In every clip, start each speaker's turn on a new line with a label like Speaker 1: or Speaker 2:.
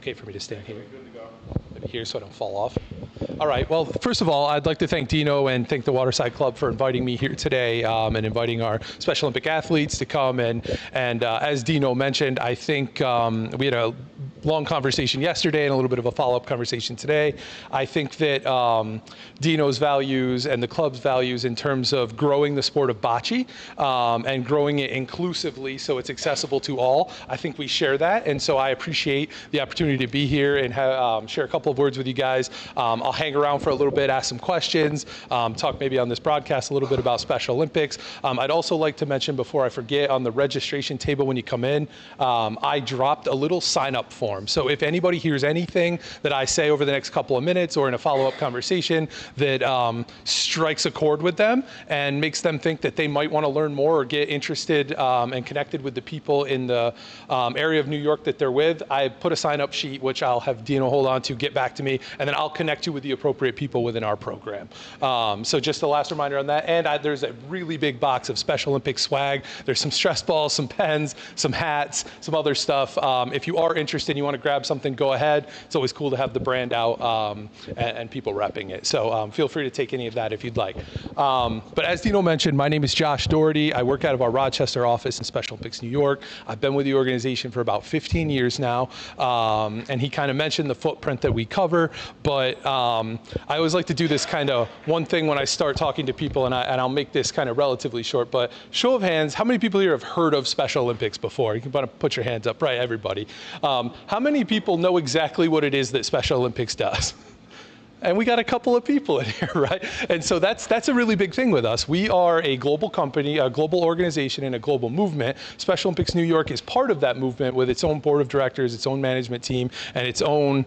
Speaker 1: Okay for me to stand here? Maybe here so I don't fall off. All right, well, first of all, I'd like to thank Dino and thank the Waterside Club for inviting me here today and inviting our Special Olympic athletes to come. And as Dino mentioned, I think we had a long conversation yesterday and a little bit of a follow-up conversation today. I think that Dino's values and the club's values in terms of growing the sport of bocce and growing it inclusively so it's accessible to all, I think we share that. And so I appreciate the opportunity to be here and share a couple of words with you guys. I'll hang around for a little bit, ask some questions, talk maybe on this broadcast a little bit about Special Olympics. I'd also like to mention before I forget, on the registration table when you come in, I dropped a little sign-up form. So if anybody hears anything that I say over the next couple of minutes or in a follow-up conversation that strikes a chord with them and makes them think that they might want to learn more or get interested and connected with the people in the area of New York that they're with, I put a sign-up sheet, which I'll have Dino hold on to, get back to me, and then I'll connect you with the appropriate people within our program. So just a last reminder on that. And there's a really big box of Special Olympics swag. There's some stress balls, some pens, some hats, some other stuff. If you are interested and you want to grab something, go ahead. It's always cool to have the brand out and people repping it. So feel free to take any of that if you'd like. But as Dino mentioned, my name is Josh Dority. I work out of our Rochester office in Special Olympics New York. I've been with the organization for about 15 years now. And he kind of mentioned the footprint that we cover, but I always like to do this kind of one thing when I start talking to people, and I'll make this kind of relatively short, but show of hands, how many people here have heard of Special Olympics before? You can put your hands up, right, everybody. How many people know exactly what it is that Special Olympics does? And we got a couple of people in here, right? And so that's a really big thing with us. We are a global company, a global organization, and a global movement. Special Olympics New York is part of that movement with its own board of directors, its own management team, and its own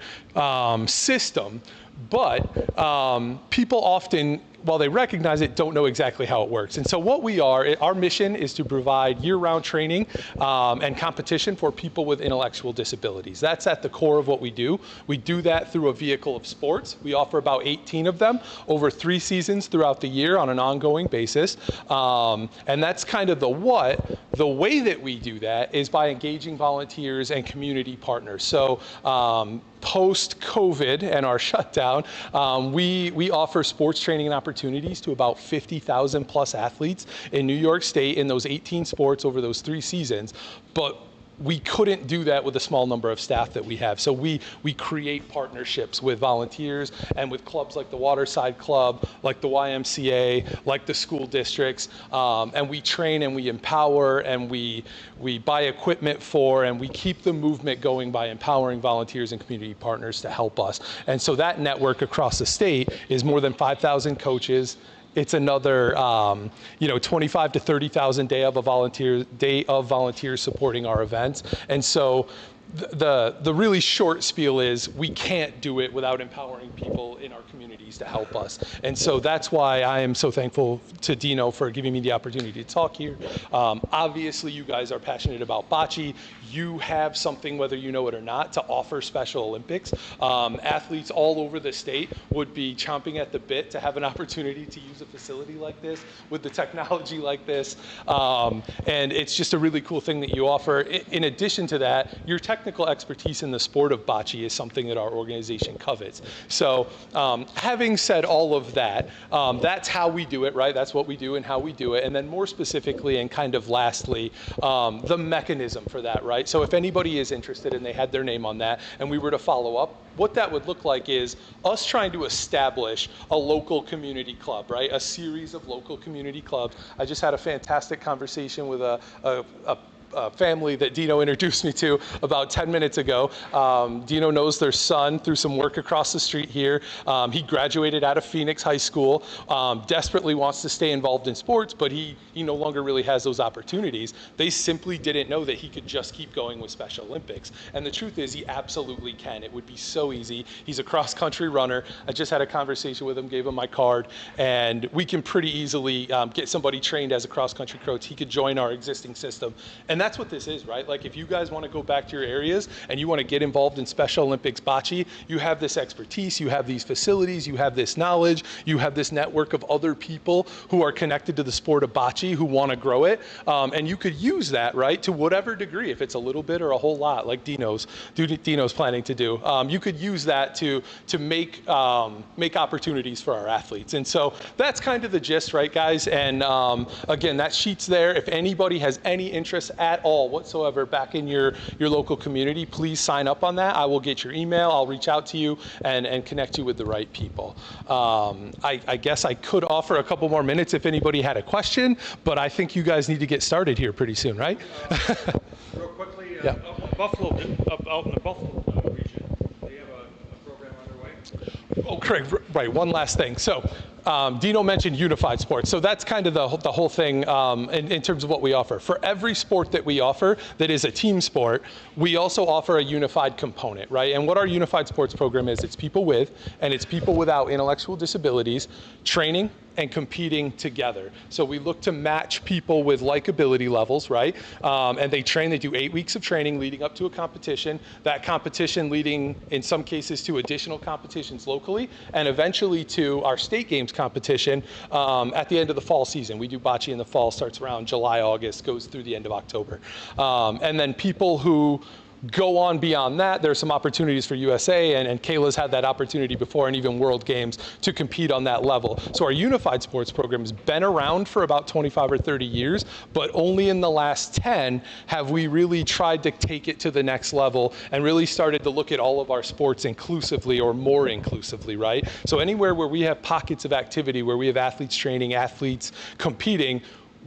Speaker 1: system. But people often, while they recognize it, don't know exactly how it works. And so what we are, our mission is to provide year-round training and competition for people with intellectual disabilities. That's at the core of what we do. We do that through a vehicle of sports. We offer about 18 of them over 3 seasons throughout the year on an ongoing basis. And that's kind of the what. The way that we do that is by engaging volunteers and community partners. So post-COVID and our shutdown, we offer sports training and opportunities to about 50,000 plus athletes in New York State in those 18 sports over those 3 seasons. But we couldn't do that with the small number of staff that we have. So we create partnerships with volunteers and with clubs like the Waterside Club, like the YMCA, like the school districts, and we train and we empower and we buy equipment for, and we keep the movement going by empowering volunteers and community partners to help us. And so that network across the state is more than 5,000 coaches. It's another, 25 to 30,000 day of volunteers supporting our events. And so the really short spiel is we can't do it without empowering people in our communities to help us. And so that's why I am so thankful to Dino for giving me the opportunity to talk here. Obviously, you guys are passionate about bocce. You have something, whether you know it or not, to offer Special Olympics. Athletes all over the state would be chomping at the bit to have an opportunity to use a facility like this with the technology like this. And it's just a really cool thing that you offer. In addition to that, your technical expertise in the sport of bocce is something that our organization covets. So having said all of that, that's how we do it, right? That's what we do and how we do it. And then more specifically and kind of lastly, the mechanism for that, right? So if anybody is interested and they had their name on that and we were to follow up, what that would look like is us trying to establish a local community club, right? A series of local community clubs. I just had a fantastic conversation with a family that Dino introduced me to about 10 minutes ago. Dino knows their son through some work across the street here. He graduated out of Phoenix High School, desperately wants to stay involved in sports, but he no longer really has those opportunities. They simply didn't know that he could just keep going with Special Olympics. And the truth is he absolutely can. It would be so easy. He's a cross-country runner. I just had a conversation with him, gave him my card, and we can pretty easily get somebody trained as a cross-country coach. He could join our existing system. And that's what this is, right? Like if you guys want to go back to your areas and you want to get involved in Special Olympics bocce, you have this expertise, you have these facilities, you have this knowledge, you have this network of other people who are connected to the sport of bocce who want to grow it. And you could use that, right, to whatever degree, if it's a little bit or a whole lot, like Dino's planning to do. You could use that to make opportunities for our athletes. And so that's kind of the gist, right, guys? And again, that sheet's there. If anybody has any interest at all whatsoever back in your local community, please sign up on that. I will get your email. I'll reach out to you and connect you with the right people. I guess I could offer a couple more minutes if anybody had a question, but I think you guys need to get started here pretty soon, right?
Speaker 2: Real quickly,
Speaker 1: Yeah.
Speaker 2: Buffalo, out in the Buffalo region, do you have a program underway?
Speaker 1: Oh, Craig, right, one last thing. So Dino mentioned unified sports. So that's kind of the whole thing in terms of what we offer. For every sport that we offer that is a team sport, we also offer a unified component, right? And what our unified sports program is, it's people with and it's people without intellectual disabilities training and competing together. So we look to match people with like ability levels, right? And they do 8 weeks of training leading up to a competition, that competition leading in some cases to additional competitions locally, and eventually to our state games competition at the end of the fall season. We do bocce in the fall, starts around July, August, goes through the end of October. And then people who go on beyond that, there's some opportunities for USA, and Kayla's had that opportunity before, and even World Games, to compete on that level. So our unified sports program has been around for about 25 or 30 years, but only in the last 10 have we really tried to take it to the next level and really started to look at all of our sports inclusively, or more inclusively, right? So anywhere where we have pockets of activity, where we have athletes training, athletes competing,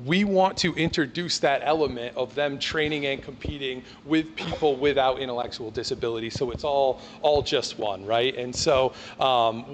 Speaker 1: we want to introduce that element of them training and competing with people without intellectual disability. So it's all just one, right? And so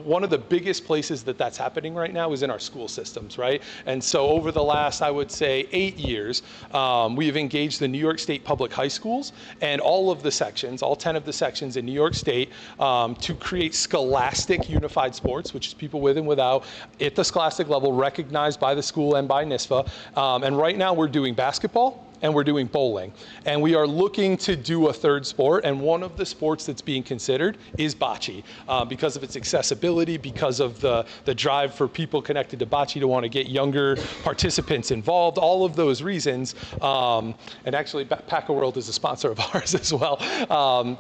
Speaker 1: one of the biggest places that that's happening right now is in our school systems, right? And so over the last, I would say, 8 years, we have engaged the New York State public high schools and all of the sections, all 10 of the sections in New York State, to create scholastic unified sports, which is people with and without, at the scholastic level, recognized by the school and by NISFA. And right now we're doing basketball and we're doing bowling. And we are looking to do a third sport, and one of the sports that's being considered is bocce, because of its accessibility, because of the drive for people connected to bocce to want to get younger participants involved, all of those reasons. And actually, Paca World is a sponsor of ours as well.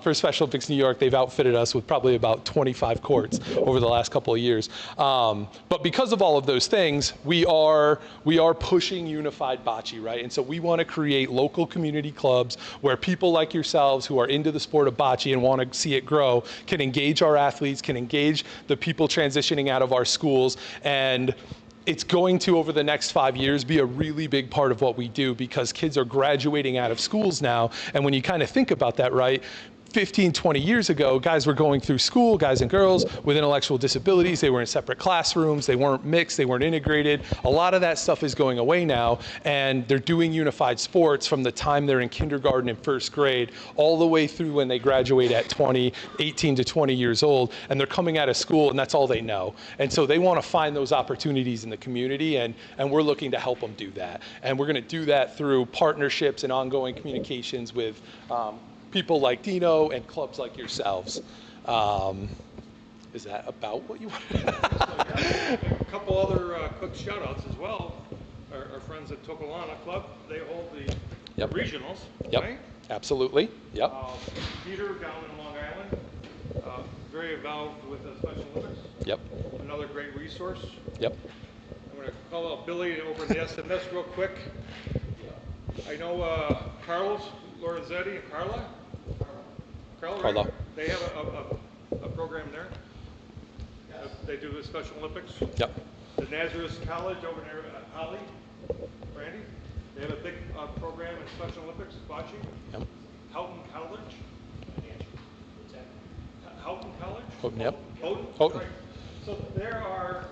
Speaker 1: For Special Olympics New York, they've outfitted us with probably about 25 courts over the last couple of years. But because of all of those things, we are pushing unified bocce, right? And so we want to create local community clubs where people like yourselves who are into the sport of bocce and want to see it grow can engage our athletes, can engage the people transitioning out of our schools. And it's going to, over the next 5 years, be a really big part of what we do, because kids are graduating out of schools now. And when you kind of think about that, right, 15, 20 years ago, guys were going through school, guys and girls with intellectual disabilities. They were in separate classrooms. They weren't mixed. They weren't integrated. A lot of that stuff is going away now, and they're doing unified sports from the time they're in kindergarten and first grade all the way through when they graduate at 18 to 20 years old, and they're coming out of school and that's all they know. And so they want to find those opportunities in the community, and we're looking to help them do that. And we're going to do that through partnerships and ongoing communications with people like Dino and clubs like yourselves. Is that about what you wanted?
Speaker 2: A couple other quick shout outs as well. Our friends at Tokolana Club, they hold the regionals, right?
Speaker 1: Absolutely, yep.
Speaker 2: Peter down in Long Island, very involved with the Special Olympics.
Speaker 1: Yep.
Speaker 2: Another great resource.
Speaker 1: Yep.
Speaker 2: I'm going to call out Billy over in the SMS real quick. I know Carlos Lorenzetti and Carla,
Speaker 1: Carla.
Speaker 2: They have a program there. They do the Special Olympics.
Speaker 1: Yep.
Speaker 2: The Nazareth College over there at Holley, Randy, they have a big program in Special Olympics, bocce.
Speaker 1: Yep.
Speaker 2: Houghton College. Houghton College?
Speaker 1: Houghton, yep.
Speaker 2: Houghton. Right. So there are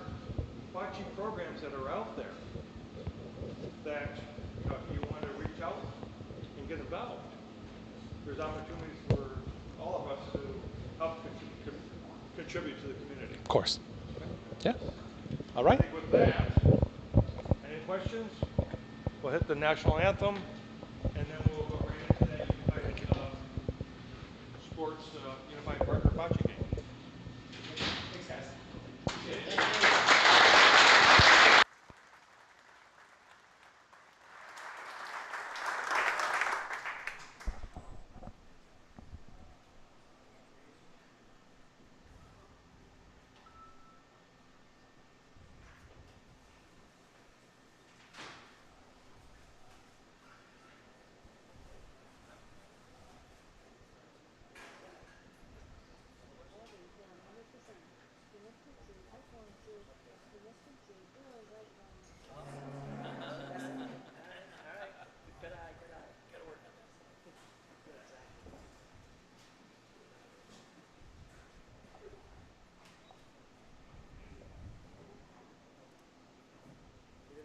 Speaker 2: bocce programs that are out there that, if you want to reach out and get involved, there's opportunities for all of us to help contribute to the community.
Speaker 1: Of course. Yeah. All right.
Speaker 2: I think with that, any questions? We'll hit the national anthem, and then we'll bocce game.
Speaker 1: Thanks, guys.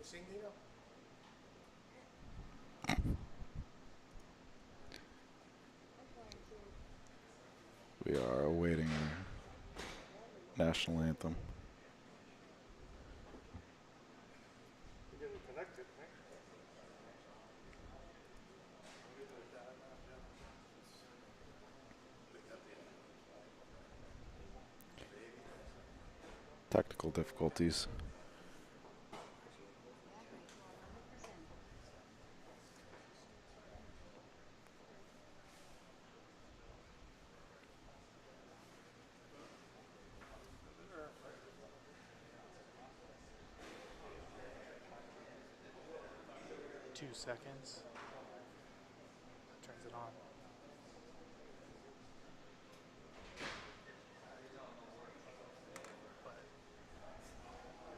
Speaker 3: Sing, Dino? We are awaiting our national anthem.
Speaker 2: You're getting connected, right?
Speaker 3: Technical difficulties.
Speaker 4: Seconds. Turns it on. But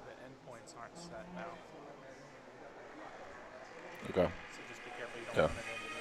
Speaker 4: the endpoints aren't set now.
Speaker 3: Okay.
Speaker 4: So just be careful you don't
Speaker 3: Yeah.
Speaker 4: run it into the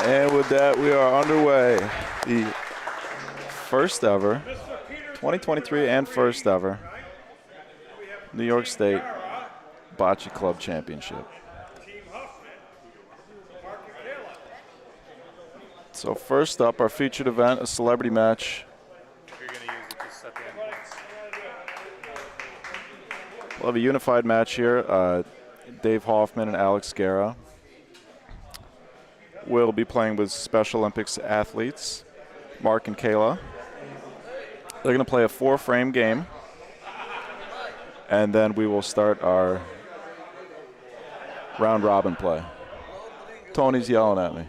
Speaker 3: And with that, we are underway. The first ever, 2023 and first ever, New York State Bocce Club Championship.
Speaker 2: Team Hoffman, Marc and Kayla.
Speaker 3: So first up, our featured event, a celebrity match.
Speaker 4: If you're going to use it, just set the endpoints.
Speaker 3: We'll have a unified match here. Dave Hoffman and Alex Gara will be playing with Special Olympics athletes, Marc and Kayla. They're going to play a 4-frame game, and then we will start our round robin play. Tony's yelling at me.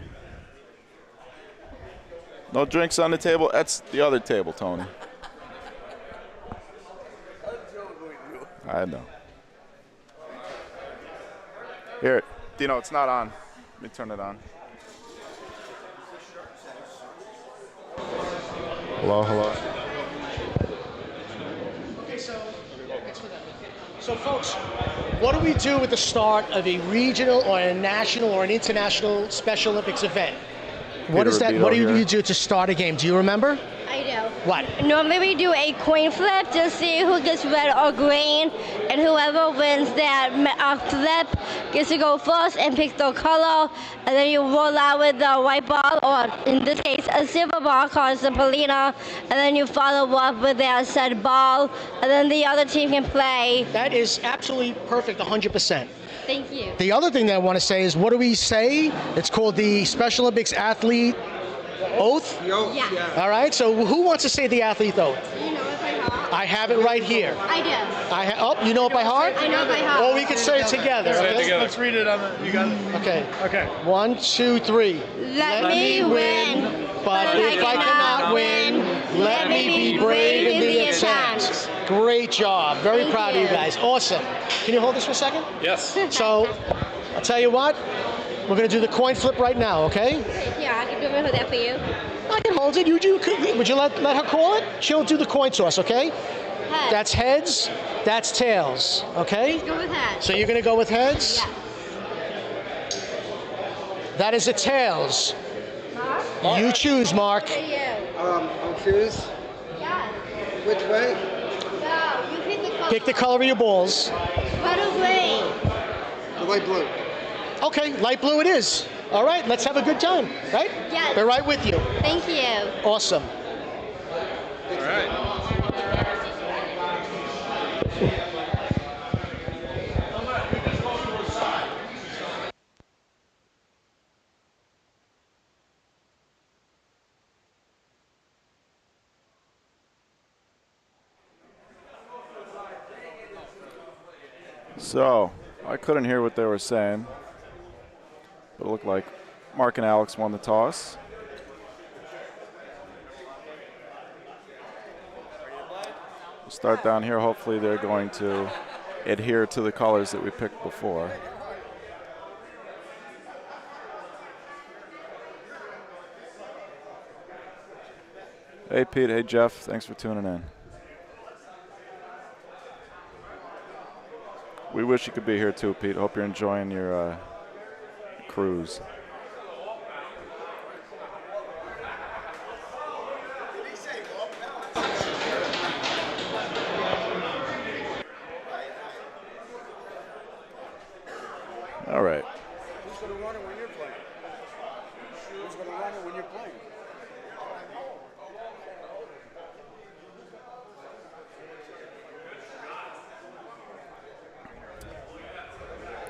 Speaker 3: No drinks on the table? That's the other table, Tony. I know. Here, Dino, it's not on. Let me turn it on. Hello, hello.
Speaker 5: Okay, so folks, what do we do at the start of a regional or a national or an international Special Olympics event? What is that? What do you do to start a game? Do you remember?
Speaker 6: I do.
Speaker 5: What?
Speaker 6: Normally we do a coin flip to see who gets red or green, and whoever wins that flip gets to go first and pick the color, and then you roll out with the white ball, or in this case a silver ball called the Polina, and then you follow up with that said ball, and then the other team can play.
Speaker 5: That is absolutely perfect, 100%.
Speaker 6: Thank you.
Speaker 5: The other thing that I want to say is, what do we say? It's called the Special Olympics Athlete Oath?
Speaker 6: Yeah.
Speaker 5: All right, so who wants to say the athlete oath?
Speaker 6: Do you know it by heart?
Speaker 5: I have it right here.
Speaker 6: I do.
Speaker 5: You know it by heart?
Speaker 6: I know it by heart.
Speaker 5: Or we can say it together. Okay?
Speaker 4: Let's read it on the. You got it.
Speaker 5: Okay.
Speaker 4: Okay.
Speaker 5: 1, 2, 3.
Speaker 6: Let me win.
Speaker 5: But if I cannot win, let me be brave in the attempt. Great job. Very
Speaker 6: Thank
Speaker 5: proud of you
Speaker 6: you.
Speaker 5: guys. Awesome. Can you hold this for a second?
Speaker 1: Yes.
Speaker 5: So, I'll tell you what. We're going to do the coin flip right now, okay?
Speaker 6: Yeah, I can do it that for you.
Speaker 5: I can hold it. Would you let her call it? She'll do the coin toss, okay?
Speaker 6: Head.
Speaker 5: That's heads. That's tails, okay?
Speaker 6: Go with head.
Speaker 5: So you're going to go with heads?
Speaker 6: Yeah.
Speaker 5: That is a tails.
Speaker 6: Mark?
Speaker 5: You choose, Mark.
Speaker 6: For you.
Speaker 7: I'll choose.
Speaker 6: Yeah.
Speaker 7: Which way?
Speaker 6: No, you pick the color.
Speaker 5: Pick the color of your balls.
Speaker 6: Red or green?
Speaker 7: The light blue.
Speaker 5: Okay, light blue it is. All right, let's have a good time, right?
Speaker 6: Yes.
Speaker 5: They're right with you.
Speaker 6: Thank you.
Speaker 5: Awesome.
Speaker 1: All right.
Speaker 3: So, I couldn't hear what they were saying, but it looked like Mark and Alex won the toss. We'll start down here. Hopefully they're going to adhere to the colors that we picked before. Hey Pete, hey Jeff, thanks for tuning in. We wish you could be here too, Pete. Hope you're enjoying your cruise. All right.
Speaker 7: Who's going to run it when you're playing? Who's going to run it when you're playing?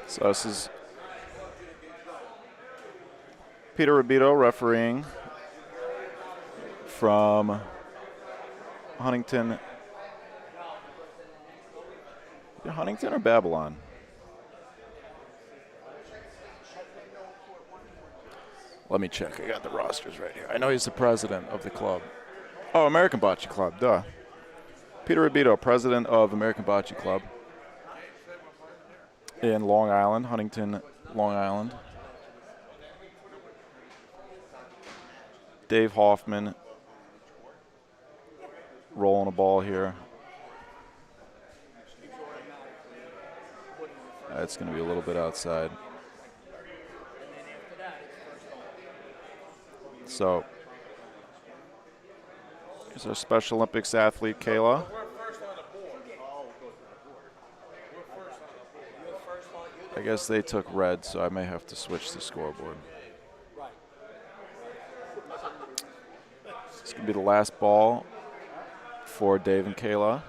Speaker 3: So this is Peter Rubito refereeing from Huntington. Huntington or Babylon? Let me check. I got the rosters right here. I know he's the president of the club. Oh, American Bocce Club, duh. Peter Rubito, president of American Bocce Club in Long Island, Huntington, Long Island. Dave Hoffman rolling a ball here. That's going to be a little bit outside. So, here's our Special Olympics athlete, Kayla. I guess they took red, so I may have to switch the scoreboard. This is going to be the last ball for Dave and Kayla.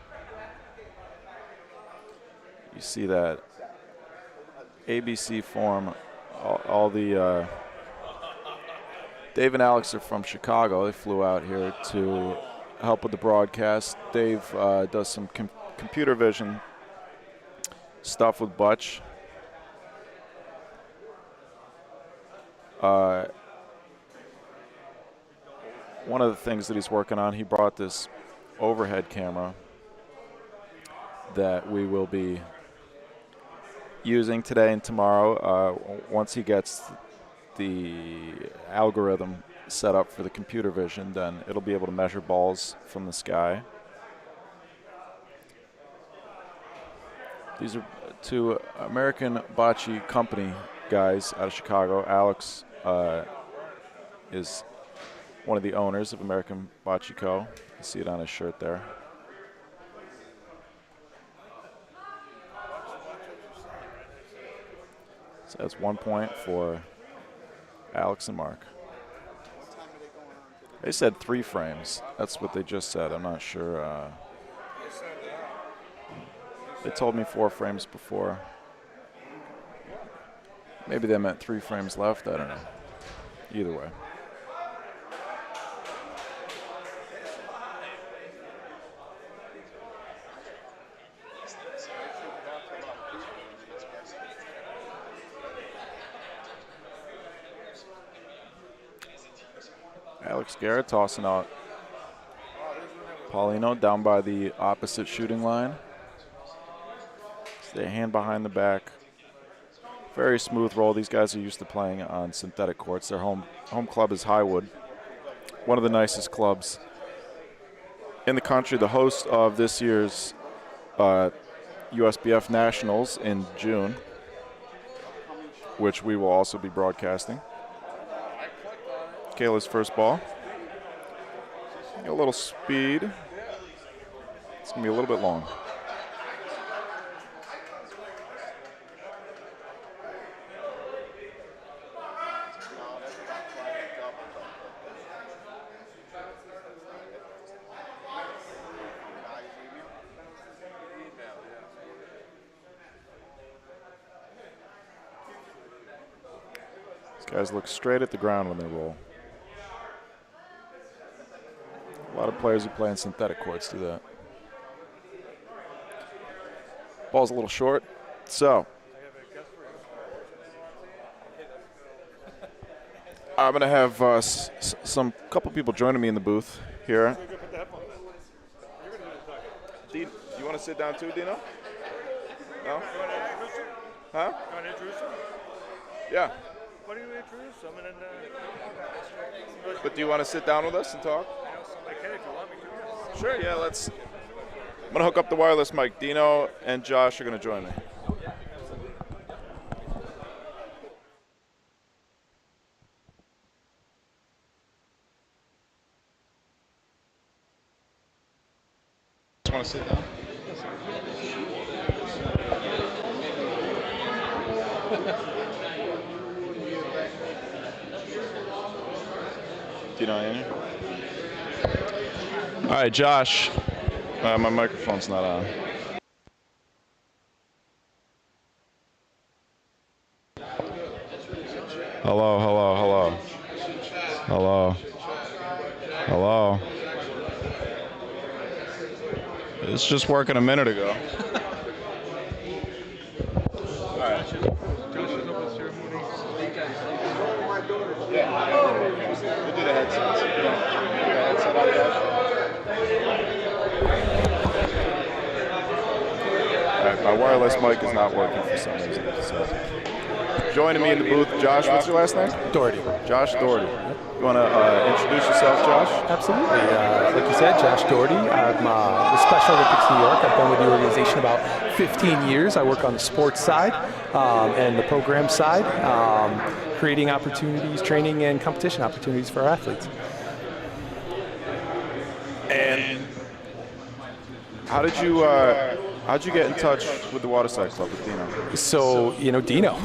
Speaker 3: You see that ABC form, all the Dave and Alex are from Chicago. They flew out here to help with the broadcast. Dave does some computer vision stuff with Butch. One of the things that he's working on, he brought this overhead camera that we will be using today and tomorrow. Once he gets the algorithm set up for the computer vision, then it'll be able to measure balls from the sky. These are two American Bocce Company guys out of Chicago. Alex is one of the owners of American Bocce Co. You see it on his shirt there. So that's 1 point for Alex and Mark. They said 3 frames. That's what they just said. I'm not sure. They told me 4 frames before. Maybe they meant 3 frames left. I don't know. Either way. Alex Gara tossing out Paulino down by the opposite shooting line. Stay hand behind the back. Very smooth roll. These guys are used to playing on synthetic courts. Their home club is Highwood, one of the nicest clubs in the country. The host of this year's USBF Nationals in June, which we will also be broadcasting. Kayla's first ball. A little speed. It's going to be a little bit long. These guys look straight at the ground when they roll. A lot of players who play in synthetic courts do that. Ball's a little short, so I'm going to have some couple people joining me in the booth here. Do you want to sit down too, Dino? No? Huh?
Speaker 2: You want to introduce him?
Speaker 3: Yeah.
Speaker 2: What do you introduce him? And then,
Speaker 3: But do you want to sit down with us and talk?
Speaker 2: I can if you want me to.
Speaker 3: Sure, yeah, let's. I'm going to hook up the wireless mic. Dino and Josh are going to join me.
Speaker 1: Just want to sit down.
Speaker 3: Dino, in here? All right, Josh. My microphone's not on. Hello, hello, hello. Hello. Hello. It's just working a minute ago. All right.
Speaker 2: Josh is up with ceremonies.
Speaker 3: Yeah. We'll do the headsets. Headset on, Josh. All right, my wireless mic is not working for some reason. So. Joining me in the booth, Josh, what's your last name?
Speaker 8: Dority.
Speaker 3: Josh Dority. You want to introduce yourself, Josh?
Speaker 8: Absolutely. Like you said, Josh Dority. I'm with Special Olympics New York. I've been with the organization about 15 years. I work on the sports side and the program side, creating opportunities, training, and competition opportunities for our athletes.
Speaker 3: And how'd you get in touch with the Waterside Club with Dino?
Speaker 8: So, Dino.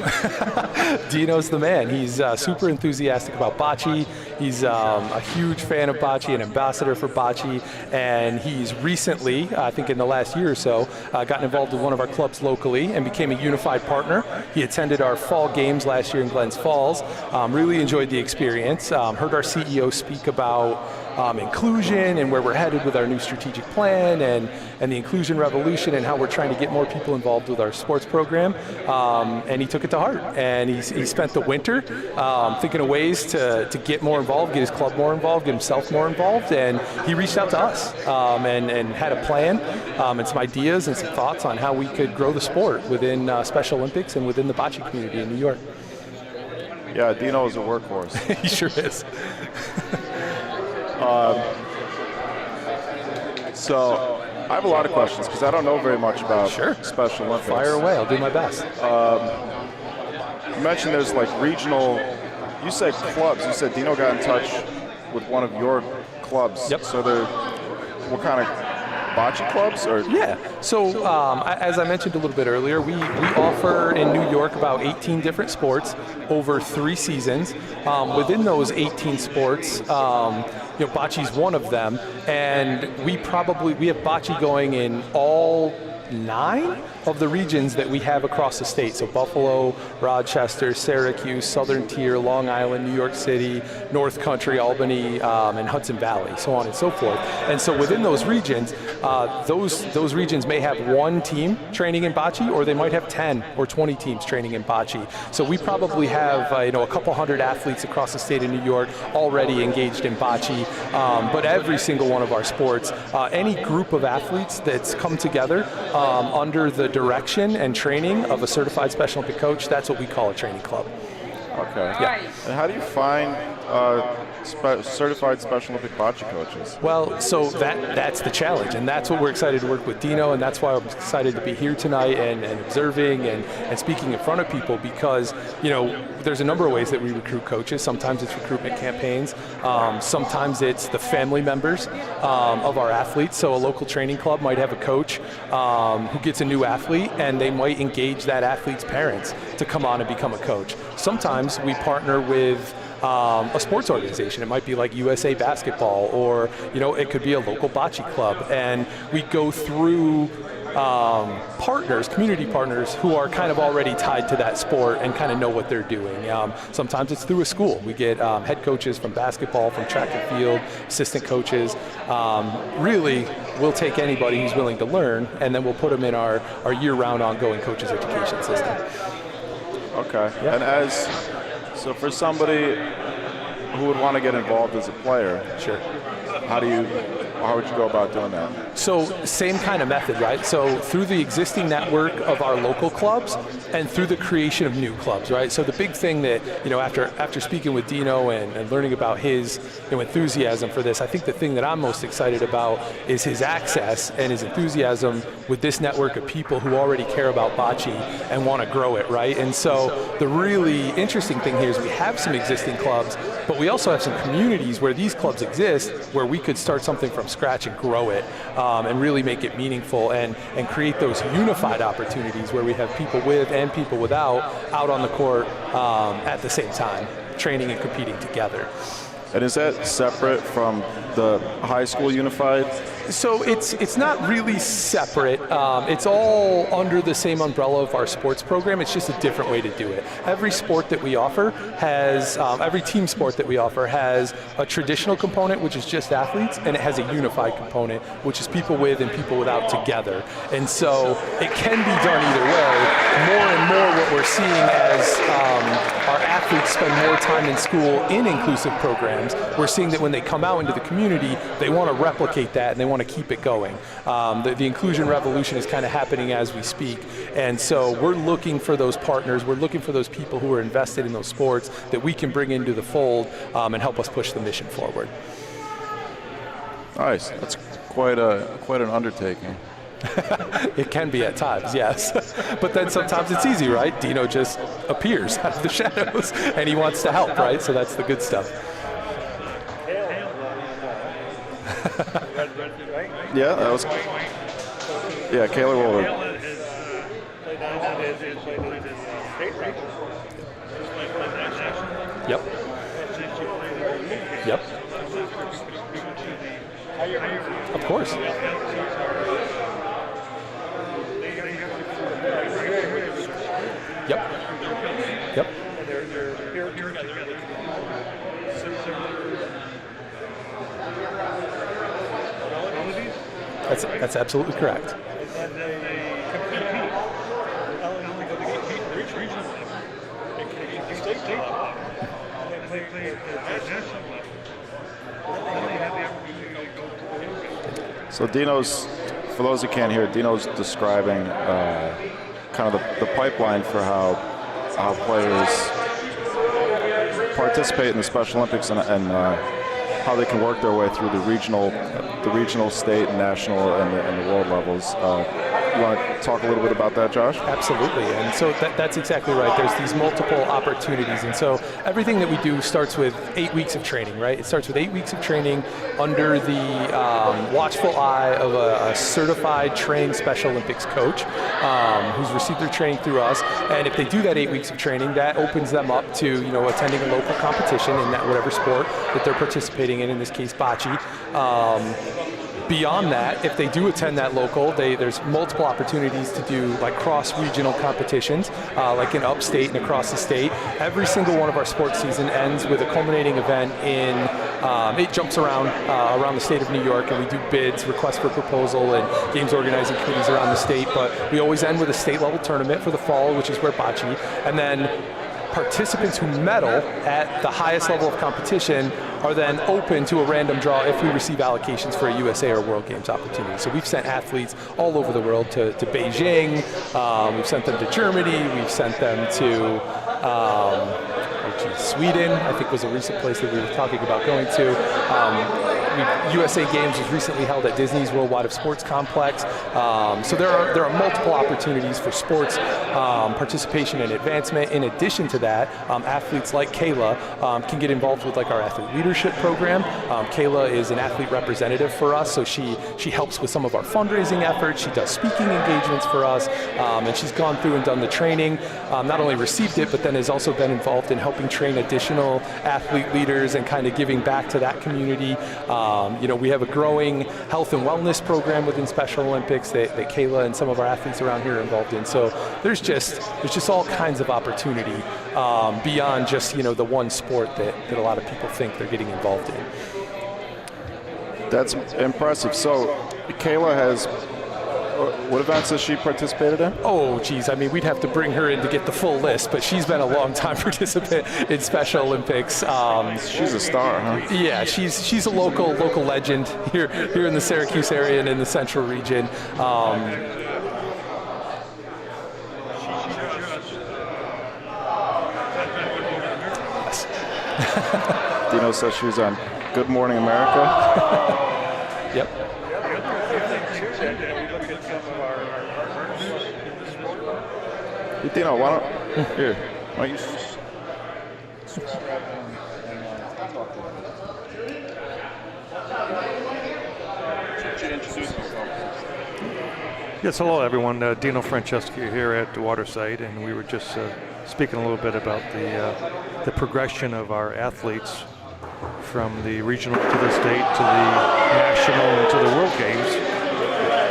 Speaker 8: Dino's the man. He's super enthusiastic about bocce. He's a huge fan of bocce, an ambassador for bocce, and he's recently, I think in the last year or so, gotten involved with one of our clubs locally and became a unified partner. He attended our fall games last year in Glens Falls, really enjoyed the experience, heard our CEO speak about inclusion and where we're headed with our new strategic plan and the inclusion revolution and how we're trying to get more people involved with our sports program. And he took it to heart. And he spent the winter thinking of ways to get more involved, get his club more involved, get himself more involved. And he reached out to us and had a plan and some ideas and some thoughts on how we could grow the sport within Special Olympics and within the bocce community in New York.
Speaker 3: Yeah, Dino is a workhorse.
Speaker 8: He sure is.
Speaker 3: So I have a lot of questions because I don't know very much about Special Olympics.
Speaker 8: Fire away, I'll do my best.
Speaker 3: You mentioned there's like regional, you said clubs. You said Dino got in touch with one of your clubs.
Speaker 8: Yep.
Speaker 3: So they're, what kind of bocce clubs? Or?
Speaker 8: Yeah, so as I mentioned a little bit earlier, we offer in New York about 18 different sports over 3 seasons. Within those 18 sports, bocce's one of them, and we have bocce going in all 9 of the regions that we have across the state. So Buffalo, Rochester, Syracuse, Southern Tier, Long Island, New York City, North Country, Albany, and Hudson Valley, so on and so forth. And so within those regions, those regions may have 1 team training in bocce, or they might have 10 or 20 teams training in bocce. So we probably have a couple hundred athletes across the state of New York already engaged in bocce. But every single one of our sports, any group of athletes that's come together under the direction and training of a certified Special Olympic coach, that's what we call a training club.
Speaker 3: Okay.
Speaker 8: Yeah.
Speaker 3: And how do you find certified Special Olympic bocce coaches?
Speaker 8: Well, so that's the challenge, and that's what we're excited to work with Dino, and that's why I'm excited to be here tonight and observing and speaking in front of people, because there's a number of ways that we recruit coaches. Sometimes it's recruitment campaigns. Sometimes it's the family members of our athletes. So a local training club might have a coach who gets a new athlete, and they might engage that athlete's parents to come on and become a coach. Sometimes we partner with a sports organization. It might be like USA Basketball, or it could be a local bocce club, and we go through partners, community partners who are kind of already tied to that sport and kind of know what they're doing. Sometimes it's through a school. We get head coaches from basketball, from track and field, assistant coaches. Really, we'll take anybody who's willing to learn, and then we'll put them in our year-round ongoing coaches education system.
Speaker 3: Okay.
Speaker 8: Yeah.
Speaker 3: And so for somebody who would want to get involved as a player,
Speaker 8: sure,
Speaker 3: how would you go about doing that?
Speaker 8: So same kind of method, right? So through the existing network of our local clubs and through the creation of new clubs, right? So the big thing that, after speaking with Dino and learning about his enthusiasm for this, I think the thing that I'm most excited about is his access and his enthusiasm with this network of people who already care about bocce and want to grow it, right? And so the really interesting thing here is we have some existing clubs, but we also have some communities where these clubs exist, where we could start something from scratch and grow it, and really make it meaningful and create those unified opportunities where we have people with and people without out on the court at the same time, training and competing together.
Speaker 3: And is that separate from the high school unified?
Speaker 8: So it's not really separate. It's all under the same umbrella of our sports program. It's just a different way to do it. Every sport that we offer has, every team sport that we offer has a traditional component, which is just athletes, and it has a unified component, which is people with and people without together. And so it can be done either way. More and more what we're seeing as our athletes spend more time in school in inclusive programs, we're seeing that when they come out into the community, they want to replicate that and they want to keep it going. The inclusion revolution is kind of happening as we speak, and so we're looking for those partners, we're looking for those people who are invested in those sports that we can bring into the fold and help us push the mission forward.
Speaker 3: Nice, that's quite an undertaking.
Speaker 8: It can be at times, yes. But then sometimes it's easy, right? Dino just appears out of the shadows and he wants to help, right? So that's the good stuff.
Speaker 3: Yeah, that was. Yeah, Kayla will.
Speaker 8: Yep. Yep. Of course. Yep. Yep. That's absolutely correct.
Speaker 3: So Dino's, for those who can't hear, Dino's describing kind of the pipeline for how players participate in the Special Olympics and how they can work their way through the regional, state, and national, and the world levels. You want to talk a little bit about that, Josh?
Speaker 8: Absolutely, and so that's exactly right. There's these multiple opportunities, and so everything that we do starts with 8 weeks of training, right? It starts with 8 weeks of training under the watchful eye of a certified, trained Special Olympics coach who's received their training through us. And if they do that 8 weeks of training, that opens them up to attending a local competition in that whatever sport that they're participating in this case, bocce. Beyond that, if they do attend that local, there's multiple opportunities to do like cross-regional competitions, like in upstate and across the state. Every single one of our sports season ends with a culminating event in, it jumps around the state of New York, and we do bids, requests for proposal, and games organizing committees around the state, but we always end with a state level tournament for the fall, which is where Bocce, and then participants who medal at the highest level of competition are then open to a random draw if we receive allocations for a USA or World Games opportunity. So we've sent athletes all over the world to Beijing, we've sent them to Germany, we've sent them to Sweden, I think was a recent place that we were talking about going to. USA Games was recently held at Disney's Worldwide of Sports Complex. So there are multiple opportunities for sports participation and advancement. In addition to that, athletes like Kayla can get involved with like our athlete leadership program. Kayla is an athlete representative for us, so she helps with some of our fundraising efforts. She does speaking engagements for us, and she's gone through and done the training. Not only received it, but then has also been involved in helping train additional athlete leaders and kind of giving back to that community. We have a growing health and wellness program within Special Olympics that Kayla and some of our athletes around here are involved in. So there's just all kinds of opportunity beyond just the one sport that a lot of people think they're getting involved in.
Speaker 3: That's impressive. So Kayla has, what events has she participated in?
Speaker 8: Oh, geez. I mean, we'd have to bring her in to get the full list, but she's been a long-time participant in Special Olympics.
Speaker 3: She's a star, huh?
Speaker 8: Yeah, she's a local legend here in the Syracuse area and in the central region.
Speaker 3: Dino says she was on Good Morning America.
Speaker 8: Yep.
Speaker 3: Hey, Dino, why don't you
Speaker 2: Yes, hello everyone. Dino Franceschi here at Waterside, and we were just speaking a little bit about the progression of our athletes from the regional to the state to the national and to the World Games.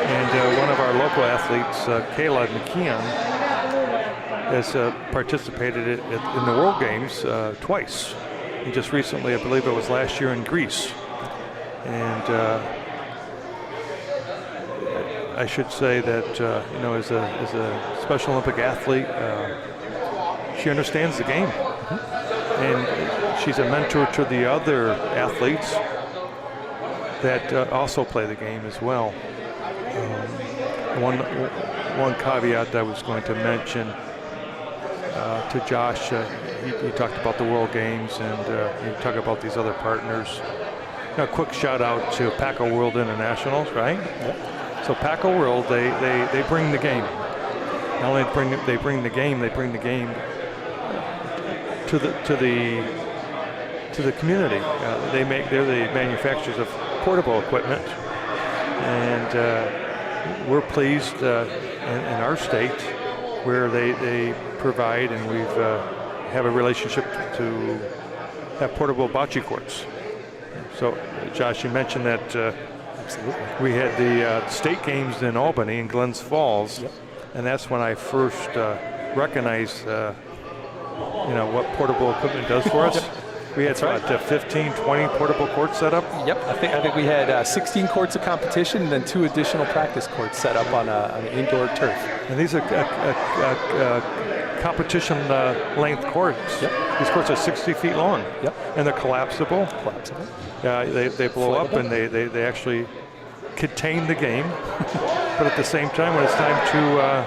Speaker 2: And one of our local athletes, Kayla McKeon, has participated in the World Games twice. And just recently, I believe it was last year in Greece. And I should say that as a Special Olympic athlete, she understands the game, and she's a mentor to the other athletes that also play the game as well. One caveat I was going to mention to Josh, he talked about the World Games, and he talked about these other partners. A quick shout out to Paco World Internationals, right? Yep. So Paco World, they bring the game. Not only they bring the game to the community. They're the manufacturers of portable equipment, and we're pleased in our state where they provide, and we've have a relationship to have portable bocce courts. So, Josh, you mentioned that. Absolutely. We had the state games in Albany in Glens Falls, yep. And that's when I first recognized, what portable equipment does for us. We had 15, 20 portable courts set up.
Speaker 8: Yep, I think we had 16 courts of competition and then 2 additional practice courts set up on an indoor turf.
Speaker 2: And these are competition length courts. Yep. These courts are 60 feet long.
Speaker 8: Yep.
Speaker 2: And they're collapsible. They blow up, and they actually contain the game. But at the same time, when it's time to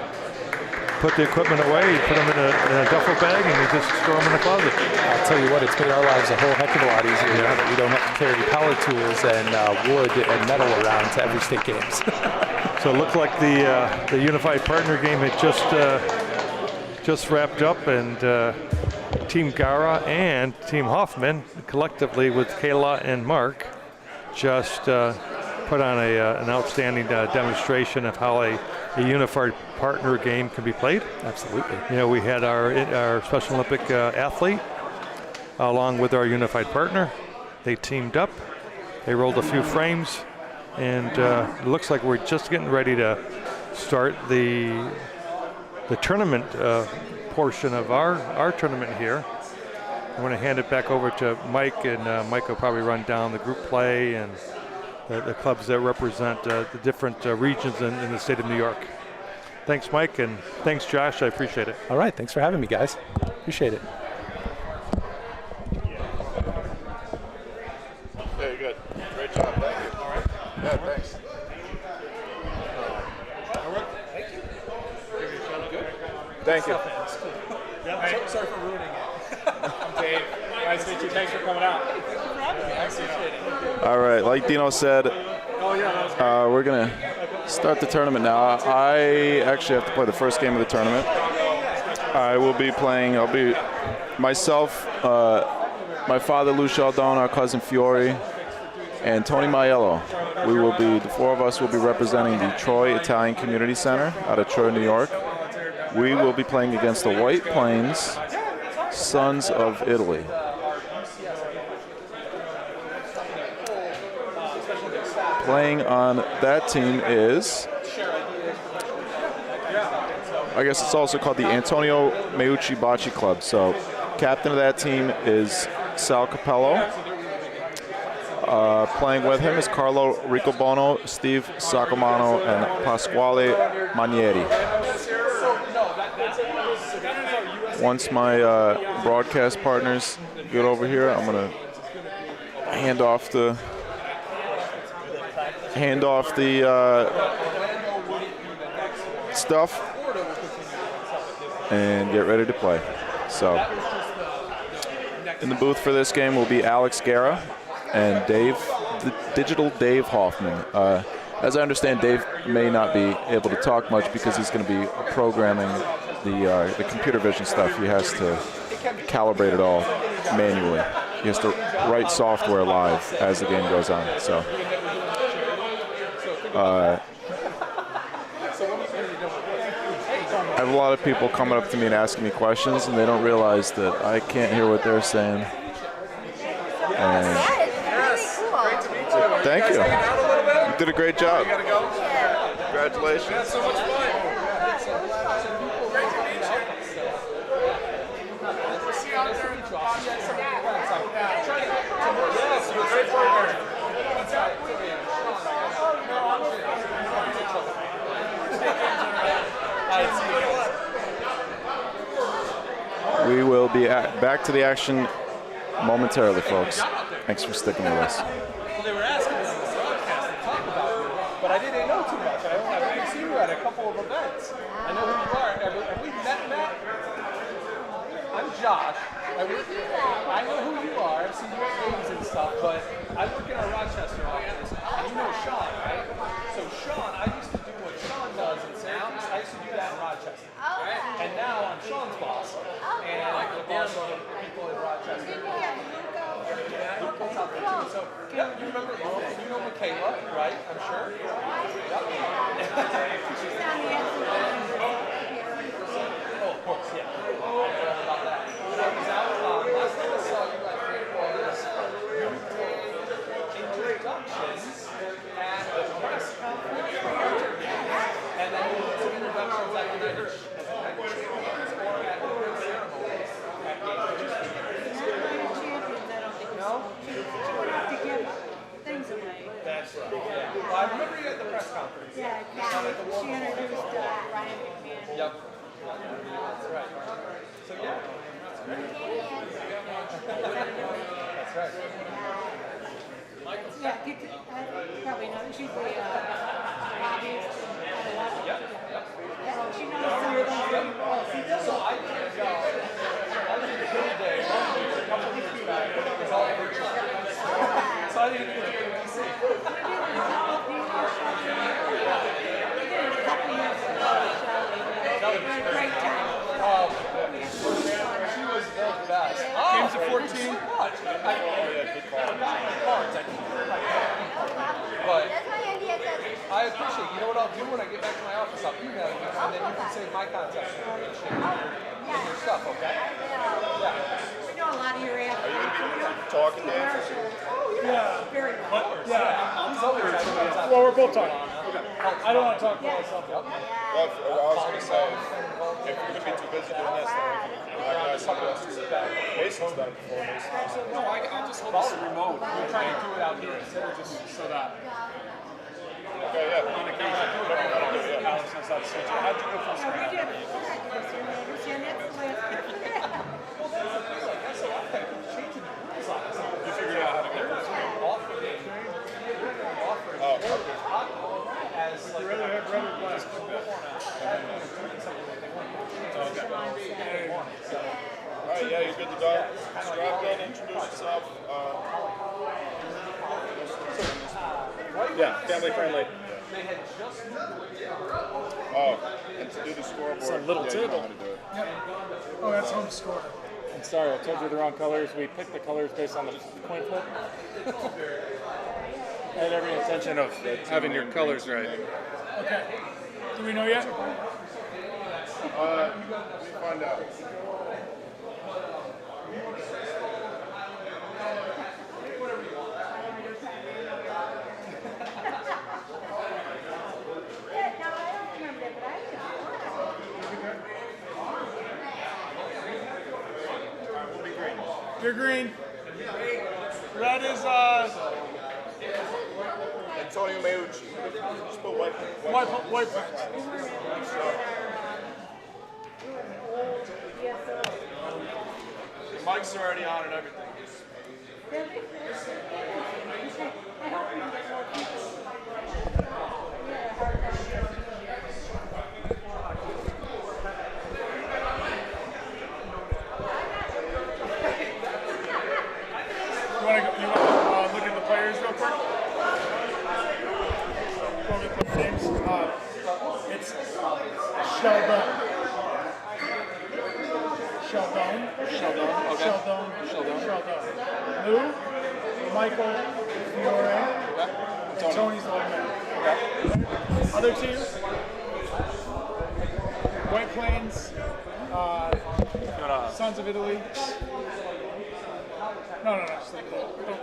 Speaker 2: put the equipment away, you put them in a duffel bag, and you just throw them in the closet.
Speaker 8: I'll tell you what, it's made our lives a whole heck of a lot easier now that we don't have to carry power tools and wood and metal around to every state games.
Speaker 2: So it looked like the Unified Partner game had just wrapped up, and Team Gara and Team Hoffman, collectively with Kayla and Mark, just put on an outstanding demonstration of how a unified partner game can be played.
Speaker 8: Absolutely.
Speaker 2: We had our Special Olympic athlete along with our unified partner. They teamed up. They rolled a few frames, And it looks like we're just getting ready to start the tournament portion of our tournament here. I want to hand it back over to Mike, and Mike will probably run down the group play and the clubs that represent the different regions in the state of New York. Thanks, Mike, and thanks, Josh. I appreciate it.
Speaker 8: All right, thanks for having me, guys. Appreciate it.
Speaker 3: Yeah, you're good. Great job. Thank you. All right. Yeah, thanks. Thank you.
Speaker 4: Yeah, sorry for ruining it. I'm Dave. Nice to meet you. Thanks for coming out.
Speaker 3: All right, like Dino said, we're going to start the tournament now. I actually have to play the first game of the tournament. I will be playing, I'll be myself, my father Lou Chaldon, our cousin Fiore, and Tony Maiello. We will be, the four of us will be representing the Troy Italian Community Center out of Troy, New York. We will be playing against the White Plains Sons of Italy. Playing on that team is, I guess it's also called the Antonio Meucci Bocce Club. So captain of that team is Sal Capello. Playing with him is Carlo Ricobono, Steve Sacomano, and Pasquale Manieri. Once my broadcast partners get over here, I'm gonna hand off the stuff and get ready to play. So in the booth for this game will be Alex Gara and Dave, the digital Dave Hoffman. As I understand, Dave may not be able to talk much because he's going to be programming the computer vision stuff. He has to calibrate it all manually. He has to write software live as the game goes on. So I have a lot of people coming up to me and asking me questions, and they don't realize that I can't hear what they're saying. And thank you. You did a great job. Congratulations.
Speaker 4: That's so much fun.
Speaker 3: We will be back to the action momentarily, folks. Thanks for sticking with us.
Speaker 4: Well, they were asking me on the broadcast to talk about you, but I didn't know too much. I've only seen you at a couple of events. I know who you are. Have we met, Matt? I'm Josh. I know who you are. I've seen you at games and stuff, but I work in our Rochester office, and you know Sean, right? So Sean, I used to do what Sean does in Syracuse. I used to do that in Rochester. And now I'm Sean's boss. And I'm the boss of the people in Rochester. So, yeah, you remember, you know Kayla, right? I'm sure. Yep. Oh, of course, yeah. About that. When I was out, last time I saw you, I think it was introductions at the press conference. And then you did some introductions at the night champions or at the ceremonies at games. No?
Speaker 9: Things away.
Speaker 4: That's right. Yeah. Well, I remember you at the press conference.
Speaker 9: Yeah, she introduced Brian McMahon.
Speaker 4: Yep. That's right. So yeah. That's great. That's right.
Speaker 9: Yeah, probably not. She's the lobbyist.
Speaker 4: Yep.
Speaker 9: Yeah, she knows some of those.
Speaker 4: So I did the good day a couple of years back. It was all virtual. So I didn't even get to see.
Speaker 9: Great time.
Speaker 4: She was the best. Games of 14. But I appreciate it. You know what I'll do when I get back to my office? I'll email you, and then you can save my contact information and your stuff, okay? Yeah.
Speaker 9: We know a lot of your athletes.
Speaker 10: talking, Dan?
Speaker 7: Yeah. Well, we're both talking. I don't want to talk about myself.
Speaker 10: Well, I was going to say, if you're going to be too busy doing this, then I got somebody else to sit back. Mason's done before.
Speaker 4: No, I'll just hold this remote. We're trying to do it out here instead of just so that.
Speaker 10: Okay, yeah.
Speaker 4: On occasion, whatever you want to do, yeah. Alex knows how to switch it. How'd you go first? You figured out how to get first.
Speaker 2: I'd rather have red or black.
Speaker 10: All right, yeah, you're good to go. Strap in, introduce yourself.
Speaker 2: Yeah, family friendly.
Speaker 10: Oh, and to do the scoreboard.
Speaker 4: It's a little
Speaker 10: yeah,
Speaker 4: table.
Speaker 10: You know how to do it.
Speaker 7: Oh, that's home score.
Speaker 4: I'm sorry, I told you the wrong colors. We picked the colors based on the coin flip. I had every intention of having your colors right.
Speaker 7: Okay. Do we know yet?
Speaker 10: Let me find out.
Speaker 7: You're green. Red is
Speaker 10: Antonio Meucci. Just put white.
Speaker 7: white.
Speaker 10: The mics are already on and everything.
Speaker 7: You want to look at the players real quick? Want me to put names? It's Sheldon. Lou, Michael, Fiore, and Tony's the old man. Other two, White Plains, Sons of Italy. No, just leave it. Don't.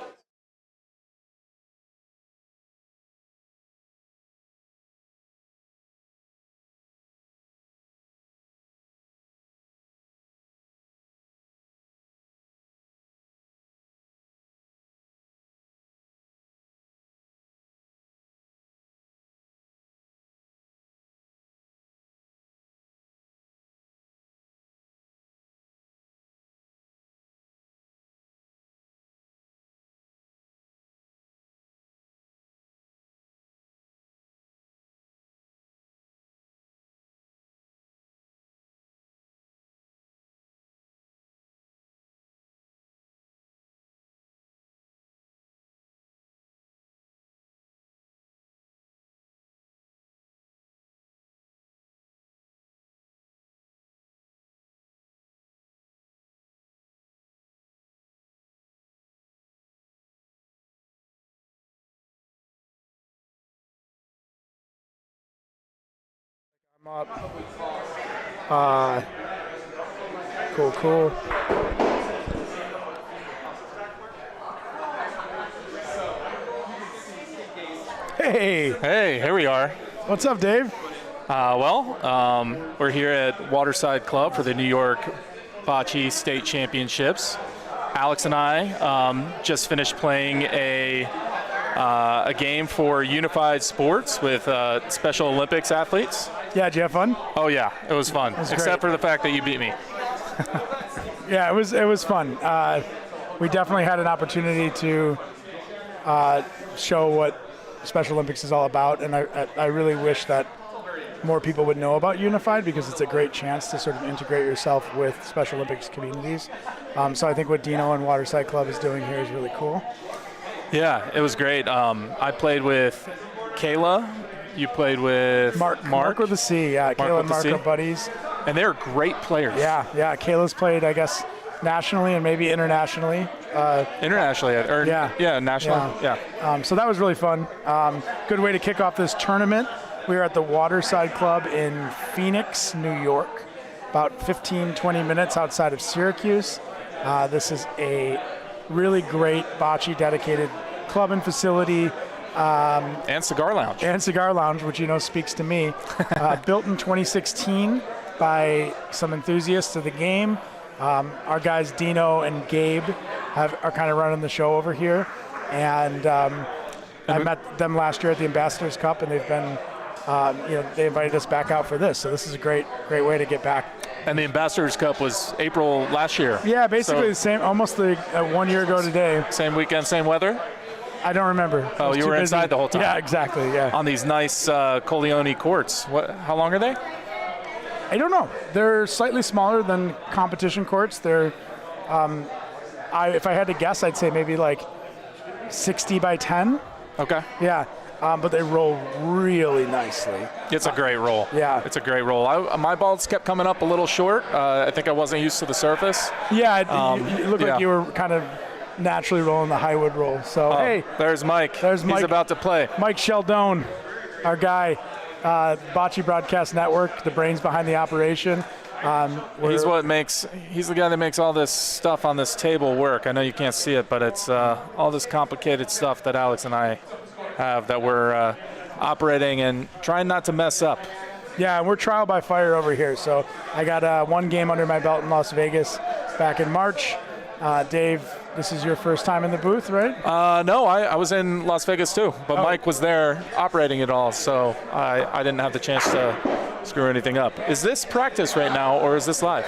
Speaker 11: I'm up. Cool.
Speaker 12: Hey, here we are.
Speaker 11: What's up, Dave?
Speaker 12: We're here at Waterside Club for the New York Bocce State Championships. Alex and I just finished playing a game for Unified Sports with Special Olympics athletes.
Speaker 11: Yeah, did you have fun?
Speaker 12: Oh yeah, it was fun. Except for the fact that you beat me.
Speaker 11: Yeah, it was fun. We definitely had an opportunity to show what Special Olympics is all about, and I really wish that more people would know about Unified, because it's a great chance to sort of integrate yourself with Special Olympics communities. So I think what Dino and Waterside Club is doing here is really cool.
Speaker 12: Yeah, it was great. I played with Kayla. You played with
Speaker 11: Mark with a C. Yeah, Kayla and Mark are buddies.
Speaker 12: And they're great players.
Speaker 11: Yeah. Kayla's played, I guess, nationally and maybe internationally.
Speaker 12: Internationally, nationally. Yeah.
Speaker 11: So that was really fun. Good way to kick off this tournament. We are at the Waterside Club in Phoenix, New York, about 15-20 minutes outside of Syracuse. This is a really great bocce dedicated club and facility.
Speaker 12: And cigar lounge.
Speaker 11: And cigar lounge, which speaks to me. Built in 2016 by some enthusiasts of the game. Our guys Dino and Gabe are kind of running the show over here. And I met them last year at the Ambassadors Cup, and they've been, they invited us back out for this. So this is a great way to get back.
Speaker 12: And the Ambassadors Cup was April last year.
Speaker 11: Yeah, basically the same, almost 1 year ago today.
Speaker 12: Same weekend, same weather?
Speaker 11: I don't remember.
Speaker 12: Oh, you were inside the whole time?
Speaker 11: Yeah, exactly, yeah.
Speaker 12: On these nice Coglione courts. How long are they?
Speaker 11: I don't know. They're slightly smaller than competition courts. They're, if I had to guess, I'd say maybe like 60 by 10.
Speaker 12: Okay.
Speaker 11: Yeah, but they roll really nicely.
Speaker 12: It's a great roll.
Speaker 11: Yeah.
Speaker 12: It's a great roll. My balls kept coming up a little short. I think I wasn't used to the surface.
Speaker 11: Yeah, it looked like you were kind of naturally rolling the Highwood roll. So, hey.
Speaker 12: There's Mike.
Speaker 11: There's Mike.
Speaker 12: He's about to play.
Speaker 11: Mike Sheldon, our guy, Bocce Broadcast Network, the brains behind the operation.
Speaker 12: He's the guy that makes all this stuff on this table work. I know you can't see it, but it's all this complicated stuff that Alex and I have that we're operating and trying not to mess up.
Speaker 11: Yeah, we're trial by fire over here. So I got one game under my belt in Las Vegas back in March. Dave, this is your first time in the booth, right?
Speaker 12: No, I was in Las Vegas too, but Mike was there operating it all, so I didn't have the chance to screw anything up. Is this practice right now, or is this live?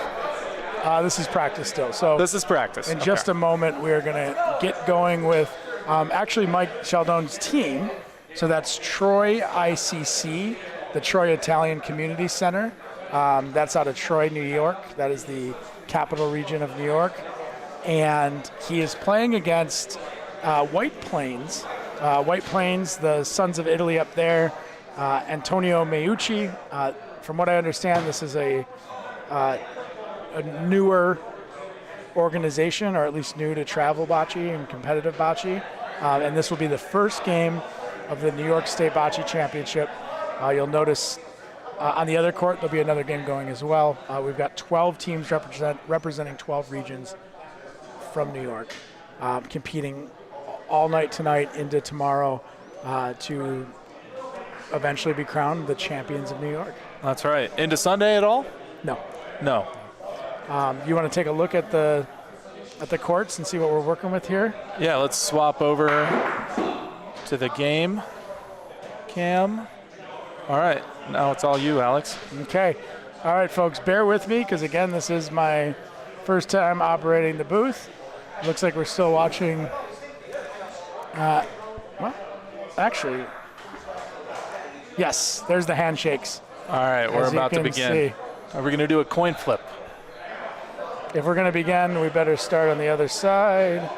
Speaker 11: This is practice still. So
Speaker 12: this is practice.
Speaker 11: In just a moment, we're going to get going with actually Mike Sheldon's team. So that's Troy ICC, the Troy Italian Community Center. That's out of Troy, New York. That is the capital region of New York. And he is playing against White Plains. White Plains, the Sons of Italy up there. Antonio Meucci. From what I understand, this is a newer organization, or at least new to travel bocce and competitive bocce. And this will be the first game of the New York State Bocce Championship. You'll notice on the other court, there'll be another game going as well. We've got 12 teams representing 12 regions from New York, competing all night tonight into tomorrow to eventually be crowned the champions of New York.
Speaker 12: That's right. Into Sunday at all?
Speaker 11: No.
Speaker 12: No.
Speaker 11: You want to take a look at the courts and see what we're working with here?
Speaker 12: Yeah, let's swap over to the game cam. All right, now it's all you, Alex.
Speaker 11: Okay. All right, folks, bear with me because, again, this is my first time operating the booth. Looks like we're still watching. Well, actually, yes, there's the handshakes.
Speaker 12: All right, we're about to begin. Are we going to do a coin flip?
Speaker 11: If we're going to begin, we better start on the other side.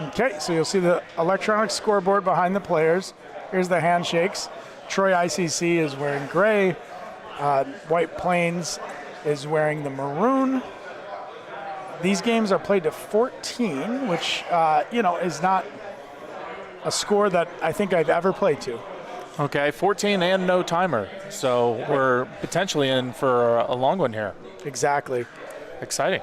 Speaker 11: Okay, so you'll see the electronic scoreboard behind the players. Here's the handshakes. Troy ICC is wearing gray. White Plains is wearing the maroon. These games are played to 14, which, is not a score that I think I've ever played to.
Speaker 12: Okay, 14 and no timer. So we're potentially in for a long one here.
Speaker 11: Exactly.
Speaker 12: Exciting.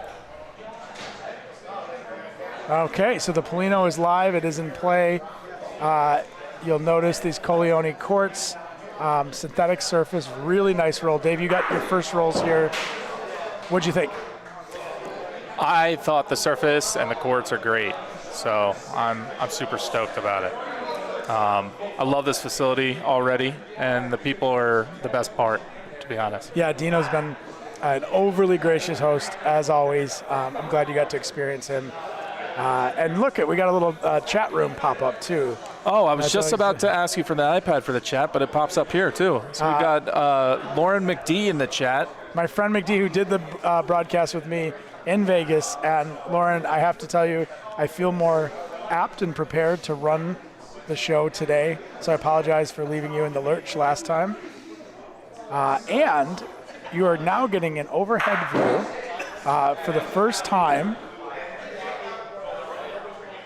Speaker 11: Okay, so the Polino is live. It is in play. You'll notice these Coglione courts, synthetic surface, really nice roll. Dave, you got your first rolls here. What'd you think?
Speaker 12: I thought the surface and the courts are great, so I'm super stoked about it. I love this facility already, and the people are the best part, to be honest.
Speaker 11: Yeah, Dino's been an overly gracious host, as always. I'm glad you got to experience him. And look, we got a little chat room pop up too.
Speaker 12: Oh, I was just about to ask you for the iPad for the chat, but it pops up here too. So we've got Lauren McD in the chat.
Speaker 11: My friend McD, who did the broadcast with me in Vegas. And Lauren, I have to tell you, I feel more apt and prepared to run the show today. So I apologize for leaving you in the lurch last time. And you are now getting an overhead view for the first time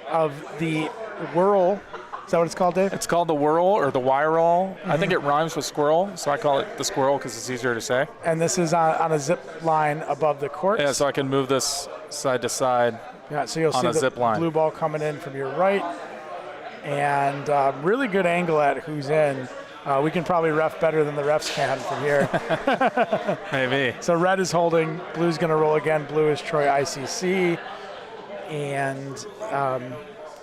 Speaker 11: of the Whirl Is that what it's called, Dave?
Speaker 12: It's called the whirl or the wire roll. I think it rhymes with squirrel, so I call it the squirrel because it's easier to say.
Speaker 11: And this is on a zip line above the court.
Speaker 12: Yeah, so I can move this side to side.
Speaker 11: Yeah, so you'll see the
Speaker 12: zip line.
Speaker 11: blue ball coming in from your right, and really good angle at who's in. We can probably ref better than the refs can from here.
Speaker 12: Maybe.
Speaker 11: So red is holding, blue's going to roll again. Blue is Troy ICC, and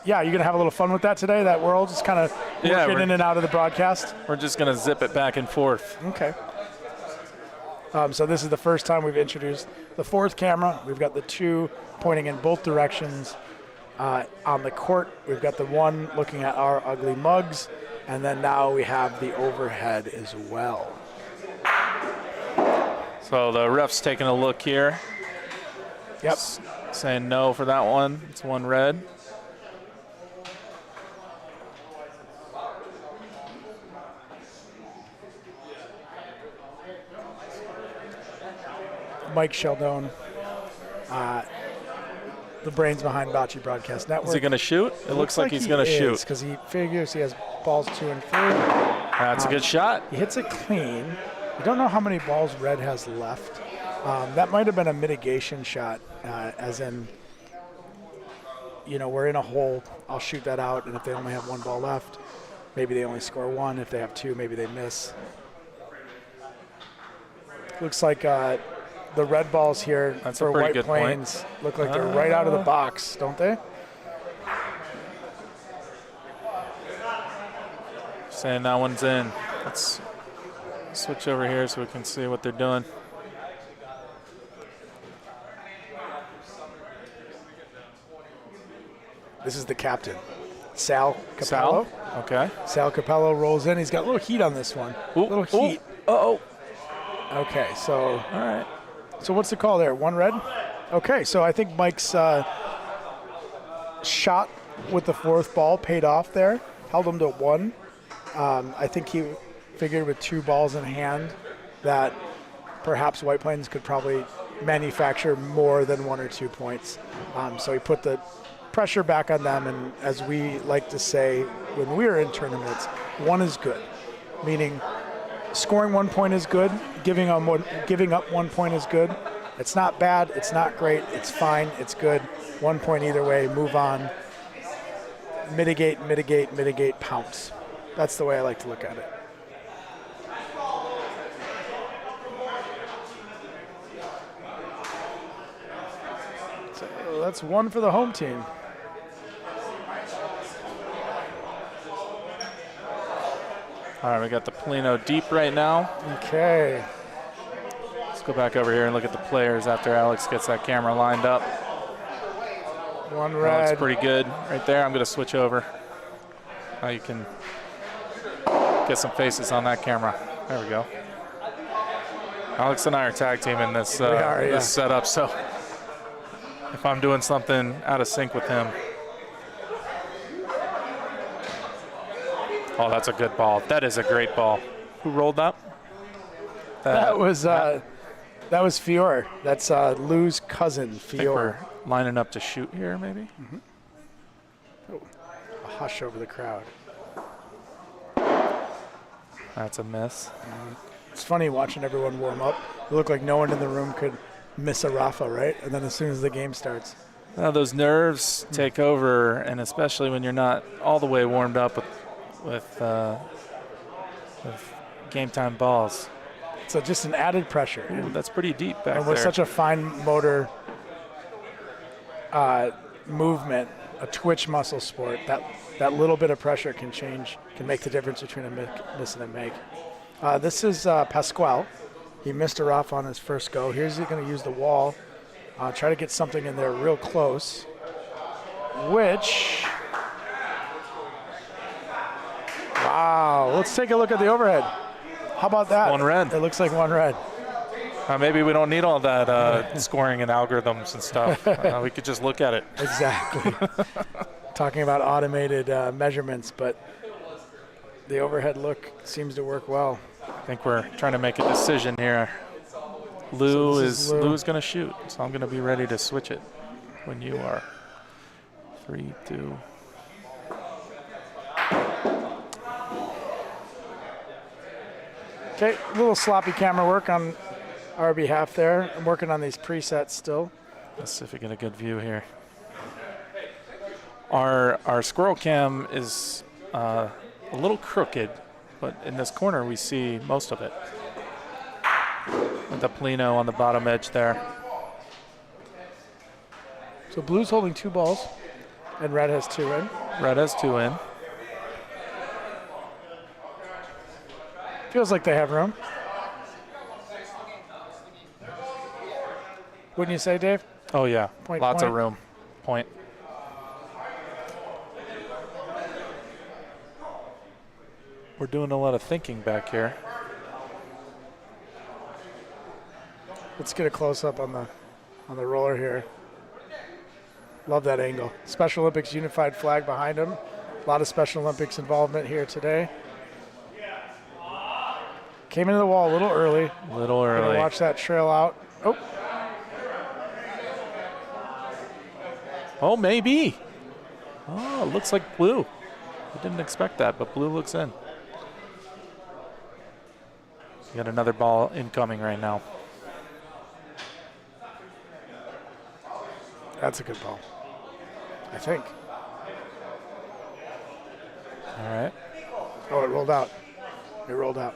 Speaker 11: yeah, you're going to have a little fun with that today, that whirl, just kind of working in and out of the broadcast?
Speaker 12: We're just going to zip it back and forth.
Speaker 11: Okay. So this is the first time we've introduced the fourth camera. We've got the two pointing in both directions. On the court, we've got the one looking at our ugly mugs, and then now we have the overhead as well.
Speaker 12: So the ref's taking a look here.
Speaker 11: Yep.
Speaker 12: Saying no for that one. It's one red.
Speaker 11: Mike Sheldon, the brains behind Bocce Broadcast Network.
Speaker 12: Is he going to shoot? It looks like he's going to shoot.
Speaker 11: Because he figures he has balls 2 and 3.
Speaker 12: That's a good shot.
Speaker 11: He hits it clean. I don't know how many balls red has left. That might have been a mitigation shot, as in, you know, we're in a hole. I'll shoot that out, and if they only have 1 ball left, maybe they only score 1. If they have 2, maybe they miss. Looks like the red balls here for White Plains look like they're right out of the box, don't they?
Speaker 12: Saying that one's in. Let's switch over here so we can see what they're doing.
Speaker 11: This is the captain, Sal Capello.
Speaker 12: Sal? Okay.
Speaker 11: Sal Capello rolls in. He's got a little heat on this one. Little heat.
Speaker 12: Uh-oh.
Speaker 11: Okay, so.
Speaker 12: All right.
Speaker 11: So what's the call there? 1 red? Okay, so I think Mike's shot with the 4th ball paid off there. Held him to 1. I think he figured with 2 balls in hand that perhaps White Plains could probably manufacture more than 1 or 2 points. So he put the pressure back on them, and as we like to say when we're in tournaments, 1 is good, meaning scoring 1 point is good, giving up 1 point is good. It's not bad, it's not great, it's fine, it's good. 1 point either way, move on. Mitigate, mitigate, mitigate, pounce. That's the way I like to look at it. So that's 1 for the home team.
Speaker 12: All right, we got the Polino deep right now.
Speaker 11: Okay.
Speaker 12: Let's go back over here and look at the players after Alex gets that camera lined up.
Speaker 11: 1 red.
Speaker 12: That looks pretty good right there. I'm going to switch over. Now you can get some faces on that camera. There we go. Alex and I are tag teaming this, this setup, so if I'm doing something out of sync with him. Oh, that's a good ball. That is a great ball. Who rolled that?
Speaker 11: That was Fior. That's Lou's cousin, Fior.
Speaker 12: We're lining up to shoot here, maybe?
Speaker 11: Mm-hmm. Oh, a hush over the crowd.
Speaker 12: That's a miss.
Speaker 11: It's funny watching everyone warm up. It looked like no one in the room could miss a Rafa, right? And then as soon as the game starts.
Speaker 12: Those nerves take over, and especially when you're not all the way warmed up with game time balls.
Speaker 11: So just an added pressure.
Speaker 12: Ooh, that's pretty deep back there.
Speaker 11: And with such a fine motor movement, a twitch muscle sport, that little bit of pressure can make the difference between a miss and a make. This is Pasquale. He missed a rough on his first go. Here's going to use the wall, try to get something in there real close, which, wow, let's take a look at the overhead. How about that?
Speaker 12: 1 red.
Speaker 11: It looks like 1 red.
Speaker 12: Maybe we don't need all that scoring and algorithms and stuff. We could just look at it.
Speaker 11: Exactly. Talking about automated measurements, but the overhead look seems to work well.
Speaker 12: I think we're trying to make a decision here. Lou's going to shoot, so I'm going to be ready to switch it when you are. 3, 2.
Speaker 11: Okay, a little sloppy camera work on our behalf there. I'm working on these presets still.
Speaker 12: Let's see if we get a good view here. Our squirrel cam is a little crooked, but in this corner we see most of it. With the Polino on the bottom edge there.
Speaker 11: So blue's holding 2 balls, and red has 2 in.
Speaker 12: Red has 2 in.
Speaker 11: Feels like they have room. Wouldn't you say, Dave?
Speaker 12: Oh yeah,
Speaker 11: Point,
Speaker 12: lots
Speaker 11: point.
Speaker 12: of room. Point. We're doing a lot of thinking back here.
Speaker 11: Let's get a close up on the roller here. Love that angle. Special Olympics unified flag behind him. A lot of Special Olympics involvement here today. Came into the wall a little early. Gonna watch that trail out. Oh.
Speaker 12: Oh, maybe. Oh, it looks like blue. I didn't expect that, but blue looks in. We got another ball incoming right now.
Speaker 11: That's a good ball, I think.
Speaker 12: All right.
Speaker 11: Oh, it rolled out. It rolled out.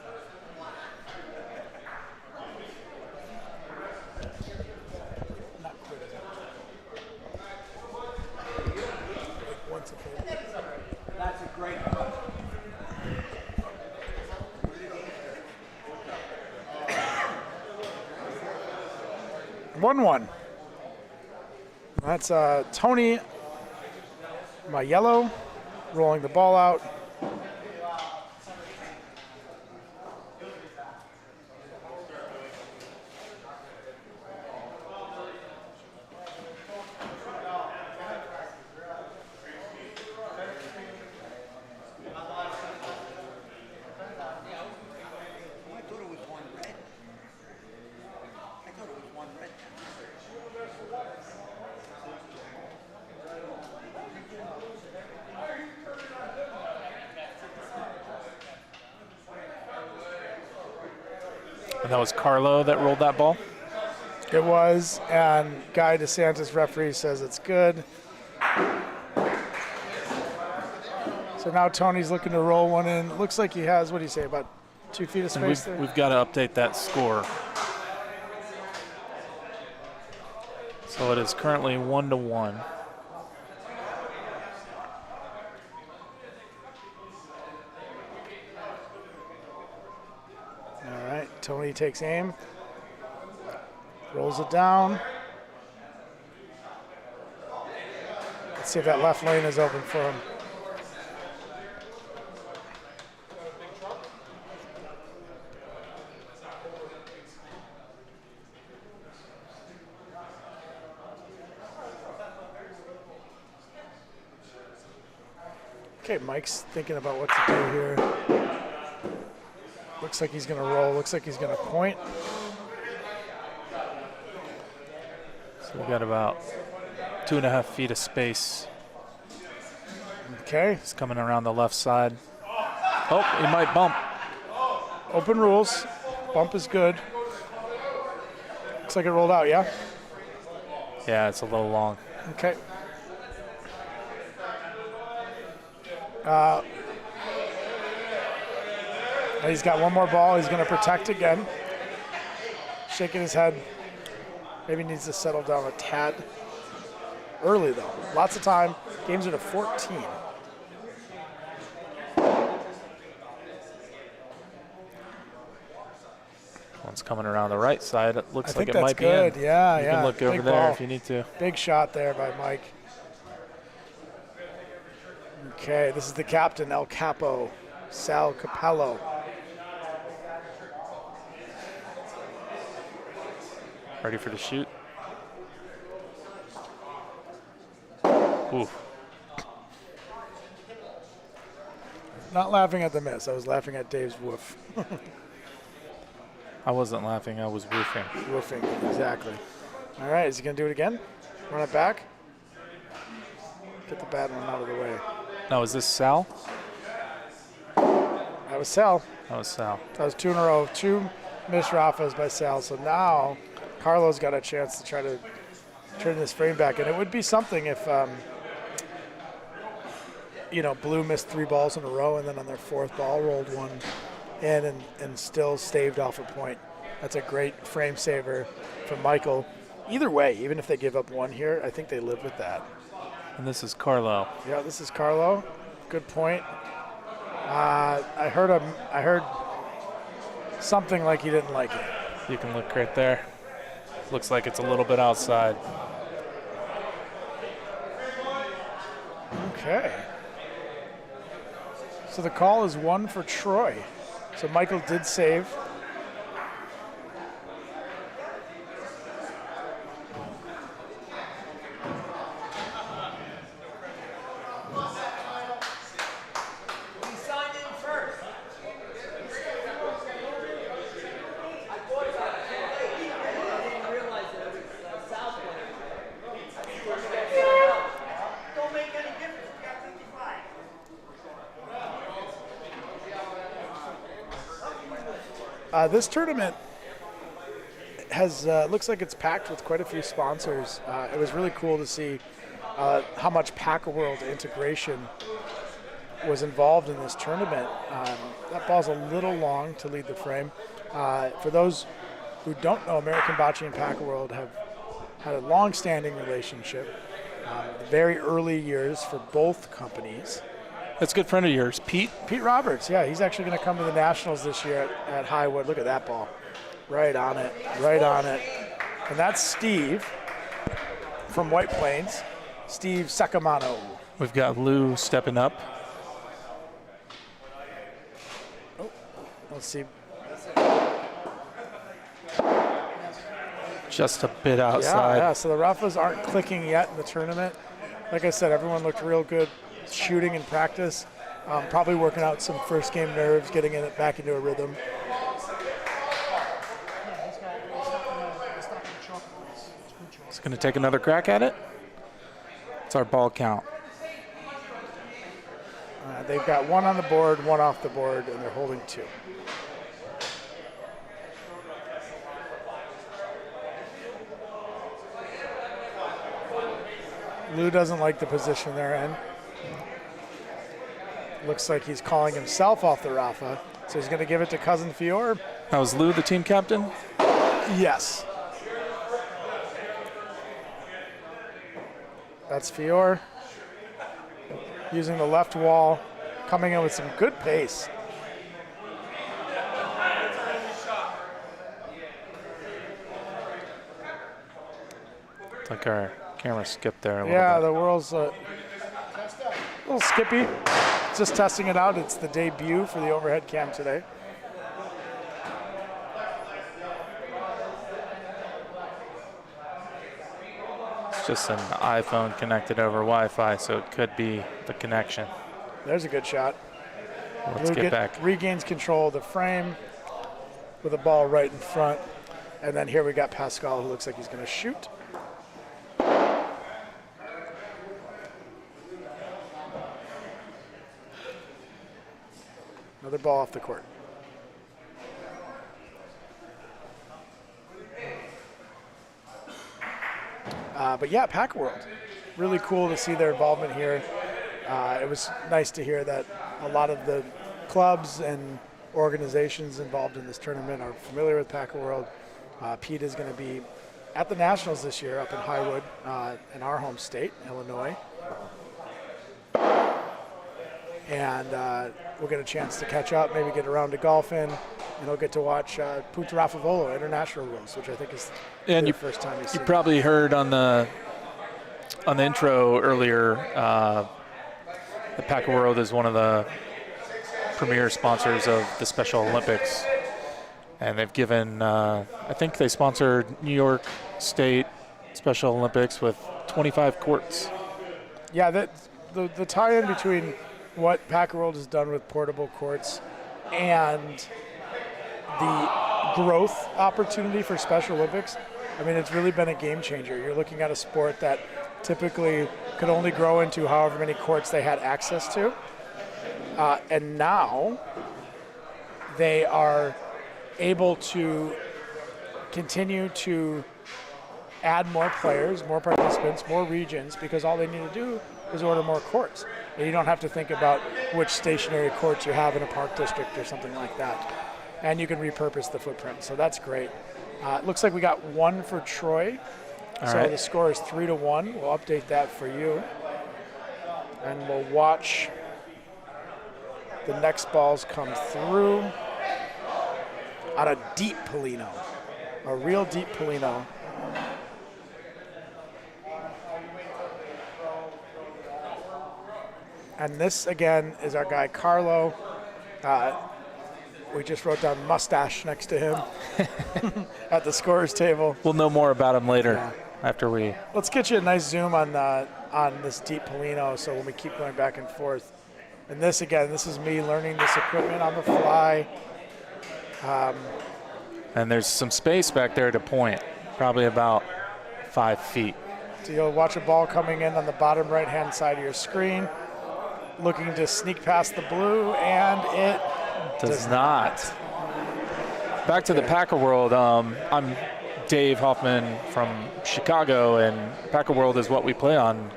Speaker 5: That's a great one.
Speaker 11: 1-1. That's Tony, my yellow, rolling the ball out.
Speaker 12: And that was Carlo that rolled that ball?
Speaker 11: It was, and Guy DeSantis, referee, says it's good. So now Tony's looking to roll one in. Looks like he has, what do you say, about 2 feet of space there?
Speaker 12: We've got to update that score. So it is currently 1-1.
Speaker 11: All right, Tony takes aim, rolls it down. Let's see if that left lane is open for him. Okay, Mike's thinking about what to do here. Looks like he's gonna roll, looks like he's gonna point.
Speaker 12: So we've got about 2.5 feet of space.
Speaker 11: Okay.
Speaker 12: He's coming around the left side. Oh, he might bump.
Speaker 11: Open rules. Bump is good. Looks like it rolled out, yeah?
Speaker 12: Yeah, it's a little long.
Speaker 11: Okay. He's got one more ball. He's going to protect again. Shaking his head. Maybe needs to settle down a tad. Early, though. Lots of time. Games are to 14.
Speaker 12: One's coming around the right side. It looks like it might be
Speaker 11: good.
Speaker 12: in.
Speaker 11: Yeah,
Speaker 12: you
Speaker 11: yeah.
Speaker 12: can look over
Speaker 11: Big
Speaker 12: there
Speaker 11: ball.
Speaker 12: if you need to.
Speaker 11: Big shot there by Mike. Okay, this is the captain, El Capo, Sal Capello.
Speaker 12: Ready for the shoot. Ooh.
Speaker 11: Not laughing at the miss. I was laughing at Dave's woof.
Speaker 12: I wasn't laughing. I was woofing.
Speaker 11: Woofing, exactly. All right, is he going to do it again? Run it back? Get the bad one out of the way.
Speaker 12: Now, is this Sal?
Speaker 11: I That was Sal.
Speaker 12: That was Sal.
Speaker 11: That was 2 in a row. 2 missed Rafas by Sal. So now Carlo's got a chance to try to turn this frame back. And it would be something if, Blue missed 3 balls in a row and then on their 4th ball rolled one in and still staved off a point. That's a great frame saver from Michael. Either way, even if they give up 1 here, I think they live with that.
Speaker 12: And this is Carlo.
Speaker 11: Yeah, this is Carlo. Good point. I heard something like he didn't like it.
Speaker 12: You can look right there. Looks like it's a little bit outside.
Speaker 11: Okay. So the call is 1 for Troy. So Michael did save. This tournament has looks like it's packed with quite a few sponsors. It was really cool to see how much Pack-A-World integration was involved in this tournament. That ball's a little long to lead the frame. For those who don't know, American Bocce and Pack-A-World have had a long-standing relationship. Very early years for both companies.
Speaker 12: That's a good friend of yours, Pete.
Speaker 11: Pete Roberts, yeah, he's actually going to come to the Nationals this year at Highwood. Look at that ball. Right on it, right on it. And that's Steve from White Plains, Steve Sacamano.
Speaker 12: We've got Lou stepping up.
Speaker 11: Oh, let's see.
Speaker 12: Just a bit outside.
Speaker 11: Yeah, so the Rafas aren't clicking yet in the tournament. Like I said, everyone looked real good shooting in practice. Probably working out some first game nerves, getting it back into a rhythm.
Speaker 12: It's going to take another crack at it. It's our ball count.
Speaker 11: They've got 1 on the board, 1 off the board, and they're holding 2. Lou doesn't like the position they're in. Looks like he's calling himself off the Rafa, so he's going to give it to Cousin Fior.
Speaker 12: Now, is Lou the team captain?
Speaker 11: Yes. That's Fior using the left wall, coming in with some good pace.
Speaker 12: It's like our camera skipped there a little
Speaker 11: Yeah,
Speaker 12: bit.
Speaker 11: the world's a little skippy. Just testing it out. It's the debut for the overhead cam today.
Speaker 12: It's just an iPhone connected over Wi-Fi, so it could be the connection.
Speaker 11: There's a good shot.
Speaker 12: Let's get back.
Speaker 11: Regains control of the frame with a ball right in front. And then here we got Pascal, who looks like he's going to shoot. Another ball off the court. But yeah, Pack-A-World. Really cool to see their involvement here. It was nice to hear that a lot of the clubs and organizations involved in this tournament are familiar with Pack-A-World. Pete is going to be at the Nationals this year up in Highwood, in our home state, Illinois. And we'll get a chance to catch up, maybe get around to golfing, and he'll get to watch Punta Raffavolo International Rules, which I think is the first time he's seen.
Speaker 12: You probably heard on the intro earlier, the Pack-A-World is one of the premier sponsors of the Special Olympics. And they've given, I think they sponsored New York State Special Olympics with 25 courts.
Speaker 11: Yeah, the tie-in between what Pack-A-World has done with portable courts and the growth opportunity for Special Olympics, I mean, it's really been a game changer. You're looking at a sport that typically could only grow into however many courts they had access to. And now they are able to continue to add more players, more participants, more regions, because all they need to do is order more courts. And you don't have to think about which stationary courts you have in a park district or something like that. And you can repurpose the footprint, so that's great. It looks like we got 1 for Troy. So the score is 3-1. We'll update that for you. And we'll watch the next balls come through on a deep Polino, a real deep Polino. And this, again, is our guy Carlo. We just wrote down mustache next to him at the scorer's table.
Speaker 12: We'll know more about him later after we...
Speaker 11: Let's get you a nice zoom on this deep Polino, so when we keep going back and forth. And this, again, this is me learning this equipment on the fly.
Speaker 12: And there's some space back there to point, probably about 5 feet.
Speaker 11: So you'll watch a ball coming in on the bottom right-hand side of your screen, looking to sneak past the blue, and it
Speaker 12: does not. Back to the Packer World. I'm Dave Hoffman from Chicago, and Packer World is what we play on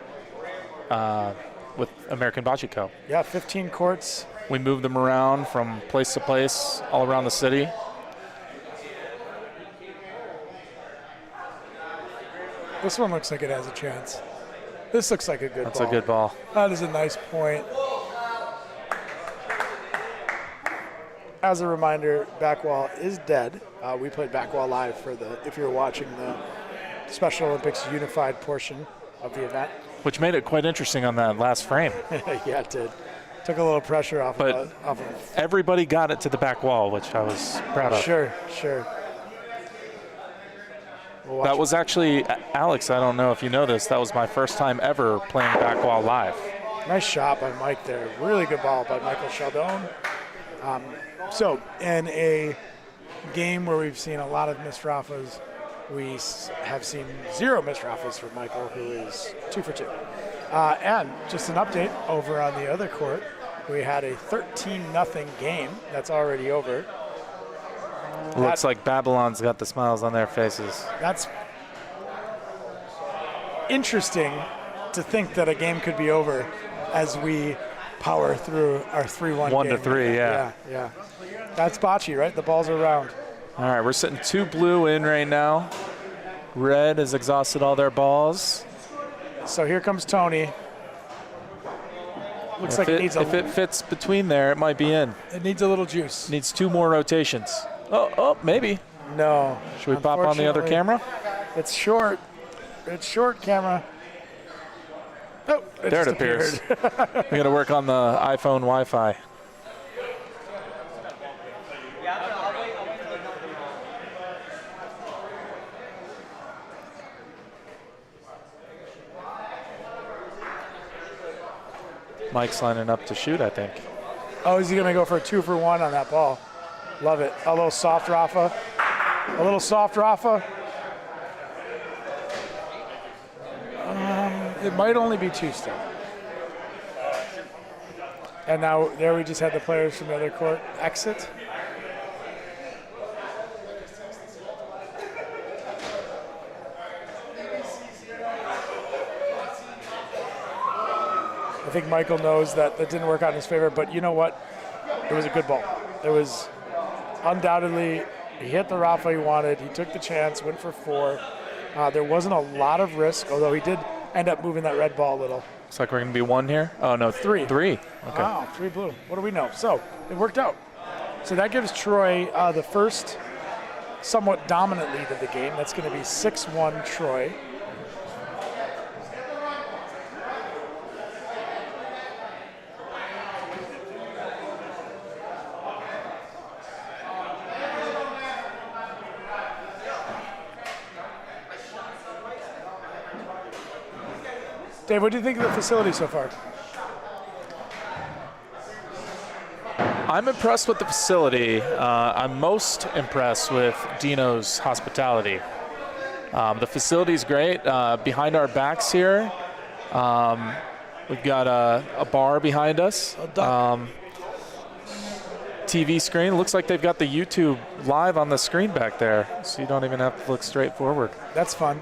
Speaker 12: with American Bocce Co.
Speaker 11: Yeah, 15 courts.
Speaker 12: We move them around from place to place all around the city.
Speaker 11: This one looks like it has a chance. This looks like a good ball.
Speaker 12: That's a good ball.
Speaker 11: That is a nice point. As a reminder, Backwall is dead. We played Backwall live for if you're watching the Special Olympics unified portion of the event.
Speaker 12: Which made it quite interesting on that last frame.
Speaker 11: Yeah, it did. Took a little pressure off of
Speaker 12: everybody got it to the back wall, which I was proud of.
Speaker 11: Sure.
Speaker 12: That was actually, Alex, I don't know if you know this, that was my first time ever playing back wall live.
Speaker 11: Nice shot by Mike there. Really good ball by Michael Chaldon. So in a game where we've seen a lot of missed Rafas, we have seen 0 missed Rafas for Michael, who is 2 for 2. And just an update over on the other court, we had a 13-0 game that's already over.
Speaker 12: Looks like Babylon's got the smiles on their faces.
Speaker 11: That's interesting to think that a game could be over as we power through our 3-1 game.
Speaker 12: 1-3, yeah.
Speaker 11: Yeah. That's bocce, right? The balls are round.
Speaker 12: All right, we're sitting 2 blue in right now. Red has exhausted all their balls.
Speaker 11: So here comes Tony. Looks like it needs
Speaker 12: if it fits between there, it might be in.
Speaker 11: It needs a little juice.
Speaker 12: Needs 2 more rotations. Oh, maybe.
Speaker 11: No.
Speaker 12: Should we pop on the other camera?
Speaker 11: It's short. It's short, camera. Oh,
Speaker 12: there it appears. We got to work on the iPhone Wi-Fi. Mike's lining up to shoot, I think.
Speaker 11: Oh, is he going to go for a 2-for-1 on that ball? Love it. A little soft Rafa. It might only be 2 still. And now there we just had the players from the other court exit. I think Michael knows that didn't work out in his favor, but you know what? It was a good ball. It was undoubtedly, he hit the Rafa he wanted. He took the chance, went for 4. There wasn't a lot of risk, although he did end up moving that red ball a little.
Speaker 12: Looks like we're going to be 1 here. Oh, no, 3. 3. Okay.
Speaker 11: Wow, 3 blue. What do we know? So it worked out. So that gives Troy the first somewhat dominant lead of the game. That's going to be 6-1 Troy. Dave, what do you think of the facility so far?
Speaker 12: I'm impressed with the facility. I'm most impressed with Dino's hospitality. The facility's great. Behind our backs here, we've got a bar behind us. TV screen. Looks like they've got the YouTube live on the screen back there, so you don't even have to look straight forward.
Speaker 11: That's fun.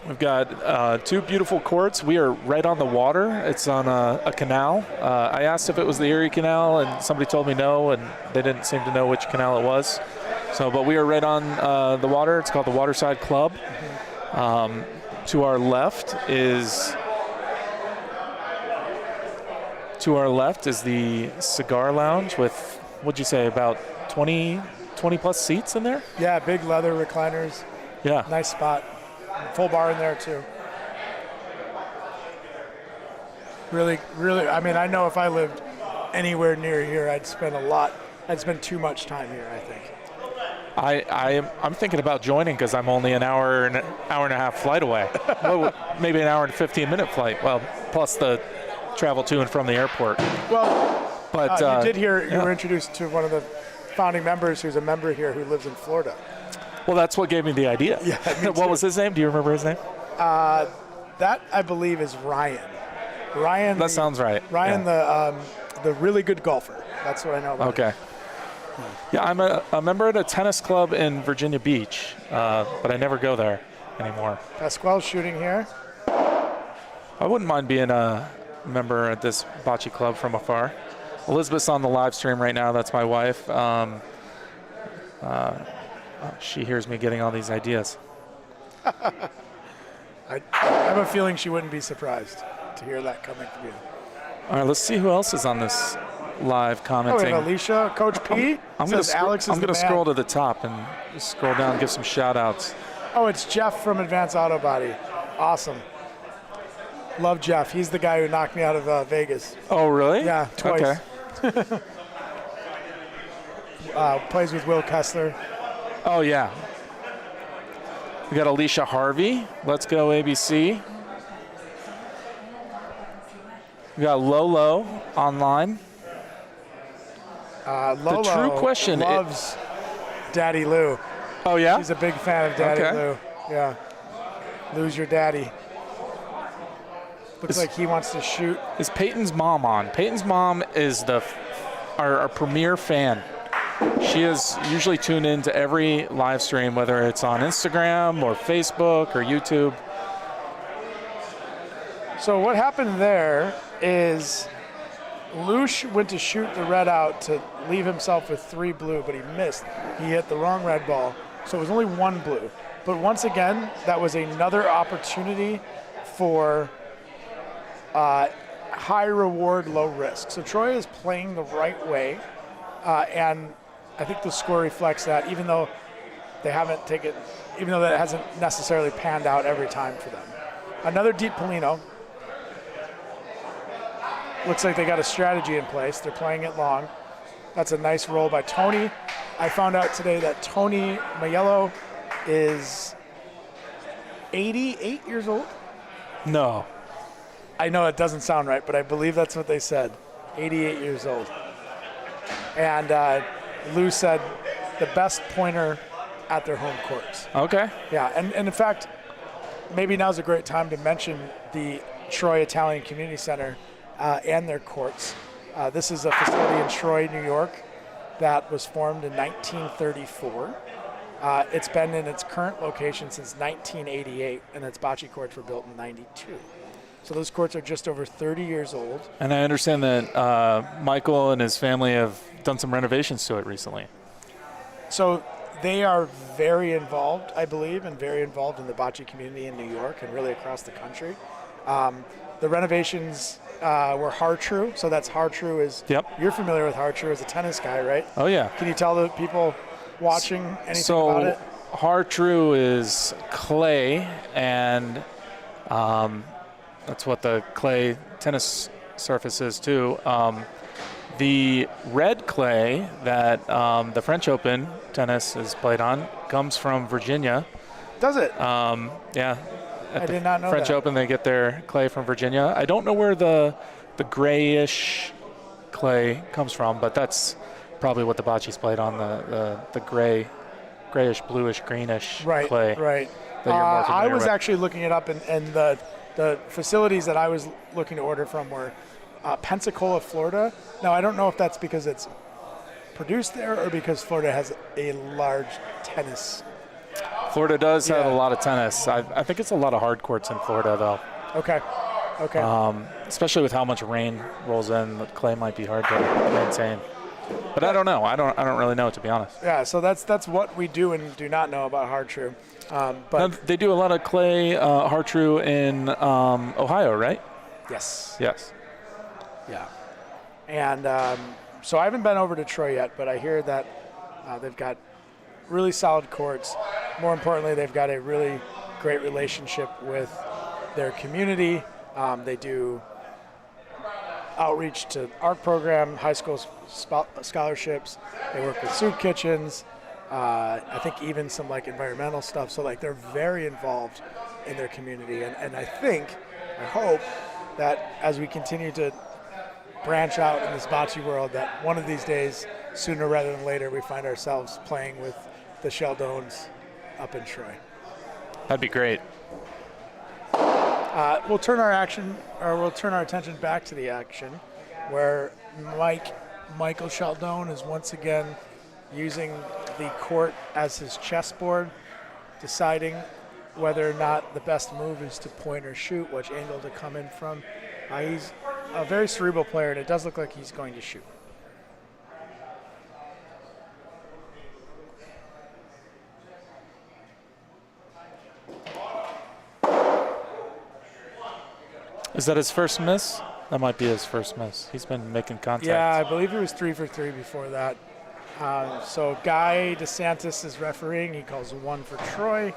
Speaker 12: We've got 2 beautiful courts. We are right on the water. It's on a canal. I asked if it was the Erie Canal, and somebody told me no, and they didn't seem to know which canal it was. So, but we are right on the water. It's called the Waterside Club. To our left is the cigar lounge with, what'd you say, about 20 plus seats in there?
Speaker 11: Yeah, big leather recliners.
Speaker 12: Yeah.
Speaker 11: Nice spot. Full bar in there too. Really, I mean, I know if I lived anywhere near here, I'd spend too much time here, I think.
Speaker 12: I'm thinking about joining because I'm only an hour and a half flight away. Well, maybe an hour and 15-minute flight. Well, plus the travel to and from the airport.
Speaker 11: Well,
Speaker 12: but
Speaker 11: you did hear you were introduced to one of the founding members who's a member here who lives in Florida.
Speaker 12: Well, that's what gave me the idea.
Speaker 11: Yeah,
Speaker 12: what was his name? Do you remember his name?
Speaker 11: That, I believe, is Ryan. Ryan.
Speaker 12: That sounds right.
Speaker 11: Ryan, the really good golfer. That's what I know about him.
Speaker 12: Yeah, I'm a member at a tennis club in Virginia Beach, but I never go there anymore.
Speaker 11: Pasquale's shooting here.
Speaker 12: I wouldn't mind being a member at this bocce club from afar. Elizabeth's on the live stream right now. That's my wife. She hears me getting all these ideas.
Speaker 11: I have a feeling she wouldn't be surprised to hear that coming from you.
Speaker 12: All right, let's see who else is on this live commenting.
Speaker 11: Oh, Alicia, Coach P.
Speaker 12: I'm going to scroll to the top and just scroll down and give some shout-outs.
Speaker 11: Oh, it's Jeff from Advanced Auto Body. Awesome. Love Jeff. He's the guy who knocked me out of Vegas.
Speaker 12: Oh, really?
Speaker 11: Yeah, twice.
Speaker 12: Okay.
Speaker 11: Plays with Will Kessler.
Speaker 12: Oh, yeah. We got Alicia Harvey. Let's go, ABC. We got Lolo online.
Speaker 11: Lolo
Speaker 12: the true question
Speaker 11: loves Daddy Lou.
Speaker 12: Oh, yeah?
Speaker 11: He's a big fan of Daddy Lou. Yeah. Lou's your daddy. Looks like he wants to shoot.
Speaker 12: Is Peyton's mom on? Peyton's mom is our premier fan. She is usually tuned in to every live stream, whether it's on Instagram or Facebook or YouTube.
Speaker 11: So what happened there is Lush went to shoot the red out to leave himself with 3 blue, but he missed. He hit the wrong red ball, so it was only 1 blue. But once again, that was another opportunity for high reward, low risk. So Troy is playing the right way, and I think the score reflects that, even though that hasn't necessarily panned out every time for them. Another deep Polino. Looks like they got a strategy in place. They're playing it long. That's a nice roll by Tony. I found out today that Tony Maiello is 88 years old.
Speaker 12: No.
Speaker 11: I know it doesn't sound right, but I believe that's what they said. 88 years old. And Lou said the best pointer at their home courts.
Speaker 12: Okay.
Speaker 11: Yeah, and in fact, maybe now's a great time to mention the Troy Italian Community Center and their courts. This is a facility in Troy, New York that was formed in 1934. It's been in its current location since 1988, and its bocce courts were built in 92. So those courts are just over 30 years old.
Speaker 12: And I understand that Michael and his family have done some renovations to it recently.
Speaker 11: So they are very involved, I believe, and very involved in the bocce community in New York and really across the country. The renovations were Hartrue. So that's Hartrue is, you're familiar with Hartrue as a tennis guy, right?
Speaker 12: Oh, yeah.
Speaker 11: Can you tell the people watching anything about it?
Speaker 12: So Hartrue is clay, and that's what the clay tennis surface is too. The red clay that the French Open tennis is played on comes from Virginia.
Speaker 11: Does it?
Speaker 12: Yeah.
Speaker 11: I did not know
Speaker 12: French
Speaker 11: that.
Speaker 12: Open, they get their clay from Virginia. I don't know where the grayish clay comes from, but that's probably what the bocce's played on, the grayish, bluish, greenish clay.
Speaker 11: Right.
Speaker 12: That you're more familiar
Speaker 11: I was
Speaker 12: with.
Speaker 11: actually looking it up, and the facilities that I was looking to order from were Pensacola, Florida. Now, I don't know if that's because it's produced there or because Florida has a large tennis.
Speaker 12: Florida does have a lot of tennis. I think it's a lot of hard courts in Florida, though.
Speaker 11: Okay.
Speaker 12: Especially with how much rain rolls in, the clay might be hard to maintain. But I don't know. I don't really know, to be honest.
Speaker 11: Yeah, so that's what we do and do not know about hard true. But
Speaker 12: now, they do a lot of clay hard true in Ohio, right?
Speaker 11: Yes. Yeah. And so I haven't been over to Troy yet, but I hear that they've got really solid courts. More importantly, they've got a really great relationship with their community. They do outreach to art program, high school scholarships. They work with soup kitchens. I think even some like environmental stuff. So like they're very involved in their community. And I hope that as we continue to branch out in this bocce world, that one of these days, sooner rather than later, we find ourselves playing with the Sheldones up in Troy.
Speaker 12: That'd be great.
Speaker 11: We'll turn our attention back to the action, where Michael Sheldone is once again using the court as his chessboard, deciding whether or not the best move is to point or shoot, which angle to come in from. He's a very cerebral player, and it does look like he's going to shoot.
Speaker 12: Is that his first miss? That might be his first miss. He's been making contact.
Speaker 11: Yeah, I believe he was 3 for 3 before that. So Guy DeSantis is refereeing. He calls 1 for Troy.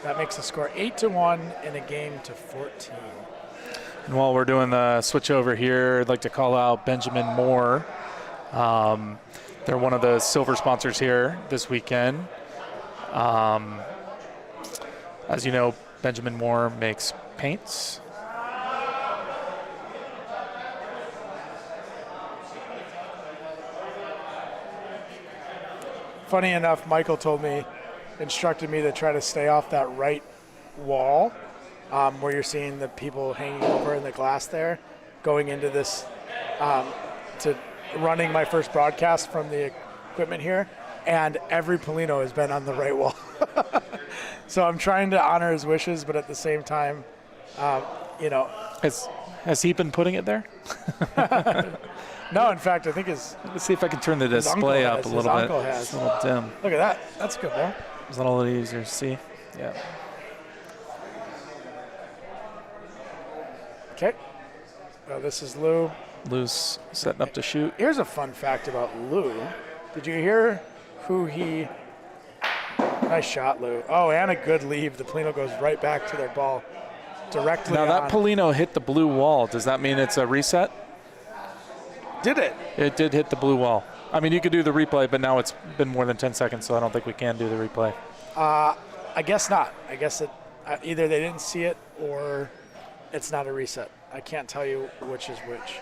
Speaker 11: That makes the score 8-1 in a game to 14.
Speaker 12: And while we're doing the switch over here, I'd like to call out Benjamin Moore. They're one of the silver sponsors here this weekend. As you know, Benjamin Moore makes paints.
Speaker 11: Funny enough, Michael instructed me to try to stay off that right wall where you're seeing the people hanging over in the glass there, going into this, to running my first broadcast from the equipment here, and every Polino has been on the right wall. So I'm trying to honor his wishes, but at the same time,
Speaker 12: Has he been putting it there?
Speaker 11: No, in fact, I think
Speaker 12: Let's see if I can turn the display up a little bit. It's a little dim.
Speaker 11: Look at that. That's a good ball.
Speaker 12: It's a little easier to see. Yeah.
Speaker 11: Okay. This is Lou.
Speaker 12: Lou's setting up to shoot.
Speaker 11: Here's a fun fact about Lou. Did you hear who he... Nice shot, Lou. Oh, and a good leave. The Polino goes right back to their ball directly
Speaker 12: Now, that
Speaker 11: on.
Speaker 12: Polino hit the blue wall. Does that mean it's a reset?
Speaker 11: Did it?
Speaker 12: It did hit the blue wall. I mean, you could do the replay, but now it's been more than 10 seconds, so I don't think we can do the replay.
Speaker 11: I guess not. I guess either they didn't see it or it's not a reset. I can't tell you which is which.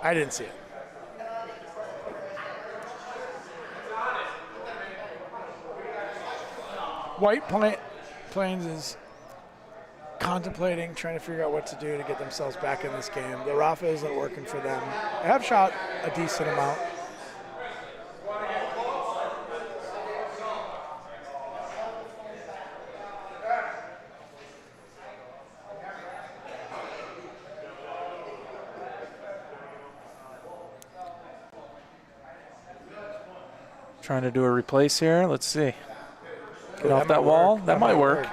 Speaker 11: I didn't see it. White Plains is contemplating, trying to figure out what to do to get themselves back in this game. The Rafa isn't working for them. They have shot a decent amount.
Speaker 12: Trying to do a replace here. Let's see. Get off that wall. That might work.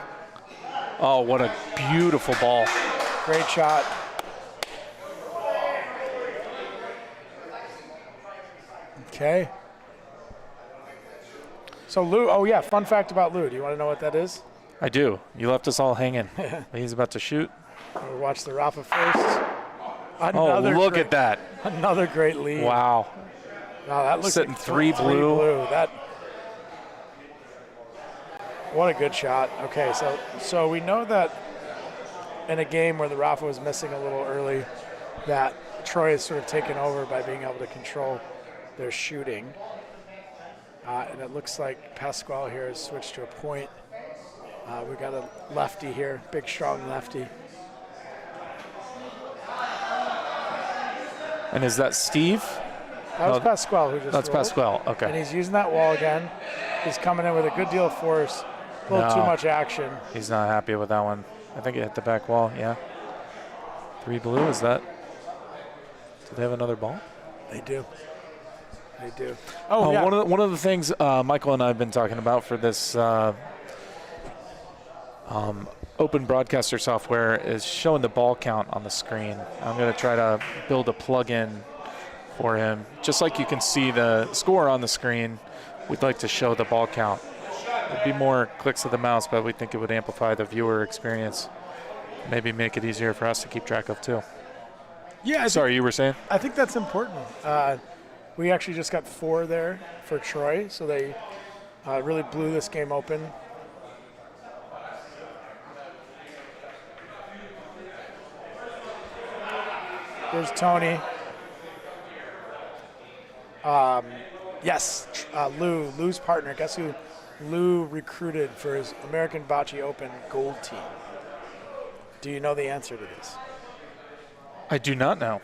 Speaker 12: Oh, what a beautiful ball.
Speaker 11: Great shot. Okay. So Lou, oh yeah, fun fact about Lou. Do you want to know what that is?
Speaker 12: I do. You left us all hanging. He's about to shoot.
Speaker 11: We'll watch the Rafa first. Another
Speaker 12: look at that.
Speaker 11: Another great lead.
Speaker 12: Wow.
Speaker 11: Wow, that looks
Speaker 12: Sitting
Speaker 11: like
Speaker 12: 3 blue.
Speaker 11: What a good shot. Okay, so we know that in a game where the Rafa was missing a little early, that Troy has sort of taken over by being able to control their shooting. And it looks like Pasquale here has switched to a point. We got a lefty here, big, strong lefty.
Speaker 12: And is that Steve?
Speaker 11: That was Pasquale who just
Speaker 12: That's
Speaker 11: rolled.
Speaker 12: Pasquale, okay.
Speaker 11: And he's using that wall again. He's coming in with a good deal of force. A little too much action.
Speaker 12: He's not happy with that one. I think it hit the back wall, yeah. 3 blue, is that? Do they have another ball?
Speaker 11: They do. They do.
Speaker 12: Oh, yeah. One of the things Michael and I have been talking about for this open broadcaster software is showing the ball count on the screen. I'm going to try to build a plug-in for him. Just like you can see the score on the screen, we'd like to show the ball count. It'd be more clicks of the mouse, but we think it would amplify the viewer experience. Maybe make it easier for us to keep track of, too.
Speaker 11: Yeah.
Speaker 12: Sorry, you were saying?
Speaker 11: I think that's important. We actually just got 4 there for Troy, so they really blew this game open. Here's Tony. Yes, Lou's partner. Guess who Lou recruited for his American Bocce Open Gold team? Do you know the answer to this?
Speaker 12: I do not know.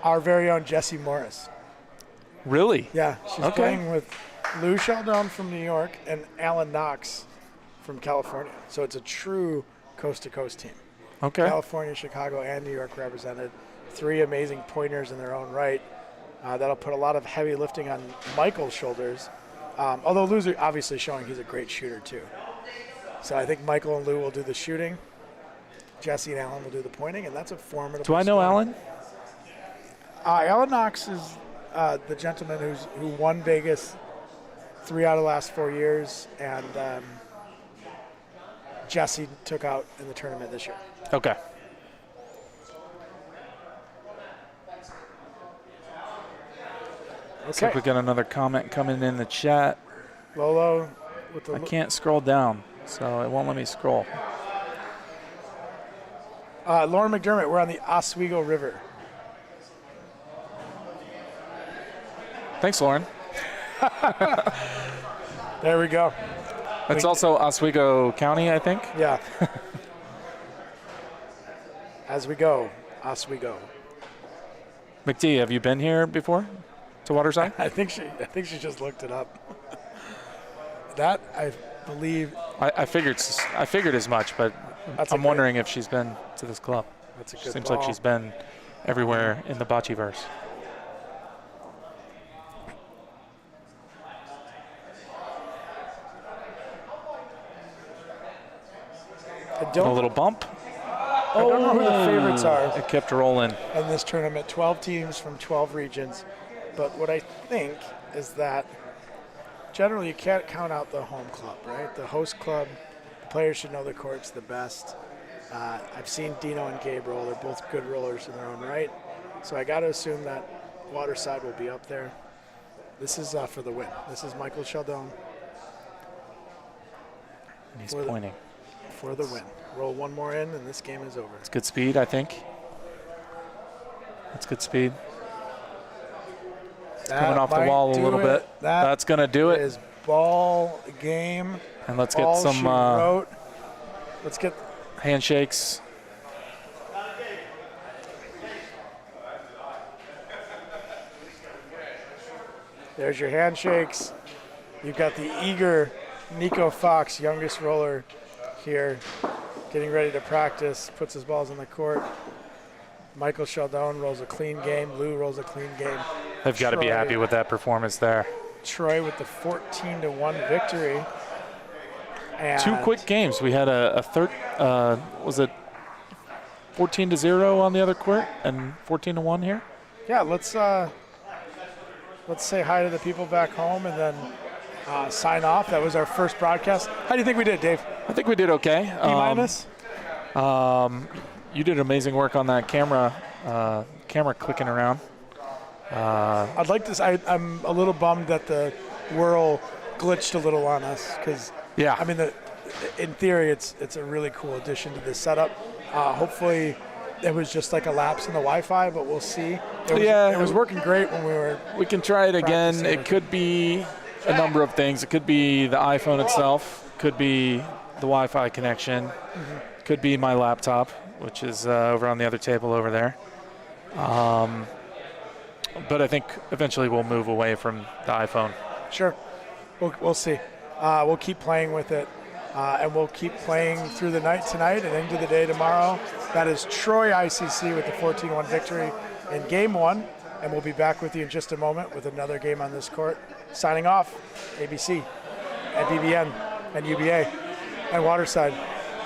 Speaker 11: Our very own Jessie Morris.
Speaker 12: Really?
Speaker 11: Yeah, she's playing with Lou Sheldon from New York and Alan Knox from California. So it's a true coast-to-coast team.
Speaker 12: Okay.
Speaker 11: California, Chicago, and New York represented. 3 amazing pointers in their own right. That'll put a lot of heavy lifting on Michael's shoulders. Although Lou's obviously showing he's a great shooter too. So I think Michael and Lou will do the shooting. Jesse and Alan will do the pointing, and that's a formidable.
Speaker 12: Do I know Alan?
Speaker 11: Alan Knox is the gentleman who won Vegas 3 out of the last 4 years, and Jesse took out in the tournament this year.
Speaker 12: Okay. Looks like we got another comment coming in the chat.
Speaker 11: Lolo with the.
Speaker 12: I can't scroll down, so it won't let me scroll.
Speaker 11: Lauren McDermott, we're on the Oswego River.
Speaker 12: Thanks, Lauren.
Speaker 11: There we go.
Speaker 12: It's also Oswego County, I think.
Speaker 11: Yeah. As we go, Oswego.
Speaker 12: McD, have you been here before to Waterside?
Speaker 11: I think she just looked it up. That I believe.
Speaker 12: I figured as much, but I'm wondering if she's been to this club.
Speaker 11: That's a good
Speaker 12: Seems
Speaker 11: ball.
Speaker 12: like she's been everywhere in the Bocceverse. A little bump.
Speaker 11: I don't know who the favorites are.
Speaker 12: It kept rolling.
Speaker 11: In this tournament, 12 teams from 12 regions. But what I think is that generally you can't count out the home club, right? The host club, the players should know the courts the best. I've seen Dino and Gabe roll. They're both good rollers in their own right. So I got to assume that Waterside will be up there. This is for the win. This is Michael Sheldon.
Speaker 12: And he's pointing.
Speaker 11: For the win. Roll one more in, and this game is over.
Speaker 12: It's good speed, I think. That's good speed. It's coming off the wall a little bit. That's going to do it.
Speaker 11: Is ball game.
Speaker 12: And let's get some
Speaker 11: let's get
Speaker 12: handshakes.
Speaker 11: There's your handshakes. You've got the eager Nico Fox, youngest roller here, getting ready to practice, puts his balls on the court. Michael Sheldon rolls a clean game. Lou rolls a clean game.
Speaker 12: They've got to be happy with that performance there.
Speaker 11: Troy with the 14-1 victory. And
Speaker 12: 2 quick games. We had a third, was it 14-0 on the other court and 14-1 here?
Speaker 11: Yeah, let's say hi to the people back home and then sign off. That was our first broadcast. How do you think we did, Dave?
Speaker 12: I think we did okay.
Speaker 11: B-minus?
Speaker 12: You did amazing work on that camera clicking around.
Speaker 11: I'd like to. I'm a little bummed that the whirl glitched a little on us because.
Speaker 12: Yeah.
Speaker 11: I mean, in theory, it's a really cool addition to this setup. Hopefully, it was just like a lapse in the Wi-Fi, but we'll see. It was working great when we were.
Speaker 12: We can try it again. It could be a number of things. It could be the iPhone itself. Could be the Wi-Fi connection. could be my laptop, which is over on the other table over there. But I think eventually we'll move away from the iPhone.
Speaker 11: Sure. We'll see. We'll keep playing with it, and we'll keep playing through the night tonight and into the day tomorrow. That is Troy ICC with the 14-1 victory in Game 1, and we'll be back with you in just a moment with another game on this court. Signing off, ABC, and BBN, and UBA, and Waterside.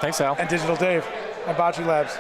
Speaker 12: Thanks, Al.
Speaker 11: And Digital Dave, and Bocce Labs.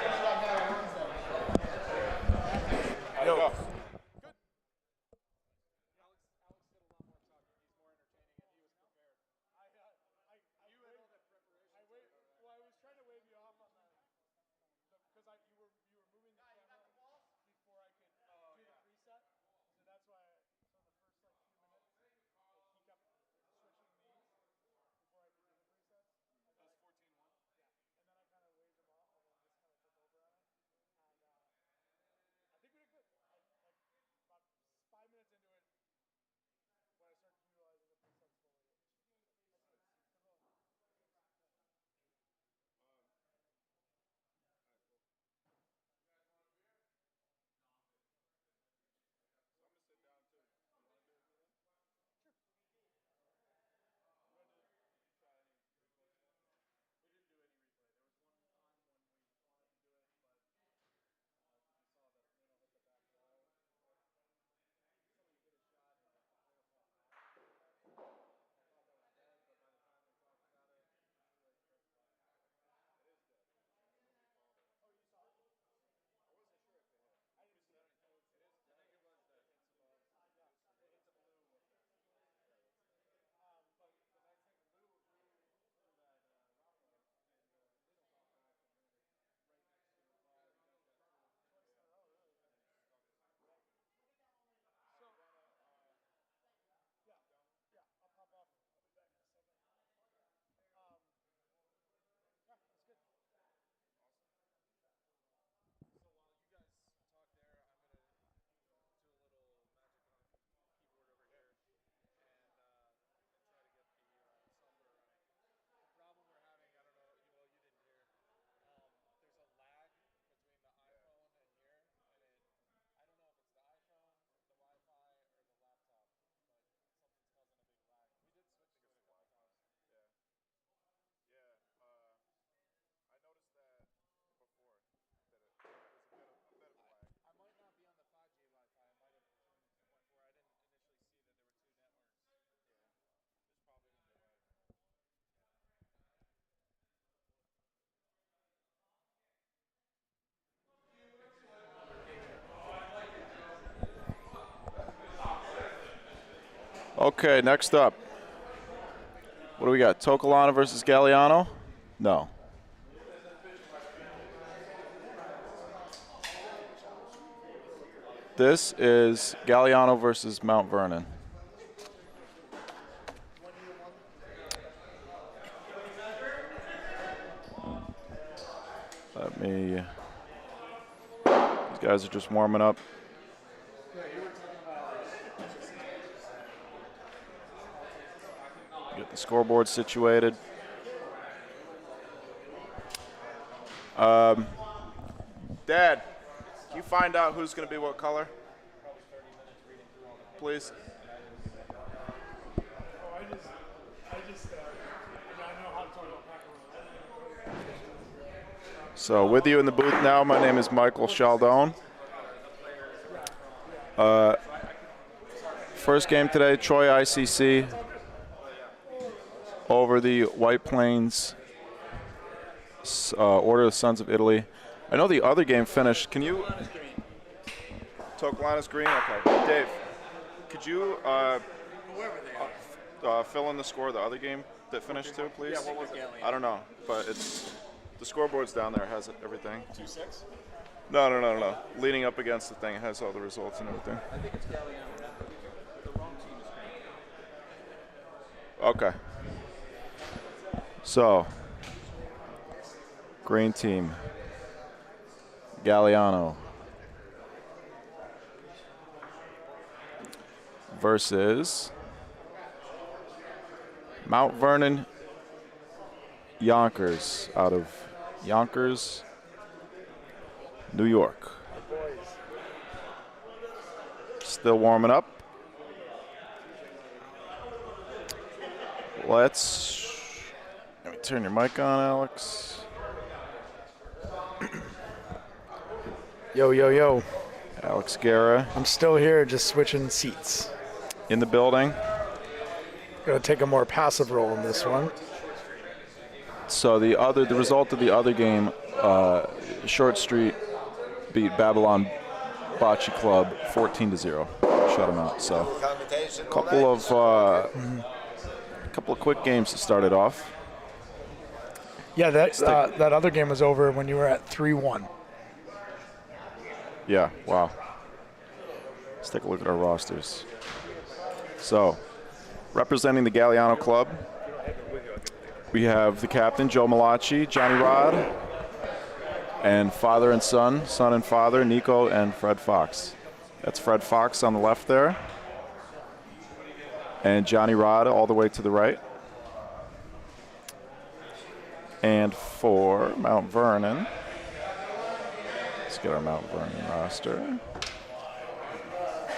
Speaker 3: Okay, next up. What do we got? Tocolana versus Galliano? No. This is Galliano versus Mount Vernon. These guys are just warming up. Get the scoreboard situated.
Speaker 10: Dad, can you find out who's going to be what color? Please.
Speaker 3: So with you in the booth now, my name is Michael Chaldone. First game today, Troy ICC over the White Plains Order of the Sons of Italy. I know the other game finished. Can you?
Speaker 10: Tocolana's green? Okay. Dave, could you fill in the score of the other game that finished too, please?
Speaker 4: Yeah, what was Galliano?
Speaker 10: I don't know, but it's the scoreboard's down there. It has everything.
Speaker 4: 2-6?
Speaker 10: No. Leading up against the thing, it has all the results and everything.
Speaker 4: I think it's Galliano. The wrong team is green.
Speaker 3: Okay. So, green team, Galliano versus Mount Vernon Yonkers out of Yonkers, New York. Still warming up. Let me turn your mic on, Alex.
Speaker 11: Yo, yo, yo.
Speaker 3: Alex Gara.
Speaker 11: I'm still here, just switching seats.
Speaker 3: In the building.
Speaker 11: Gonna take a more passive role in this one.
Speaker 3: So the result of the other game, Short Street beat Babylon Bocce Club 14-0. Shut them out. So a couple of quick games to start it off.
Speaker 11: Yeah, that other game was over when you were at 3-1.
Speaker 3: Yeah, wow. Let's take a look at our rosters. So, representing the Galliano Club, we have the captain, Joe Malachi, Johnny Rod, and father and son and father, Nico and Fred Fox. That's Fred Fox on the left there, and Johnny Rod all the way to the right. And for Mount Vernon, let's get our Mount Vernon roster.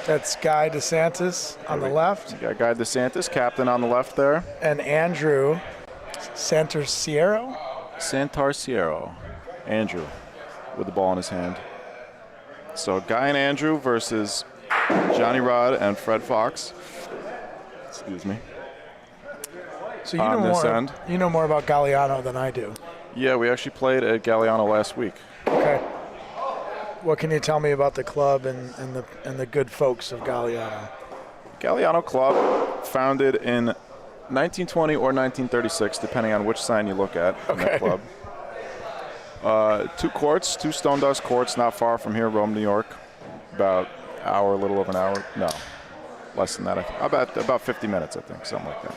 Speaker 11: That's Guy DeSantis on the left.
Speaker 3: You got Guy DeSantis, captain on the left there.
Speaker 11: And Andrew Santarciero.
Speaker 3: Andrew with the ball in his hand. So Guy and Andrew versus Johnny Rod and Fred Fox. Excuse me.
Speaker 11: So you know more about Galliano than I do.
Speaker 3: Yeah, we actually played at Galliano last week.
Speaker 11: Okay. What can you tell me about the club and the good folks of Galliano?
Speaker 3: Galliano Club, founded in 1920 or 1936, depending on which sign you look at in that club. 2 courts, 2 stone dust courts, not far from here, Rome, New York. About a little over an hour. No, less than that. I think. About 50 minutes, I think, something like that.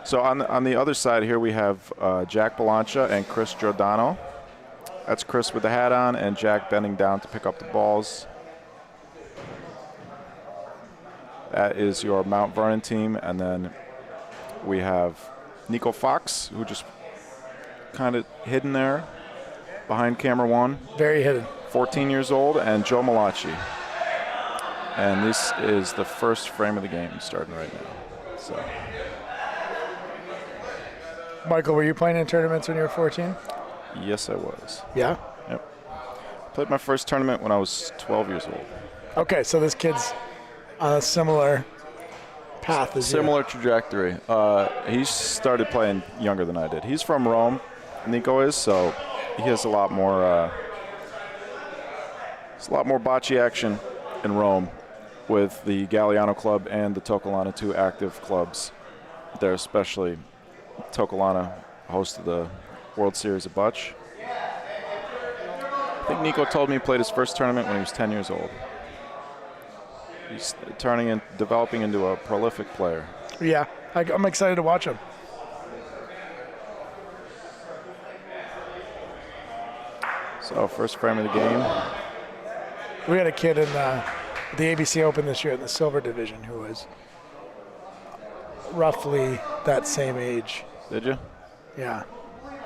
Speaker 3: So on the other side here, we have Jack Belancha and Chris Giordano. That's Chris with the hat on and Jack bending down to pick up the balls. That is your Mount Vernon team. And then we have Nico Fox, who just kind of hidden there behind camera 1.
Speaker 11: Very hidden.
Speaker 3: 14 years old, and Joe Malachi. And this is the first frame of the game starting right now. So,
Speaker 11: Michael, were you playing in tournaments when you were 14?
Speaker 3: yes, I was.
Speaker 11: Yeah?
Speaker 3: Yep. Played my first tournament when I was 12 years old.
Speaker 11: Okay, so this kid's on a similar path as you.
Speaker 3: Similar trajectory. He started playing younger than I did. He's from Rome, Nico is, so he has a lot more bocce action in Rome with the Galliano Club and the Tocolana, 2 active clubs there, especially Tocolana hosted the World Series of Bocce. I think Nico told me he played his first tournament when he was 10 years old. He's developing into a prolific player.
Speaker 11: Yeah, I'm excited to watch him.
Speaker 3: So first frame of the game.
Speaker 11: We had a kid in the ABC Open this year in the silver division who was roughly that same age.
Speaker 3: Did you?
Speaker 11: Yeah.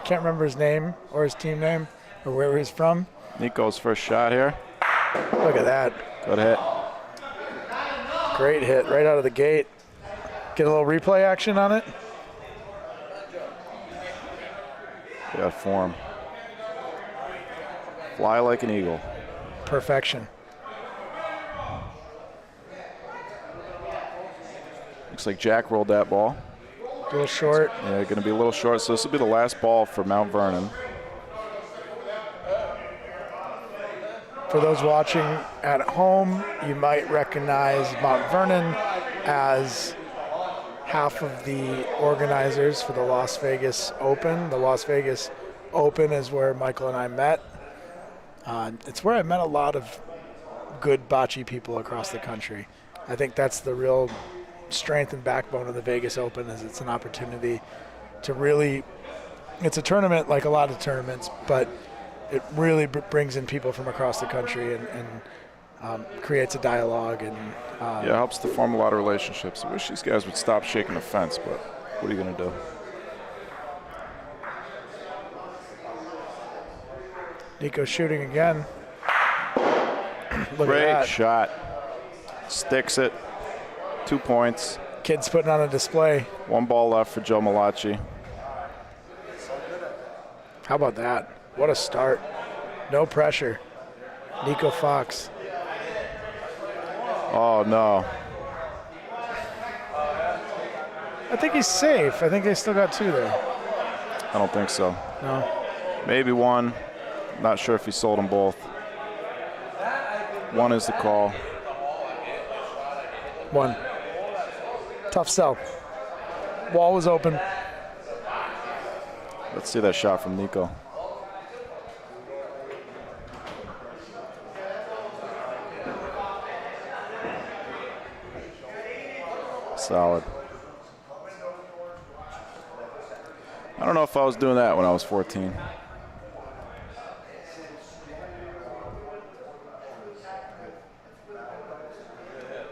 Speaker 11: Can't remember his name or his team name or where he's from.
Speaker 3: Nico's first shot here.
Speaker 11: Look at that.
Speaker 3: Good hit.
Speaker 11: Great hit right out of the gate. Get a little replay action on it.
Speaker 3: Yeah, form. Fly like an eagle.
Speaker 11: Perfection.
Speaker 3: Looks like Jack rolled that ball.
Speaker 11: A little short.
Speaker 3: Yeah, going to be a little short. So this will be the last ball for Mount Vernon.
Speaker 11: For those watching at home, you might recognize Mount Vernon as half of the organizers for the Las Vegas Open. The Las Vegas Open is where Michael and I met. It's where I met a lot of good bocce people across the country. I think that's the real strength and backbone of the Vegas Open, is it's an opportunity to really, it's a tournament like a lot of tournaments, but it really brings in people from across the country and creates a dialogue. And
Speaker 3: yeah, it helps to form a lot of relationships. I wish these guys would stop shaking the fence, but what are you going to do?
Speaker 11: Nico shooting again. Look
Speaker 3: Great
Speaker 11: at that.
Speaker 3: shot. Sticks it. 2 points.
Speaker 11: Kids putting on a display.
Speaker 3: 1 ball left for Joe Malachi.
Speaker 11: How about that? What a start. No pressure. Nico Fox.
Speaker 3: Oh, no.
Speaker 11: I think he's safe. I think they still got 2 there.
Speaker 3: I don't think so.
Speaker 11: No.
Speaker 3: Maybe 1. Not sure if he sold them both. 1 is the call.
Speaker 11: 1. Tough sell. Wall was open.
Speaker 3: Let's see that shot from Nico. Solid. I don't know if I was doing that when I was 14.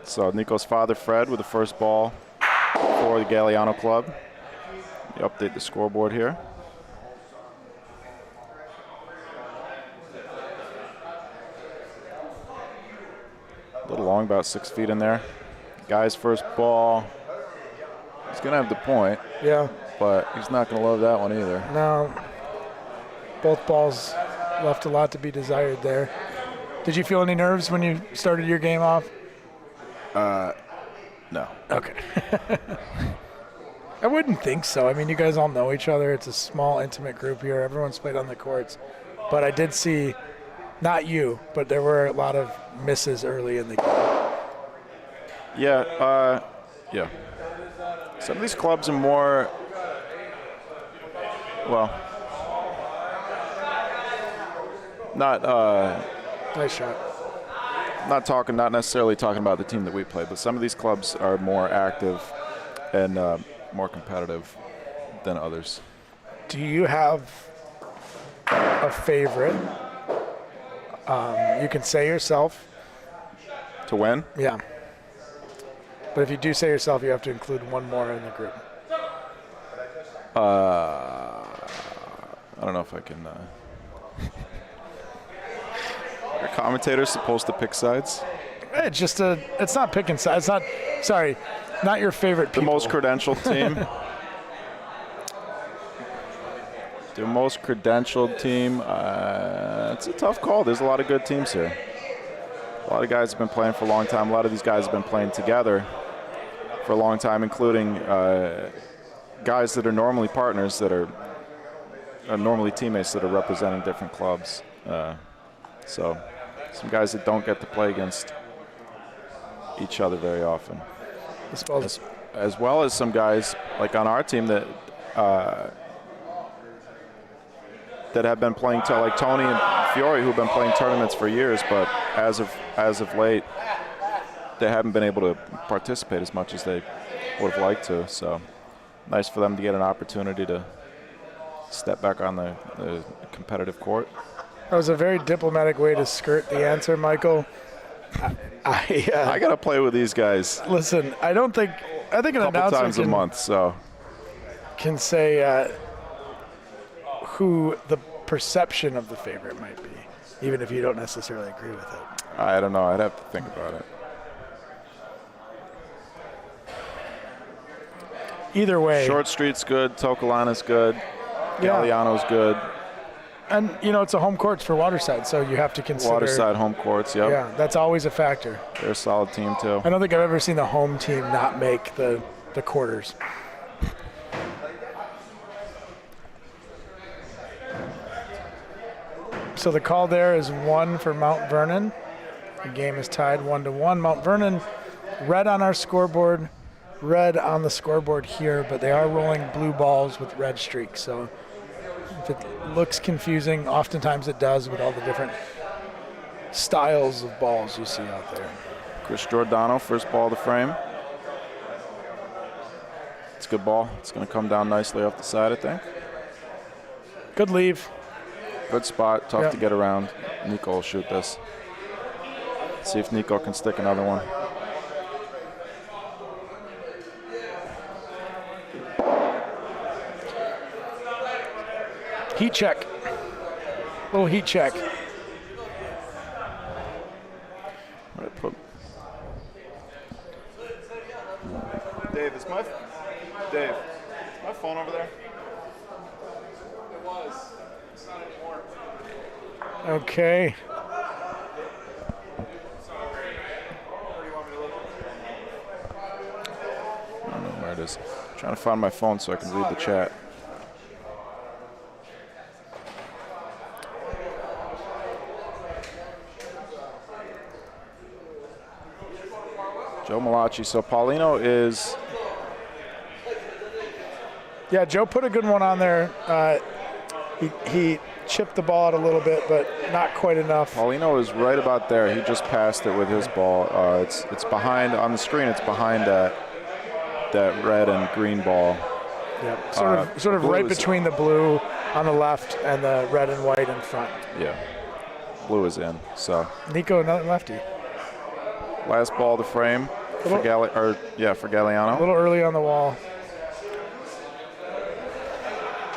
Speaker 3: So Nico's father, Fred, with the first ball for the Galliano club. You update the scoreboard here. A little long, about 6 feet in there. Guy's first ball. He's going to have the point.
Speaker 11: Yeah.
Speaker 3: But he's not going to love that one either.
Speaker 11: No. Both balls left a lot to be desired there. Did you feel any nerves when you started your game off?
Speaker 3: No.
Speaker 11: Okay. I wouldn't think so. I mean, you guys all know each other. It's a small, intimate group here. Everyone's played on the courts. But I did see, not you, but there were a lot of misses early in the game.
Speaker 3: Yeah, yeah. Some of these clubs are more, well, not
Speaker 11: nice shot.
Speaker 3: Not necessarily talking about the team that we play, but some of these clubs are more active and more competitive than others.
Speaker 11: Do you have a favorite? You can say yourself.
Speaker 3: To win?
Speaker 11: Yeah. But if you do say yourself, you have to include one more in the group.
Speaker 3: I don't know if I can. Are commentators supposed to pick sides?
Speaker 11: It's just it's not picking sides. It's not, sorry, not your favorite people.
Speaker 3: The most credentialed team. The most credentialed team. It's a tough call. There's a lot of good teams here. A lot of guys have been playing for a long time. A lot of these guys have been playing together for a long time, including guys that are normally partners that are normally teammates that are representing different clubs. So some guys that don't get to play against each other very often. As well as some guys like on our team that that have been playing, like Tony and Fiore, who've been playing tournaments for years, but as of late, they haven't been able to participate as much as they would have liked to. So nice for them to get an opportunity to step back on the competitive court.
Speaker 11: That was a very diplomatic way to skirt the answer, Michael.
Speaker 3: I got to play with these guys.
Speaker 11: Listen, I think an
Speaker 3: couple
Speaker 11: announcer
Speaker 3: times a month, so
Speaker 11: can say who the perception of the favorite might be, even if you don't necessarily agree with it.
Speaker 3: I don't know. I'd have to think about it.
Speaker 11: Either way.
Speaker 3: Short Street's good. Tokalana's good.
Speaker 11: Yeah.
Speaker 3: Galliano's good.
Speaker 11: And, it's a home courts for Waterside, so you have to consider.
Speaker 3: Waterside home courts, yep.
Speaker 11: Yeah, that's always a factor.
Speaker 3: They're a solid team, too.
Speaker 11: I don't think I've ever seen the home team not make the quarters. So the call there is 1 for Mount Vernon. The game is tied 1-1. Mount Vernon, red on our scoreboard, red on the scoreboard here, but they are rolling blue balls with red streaks. So if it looks confusing, oftentimes it does with all the different styles of balls you see out there.
Speaker 3: Chris Giordano, first ball of the frame. It's a good ball. It's going to come down nicely off the side, I think.
Speaker 11: Good leave.
Speaker 3: Good spot, tough to get around. Nico will shoot this. See if Nico can stick another one.
Speaker 11: Heat check. Little heat check.
Speaker 3: Dave, is my phone over there?
Speaker 12: It was. It's not anymore.
Speaker 11: Okay.
Speaker 3: I don't know where it is. I'm trying to find my phone so I can read the chat. Joe Malachi. So Paulino is.
Speaker 11: Yeah, Joe put a good one on there. He chipped the ball out a little bit, but not quite enough.
Speaker 3: Paulino is right about there. He just passed it with his ball. It's behind on the screen. It's behind that red and green ball.
Speaker 11: Yep. Sort of right between the blue on the left and the red and white in front.
Speaker 3: Yeah. Blue is in. So.
Speaker 11: Nico, another lefty.
Speaker 3: Last ball to frame for Galliano.
Speaker 11: A little early on the wall.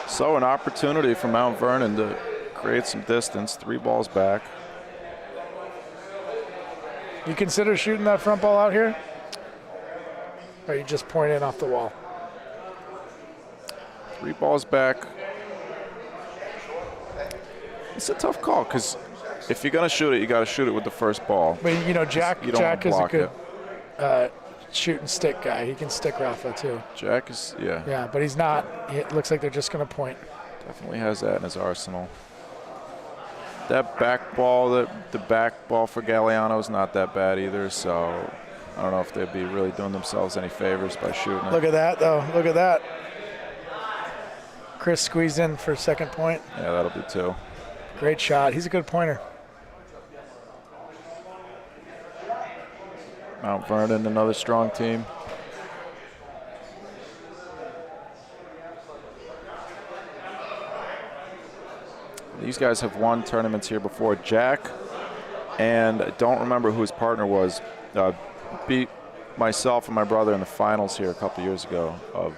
Speaker 3: So an opportunity for Mount Vernon to create some distance. 3 balls back.
Speaker 11: You consider shooting that front ball out here? Or are you just pointing off the wall?
Speaker 3: 3 balls back. It's a tough call because if you're going to shoot it, you got to shoot it with the first ball.
Speaker 11: But you know, Jack is a good
Speaker 3: it.
Speaker 11: shoot and stick guy. He can stick Rafa too.
Speaker 3: Jack is, yeah.
Speaker 11: Yeah, but he's not. It looks like they're just going to point.
Speaker 3: Definitely has that in his arsenal. That back ball, the back ball for Galliano is not that bad either. So I don't know if they'd be really doing themselves any favors by shooting it.
Speaker 11: Look at that though. Look at that. Chris squeezed in for second point.
Speaker 3: Yeah, that'll be 2.
Speaker 11: Great shot. He's a good pointer.
Speaker 3: Mount Vernon, another strong team. These guys have won tournaments here before. Jack, and I don't remember who his partner was, beat myself and my brother in the finals here a couple years ago of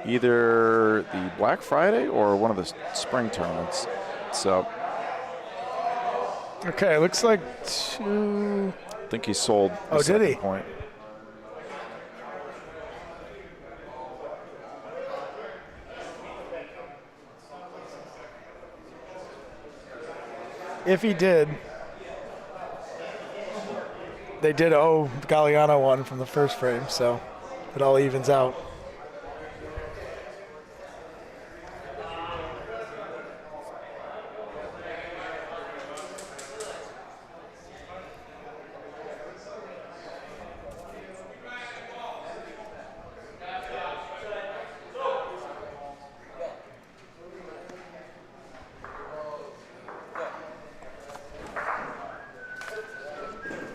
Speaker 3: either the Black Friday or one of the spring tournaments. So.
Speaker 11: Okay, looks like 2.
Speaker 3: I think he sold.
Speaker 11: Oh, did he?
Speaker 3: Point.
Speaker 11: If he did, they did owe Galliano one from the first frame, so it all evens out.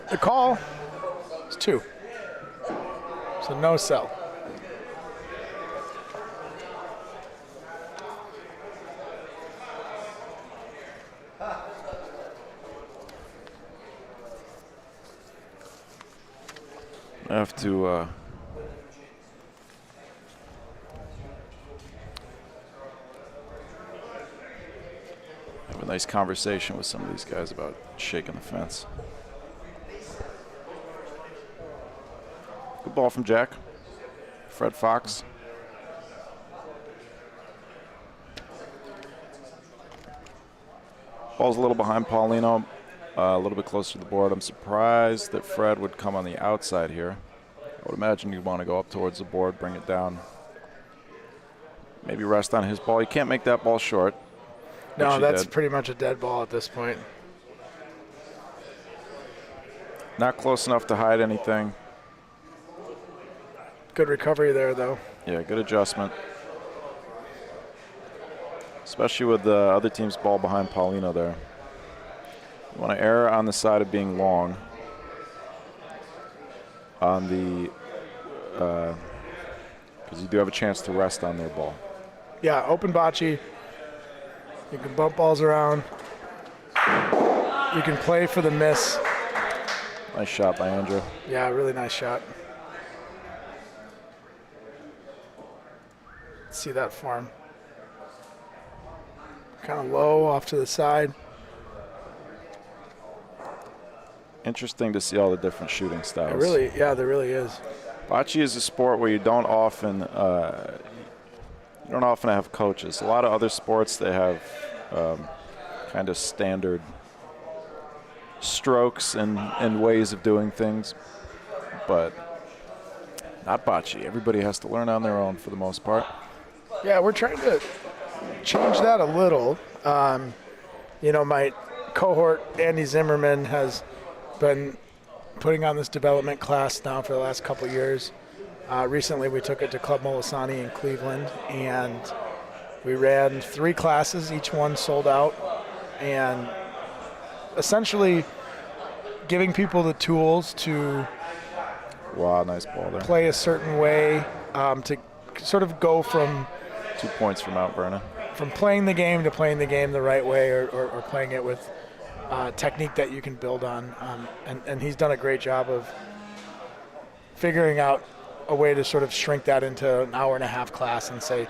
Speaker 11: The call is 2. So no sell.
Speaker 3: I have to have a nice conversation with some of these guys about shaking the fence. Good ball from Jack. Fred Fox. Ball's a little behind Paulino, a little bit closer to the board. I'm surprised that Fred would come on the outside here. I would imagine you'd want to go up towards the board, bring it down. Maybe rest on his ball. You can't make that ball short.
Speaker 11: No, that's pretty much a dead ball at this point.
Speaker 3: Not close enough to hide anything.
Speaker 11: Good recovery there, though.
Speaker 3: Yeah, good adjustment. Especially with the other team's ball behind Paulino there. You want to err on the side of being long. On the, because you do have a chance to rest on their ball.
Speaker 11: Yeah, open bocce. You can bump balls around. You can play for the miss.
Speaker 3: Nice shot by Andrew.
Speaker 11: Yeah, really nice shot. See that form. kind of low off to the side.
Speaker 3: Interesting to see all the different shooting styles.
Speaker 11: It really, yeah, there really is.
Speaker 3: Bocce is a sport where you don't often have coaches. A lot of other sports, they have kind of standard strokes and ways of doing things, but not bocce. Everybody has to learn on their own for the most part.
Speaker 11: Yeah, we're trying to change that a little. You know, my cohort, Andy Zimmerman, has been putting on this development class now for the last couple years. Recently, we took it to Club Molisani in Cleveland, and we ran 3 classes. Each one sold out, and essentially giving people the tools to
Speaker 3: Nice ball there.
Speaker 11: Play a certain way, to sort of go from
Speaker 3: 2 points from Mount Vernon.
Speaker 11: From playing the game to playing the game the right way, or playing it with technique that you can build on. And he's done a great job of figuring out a way to sort of shrink that into an hour and a half class and say,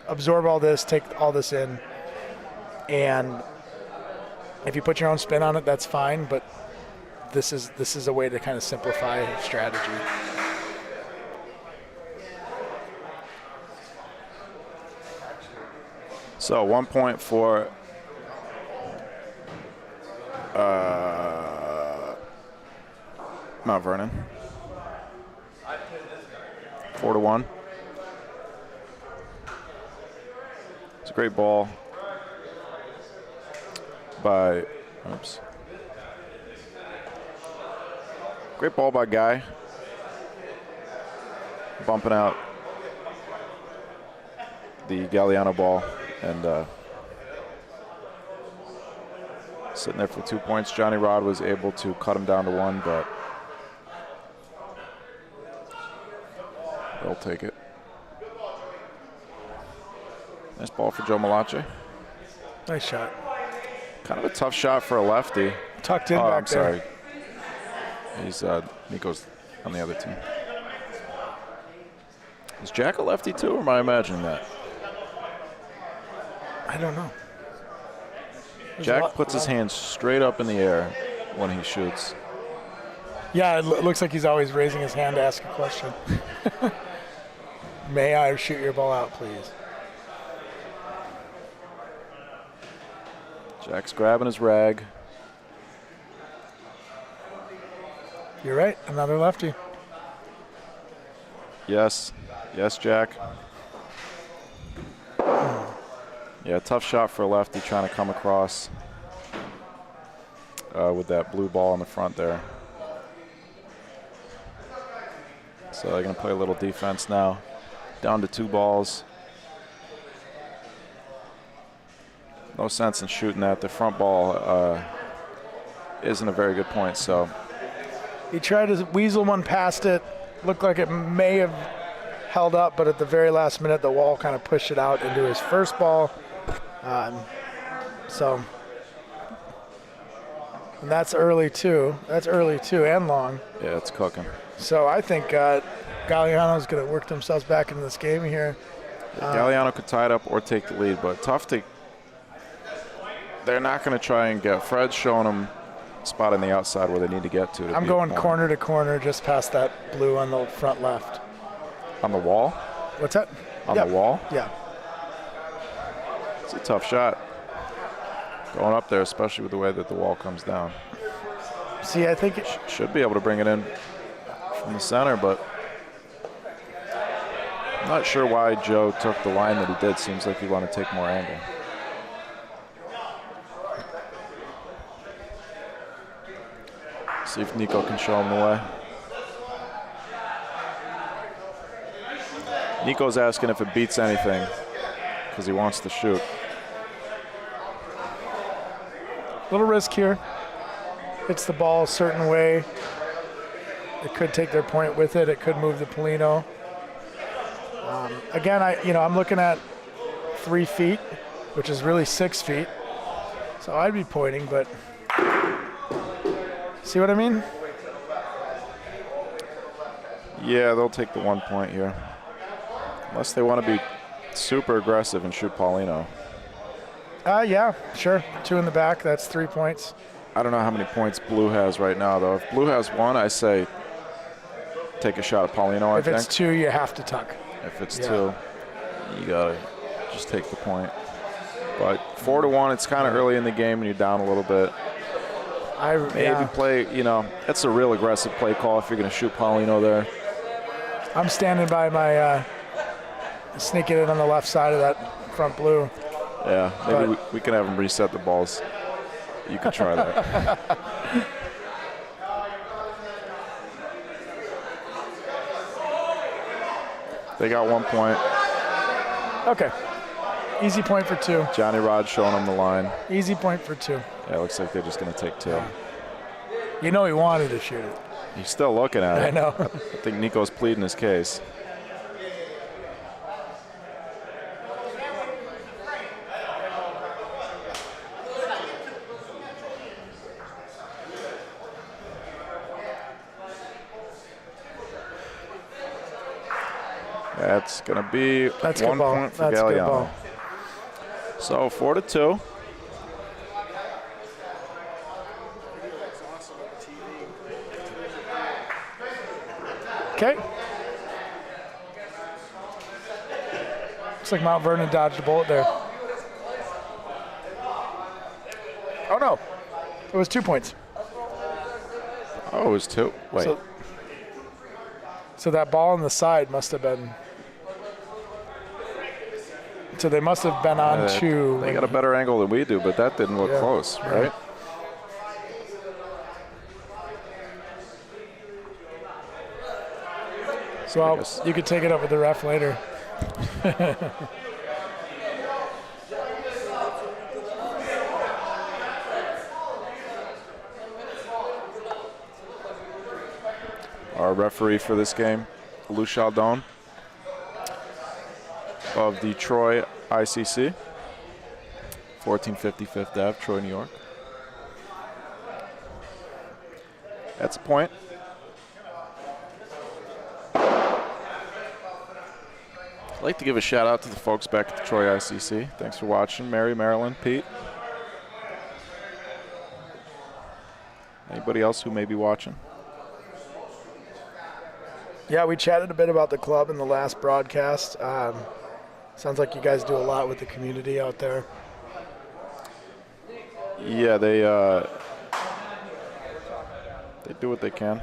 Speaker 11: absorb all this, take all this in, and if you put your own spin on it, that's fine, but this is a way to kind of simplify strategy.
Speaker 3: So 1 point for Mount Vernon. 4-1. It's a great ball by, great ball by Guy. Bumping out the Galliano ball and sitting there for 2 points. Johnny Rod was able to cut him down to 1, but they'll take it. Nice ball for Joe Malache.
Speaker 11: Nice shot.
Speaker 3: Kind of a tough shot for a lefty.
Speaker 11: Tucked in back
Speaker 3: I'm sorry.
Speaker 11: there.
Speaker 3: He's Nico's on the other team. Is Jack a lefty too, or am I imagining that?
Speaker 11: I don't know.
Speaker 3: Jack puts his hands straight up in the air when he shoots.
Speaker 11: Yeah, it looks like he's always raising his hand to ask a question. May I shoot your ball out, please?
Speaker 3: Jack's grabbing his rag.
Speaker 11: You're right, another lefty.
Speaker 3: Yes. Yes, Jack. Yeah, tough shot for a lefty trying to come across with that blue ball in the front there. So they're going to play a little defense now. Down to 2 balls. No sense in shooting that. The front ball isn't a very good point, so.
Speaker 11: He tried to weasel one past it. Looked like it may have held up, but at the very last minute, the wall kind of pushed it out into his first ball. And that's early too. That's early too, and long.
Speaker 3: Yeah, it's cooking.
Speaker 11: So I think Galliano's going to work themselves back into this game here.
Speaker 3: Galliano could tie it up or take the lead, but tough to. They're not going to try and get. Fred's showing them a spot on the outside where they need to get to.
Speaker 11: I'm going corner to corner, just past that blue on the front left.
Speaker 3: On the wall?
Speaker 11: What's that?
Speaker 3: On the wall?
Speaker 11: Yeah.
Speaker 3: It's a tough shot. Going up there, especially with the way that the wall comes down.
Speaker 11: See, I think
Speaker 3: should be able to bring it in from the center, but I'm not sure why Joe took the line that he did. Seems like he wanted to take more angle. See if Nico can show him the way. Nico's asking if it beats anything because he wants to shoot.
Speaker 11: Little risk here. Hits the ball a certain way. It could take their point with it. It could move the Polino. Again, I'm looking at 3 feet, which is really 6 feet. So I'd be pointing, but see what I mean?
Speaker 3: Yeah, they'll take the 1 point here. Unless they want to be super aggressive and shoot Paulino.
Speaker 11: Yeah, sure. 2 in the back. That's 3 points.
Speaker 3: I don't know how many points Blue has right now, though. If Blue has 1, I say take a shot at Paulino, I think.
Speaker 11: If it's 2, you have to tuck.
Speaker 3: If it's 2, you got to just take the point. But 4-1, it's kind of early in the game and you're down a little bit. Maybe play, that's a real aggressive play call if you're going to shoot Paulino there.
Speaker 11: I'm standing by my sneaking it on the left side of that front blue.
Speaker 3: Yeah, maybe we can have him reset the balls. You could try that. They got 1 point.
Speaker 11: Okay. Easy point for 2.
Speaker 3: Johnny Rod showing him the line.
Speaker 11: Easy point for 2.
Speaker 3: Yeah, it looks like they're just going to take 2.
Speaker 11: You know he wanted to shoot it.
Speaker 3: He's still looking at it.
Speaker 11: I know.
Speaker 3: I think Nico's pleading his case. That's going to be 1 point for Galliano. So 4-2.
Speaker 11: Okay. Looks like Mount Vernon dodged a bullet there. Oh no, it was 2 points.
Speaker 3: Oh, it was 2. Wait.
Speaker 11: So that ball on the side must have been. So they must have been on 2.
Speaker 3: They got a better angle than we do, but that didn't look close, right?
Speaker 11: So you could take it up with the ref later.
Speaker 3: Our referee for this game, Lou Chaldon of the Troy ICC, 1450 Fifth Ave, Troy, New York. That's a point. I'd like to give a shout out to the folks back at the Troy ICC. Thanks for watching. Mary, Marilyn, Pete. Anybody else who may be watching?
Speaker 11: Yeah, we chatted a bit about the club in the last broadcast. Sounds like you guys do a lot with the community out there.
Speaker 3: Yeah, they do what they can.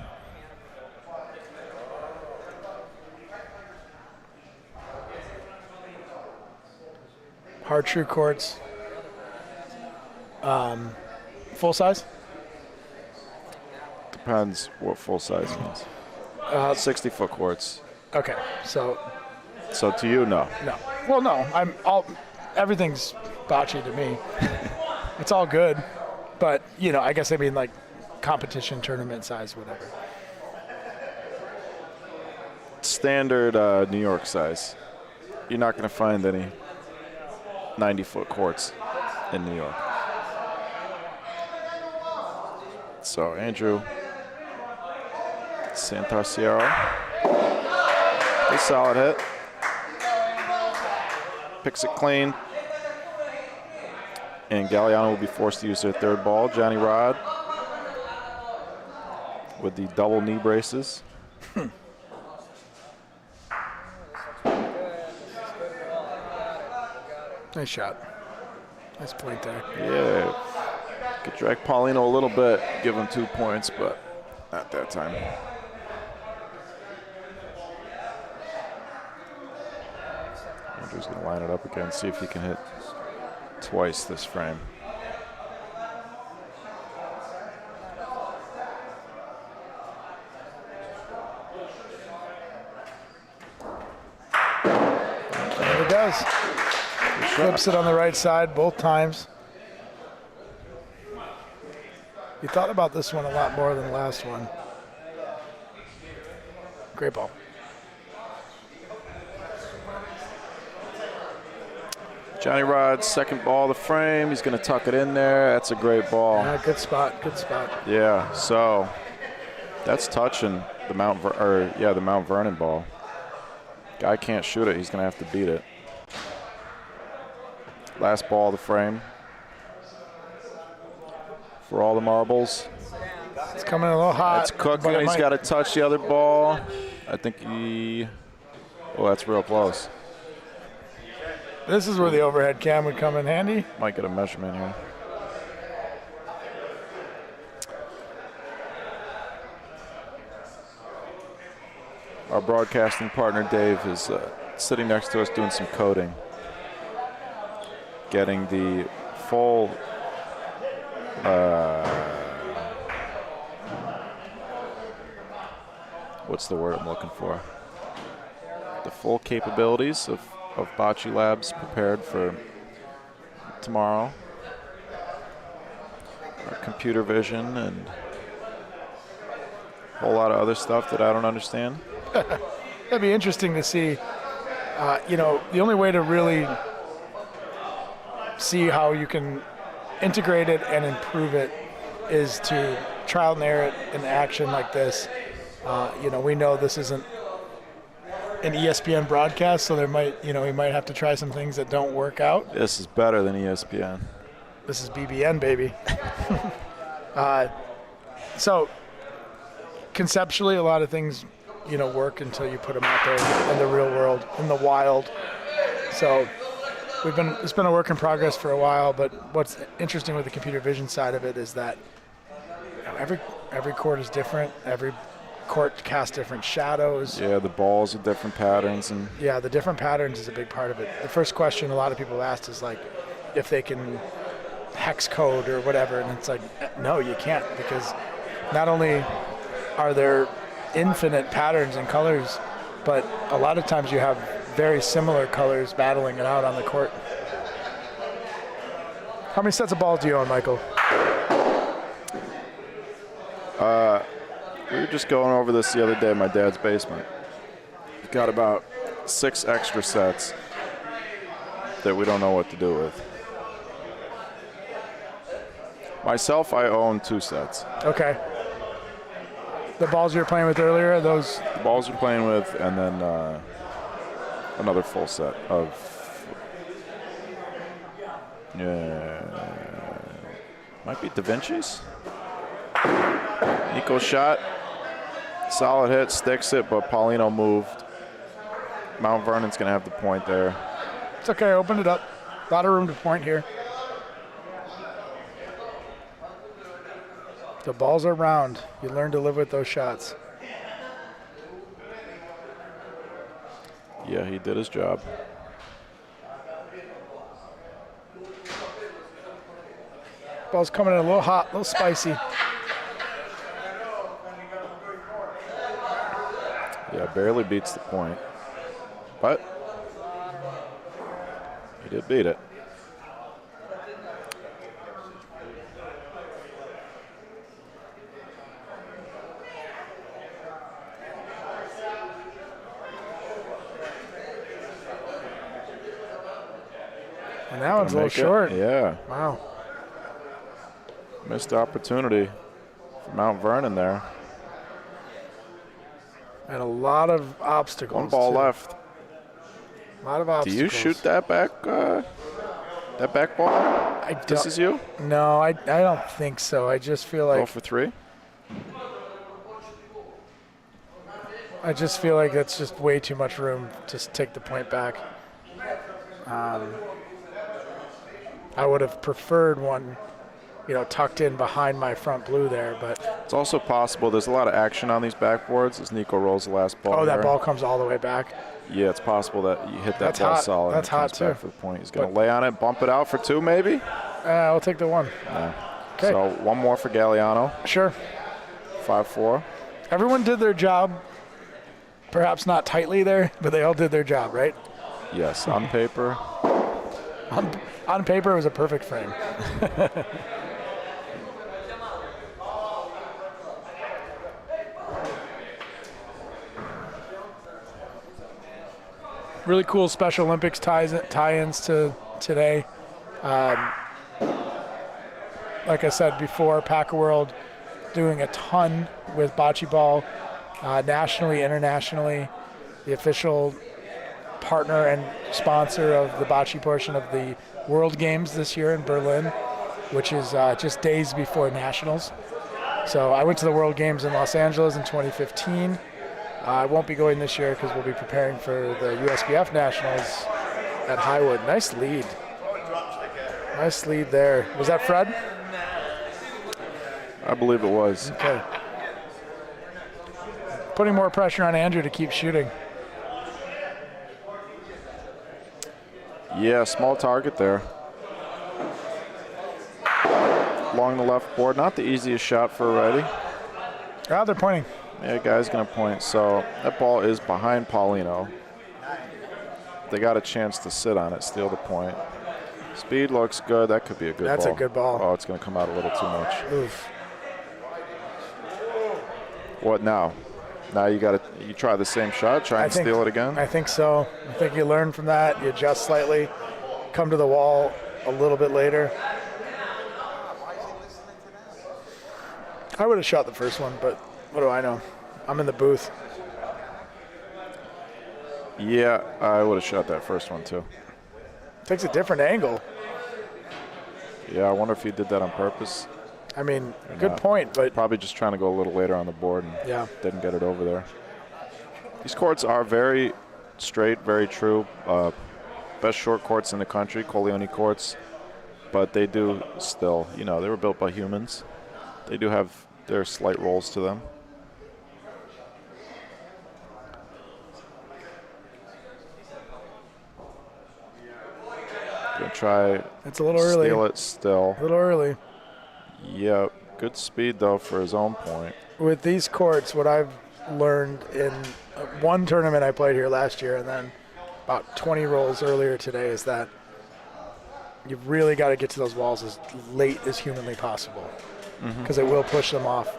Speaker 11: Hard true courts. Full size?
Speaker 3: Depends what full size means. 60-foot courts.
Speaker 11: Okay, so
Speaker 3: to you, no.
Speaker 11: No. Well, no. Everything's bocce to me. It's all good, but I guess I mean like competition, tournament size, whatever.
Speaker 3: Standard New York size. You're not going to find any 90-foot courts in New York. So Andrew Santarciero, a solid hit. Picks it clean. And Galliano will be forced to use their third ball. Johnny Rod with the double knee braces.
Speaker 11: Nice shot. Nice point there.
Speaker 3: Yeah. Could drag Paulino a little bit, give him 2 points, but not that time. Andrew's going to line it up again, see if he can hit twice this frame.
Speaker 11: There he does. Flips it on the right side both times. You thought about this one a lot more than the last one. Great ball.
Speaker 3: Johnny Rod's second ball of the frame. He's going to tuck it in there. That's a great ball.
Speaker 11: Yeah, good spot. Good spot.
Speaker 3: Yeah. So that's touching the Mount Vernon ball. Guy can't shoot it. He's going to have to beat it. Last ball of the frame. for all the marbles.
Speaker 11: It's coming a little hot.
Speaker 3: It's cooking. He's got to touch the other ball. I think he. Oh, that's real close.
Speaker 11: This is where the overhead cam would come in handy.
Speaker 3: Might get a measurement here. Our broadcasting partner Dave is sitting next to us doing some coding, getting the full what's the word I'm looking for? The full capabilities of Bocce Labs prepared for tomorrow. Our computer vision and a whole lot of other stuff that I don't understand.
Speaker 11: That'd be interesting to see. The only way to really see how you can integrate it and improve it is to trial and error it in action like this. We know this isn't an ESPN broadcast, so we might have to try some things that don't work out.
Speaker 3: This is better than ESPN.
Speaker 11: This is BBN, baby. So conceptually, a lot of things work until you put them out there in the real world, in the wild. So it's been a work in progress for a while, but what's interesting with the computer vision side of it is that every court is different. Every court casts different shadows.
Speaker 3: Yeah, the balls are different patterns.
Speaker 11: Yeah, the different patterns is a big part of it. The first question a lot of people asked is like if they can hex code or whatever, and it's like, no, you can't, because not only are there infinite patterns and colors, but a lot of times you have very similar colors battling it out on the court. How many sets of balls do you own, Michael?
Speaker 3: We were just going over this the other day in my dad's basement. We've got about 6 extra sets that we don't know what to do with. Myself, I own 2 sets.
Speaker 11: Okay. The balls you were playing with earlier, are those?
Speaker 3: The balls you're playing with, and then another full set of. Might be Da Vinci's. Nico shot. Solid hit, sticks it, but Paulino moved. Mount Vernon's going to have the point there.
Speaker 11: It's okay, opened it up. A lot of room to point here. The balls are round. You learn to live with those shots.
Speaker 3: Yeah, he did his job.
Speaker 11: Ball's coming in a little hot, a little spicy.
Speaker 3: Yeah, barely beats the point. But he did beat it.
Speaker 11: And that one's a little short.
Speaker 3: Yeah.
Speaker 11: Wow.
Speaker 3: Missed opportunity for Mount Vernon there.
Speaker 11: And a lot of obstacles.
Speaker 3: One ball left.
Speaker 11: A lot of obstacles.
Speaker 3: Do you shoot that back ball? This is you?
Speaker 11: No, I don't think so. I just feel like.
Speaker 3: Go for 3?
Speaker 11: I just feel like that's just way too much room to take the point back. I would have preferred one, tucked in behind my front blue there, but.
Speaker 3: It's also possible there's a lot of action on these backboards as Nico rolls the last ball.
Speaker 11: Oh, that ball comes all the way back.
Speaker 3: Yeah, it's possible that you hit that
Speaker 11: That's
Speaker 3: ball
Speaker 11: hot.
Speaker 3: solid.
Speaker 11: That's
Speaker 3: and it
Speaker 11: hot,
Speaker 3: comes back
Speaker 11: too.
Speaker 3: for the point. He's going to lay on it, bump it out for 2 maybe?
Speaker 11: I'll take the 1.
Speaker 3: No.
Speaker 11: Okay.
Speaker 3: So 1 more for Galliano.
Speaker 11: Sure.
Speaker 3: 5-4.
Speaker 11: Everyone did their job. Perhaps not tightly there, but they all did their job, right?
Speaker 3: Yes, on paper.
Speaker 11: On paper, it was a perfect frame. Really cool Special Olympics tie-ins to today. Like I said before, Pack-A-World doing a ton with bocce ball, nationally, internationally. The official partner and sponsor of the bocce portion of the World Games this year in Berlin, which is just days before Nationals. So I went to the World Games in Los Angeles in 2015. I won't be going this year because we'll be preparing for the USBF Nationals at Highwood. Nice lead. Nice lead there. Was that Fred?
Speaker 3: I believe it was.
Speaker 11: Okay. Putting more pressure on Andrew to keep shooting.
Speaker 3: Yeah, small target there. Along the left board, not the easiest shot for a righty.
Speaker 11: Ah, they're pointing.
Speaker 3: Yeah, guy's gonna point. So that ball is behind Paulino. They got a chance to sit on it, steal the point. Speed looks good. That could be a good ball.
Speaker 11: That's a good ball.
Speaker 3: Oh, it's gonna come out a little too much.
Speaker 11: Oof.
Speaker 3: What now? Now you try the same shot, try and steal it again?
Speaker 11: I think so. I think you learn from that. You adjust slightly, come to the wall a little bit later. I would have shot the first one, but what do I know? I'm in the booth.
Speaker 3: Yeah, I would have shot that first one too.
Speaker 11: Takes a different angle.
Speaker 3: Yeah, I wonder if he did that on purpose.
Speaker 11: I mean, good point, but
Speaker 3: probably just trying to go a little later on the board and
Speaker 11: yeah,
Speaker 3: didn't get it over there. These courts are very straight, very true. Best short courts in the country, Corleone courts, but they do still, they were built by humans. They do have their slight rolls to them. Gonna try.
Speaker 11: It's a little early.
Speaker 3: Steal it still.
Speaker 11: A little early.
Speaker 3: Yeah, good speed though for his own point.
Speaker 11: With these courts, what I've learned in one tournament I played here last year and then about 20 rolls earlier today is that you've really got to get to those walls as late as humanly possible because it will push them off.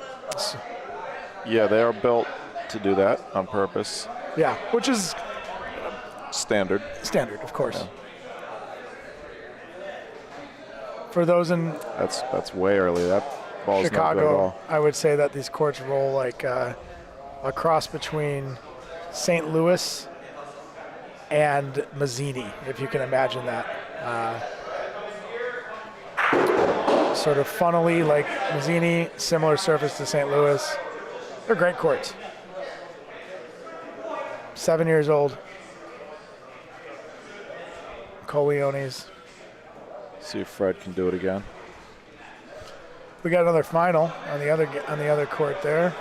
Speaker 3: Yeah, they are built to do that on purpose.
Speaker 11: Yeah, which is
Speaker 3: standard.
Speaker 11: Standard, of course. Yeah. For those in
Speaker 3: that's way early. That ball's
Speaker 11: Chicago,
Speaker 3: not good at all.
Speaker 11: I would say that these courts roll like a cross between St. Louis and Mazzini, if you can imagine that. Sort of funnily like Mazzini, similar surface to St. Louis. They're great courts. 7 years old. Corleones.
Speaker 3: See if Fred can do it again.
Speaker 11: We got another final on the other court there.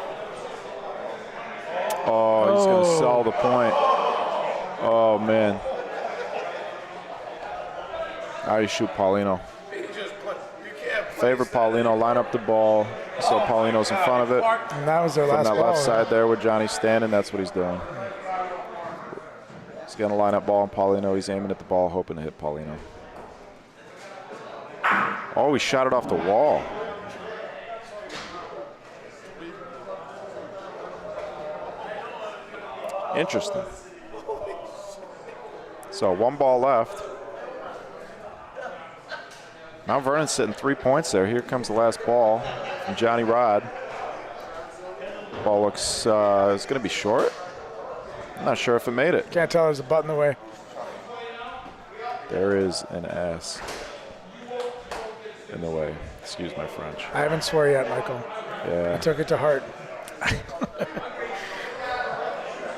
Speaker 3: Oh, he's going to sell the point. Oh, man. Now you shoot Paulino. Favor Paulino, line up the ball so Paulino's in front of it.
Speaker 11: And that was their last ball.
Speaker 3: From that left side there where Johnny's standing, that's what he's doing. He's going to line up ball on Paulino. He's aiming at the ball, hoping to hit Paulino. Oh, he shot it off the wall. Interesting. So 1 ball left. Mount Vernon's sitting 3 points there. Here comes the last ball from Johnny Rod. Ball looks, it's going to be short. I'm not sure if it made it.
Speaker 11: Can't tell, there's a butt in the way.
Speaker 3: There is an ass in the way. Excuse my French.
Speaker 11: I haven't swore yet, Michael.
Speaker 3: Yeah.
Speaker 11: I took it to heart.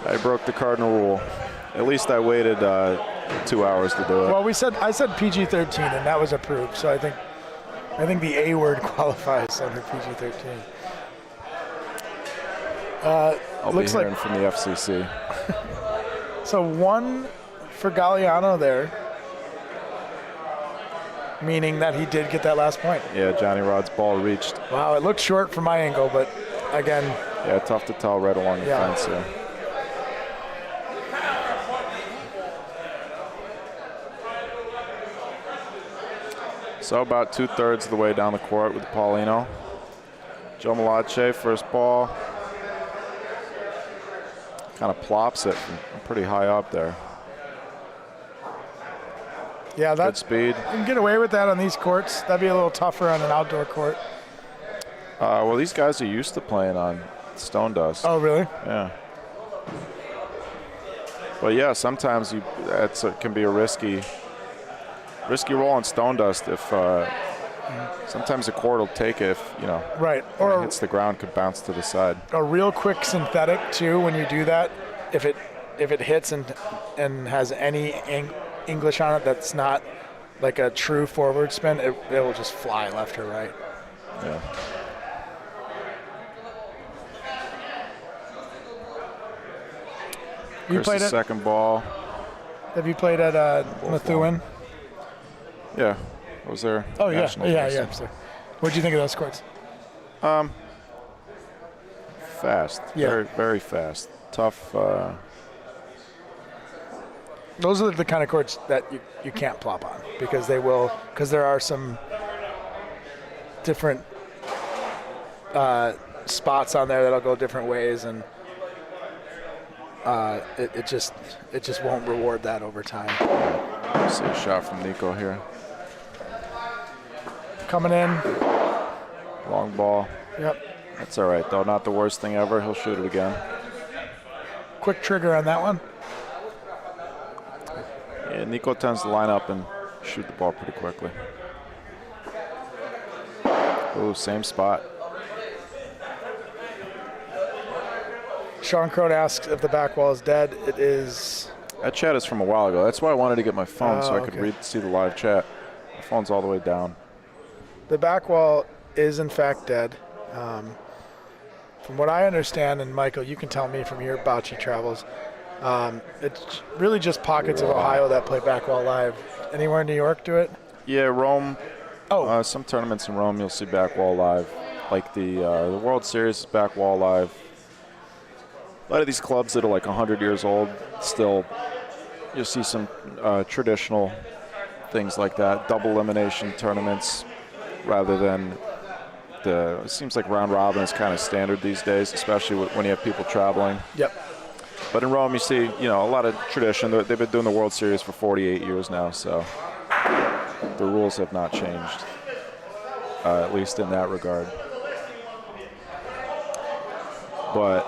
Speaker 3: I broke the cardinal rule. At least I waited 2 hours to do it.
Speaker 11: Well, I said PG-13, and that was approved. So I think the A word qualifies under PG-13.
Speaker 3: I'll
Speaker 11: looks
Speaker 3: be hearing
Speaker 11: like
Speaker 3: from the FCC.
Speaker 11: So 1 for Galliano there, meaning that he did get that last point.
Speaker 3: Yeah, Johnny Rod's ball reached.
Speaker 11: Wow, it looked short from my angle, but again.
Speaker 3: Yeah, tough to tell right along the fence here. So about 2/3 of the way down the court with Paulino. Joe Malache, first ball. Kind of plops it from pretty high up there.
Speaker 11: Yeah,
Speaker 3: good speed.
Speaker 11: You can get away with that on these courts. That'd be a little tougher on an outdoor court.
Speaker 3: Well, these guys are used to playing on stone dust.
Speaker 11: Oh, really?
Speaker 3: Yeah. But yeah, sometimes it can be a risky roll on stone dust if Sometimes the court will take it if, you know,
Speaker 11: Right.
Speaker 3: when
Speaker 11: Or
Speaker 3: it hits the ground, could bounce to the side.
Speaker 11: a real quick synthetic too. When you do that, if it hits and has any English on it that's not like a true forward spin, it will just fly left or right.
Speaker 3: Yeah.
Speaker 11: You played
Speaker 3: the
Speaker 11: it?
Speaker 3: second ball.
Speaker 11: Have you played at Methuen?
Speaker 3: Yeah. I was there.
Speaker 11: Oh yeah,
Speaker 3: Nationals
Speaker 11: yeah,
Speaker 3: racing.
Speaker 11: yeah. So, what did you think of those courts?
Speaker 3: Fast.
Speaker 11: Yeah.
Speaker 3: Very, very fast. Tough.
Speaker 11: Those are the kind of courts that you can't plop on because there are some different spots on there that'll go different ways, and it just won't reward that over time.
Speaker 3: See a shot from Nico here.
Speaker 11: Coming in.
Speaker 3: Long ball.
Speaker 11: Yep.
Speaker 3: That's all right though. Not the worst thing ever. He'll shoot it again.
Speaker 11: Quick trigger on that one.
Speaker 3: Yeah, Nico tends to line up and shoot the ball pretty quickly. Ooh, same spot.
Speaker 11: Sean Crow asks if the back wall is dead. It is.
Speaker 3: That chat is from a while ago. That's why I wanted to get my phone so I could
Speaker 11: okay.
Speaker 3: see the live chat. My phone's all the way down.
Speaker 11: The back wall is in fact dead. From what I understand, and Michael, you can tell me from your bocce travels, it's really just pockets of Ohio that play back wall live. Anywhere in New York do it?
Speaker 3: Yeah, Rome.
Speaker 11: Oh.
Speaker 3: Some tournaments in Rome you'll see back wall live. Like the World Series is back wall live. A lot of these clubs that are like 100 years old still, you'll see some traditional things like that. Double elimination tournaments rather than it seems like round robin is kind of standard these days, especially when you have people traveling.
Speaker 11: Yep.
Speaker 3: But in Rome, you see, a lot of tradition. They've been doing the World Series for 48 years now, so the rules have not changed, at least in that regard. But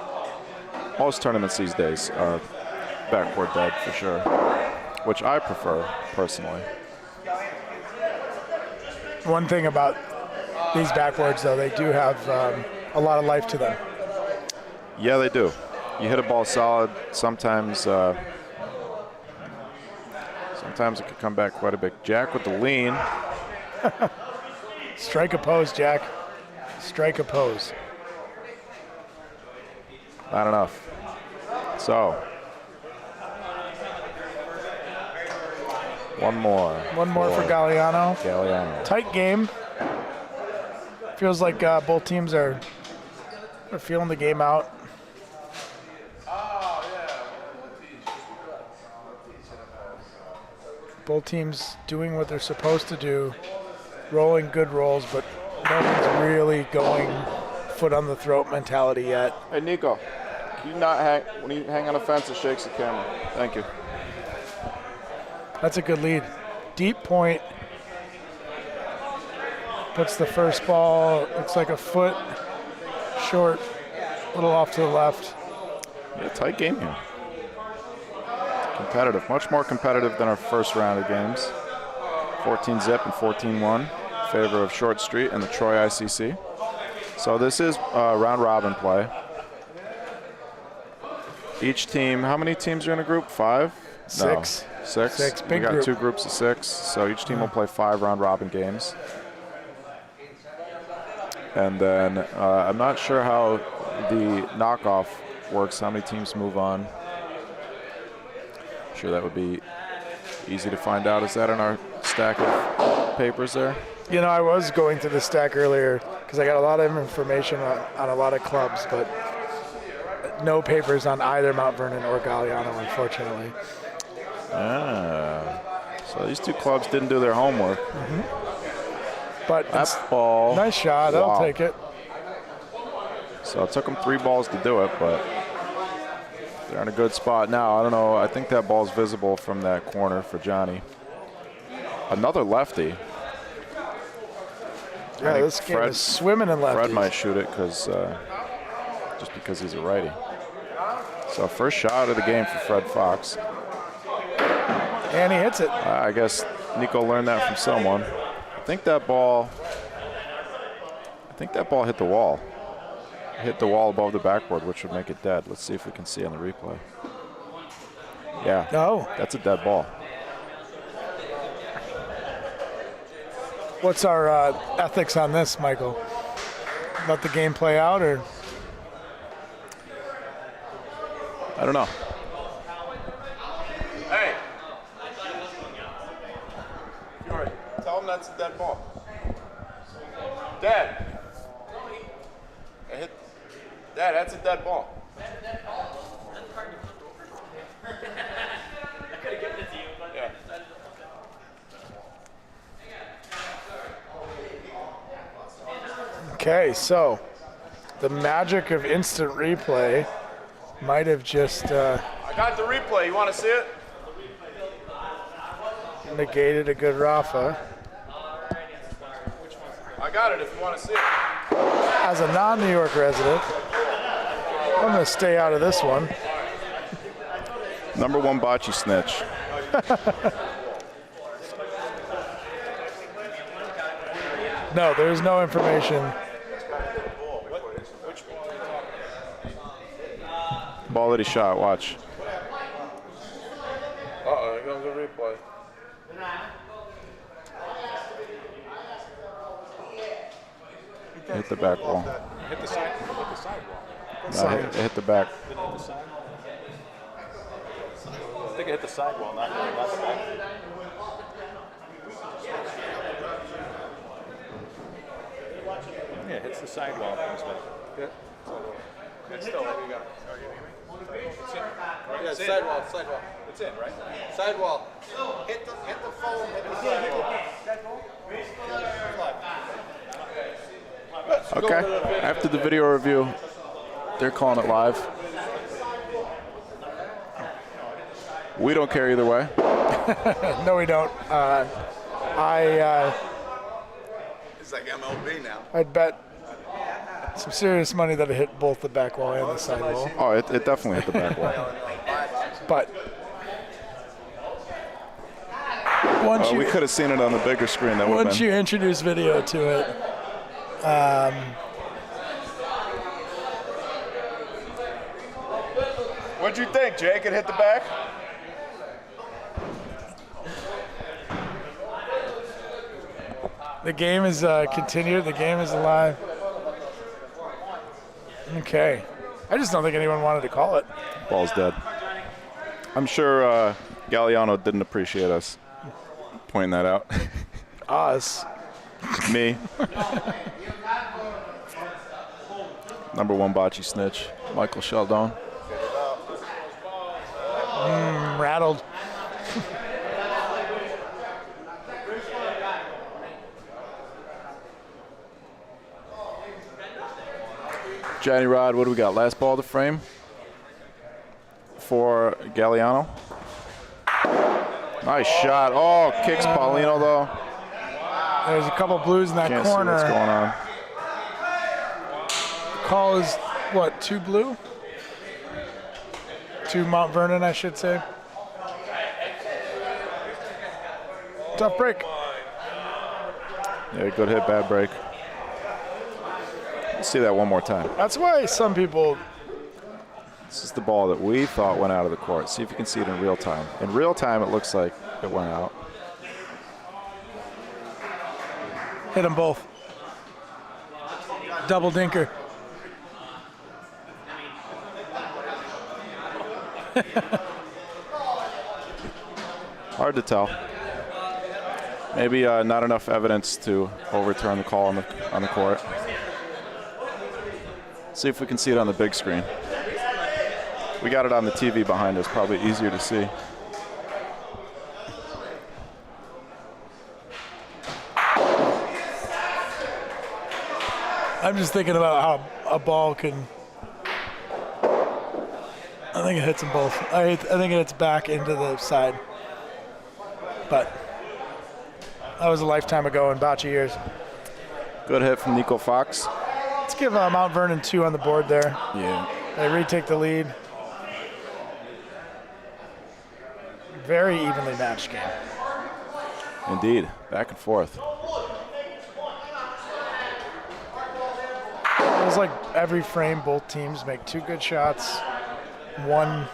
Speaker 3: most tournaments these days are backboard dead for sure, which I prefer personally.
Speaker 11: One thing about these backboards, though, they do have a lot of life to them.
Speaker 3: Yeah, they do. You hit a ball solid. Sometimes it could come back quite a bit. Jack with the lean.
Speaker 11: Strike a pose, Jack. Strike a pose.
Speaker 3: Not enough. So, one more.
Speaker 11: One more for Galliano.
Speaker 3: Galliano.
Speaker 11: Tight game. Feels like both teams are feeling the game out. Both teams doing what they're supposed to do, rolling good rolls, but no one's really going foot on the throat mentality yet.
Speaker 3: Hey, Nico, can you not hang, when you hang on a fence, it shakes the camera. Thank you.
Speaker 11: That's a good lead. Deep point. Puts the first ball, looks like a foot short, a little off to the left.
Speaker 3: Yeah, tight game here. Competitive, much more competitive than our first round of games. 14 zip and 14-1 in favor of Short Street and the Troy ICC. So this is round robin play. Each team, how many teams are in a group? 5?
Speaker 11: Six.
Speaker 3: No. Six?
Speaker 11: Six,
Speaker 3: We
Speaker 11: big
Speaker 3: got
Speaker 11: group.
Speaker 3: 2 groups of 6, so each team will play 5 round robin games. And then I'm not sure how the knockoff works, how many teams move on. I'm sure that would be easy to find out. Is that in our stack of papers there?
Speaker 11: You know, I was going through the stack earlier because I got a lot of information on a lot of clubs, but no papers on either Mount Vernon or Galliano, unfortunately.
Speaker 3: So these 2 clubs didn't do their homework.
Speaker 11: But
Speaker 3: that ball.
Speaker 11: Nice shot. That'll
Speaker 3: Wow.
Speaker 11: take it.
Speaker 3: So it took them 3 balls to do it, but they're in a good spot now. I don't know. I think that ball's visible from that corner for Johnny. Another lefty.
Speaker 11: Yeah, this game is swimming in lefties.
Speaker 3: Fred might shoot it just because he's a righty. So first shot of the game for Fred Fox.
Speaker 11: And he hits it.
Speaker 3: I guess Nico learned that from someone. I think that ball think that ball hit the wall. It hit the wall above the backboard, which would make it dead. Let's see if we can see on the replay. Yeah.
Speaker 11: Oh.
Speaker 3: That's a dead ball.
Speaker 11: What's our ethics on this, Michael? Let the game play out, or?
Speaker 3: I don't know.
Speaker 10: Hey! Fury, tell him that's a dead ball. Dad! Dad, that's a dead ball. Yeah.
Speaker 11: Okay, so the magic of instant replay might have just
Speaker 10: I got the replay. You want to see it?
Speaker 11: negated a good Rafa.
Speaker 10: I got it if you want to see it.
Speaker 11: As a non-New York resident, I'm going to stay out of this one.
Speaker 3: Number 1 bocce snitch.
Speaker 11: No, there's no information.
Speaker 3: Ball that he shot, watch.
Speaker 10: Uh-oh, here comes the replay.
Speaker 3: Hit the back wall.
Speaker 10: Hit the sidewall.
Speaker 3: No, it hit the back.
Speaker 10: I think it hit the sidewall, not the back. Yeah, it hits the sidewall. Yeah. It's still, there you go. It's in. Right? Yeah, sidewall. It's in, right? Sidewall. Hit the foam, hit the sidewall.
Speaker 3: Okay, after the video review, they're calling it live. We don't care either way.
Speaker 11: No, we don't.
Speaker 10: It's like MLB now.
Speaker 11: I'd bet some serious money that it hit both the back wall and the side wall.
Speaker 3: Oh, it definitely hit the back wall.
Speaker 11: But once
Speaker 3: we could have seen it on the bigger screen. That would have been.
Speaker 11: you introduce video to it,
Speaker 10: What'd you think, Jake? It hit the back?
Speaker 11: the game is continued. The game is alive. Okay. I just don't think anyone wanted to call it.
Speaker 3: Ball's dead. I'm sure Galliano didn't appreciate us pointing that out.
Speaker 11: Us.
Speaker 3: Me. Number 1 bocce snitch, Michael Sheldon.
Speaker 11: Rattled.
Speaker 3: Johnny Rod, what do we got? Last ball of the frame for Galliano. Nice shot. Oh, kicks Paulino though.
Speaker 11: There's a couple blues in that
Speaker 3: Can't
Speaker 11: corner.
Speaker 3: see what's going on.
Speaker 11: Call is what? 2 blue? 2 Mount Vernon, I should say. Tough break.
Speaker 3: Yeah, good hit, bad break. Let's see that one more time.
Speaker 11: That's why some people.
Speaker 3: This is the ball that we thought went out of the court. See if you can see it in real time. In real time, it looks like it went out.
Speaker 11: Hit them both. Double dinker.
Speaker 3: Hard to tell. Maybe not enough evidence to overturn the call on the court. See if we can see it on the big screen. We got it on the TV behind us, probably easier to see.
Speaker 11: I'm just thinking about how a ball can. I think it hits them both. I think it hits back into the side. But that was a lifetime ago in bocce years.
Speaker 3: Good hit from Nico Fox.
Speaker 11: Let's give Mount Vernon 2 on the board there.
Speaker 3: Yeah.
Speaker 11: They retake the lead. Very evenly matched game.
Speaker 3: Indeed. Back and forth.
Speaker 11: It was like every frame, both teams make 2 good shots, 1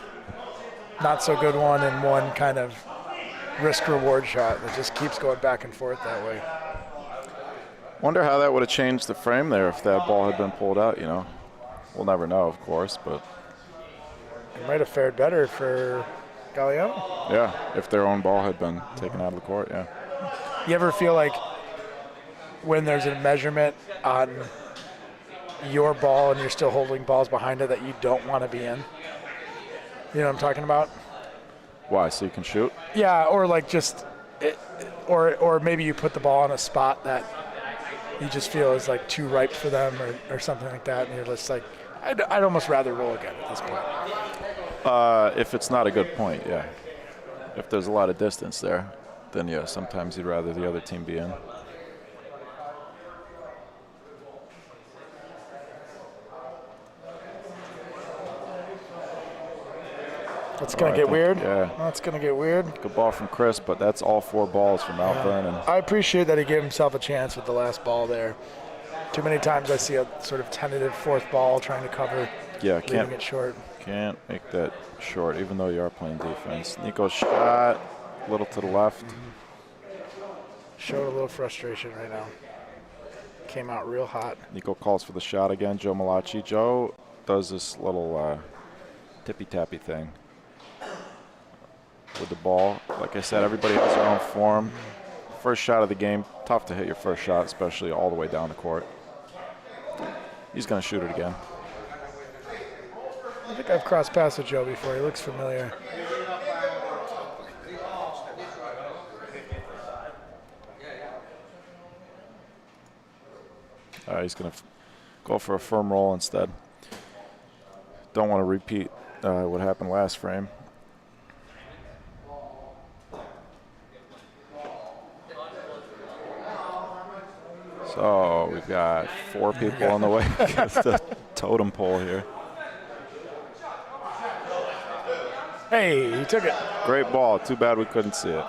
Speaker 11: not so good one, and 1 kind of risk-reward shot that just keeps going back and forth that way.
Speaker 3: Wonder how that would have changed the frame there if that ball had been pulled out, you know. We'll never know, of course, but.
Speaker 11: It might have fared better for Galliano.
Speaker 3: Yeah, if their own ball had been taken out of the court, yeah.
Speaker 11: You ever feel like when there's a measurement on your ball and you're still holding balls behind it that you don't want to be in? You know what I'm talking about?
Speaker 3: Why, so you can shoot?
Speaker 11: Yeah, or like just, or maybe you put the ball in a spot that you just feel is like too ripe for them or something like that, and you're just like, I'd almost rather roll again at this point.
Speaker 3: If it's not a good point, yeah. If there's a lot of distance there, then yeah, sometimes you'd rather the other team be in.
Speaker 11: That's going to get weird.
Speaker 3: Yeah.
Speaker 11: That's going to get weird.
Speaker 3: Good ball from Chris, but that's all 4 balls from Vernon.
Speaker 11: I appreciate that he gave himself a chance with the last ball there. Too many times I see a sort of tentative 4th ball trying to cover, leaving it short.
Speaker 3: Can't make that short, even though you are playing defense. Nico's shot, a little to the left.
Speaker 11: Showed a little frustration right now. Came out real hot.
Speaker 3: Nico calls for the shot again, Joe Malachi. Joe does this little tippy-tappy thing with the ball. Like I said, everybody has their own form. First shot of the game, tough to hit your first shot, especially all the way down the court. He's going to shoot it again.
Speaker 11: I think I've crossed paths with Joe before. He looks familiar.
Speaker 3: He's going to go for a firm roll instead. Don't want to repeat what happened last frame. So we've got 4 people on the way against the totem pole here.
Speaker 11: Hey, he took it.
Speaker 3: Great ball. Too bad we couldn't see it.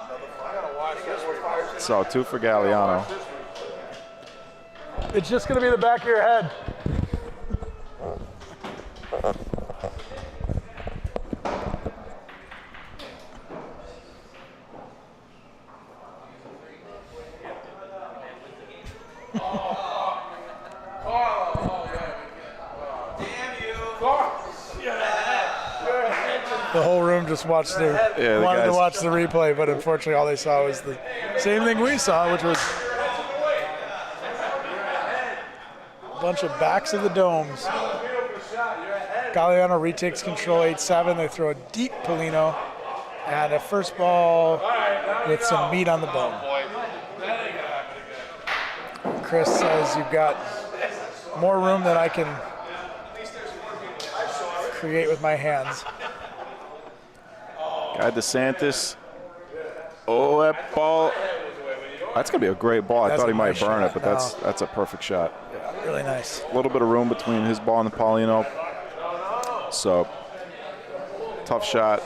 Speaker 3: So 2 for Galliano.
Speaker 11: It's just going to be the back of your head. The whole room just watched wanted to watch the replay, but unfortunately all they saw was the same thing we saw, which was a bunch of backs of the domes. Galliano retakes control 8-7. They throw a deep Polino and a first ball with some meat on the bone. Chris says you've got more room than I can create with my hands.
Speaker 3: Guy DeSantis. Oh, that ball. That's going to be a great ball. I thought he might burn it, but that's a perfect shot.
Speaker 11: Yeah, really nice.
Speaker 3: A little bit of room between his ball and the Paulino. So, tough shot.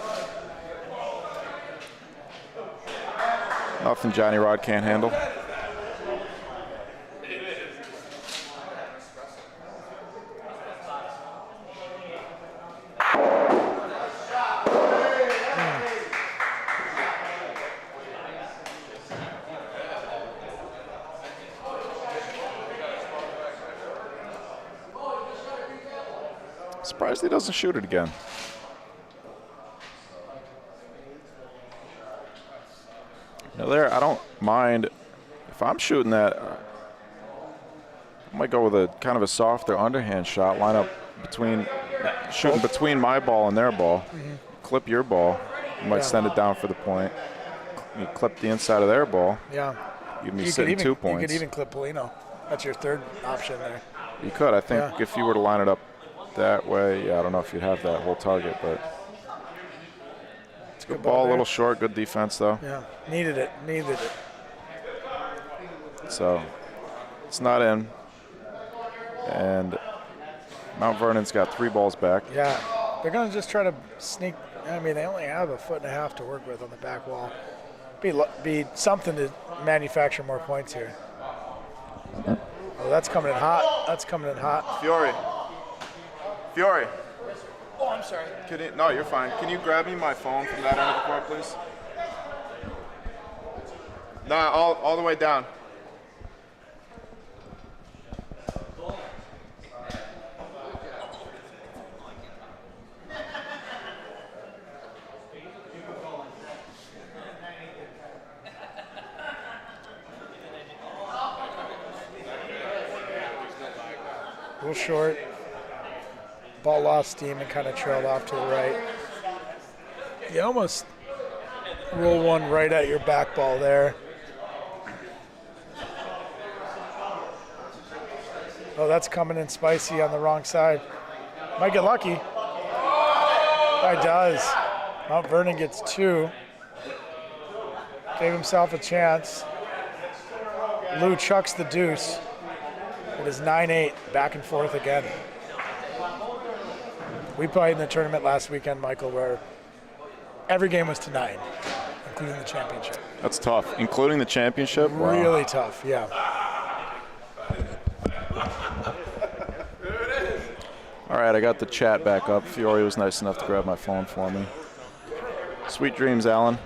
Speaker 3: Nothing Johnny Rod can't handle. Surprised he doesn't shoot it again. Now there, I don't mind if I'm shooting that. I might go with a kind of a softer underhand shot, line up shooting between my ball and their ball. Clip your ball. You might send it down for the point. You clip the inside of their ball.
Speaker 11: Yeah.
Speaker 3: You'd be sitting 2 points.
Speaker 11: You could even clip Polino. That's your third option there.
Speaker 3: You could. I think if you were to line it up that way, I don't know if you'd have that whole target, but it's a good ball, a little short, good defense though.
Speaker 11: Yeah, needed it.
Speaker 3: So it's not in, and Mount Vernon's got 3 balls back.
Speaker 11: Yeah, they're gonna just try to sneak. I mean, they only have 1.5 feet to work with on the back wall. Be something to manufacture more points here. Oh, that's coming in hot. That's coming in hot.
Speaker 3: Fiore.
Speaker 5: Oh, I'm sorry.
Speaker 3: No, you're fine. Can you grab me my phone from that end of the court, please? No, all the way down.
Speaker 11: A little short. Ball lost steam and kind of trailed off to the right. You almost roll one right at your back ball there. Oh, that's coming in spicy on the wrong side. Might get lucky. It does. Mount Vernon gets 2. Gave himself a chance. Lou chucks the deuce. It is 9-8, back and forth again. We played in the tournament last weekend, Michael, where every game was to 9, including the championship.
Speaker 3: That's tough. Including the championship? Wow.
Speaker 11: Really tough, yeah.
Speaker 3: All right, I got the chat back up. Fiore was nice enough to grab my phone for me. Sweet dreams, Alan.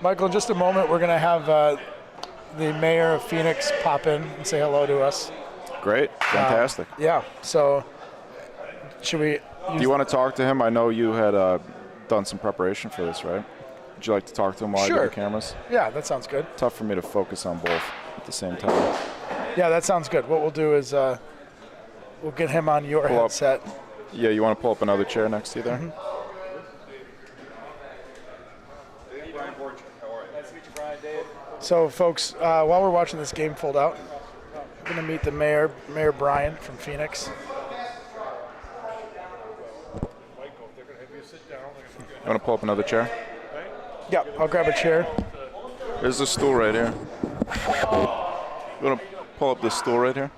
Speaker 11: Michael, in just a moment, we're going to have the mayor of Phoenix pop in and say hello to us.
Speaker 3: Great. Fantastic.
Speaker 11: Yeah. So, should we?
Speaker 3: Do you want to talk to him? I know you had done some preparation for this, right? Would you like to talk to him while I get the cameras?
Speaker 11: Yeah, that sounds good.
Speaker 3: Tough for me to focus on both at the same time.
Speaker 11: Yeah, that sounds good. What we'll do is we'll get him on your headset.
Speaker 3: Yeah, you want to pull up another chair next to you there?
Speaker 11: Mm-hmm.
Speaker 10: Brian Borchik, how are you? Nice to meet you, Brian. Dave.
Speaker 11: So, folks, while we're watching this game fold out, we're going to meet the mayor, Mayor Brian from Phoenix.
Speaker 3: You want to pull up another chair?
Speaker 11: Yeah, I'll grab a chair.
Speaker 3: There's a stool right here. You want to pull up this stool right here?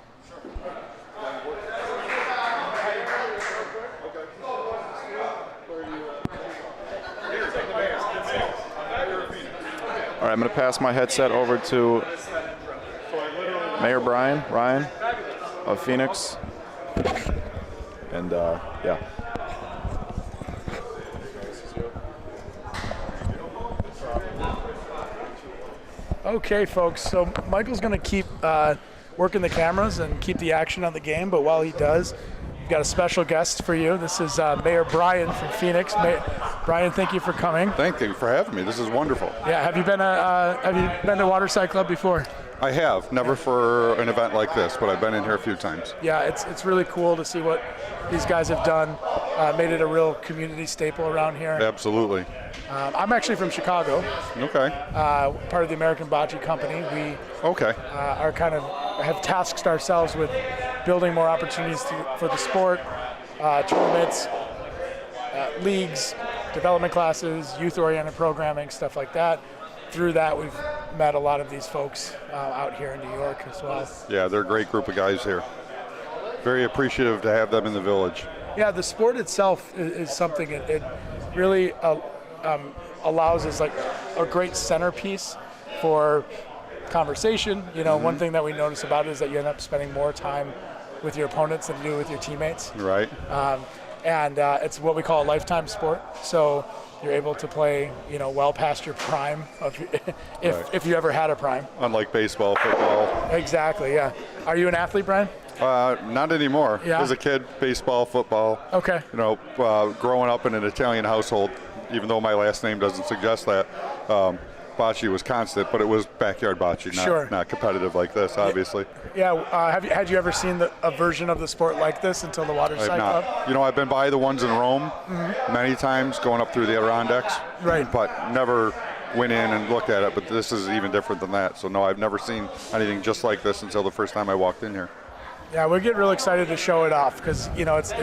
Speaker 3: All right, I'm going to pass my headset over to Mayor Ryan of Phoenix. And yeah.
Speaker 11: Okay, folks, so Michael's going to keep working the cameras and keep the action on the game, but while he does, we've got a special guest for you. This is Mayor Brian from Phoenix. Brian, thank you for coming.
Speaker 13: Thank you for having me. This is wonderful.
Speaker 11: Yeah, have you been to Waterside Club before?
Speaker 13: I have, never for an event like this, but I've been in here a few times.
Speaker 11: Yeah, it's really cool to see what these guys have done. Made it a real community staple around here.
Speaker 13: Absolutely.
Speaker 11: I'm actually from Chicago.
Speaker 13: Okay.
Speaker 11: Part of the American Bocce Company. We are kind of have tasked ourselves with building more opportunities for the sport, tournaments, leagues, development classes, youth-oriented programming, stuff like that. Through that, we've met a lot of these folks out here in New York as well.
Speaker 13: Yeah, they're a great group of guys here. Very appreciative to have them in the village.
Speaker 11: Yeah, the sport itself is something it really allows us like a great centerpiece for conversation. You know, one thing that we notice about it is that you end up spending more time with your opponents than you do with your teammates.
Speaker 13: Right.
Speaker 11: And it's what we call a lifetime sport. So you're able to play, you know, well past your prime if you ever had a prime.
Speaker 13: Unlike baseball, football.
Speaker 11: Exactly. Yeah. Are you an athlete, Brian?
Speaker 13: Not anymore.
Speaker 11: Yeah.
Speaker 13: As a kid, baseball, football.
Speaker 11: Okay.
Speaker 13: You know, growing up in an Italian household, even though my last name doesn't suggest that, bocce was constant, but it was backyard bocce, not competitive like this, obviously.
Speaker 11: Yeah. Had you ever seen a version of the sport like this until the Waterside Club?
Speaker 13: You know, I've been by the ones in Rome many times, going up through the Adirondacks.
Speaker 11: Right.
Speaker 13: But never went in and looked at it. But this is even different than that. So no, I've never seen anything just like this until the first time I walked in here.
Speaker 11: Yeah, we're getting real excited to show it off because, you know, it's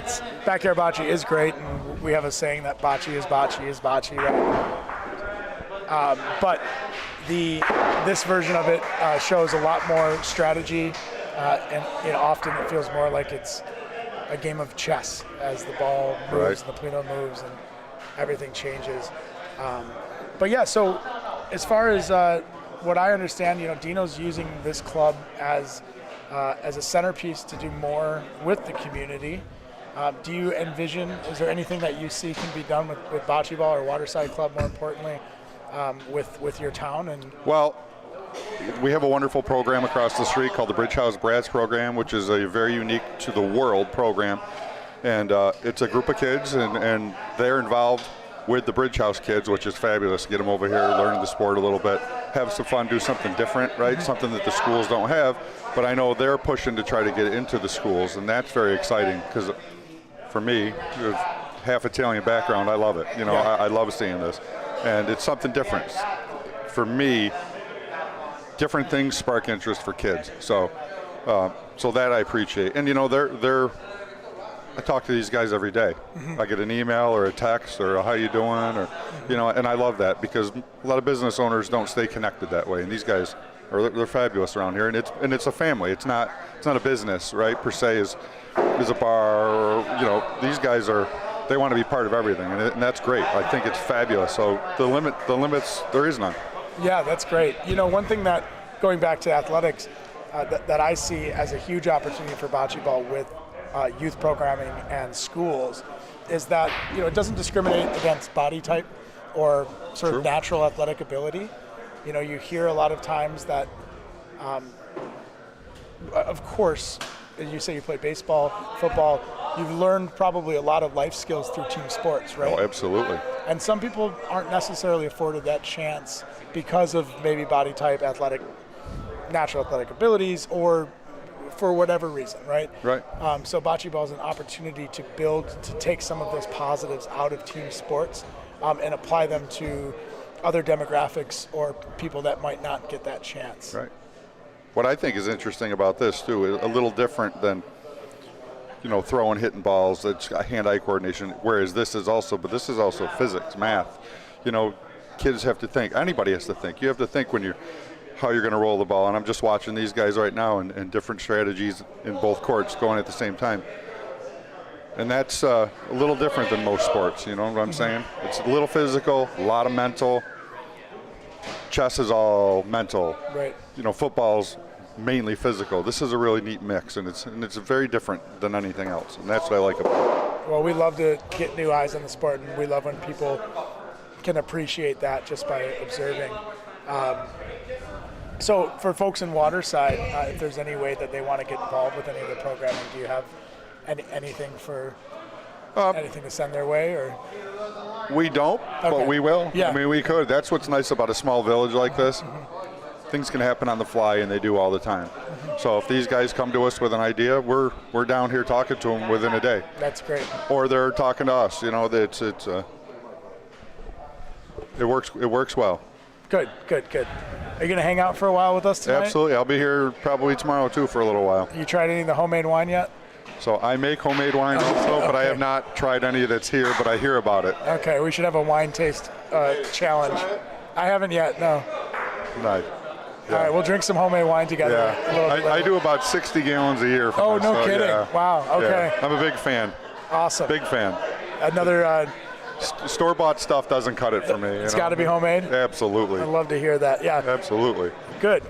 Speaker 11: backyard bocce is great, and we have a saying that bocce is bocce, right? But this version of it shows a lot more strategy, and you know, often it feels more like it's a game of chess as the ball moves and the Plino moves and everything changes. But yeah, so as far as what I understand, Dino's using this club as a centerpiece to do more with the community. Do you envision, is there anything that you see can be done with Bocce Ball or Waterside Club, more importantly, with your town?
Speaker 13: Well, we have a wonderful program across the street called the Bridge House Brads program, which is a very unique to the world program. And it's a group of kids, and they're involved with the Bridge House kids, which is fabulous. Get them over here, learn the sport a little bit, have some fun, do something different, right? Something that the schools don't have. But I know they're pushing to try to get into the schools, and that's very exciting because for me, with half Italian background, I love it. I love seeing this. And it's something different. For me, different things spark interest for kids. So that I appreciate. And, I talk to these guys every day. I get an email or a text or how you doing, or and I love that because a lot of business owners don't stay connected that way, and these guys they're fabulous around here, and it's a family. It's not a business, right, per se, is a bar, or these guys they want to be part of everything, and that's great. I think it's fabulous. So the limits, there is none.
Speaker 11: Yeah, that's great. One thing that, going back to athletics, that I see as a huge opportunity for Bocce Ball with youth programming and schools is that it doesn't discriminate against body type or sort of natural athletic ability. You hear a lot of times that, of course, you say you play baseball, football, you've learned probably a lot of life skills through team sports, right?
Speaker 13: Oh, absolutely.
Speaker 11: And some people aren't necessarily afforded that chance because of maybe body type, natural athletic abilities, or for whatever reason, right?
Speaker 13: Right.
Speaker 11: So Bocce Ball is an opportunity to take some of those positives out of team sports and apply them to other demographics or people that might not get that chance.
Speaker 13: Right. What I think is interesting about this too is a little different than throwing, hitting balls. It's hand-eye coordination. Whereas this is also physics, math. Kids have to think. Anybody has to think. You have to think how you're going to roll the ball. And I'm just watching these guys right now and different strategies in both courts going at the same time. And that's a little different than most sports, you know what I'm saying? It's a little physical, a lot of mental. Chess is all mental.
Speaker 11: Right.
Speaker 13: Football's mainly physical. This is a really neat mix, and it's very different than anything else, and that's what I like about it.
Speaker 11: Well, we love to get new eyes on the sport, and we love when people can appreciate that just by observing. So for folks in Waterside, if there's any way that they want to get involved with any of the programming, do you have anything to send their way? Or
Speaker 13: we don't, but we will.
Speaker 11: Yeah.
Speaker 13: I mean, we could. That's what's nice about a small village like this. Things can happen on the fly, and they do all the time. So if these guys come to us with an idea, we're down here talking to them within a day.
Speaker 11: That's great.
Speaker 13: Or they're talking to us. It works well.
Speaker 11: Good. Are you going to hang out for a while with us tonight?
Speaker 13: Absolutely. I'll be here probably tomorrow, too, for a little while.
Speaker 11: You tried any of the homemade wine yet?
Speaker 13: So I make homemade wine also, but I have not tried any that's here, but I hear about it.
Speaker 11: Okay, we should have a wine taste challenge. I haven't yet, no.
Speaker 13: Nice.
Speaker 11: Yeah. All right, we'll drink some homemade wine together.
Speaker 13: Yeah. I do about 60 gallons a year.
Speaker 11: Oh, no kidding.
Speaker 13: Yeah.
Speaker 11: Wow, okay.
Speaker 13: Yeah. I'm a big fan.
Speaker 11: Awesome.
Speaker 13: Big fan.
Speaker 11: Another...
Speaker 13: store-bought stuff doesn't cut it for me.
Speaker 11: It's got to be homemade?
Speaker 13: Absolutely.
Speaker 11: I'd love to hear that, yeah.
Speaker 13: Absolutely.
Speaker 11: Good.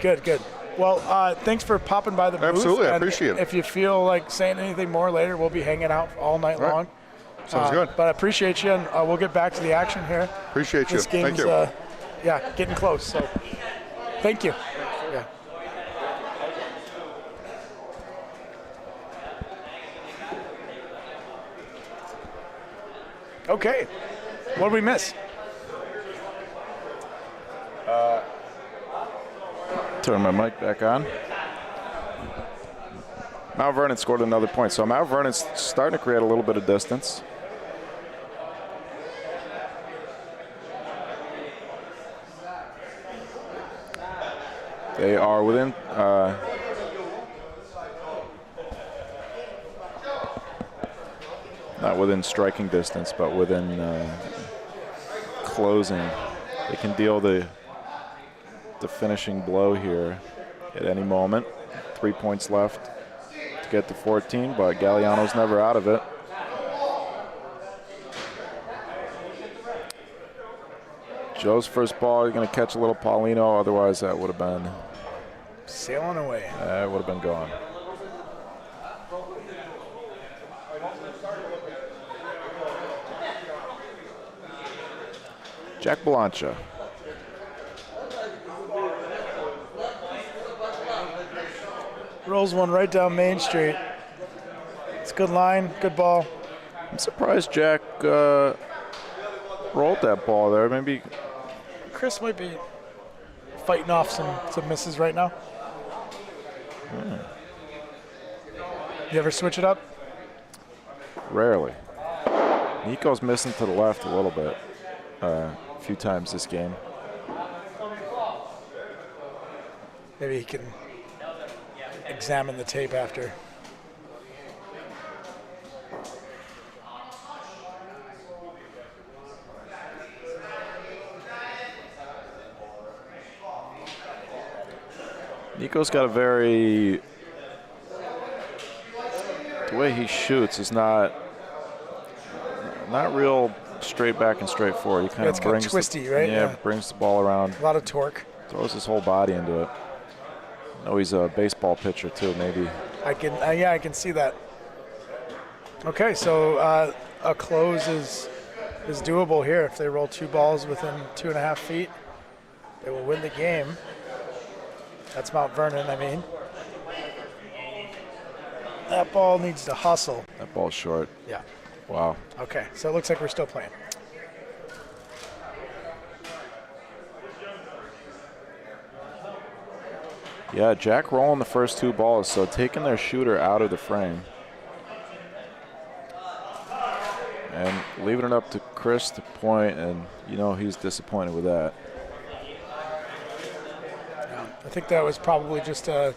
Speaker 11: Well, thanks for popping by the booth.
Speaker 13: Absolutely, I appreciate it.
Speaker 11: If you feel like saying anything more later, we'll be hanging out all night long.
Speaker 13: Sounds good.
Speaker 11: But I appreciate you, and we'll get back to the action here.
Speaker 13: Appreciate you.
Speaker 11: This game's,
Speaker 13: Thank you.
Speaker 11: Getting close, so thank you. Yeah. Okay, what did we miss?
Speaker 3: Turn my mic back on. Mount Vernon scored another point, so Mount Vernon's starting to create a little bit of distance. They are within not within striking distance, but within closing. They can deal the finishing blow here at any moment. 3 points left to get to 14, but Galliano's never out of it. Joe's first ball, you're going to catch a little Paulino, otherwise that would have been
Speaker 11: sailing away.
Speaker 3: That would have been gone. Jack Blancha.
Speaker 11: Rolls one right down Main Street. It's a good line, good ball.
Speaker 3: I'm surprised Jack rolled that ball there. Maybe
Speaker 11: Chris might be fighting off some misses right now. You ever switch it up?
Speaker 3: Rarely. Nico's missing to the left a little bit a few times this game.
Speaker 11: Maybe he can examine the tape after.
Speaker 3: Nico's got a very, the way he shoots is not real straight back and straight forward. He kind of brings
Speaker 11: twisty, right?
Speaker 3: Yeah, brings the ball around.
Speaker 11: A lot of torque.
Speaker 3: Throws his whole body into it. Oh, he's a baseball pitcher too, maybe.
Speaker 11: I can see that. Okay, so a close is doable here. If they roll 2 balls within 2.5 feet, they will win the game. That's Mount Vernon, I mean. That ball needs to hustle.
Speaker 3: That ball's short.
Speaker 11: Yeah.
Speaker 3: Wow.
Speaker 11: Okay, so it looks like we're still playing.
Speaker 3: Yeah, Jack rolling the first 2 balls, so taking their shooter out of the frame. And leaving it up to Chris to point, and you know he's disappointed with that.
Speaker 11: I think that was probably just a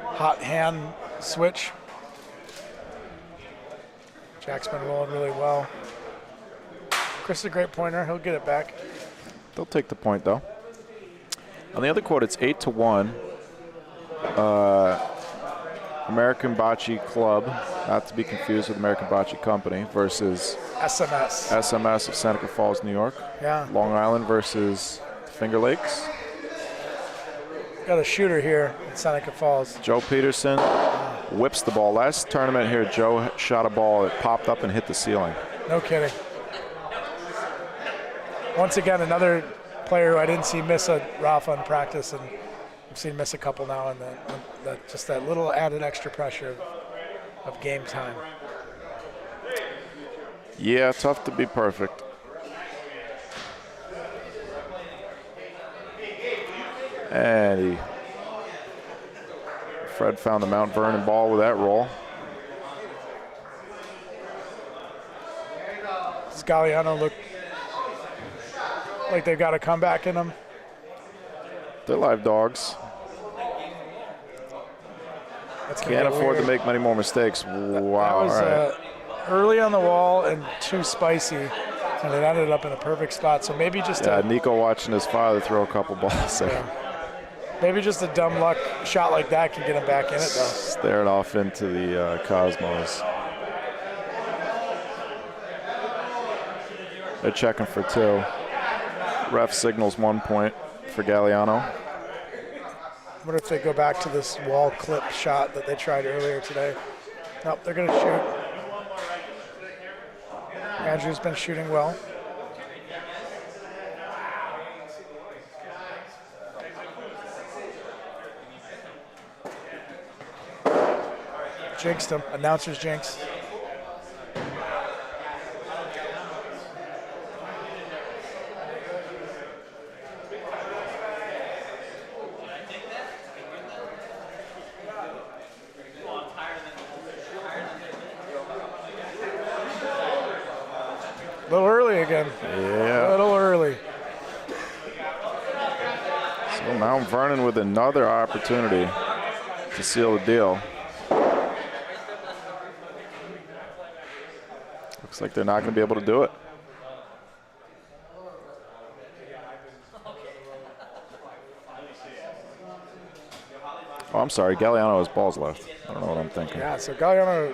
Speaker 11: hot hand switch. Jack's been rolling really well. Chris is a great pointer. He'll get it back.
Speaker 3: They'll take the point, though. On the other court, it's 8-1. American Bocce Club, not to be confused with American Bocce Company, versus SMS of Seneca Falls, New York.
Speaker 11: Yeah.
Speaker 3: Long Island versus Finger Lakes.
Speaker 11: Got a shooter here in Seneca Falls.
Speaker 3: Joe Peterson whips the ball. Last tournament here, Joe shot a ball that popped up and hit the ceiling.
Speaker 11: No kidding. Once again, another player who I didn't see miss a Rafa in practice, and I've seen miss a couple now, and just that little added extra pressure of game time.
Speaker 3: Yeah, tough to be perfect. And Fred found the Mount Vernon ball with that roll.
Speaker 11: Does Galliano look like they've got a comeback in them?
Speaker 3: They're live dogs. Can't afford to make many more mistakes. Wow.
Speaker 11: That was early on the wall and too spicy, and it ended up in a perfect spot. So maybe just
Speaker 3: Nico watching his father throw a couple balls there.
Speaker 11: Yeah. Maybe just a dumb luck shot like that can get him back in it, though.
Speaker 3: Staring off into the Cosmos. They're checking for 2. Ref signals 1 point for Galliano.
Speaker 11: I wonder if they go back to this wall clip shot that they tried earlier today. Nope, they're going to shoot. Andrew's been shooting well. Jinxed him. Announcer's jinx. A little early again.
Speaker 3: Yeah.
Speaker 11: A little early.
Speaker 3: So Mount Vernon with another opportunity to seal the deal. Looks like they're not going to be able to do it. Oh, I'm sorry. Galliano has balls left. I don't know what I'm thinking.
Speaker 11: Yeah, so Galliano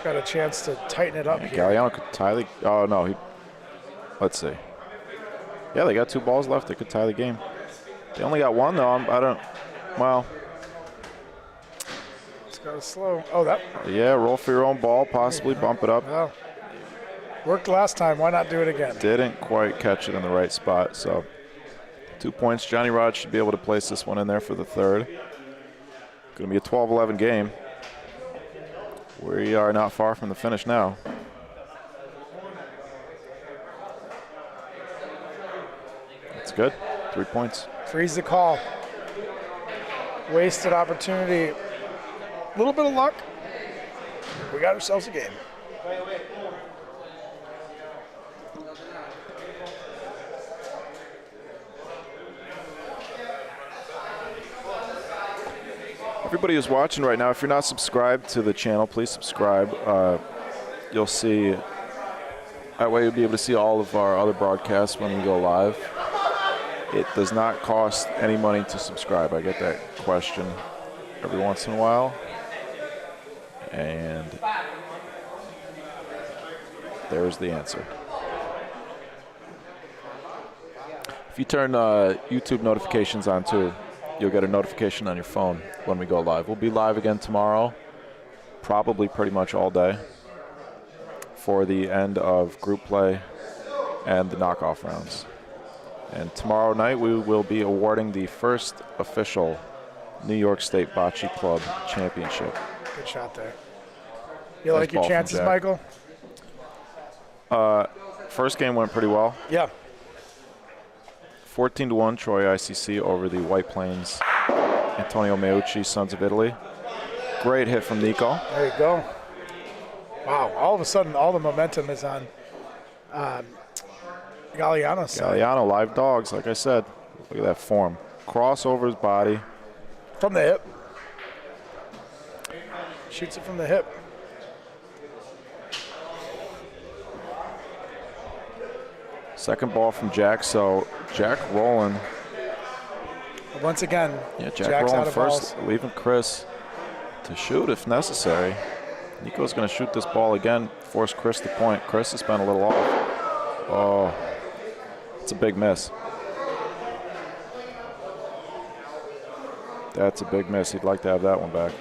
Speaker 11: got a chance to tighten it up here.
Speaker 3: Galliano could tie the. Oh, no. Let's see. Yeah, they got 2 balls left. They could tie the game. They only got 1, though. I don't. Well.
Speaker 11: It's got to slow. Oh, that.
Speaker 3: Yeah, roll for your own ball. Possibly bump it up.
Speaker 11: Well, worked last time. Why not do it again?
Speaker 3: Didn't quite catch it in the right spot. So 2 points. Johnny Rod should be able to place this one in there for the third. Going to be a 12-11 game. We are not far from the finish now. That's good. 3 points.
Speaker 11: Three's the call. Wasted opportunity. A little bit of luck. We got ourselves a game.
Speaker 3: Everybody who's watching right now, if you're not subscribed to the channel, please subscribe. You'll see, that way you'll be able to see all of our other broadcasts when we go live. It does not cost any money to subscribe. I get that question every once in a while. And there's the answer. If you turn YouTube notifications on too, you'll get a notification on your phone when we go live. We'll be live again tomorrow, probably pretty much all day, for the end of group play and the knockoff rounds. And tomorrow night we will be awarding the first official New York State Bocce Club Championship.
Speaker 11: Good shot there. You like your chances, Michael?
Speaker 3: First game went pretty well.
Speaker 11: Yeah.
Speaker 3: 14-1 Troy ICC over the White Plains Antonio Meucci Sons of Italy. Great hit from Nico.
Speaker 11: There you go. Wow, all of a sudden all the momentum is on Galliano's side.
Speaker 3: Galliano, live dogs, like I said. Look at that form. Cross over his body.
Speaker 11: From the hip. Shoots it from the hip.
Speaker 3: Second ball from Jack, so Jack rolling.
Speaker 11: Once again,
Speaker 3: yeah, Jack
Speaker 11: Jack's
Speaker 3: rolling
Speaker 11: out of
Speaker 3: first,
Speaker 11: balls.
Speaker 3: leaving Chris to shoot if necessary. Nico's going to shoot this ball again, force Chris to point. Chris has been a little off. Oh, it's a big miss. That's a big miss. He'd like to have that one back.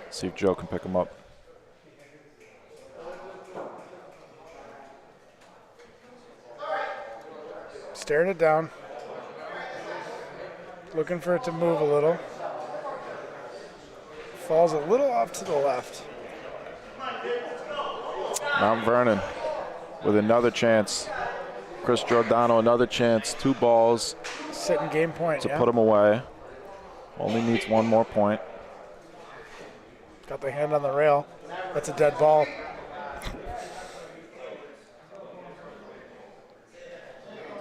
Speaker 3: See if Joe can pick him up.
Speaker 11: Staring it down. Looking for it to move a little. Falls a little off to the left.
Speaker 3: Mount Vernon with another chance. Chris Giordano, another chance. 2 balls.
Speaker 11: Sitting game point,
Speaker 3: to put him away. Only needs 1 more point.
Speaker 11: Got the hand on the rail. That's a dead ball.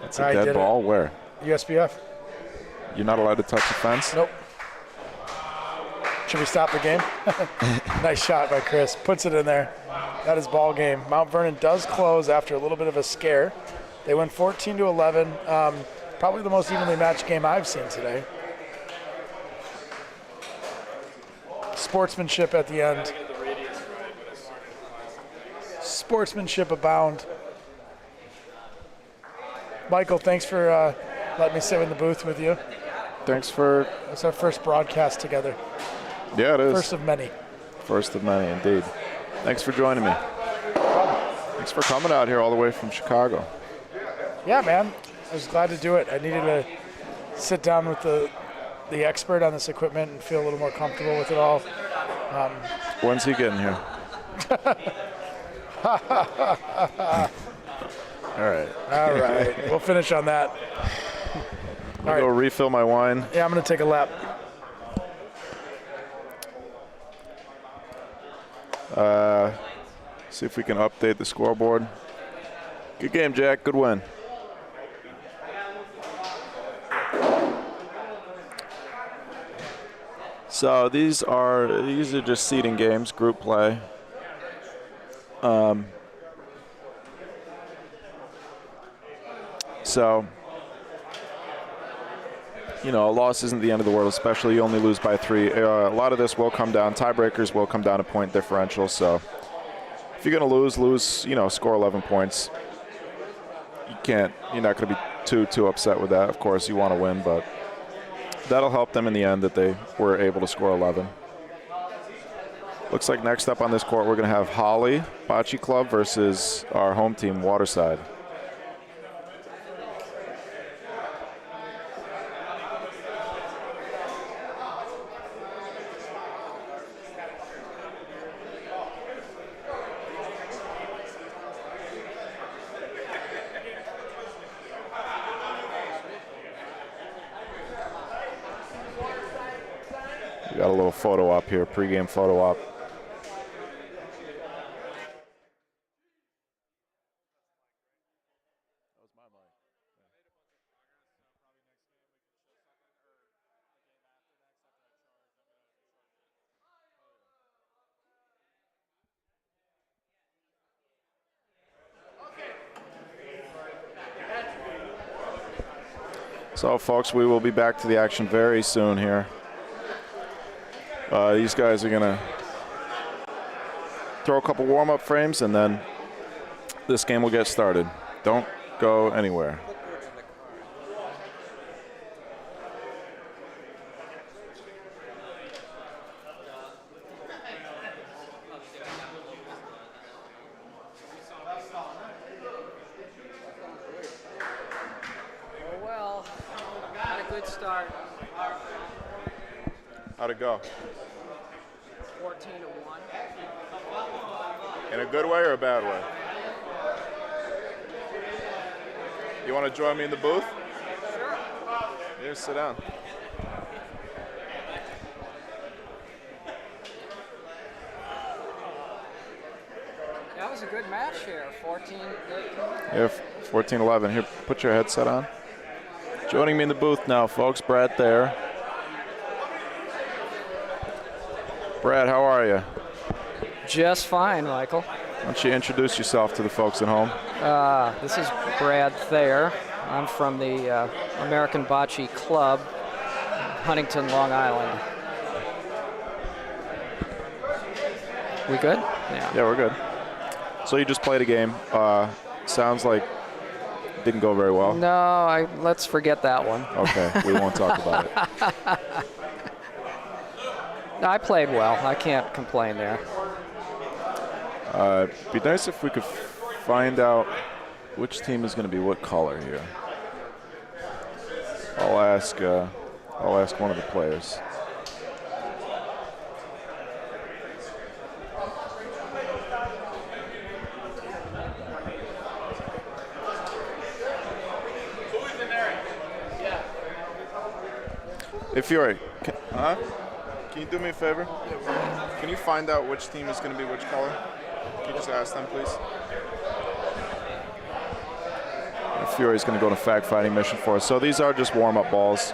Speaker 3: That's a dead ball. Where?
Speaker 11: USBF.
Speaker 3: You're not allowed to touch the fence?
Speaker 11: Nope. Should we stop the game? Nice shot by Chris. Puts it in there. That is ball game. Mount Vernon does close after a little bit of a scare. They win 14-11. Probably the most evenly matched game I've seen today. Sportsmanship at the end. Sportsmanship abound. Michael, thanks for letting me sit in the booth with you.
Speaker 3: Thanks for...
Speaker 11: It's our first broadcast together.
Speaker 3: Yeah, it is.
Speaker 11: First of many.
Speaker 3: First of many, indeed. Thanks for joining me. Thanks for coming out here all the way from Chicago.
Speaker 11: Yeah, man. I was glad to do it. I needed to sit down with the expert on this equipment and feel a little more comfortable with it all.
Speaker 3: When's he getting here? All right.
Speaker 11: All right. We'll finish on that.
Speaker 3: I'll go refill my wine.
Speaker 11: Yeah, I'm going to take a lap.
Speaker 3: See if we can update the scoreboard. Good game, Jack. Good win. So these are just seeding games, group play. So, you know, a loss isn't the end of the world, especially you only lose by 3. A lot of this will come down, tiebreakers will come down to point differential. So if you're going to lose, you know, score 11 points. You're not going to be too upset with that. Of course, you want to win, but that'll help them in the end that they were able to score 11. Looks like next up on this court, we're going to have Holley Bocce Club versus our home team, Waterside. We got a little photo op here, pregame photo op. So, folks, we will be back to the action very soon here. These guys are going to throw a couple warm-up frames, and then this game will get started. Don't go anywhere. How'd it go?
Speaker 9: 14-1.
Speaker 3: In a good way or a bad way? You want to join me in the booth?
Speaker 9: Sure.
Speaker 3: Here, sit down.
Speaker 9: That was a good match here, 14-13.
Speaker 3: Yeah, 14-11. Here, put your headset on. Joining me in the booth now, folks, Brad Thayer. Brad, how are you?
Speaker 9: Just fine, Michael.
Speaker 3: Why don't you introduce yourself to the folks at home?
Speaker 9: This is Brad Thayer. I'm from the American Bocce Club, Huntington, Long Island. We good?
Speaker 3: Yeah, we're good. So you just played a game. Sounds like it didn't go very well.
Speaker 9: No, let's forget that one.
Speaker 3: Okay, we won't talk about it.
Speaker 9: I played well. I can't complain there.
Speaker 3: It'd be nice if we could find out which team is going to be what color here. I'll ask one of the players. Hey, Fiore, can you do me a favor? Can you find out which team is going to be which color? Can you just ask them, please? Fiore's going to go on a fact-finding mission for us. So these are just warm-up balls.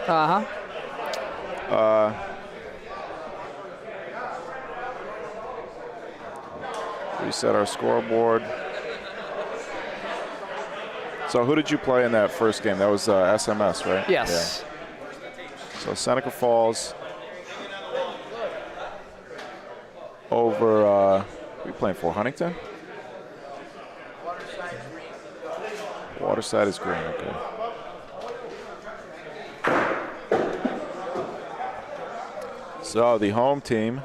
Speaker 3: Reset our scoreboard. So who did you play in that first game? That was SMS, right?
Speaker 9: Yes.
Speaker 3: Yeah. So Seneca Falls over, who are you playing for, Huntington? Waterside is green, okay. So the home team.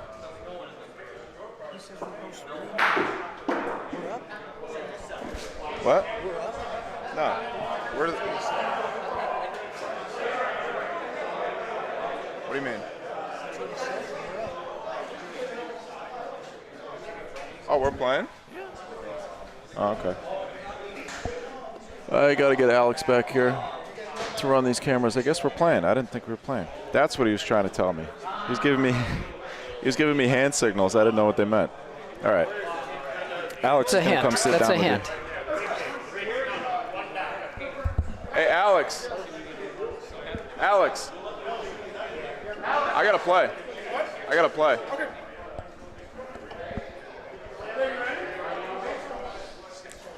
Speaker 3: What? No. What do you mean? Oh, we're playing? Oh, okay. I got to get Alex back here to run these cameras. I guess we're playing. I didn't think we were playing. That's what he was trying to tell me. He was giving me hand signals. I didn't know what they meant. All right. Alex is going to come sit down with you.
Speaker 9: That's a hint.
Speaker 3: Hey, Alex. Alex. I got to play. I got to play.
Speaker 7: Okay.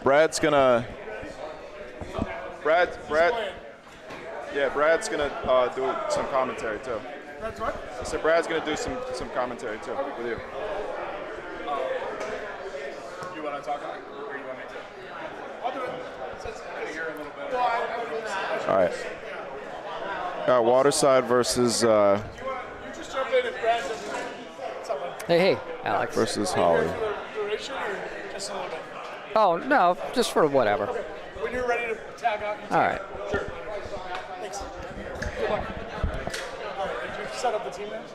Speaker 3: Brad's going to... Brad's going to do some commentary, too.
Speaker 7: Brad's what?
Speaker 3: I said Brad's going to do some commentary, too, with you.
Speaker 10: You want to talk about it, or you want me to? I'll do it. Since I hear a little bit. Well,
Speaker 3: All right. Got Waterside versus
Speaker 10: you just jump in and Brad doesn't.
Speaker 9: Hey, Alex.
Speaker 3: versus Holley.
Speaker 10: Duration or just a little bit?
Speaker 9: Oh, no, just for whatever.
Speaker 10: Okay. When you're ready to tag out, you
Speaker 9: All right.
Speaker 10: Sure. Thanks. Good luck. All right, did you set up the team names?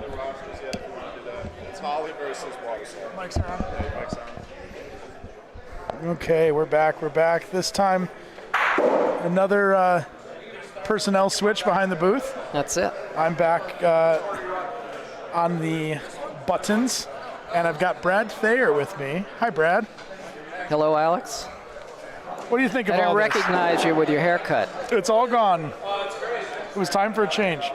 Speaker 3: The rosters, yeah, if you want to do that. It's Holley versus Waterside.
Speaker 11: Mike's on.
Speaker 3: Yeah, Mike's on.
Speaker 11: Okay, we're back. We're back. This time, another personnel switch behind the booth.
Speaker 9: That's it.
Speaker 11: I'm back on the buttons, and I've got Brad Thayer with me. Hi, Brad.
Speaker 9: Hello, Alex.
Speaker 11: What do you think of
Speaker 9: I
Speaker 11: all
Speaker 9: didn't
Speaker 11: this?
Speaker 9: recognize you with your haircut.
Speaker 11: It's all gone. It was time for a change.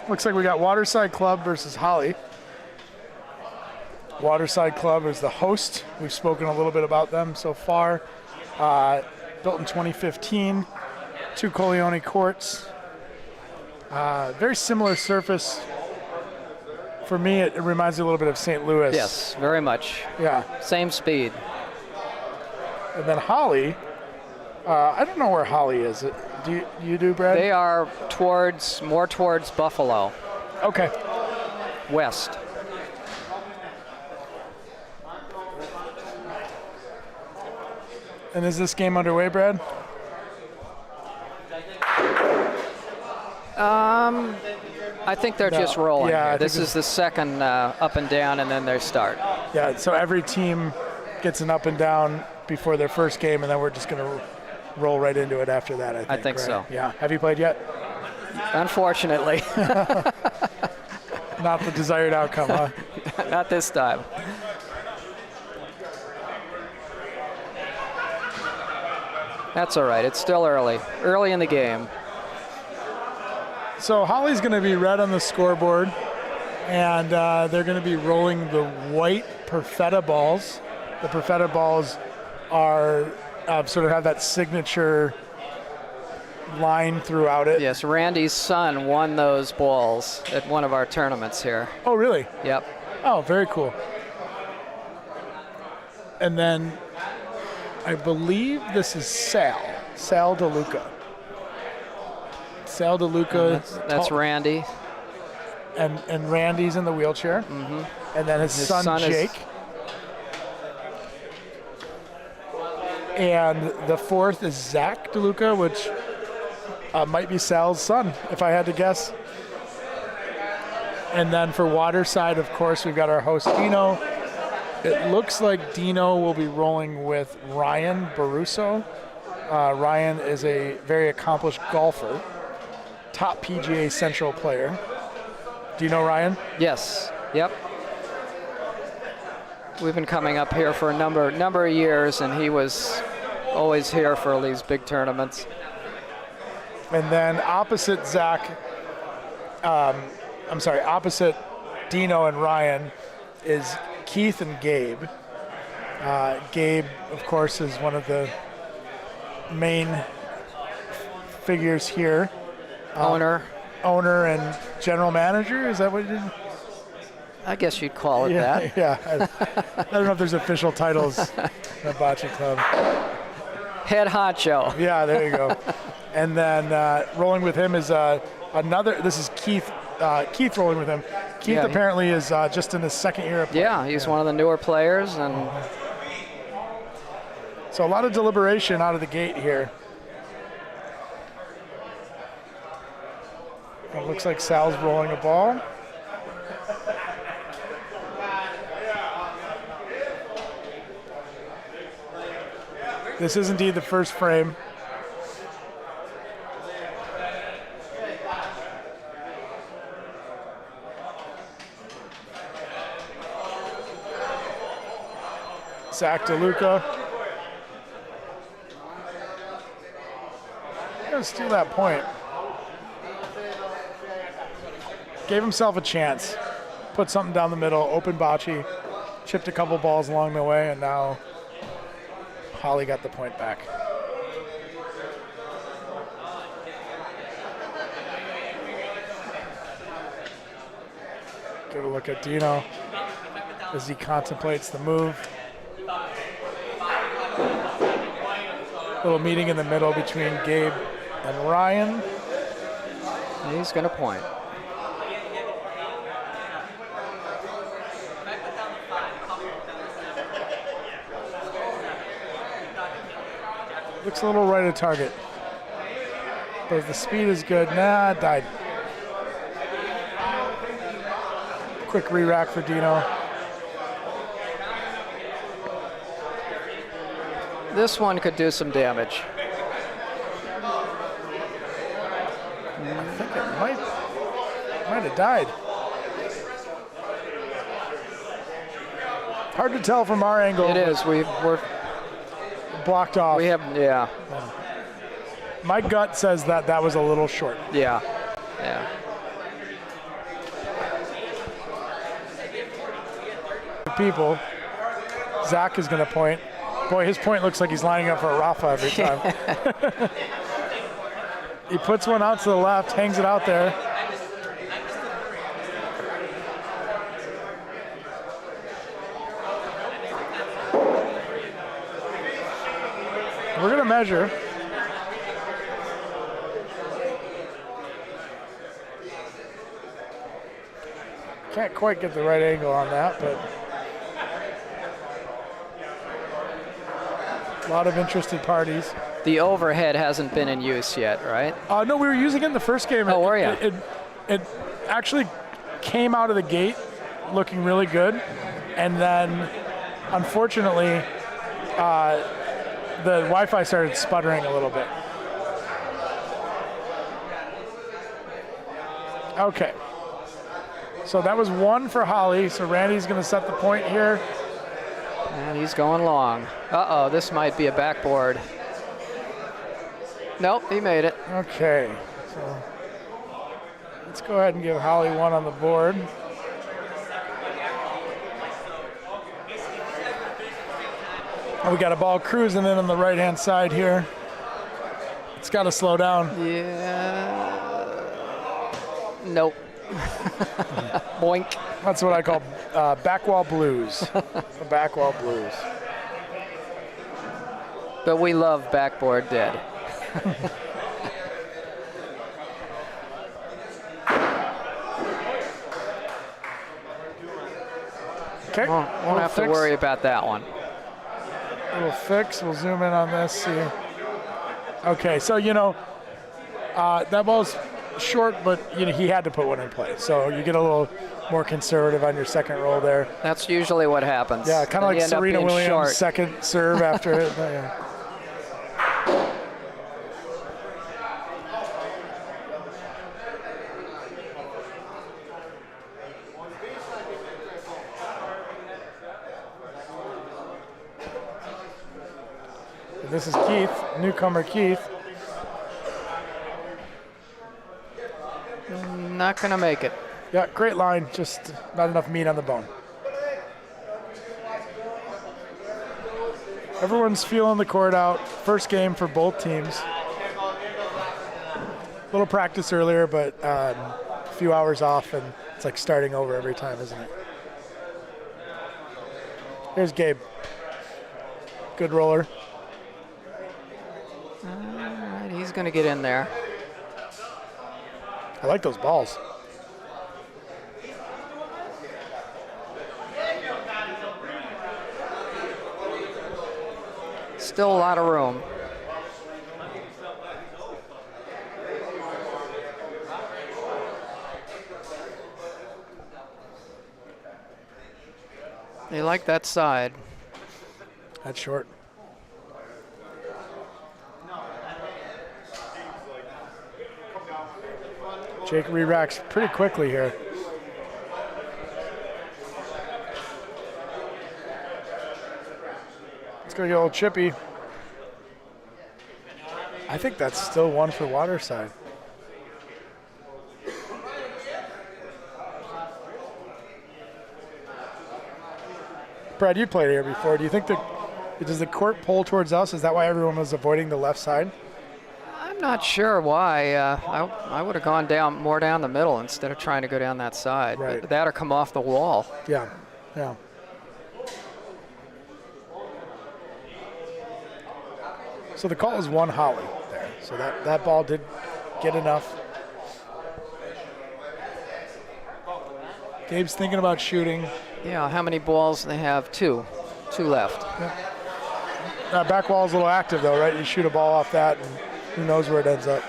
Speaker 11: Looks like we got Waterside Club versus Holley. Waterside Club is the host. We've spoken a little bit about them so far. Built in 2015, 2 Coleone courts. Very similar surface. For me, it reminds me a little bit of St. Louis.
Speaker 9: Yes, very much.
Speaker 11: Yeah.
Speaker 9: Same speed.
Speaker 11: And then Holley, I don't know where Holley is. Do you do, Brad?
Speaker 9: They are more towards Buffalo.
Speaker 11: Okay.
Speaker 9: West.
Speaker 11: And is this game underway, Brad?
Speaker 9: I think they're just rolling.
Speaker 11: Yeah,
Speaker 9: here. This is the second up and down, and then they start.
Speaker 11: Yeah, so every team gets an up and down before their first game, and then we're just going to roll right into it after that, I think.
Speaker 9: think so.
Speaker 11: Yeah. Have you played yet?
Speaker 9: Unfortunately.
Speaker 11: Not the desired outcome, huh?
Speaker 9: Not this time. That's all right. It's still early. Early in the game.
Speaker 11: So Holley's going to be red on the scoreboard, and they're going to be rolling the white Perfetta balls. The Perfetta balls are sort of have that signature line throughout it.
Speaker 9: Yes, Randy's son won those balls at one of our tournaments here.
Speaker 11: Oh, really?
Speaker 9: Yep.
Speaker 11: Oh, very cool. And then I believe this is Sal DeLuca. Sal DeLuca.
Speaker 9: That's Randy.
Speaker 11: And Randy's in the wheelchair.
Speaker 9: Mm-hmm.
Speaker 11: And then his son Jake. And the fourth is Zach DeLuca, which might be Sal's son, if I had to guess. And then for Waterside, of course, we've got our host Dino. It looks like Dino will be rolling with Ryan Baruso. Ryan is a very accomplished golfer, top PGA Central player. Do you know Ryan?
Speaker 9: Yes. Yep. We've been coming up here for a number of years, and he was always here for these big tournaments.
Speaker 11: And then opposite opposite Dino and Ryan is Keith and Gabe. Gabe, of course, is one of the main figures here.
Speaker 9: Owner
Speaker 11: and general manager, is that what you did?
Speaker 9: I guess you'd call it that.
Speaker 11: Yeah, I don't know if there's official titles in the Bocce Club.
Speaker 9: Head honcho.
Speaker 11: Yeah, there you go. And then rolling with him is this is Keith. Keith rolling with him. Keith apparently is just in his second year of playing.
Speaker 9: Yeah, he's one of the newer players. And
Speaker 11: so a lot of deliberation out of the gate here. It looks like Sal's rolling a ball. This is indeed the first frame. Zach DeLuca. Gonna steal that point. Gave himself a chance. Put something down the middle, open bocce, chipped a couple balls along the way, and now Holley got the point back. Give a look at Dino as he contemplates the move. Little meeting in the middle between Gabe and Ryan.
Speaker 9: He's going to point.
Speaker 11: Looks a little right of target. But if the speed is good, nah, died. Quick re-rack for Dino.
Speaker 9: This one could do some damage.
Speaker 11: I think it might have died. Hard to tell from our angle.
Speaker 9: It is. We're
Speaker 11: blocked off.
Speaker 9: We have, yeah.
Speaker 11: My gut says that was a little short.
Speaker 9: Yeah. Yeah.
Speaker 11: People. Zach is going to point. Boy, his point looks like he's lining up for a Rafa every time. He puts one out to the left, hangs it out there. We're going to measure. Can't quite get the right angle on that, but a lot of interested parties.
Speaker 9: The overhead hasn't been in use yet, right?
Speaker 11: No, we were using it in the first game.
Speaker 9: Oh, were you?
Speaker 11: It actually came out of the gate looking really good, and then unfortunately the Wi-Fi started sputtering a little bit. Okay. So that was one for Holley. So Randy's going to set the point here.
Speaker 9: And he's going long. Uh-oh, this might be a backboard. Nope, he made it.
Speaker 11: Okay. So let's go ahead and give Holley one on the board. We got a ball cruising in on the right-hand side here. It's got to slow down.
Speaker 9: Yeah. Nope. Boink.
Speaker 11: That's what I call backwall blues. The backwall blues.
Speaker 9: But we love backboard dead.
Speaker 11: Okay.
Speaker 9: Won't have to worry about that one.
Speaker 11: Little fix. We'll zoom in on this. See. Okay, so that ball's short, but he had to put one in play. So you get a little more conservative on your second roll there.
Speaker 9: That's usually what happens.
Speaker 11: Yeah, kind of like Serena Williams'
Speaker 9: short.
Speaker 11: second serve after it. Yeah. This is Keith, newcomer Keith.
Speaker 9: Not going to make it.
Speaker 11: Yeah, great line, just not enough meat on the bone. Everyone's feeling the court out. First game for both teams. A little practice earlier, but a few hours off, and it's like starting over every time, isn't it? Here's Gabe. Good roller.
Speaker 9: All right, he's going to get in there.
Speaker 11: I like those balls.
Speaker 9: Still a lot of room. They like that side.
Speaker 11: That's short. Jake re-racks pretty quickly here. Let's go get old Chippy. I think that's still one for Waterside. Brad, you played here before. Do you think does the court pull towards us? Is that why everyone was avoiding the left side?
Speaker 9: I'm not sure why. I would have gone more down the middle instead of trying to go down that side.
Speaker 11: Right.
Speaker 9: But that or come off the wall.
Speaker 11: Yeah, yeah. So the call is 1 Holley there. So that ball did get enough. Gabe's thinking about shooting.
Speaker 9: Yeah, how many balls do they have? 2. 2 left.
Speaker 11: That back wall is a little active though, right? You shoot a ball off that and who knows where it ends up.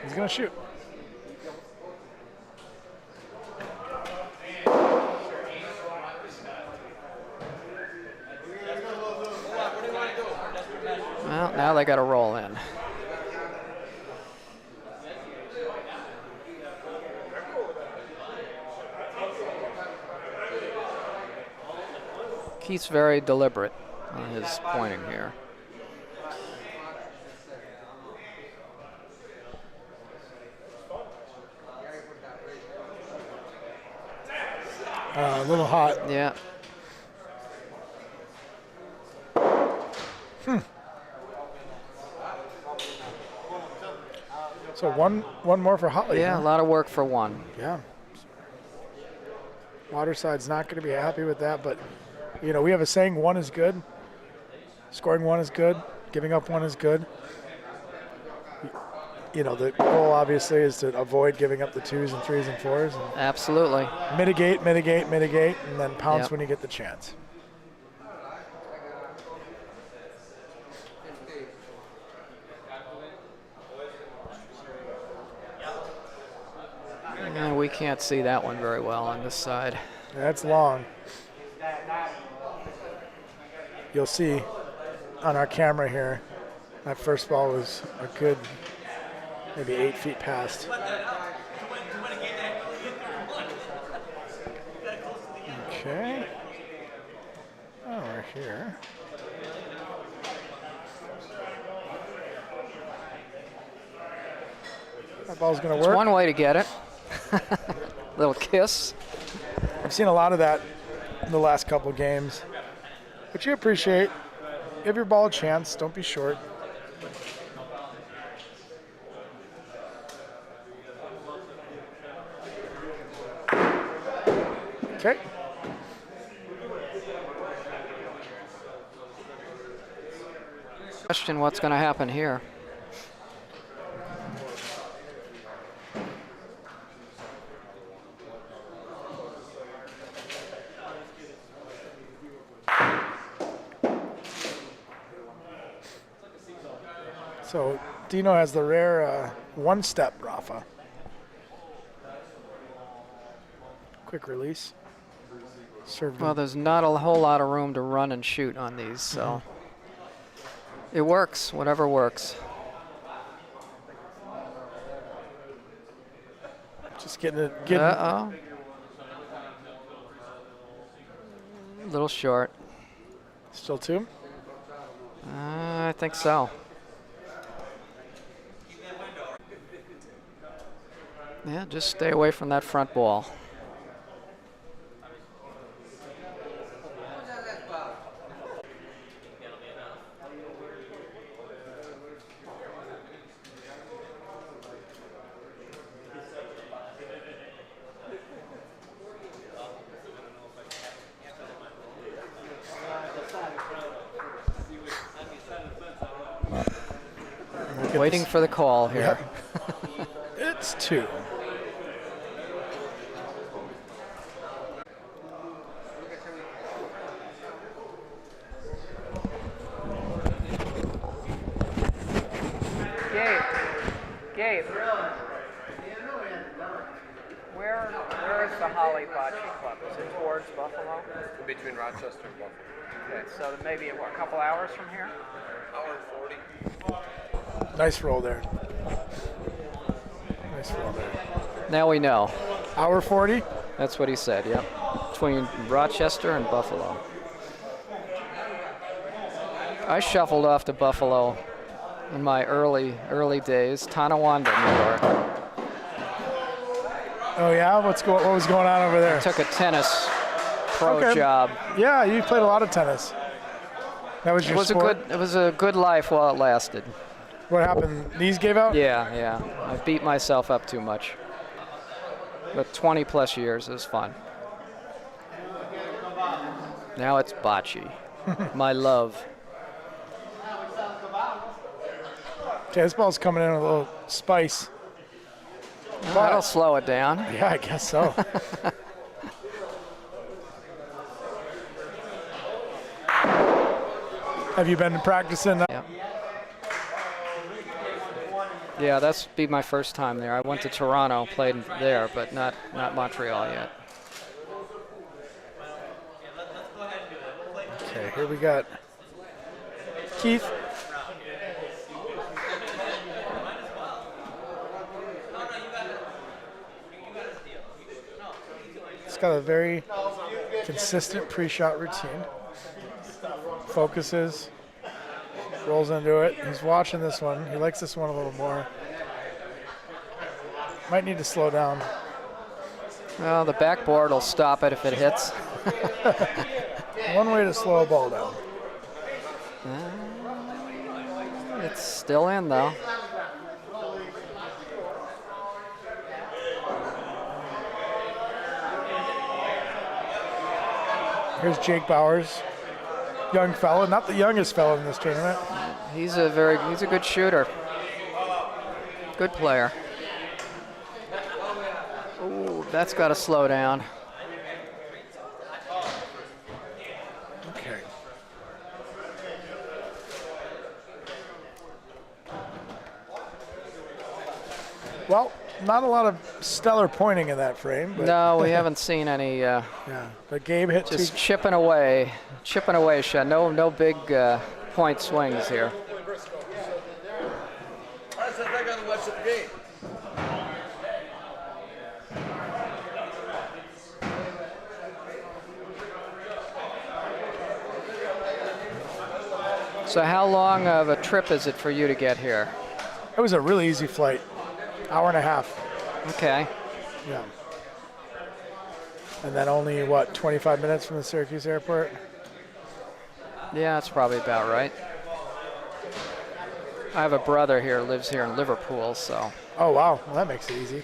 Speaker 11: He's gonna shoot.
Speaker 9: Well, now they got to roll in. Keith's very deliberate on his pointing here.
Speaker 11: A little hot.
Speaker 9: Yeah.
Speaker 11: So one more for Holley.
Speaker 9: Yeah,
Speaker 11: huh?
Speaker 9: a lot of work for 1.
Speaker 11: Yeah. Waterside's not going to be happy with that, but you know, we have a saying: 1 is good. Scoring 1 is good. Giving up 1 is good. You know, the goal obviously is to avoid giving up the 2s and 3s and 4s. And
Speaker 9: absolutely.
Speaker 11: Mitigate, and then pounce when you get the chance.
Speaker 9: And we can't see that one very well on this side.
Speaker 11: That's long. You'll see on our camera here, that first ball was a good maybe 8 feet past. Okay. Oh, we're here. That ball's going to work.
Speaker 9: It's one way to get it. Little kiss.
Speaker 11: I've seen a lot of that in the last couple of games. But you appreciate, give your ball a chance, don't be short. Okay.
Speaker 9: Question what's going to happen here.
Speaker 11: So Dino has the rare one-step Rafa. Quick release. Served
Speaker 9: Well,
Speaker 11: him.
Speaker 9: there's not a whole lot of room to run and shoot on these, so it works, whatever works.
Speaker 11: Just getting it.
Speaker 9: Uh-oh. A little short.
Speaker 11: Still 2?
Speaker 9: I think so. Yeah, just stay away from that front ball. Waiting for the call here.
Speaker 11: Yep. It's 2.
Speaker 9: Gabe, where is the Holley Bocce Club? Is it towards Buffalo?
Speaker 10: Between Rochester and Buffalo.
Speaker 9: Okay, so maybe a couple hours from here?
Speaker 10: Hour and 40.
Speaker 11: Nice roll there. Nice roll there.
Speaker 9: Now we know.
Speaker 11: Hour 40?
Speaker 9: That's what he said, yep. Between Rochester and Buffalo. I shuffled off to Buffalo in my early days, Tonawanda, New York.
Speaker 11: Oh yeah, what was going on over there?
Speaker 9: I took a tennis pro job.
Speaker 11: Yeah, you played a lot of tennis. That was your sport?
Speaker 9: It was a good life while it lasted.
Speaker 11: What happened? Knees gave out?
Speaker 9: Yeah. I beat myself up too much. But 20 plus years, it was fun. Now it's bocce. My love.
Speaker 11: Okay, this ball's coming in with a little spice.
Speaker 9: That'll slow it down.
Speaker 11: Yeah, I guess so. Have you been practicing?
Speaker 9: Yeah. Yeah, that's be my first time there. I went to Toronto, played there, but not Montreal yet.
Speaker 11: Okay, here we got Keith. He's got a very consistent pre-shot routine. Focuses, rolls into it. He's watching this one. He likes this one a little more. Might need to slow down.
Speaker 9: Well, the backboard will stop it if it hits.
Speaker 11: One way to slow a ball down.
Speaker 9: It's still in, though.
Speaker 11: Here's Jake Bowers. Young fella, not the youngest fella in this tournament.
Speaker 9: He's a good shooter. Good player. Ooh, that's got to slow down.
Speaker 11: Okay. Well, not a lot of stellar pointing in that frame. But
Speaker 9: No, we haven't seen any.
Speaker 11: Yeah, but Gabe hit
Speaker 9: just chipping away, shot. No big point swings here. So how long of a trip is it for you to get here?
Speaker 11: It was a really easy flight, hour and a half.
Speaker 9: Okay.
Speaker 11: Yeah. And then only, what, 25 minutes from the Syracuse airport?
Speaker 9: Yeah, that's probably about right. I have a brother here, lives here in Liverpool, so.
Speaker 11: Oh, wow. Well, that makes it easy.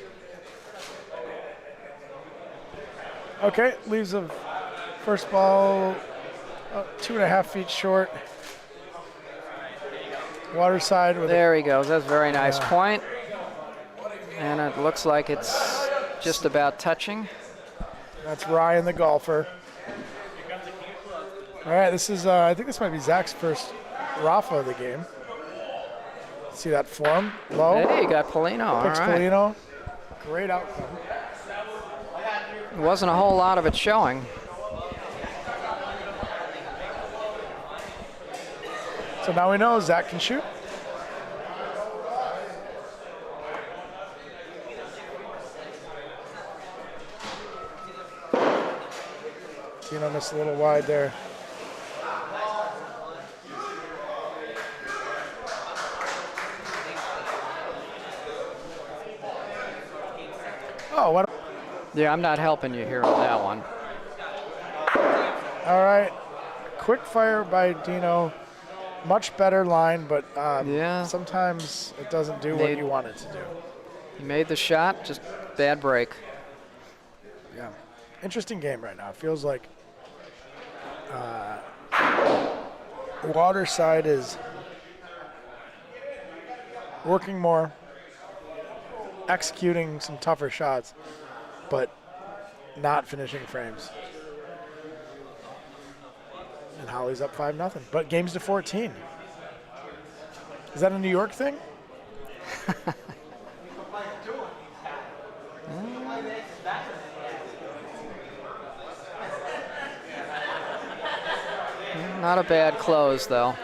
Speaker 11: Okay, leaves the first ball 2.5 feet short. Waterside with
Speaker 9: there he goes. That's a very nice point. And it looks like it's just about touching.
Speaker 11: That's Ryan, the golfer. All right, this is, I think this might be Zach's first Rafa of the game. See that form? Low.
Speaker 9: Hey, you got Polino.
Speaker 11: Picks
Speaker 9: all right.
Speaker 11: Polino. Great outcome.
Speaker 9: There wasn't a whole lot of it showing.
Speaker 11: So now we know Zach can shoot. Dino missed a little wide there. Oh, what?
Speaker 9: Yeah, I'm not helping you here on that one.
Speaker 11: All right. Quick fire by Dino. Much better line, but
Speaker 9: yeah,
Speaker 11: sometimes it doesn't do what you want it to do.
Speaker 9: He made the shot, just bad break.
Speaker 11: Yeah. Interesting game right now. It feels like Waterside is working more, executing some tougher shots, but not finishing frames. And Holley's up 5-0, but game's to 14. Is that a New York thing?
Speaker 9: Not a bad close, though.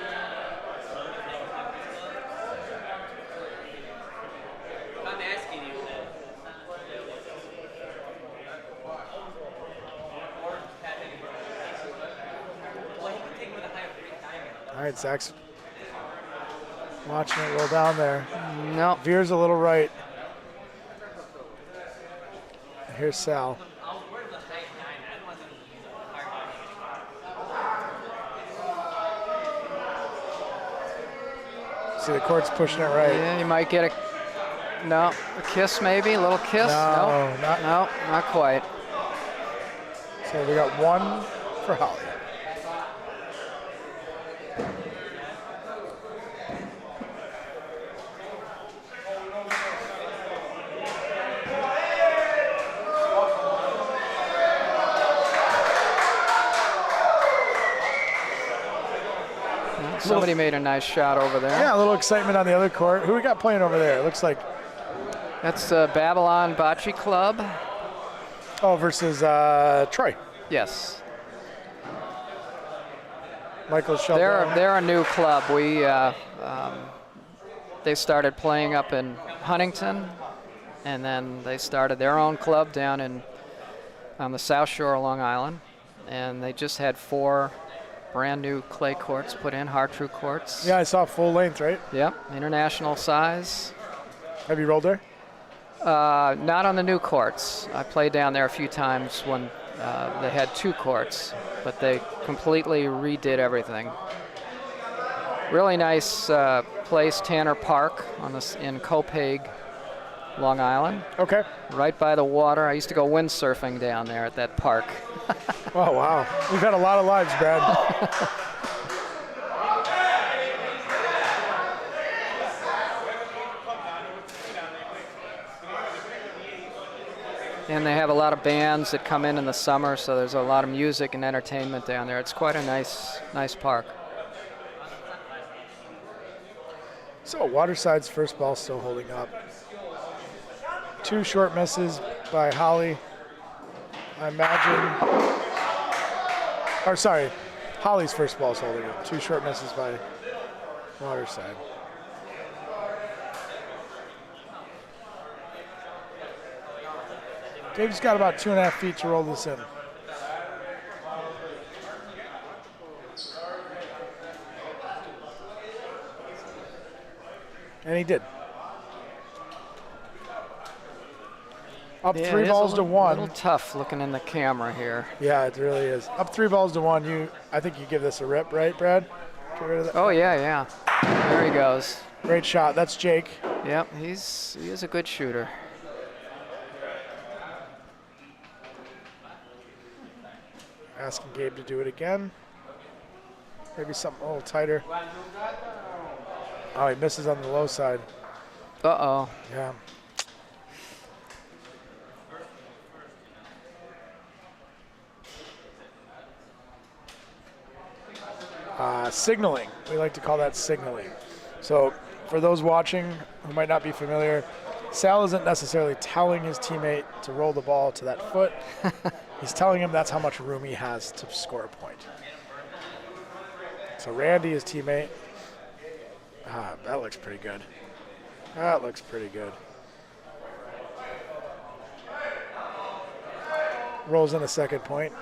Speaker 11: All right, Zach's watching it roll down there.
Speaker 9: No.
Speaker 11: Veers a little right. Here's Sal. See, the court's pushing it right.
Speaker 9: Yeah, you might get a kiss maybe, a little kiss.
Speaker 11: No,
Speaker 9: not quite.
Speaker 11: So we got one for Holley.
Speaker 9: Somebody made a nice shot over there.
Speaker 11: Yeah, a little excitement on the other court. Who we got playing over there? It looks like.
Speaker 9: That's Babylon Bocce Club.
Speaker 11: Oh, versus Troy.
Speaker 9: Yes.
Speaker 11: Michael Sheldon.
Speaker 9: They're a new club. They started playing up in Huntington, and then they started their own club down on the South Shore of Long Island, and they just had 4 brand new clay courts put in, hard-true courts.
Speaker 11: Yeah, I saw full length, right?
Speaker 9: Yep, international size.
Speaker 11: Have you rolled there?
Speaker 9: Not on the new courts. I played down there a few times when they had 2 courts, but they completely redid everything. Really nice place, Tanner Park in Copaig, Long Island.
Speaker 11: Okay.
Speaker 9: Right by the water. I used to go windsurfing down there at that park.
Speaker 11: Oh, wow. We've had a lot of lives, Brad.
Speaker 9: And they have a lot of bands that come in the summer, so there's a lot of music and entertainment down there. It's quite a nice park.
Speaker 11: So Waterside's first ball still holding up. 2 short misses by Holley. I imagine, or sorry, Holley's first ball's holding up. 2 short misses by Waterside. Dave's got about 2.5 feet to roll this in. And he did. Up 3 balls to 1.
Speaker 9: A little tough looking in the camera here.
Speaker 11: Yeah, it really is. Up 3 balls to 1. I think you give this a rip, right, Brad? Get rid of that.
Speaker 9: Oh yeah. There he goes.
Speaker 11: Great shot. That's Jake.
Speaker 9: Yep, he is a good shooter.
Speaker 11: Asking Gabe to do it again. Maybe something a little tighter. Oh, he misses on the low side.
Speaker 9: Uh-oh.
Speaker 11: Yeah. Signaling. We like to call that signaling. So for those watching who might not be familiar, Sal isn't necessarily telling his teammate to roll the ball to that foot. He's telling him that's how much room he has to score a point. So Randy, his teammate, that looks pretty good. That looks pretty good. Rolls in a second point.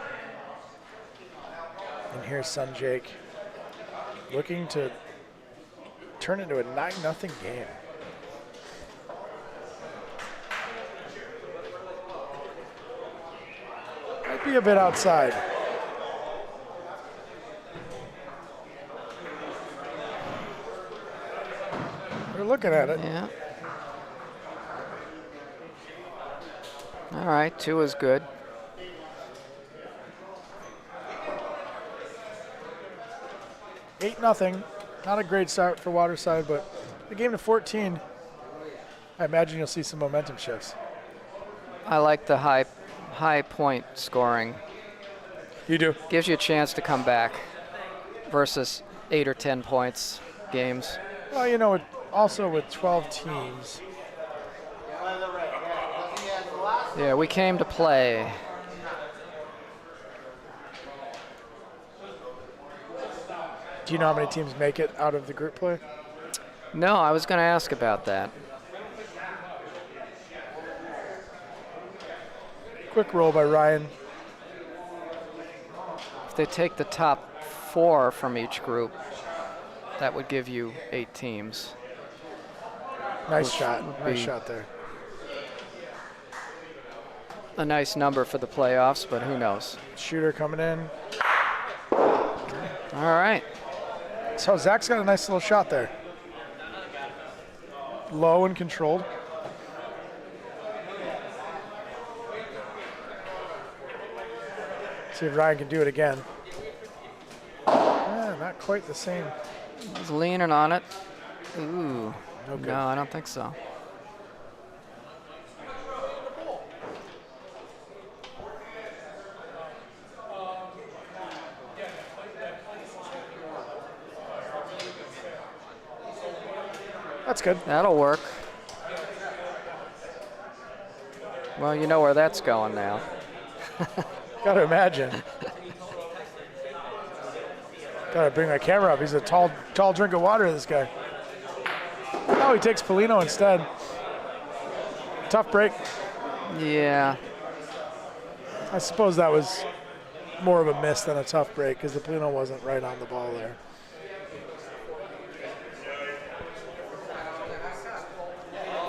Speaker 11: And here's son Jake looking to turn into a 9-0 game. Might be a bit outside. We're looking at it.
Speaker 9: Yeah. All right, 2 is good.
Speaker 11: Eight nothing. Not a great start for Waterside, but the game to 14, I imagine you'll see some momentum shifts.
Speaker 9: I like the high point scoring.
Speaker 11: You do?
Speaker 9: Gives you a chance to come back versus 8 or 10 points games.
Speaker 11: Well, you know, also with 12 teams.
Speaker 9: Yeah, we came to play.
Speaker 11: Do you know how many teams make it out of the group play?
Speaker 9: No, I was going to ask about that.
Speaker 11: Quick roll by Ryan.
Speaker 9: If they take the top 4 from each group, that would give you 8 teams.
Speaker 11: Nice shot. Nice shot there.
Speaker 9: A nice number for the playoffs, but who knows?
Speaker 11: Shooter coming in.
Speaker 9: All right.
Speaker 11: So Zach's got a nice little shot there. low and controlled. See if Ryan can do it again. Not quite the same.
Speaker 9: He's leaning on it. Ooh.
Speaker 11: No good.
Speaker 9: No, I don't think so.
Speaker 11: That's good.
Speaker 9: That'll work. Well, you know where that's going now.
Speaker 11: Gotta imagine. Gotta bring my camera up. He's a tall drink of water, this guy. Oh, he takes Polino instead. Tough break.
Speaker 9: Yeah.
Speaker 11: I suppose that was more of a miss than a tough break because the Polino wasn't right on the ball there.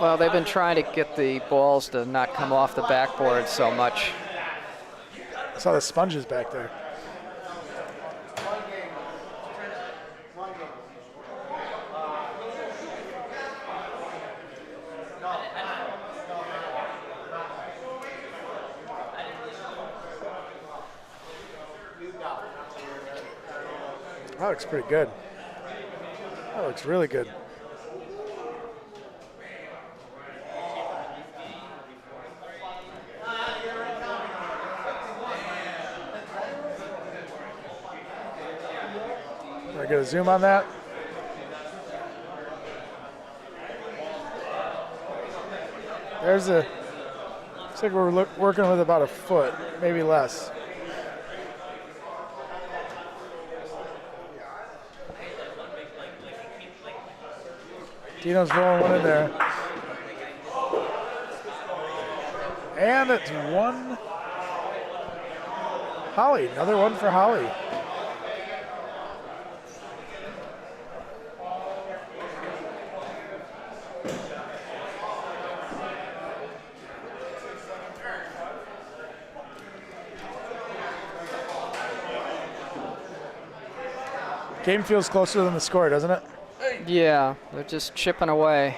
Speaker 9: Well, they've been trying to get the balls to not come off the backboard so much.
Speaker 11: I saw the sponges back there. That looks pretty good. That looks really good. I get a zoom on that. There's a, looks like we're working with about a foot, maybe less. Dino's rolling one in there. And it's one. Holley, another one for Holley. Game feels closer than the score, doesn't it?
Speaker 9: Yeah, they're just chipping away.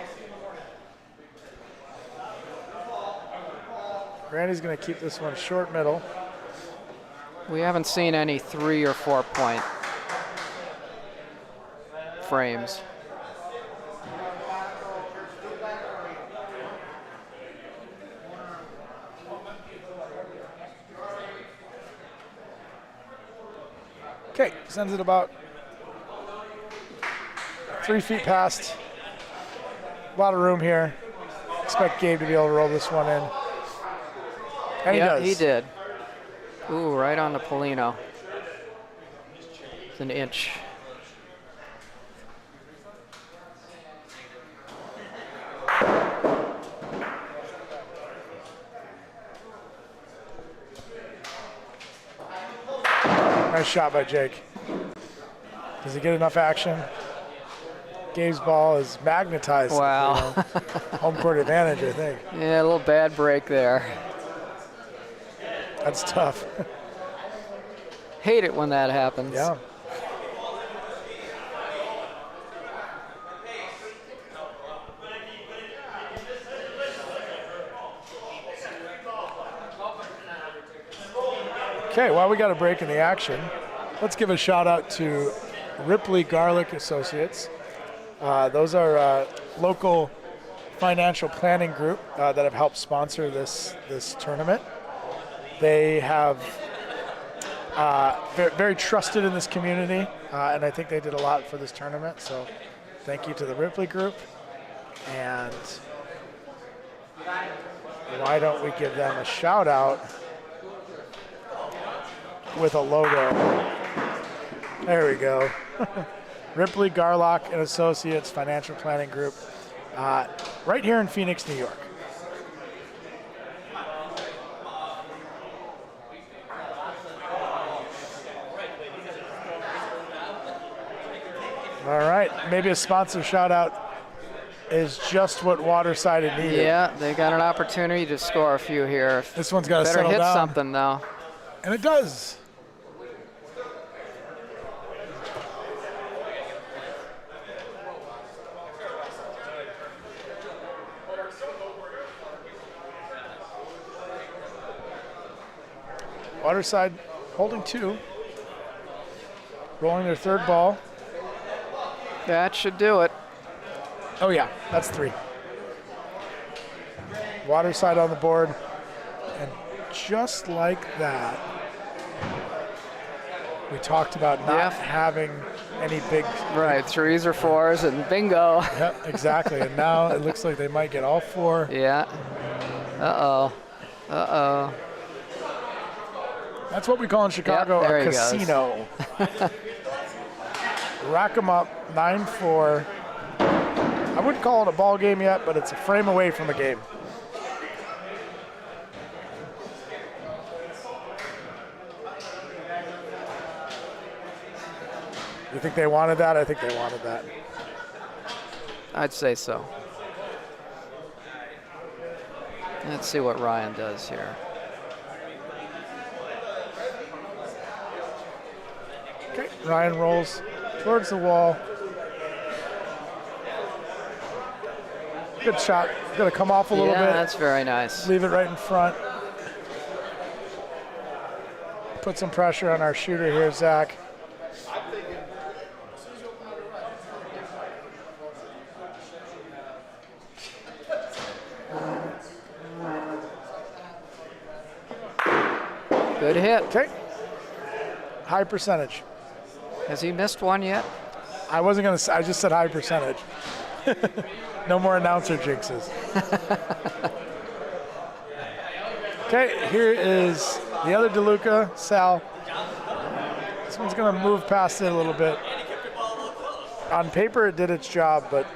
Speaker 11: Randy's going to keep this one short middle.
Speaker 9: We haven't seen any 3 or 4 point frames.
Speaker 11: Okay, sends it about 3 feet past. A lot of room here. Expect Gabe to be able to roll this one in. And he does.
Speaker 9: He did. Ooh, right on the Polino. It's an inch.
Speaker 11: Nice shot by Jake. Does he get enough action? Gabe's ball is magnetized.
Speaker 9: Wow.
Speaker 11: Home court advantage, I think.
Speaker 9: Yeah, a little bad break there.
Speaker 11: That's tough.
Speaker 9: Hate it when that happens.
Speaker 11: Yeah. Okay, while we got a break in the action, let's give a shout out to Ripley Garlic Associates. Those are a local financial planning group that have helped sponsor this tournament. They have very trusted in this community, and I think they did a lot for this tournament. So thank you to the Ripley group. And why don't we give them a shout out with a logo. There we go. Ripley Garlock and Associates Financial Planning Group, right here in Phoenix, New York. All right, maybe a sponsor shout out is just what Waterside had needed.
Speaker 9: Yeah, they got an opportunity to score a few here.
Speaker 11: This one's got to
Speaker 9: better
Speaker 11: settle
Speaker 9: hit
Speaker 11: down.
Speaker 9: Something though.
Speaker 11: And it does. Waterside holding 2. Rolling their 3rd ball.
Speaker 9: That should do it.
Speaker 11: Oh yeah, that's 3. Waterside on the board. And just like that, we talked about not having any big...
Speaker 9: Right, 3s or 4s and bingo.
Speaker 11: Yep, exactly. And now it looks like they might get all 4.
Speaker 9: Yeah. Uh-oh. Uh-oh.
Speaker 11: That's what we call in Chicago a casino. Rack them up, 9-4. I wouldn't call it a ball game yet, but it's a frame away from a game. You think they wanted that? I think they wanted that.
Speaker 9: I'd say so. Let's see what Ryan does here.
Speaker 11: Okay, Ryan rolls towards the wall. Good shot. Gonna come off a little bit.
Speaker 9: Yeah, that's very nice.
Speaker 11: Leave it right in front. Put some pressure on our shooter here, Zach.
Speaker 9: Good hit.
Speaker 11: Okay. High percentage.
Speaker 9: Has he missed one yet?
Speaker 11: I wasn't going to, I just said high percentage. No more announcer jinxes. Okay, here is the other DeLuca, Sal. This one's going to move past it a little bit. On paper, it did its job, but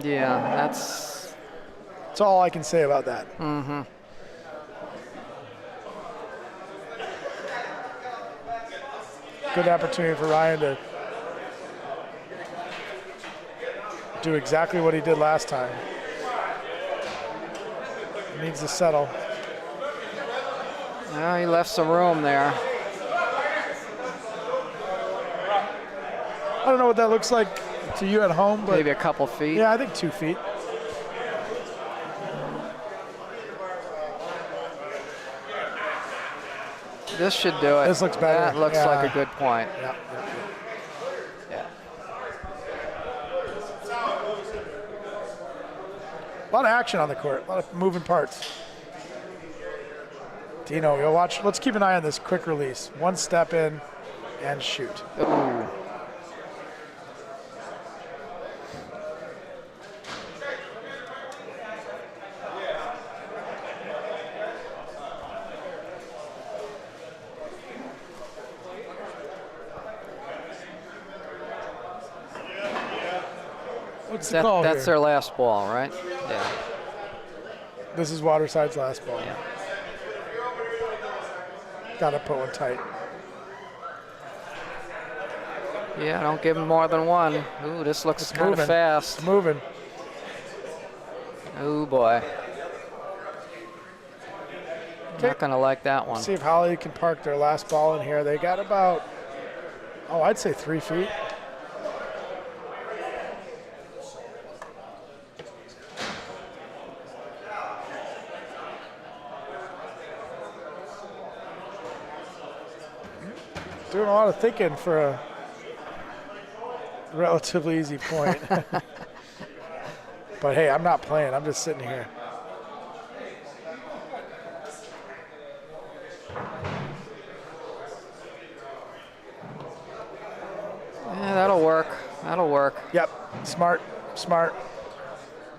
Speaker 9: yeah, that's
Speaker 11: all I can say about that.
Speaker 9: Mm-hmm.
Speaker 11: Good opportunity for Ryan to do exactly what he did last time. He needs to settle.
Speaker 9: Well, he left some room there.
Speaker 11: I don't know what that looks like to you at home, but
Speaker 9: maybe a couple feet.
Speaker 11: Yeah, I think 2 feet.
Speaker 9: This should do it.
Speaker 11: This looks better.
Speaker 9: That looks like a good point.
Speaker 11: Yeah.
Speaker 9: Yeah.
Speaker 11: A lot of action on the court, a lot of moving parts. Dino, you'll watch. Let's keep an eye on this quick release. 1 step in and shoot.
Speaker 9: Ooh.
Speaker 11: What's the call
Speaker 9: That's
Speaker 11: here?
Speaker 9: their last ball, right? Yeah.
Speaker 11: This is Waterside's last ball.
Speaker 9: Yeah.
Speaker 11: Gotta put one tight.
Speaker 9: Yeah, don't give him more than one. Ooh, this looks kind of
Speaker 11: moving.
Speaker 9: fast.
Speaker 11: It's moving.
Speaker 9: Oh boy. Not gonna like that one.
Speaker 11: See if Holley can park their last ball in here. They got about, I'd say 3 feet. Doing a lot of thinking for a relatively easy point. But hey, I'm not playing. I'm just sitting here.
Speaker 9: Yeah, that'll work. That'll work.
Speaker 11: Yep. Smart. Smart.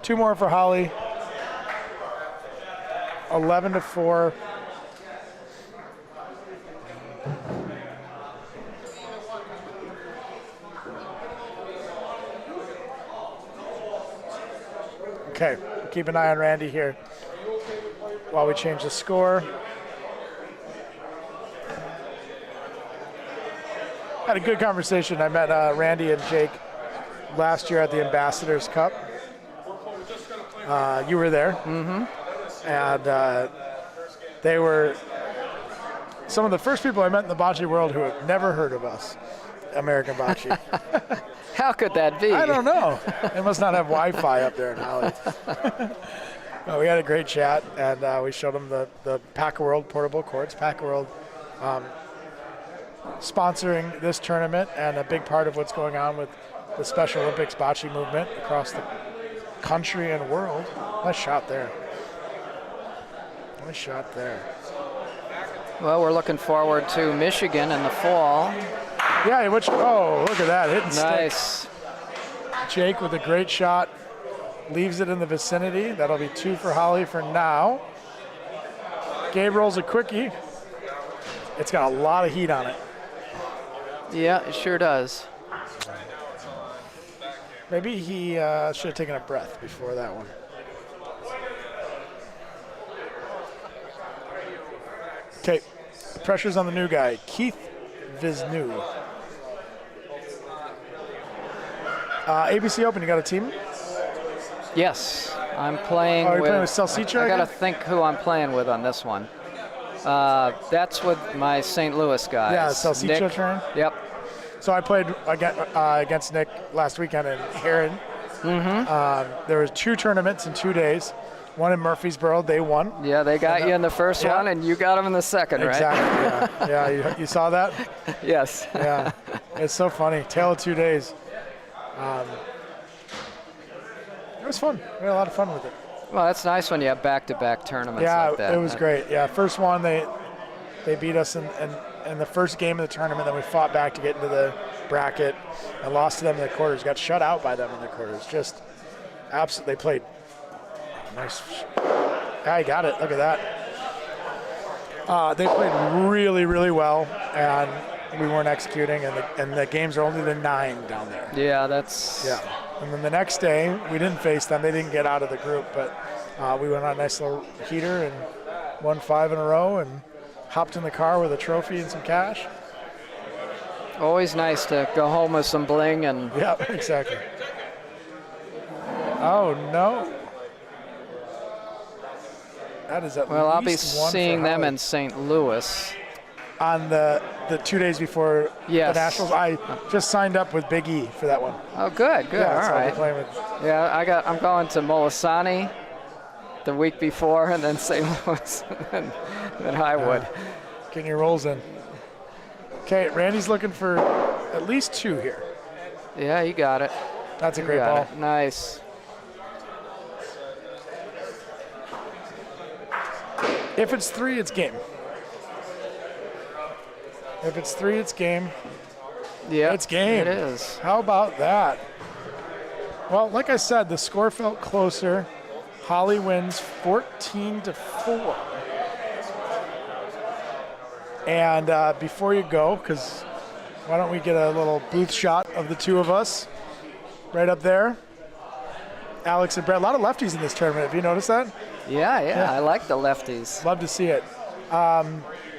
Speaker 11: 2 more for Holley. 11-4. Okay, keep an eye on Randy here while we change the score. Had a good conversation. I met Randy and Jake last year at the Ambassadors Cup. You were there.
Speaker 9: Mm-hmm.
Speaker 11: And they were some of the first people I met in the bocce world who had never heard of us, American Bocce.
Speaker 9: How could that be?
Speaker 11: I don't know. They must not have Wi-Fi up there in Holley. Well, we had a great chat, and we showed him the Pack-A-World portable courts. Pack-A-World sponsoring this tournament, and a big part of what's going on with the Special Olympics bocce movement across the country and world. Nice shot there. Nice shot there.
Speaker 9: Well, we're looking forward to Michigan in the fall.
Speaker 11: Yeah, oh, look at that, hitting
Speaker 9: Nice.
Speaker 11: stick. Jake with a great shot, leaves it in the vicinity. That'll be 2 for Holley for now. Gabe rolls a quickie. It's got a lot of heat on it.
Speaker 9: Yeah, it sure does.
Speaker 11: Maybe he should have taken a breath before that one. Okay, pressure's on the new guy, Keith Visnu. ABC Open, you got a team?
Speaker 9: Yes, I'm playing
Speaker 11: you're
Speaker 9: with.
Speaker 11: playing with Salsicha
Speaker 9: I gotta
Speaker 11: again?
Speaker 9: think who I'm playing with on this one. That's with my St. Louis guys.
Speaker 11: Yeah, Salsicha
Speaker 9: Nick.
Speaker 11: turn.
Speaker 9: Yep.
Speaker 11: So I played against Nick last weekend in Heron. There was 2 tournaments in 2 days. One in Murfreesboro, they won.
Speaker 9: Yeah, they got you in the first
Speaker 11: Yeah.
Speaker 9: one, and you got them in the second, right?
Speaker 11: Exactly. Yeah, you saw that?
Speaker 9: Yes.
Speaker 11: Yeah, it's so funny. Tale of 2 days. It was fun. We had a lot of fun with it.
Speaker 9: Well, that's nice when you have back-to-back tournaments like that.
Speaker 11: Yeah, it was great. Yeah, first one they beat us in the first game of the tournament. Then we fought back to get into the bracket and lost to them in the quarters. Got shut out by them in the quarters. Just absolutely, they played nice. Yeah, I got it. Look at that. They played really, really well, and we weren't executing. And the games are only the 9 down there.
Speaker 9: Yeah, that's.
Speaker 11: Yeah. And then the next day, we didn't face them. They didn't get out of the group, but we went on a nice little heater and won 5 in a row and hopped in the car with a trophy and some cash.
Speaker 9: Always nice to go home with some bling and.
Speaker 11: Yeah, exactly. Oh, no. That is at
Speaker 9: Well, I'll be
Speaker 11: least one
Speaker 9: seeing
Speaker 11: for
Speaker 9: them
Speaker 11: Holley.
Speaker 9: in St. Louis.
Speaker 11: On the 2 days before
Speaker 9: Yes.
Speaker 11: the Nationals. I just signed up with Big E for that one.
Speaker 9: Oh, good.
Speaker 11: Yeah,
Speaker 9: All
Speaker 11: so I'll be
Speaker 9: right.
Speaker 11: playing with.
Speaker 9: Yeah, I'm going to Molisani the week before, and then St. Louis, and then Highwood.
Speaker 11: Getting your rolls in. Okay, Randy's looking for at least 2 here.
Speaker 9: Yeah, you got it.
Speaker 11: That's a
Speaker 9: You
Speaker 11: great
Speaker 9: got
Speaker 11: ball.
Speaker 9: it. Nice.
Speaker 11: If it's 3, it's game. If it's 3, it's game.
Speaker 9: Yeah,
Speaker 11: It's game.
Speaker 9: It is.
Speaker 11: How about that? Well, like I said, the score felt closer. Holley wins 14-4. And before you go, because why don't we get a little booth shot of the 2 of us right up there? Alex and Brett. A lot of lefties in this tournament. Have you noticed that?
Speaker 9: Yeah. I like the lefties.
Speaker 11: Love to see it.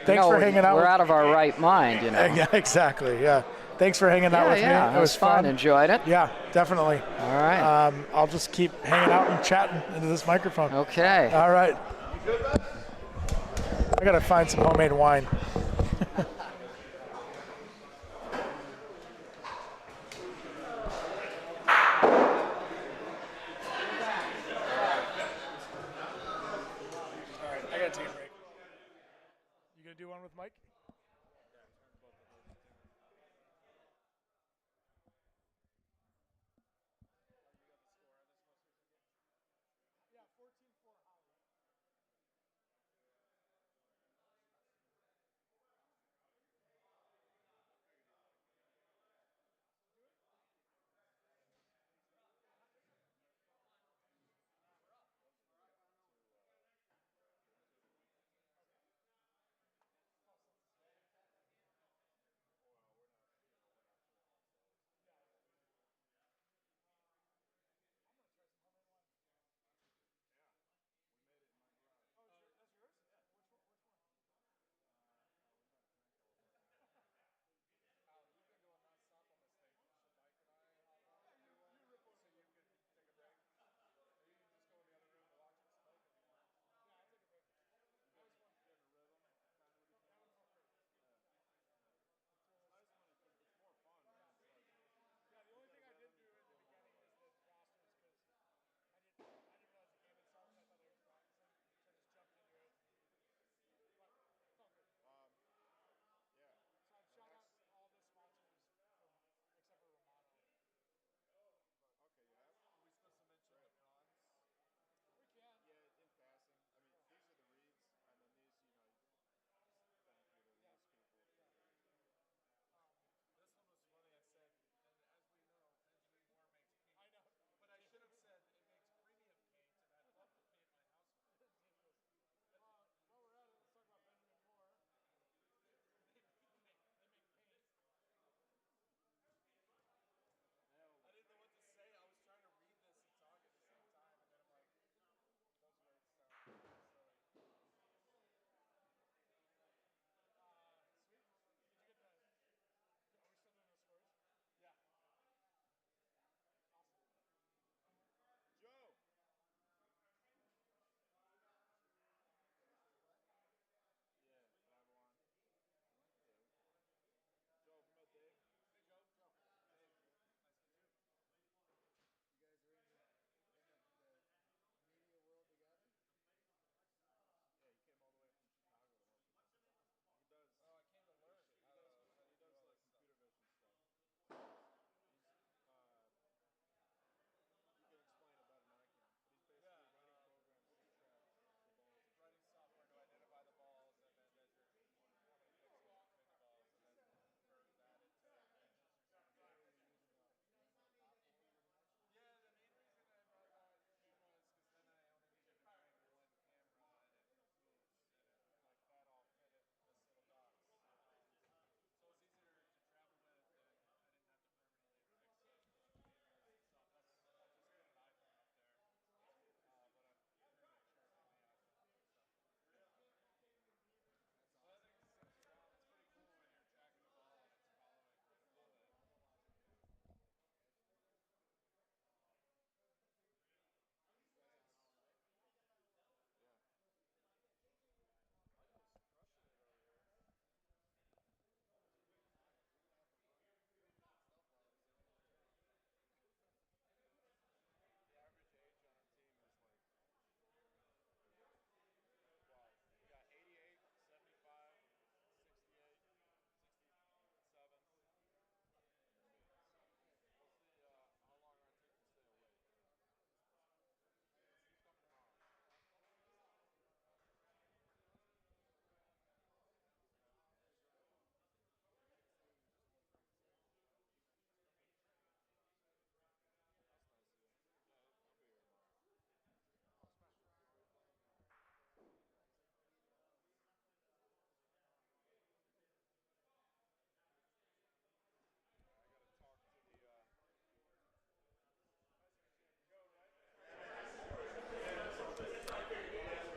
Speaker 11: Thanks for hanging out.
Speaker 9: We're out of our right mind, you know.
Speaker 11: Yeah, exactly. Yeah. Thanks for hanging out with me.
Speaker 9: It was fun. Enjoyed it.
Speaker 11: Yeah, definitely.
Speaker 9: All right.
Speaker 11: I'll just keep hanging out and chatting into this microphone.
Speaker 9: Okay.
Speaker 11: All right. I gotta find some homemade wine. I gotta take a break. You gonna do one with Mike?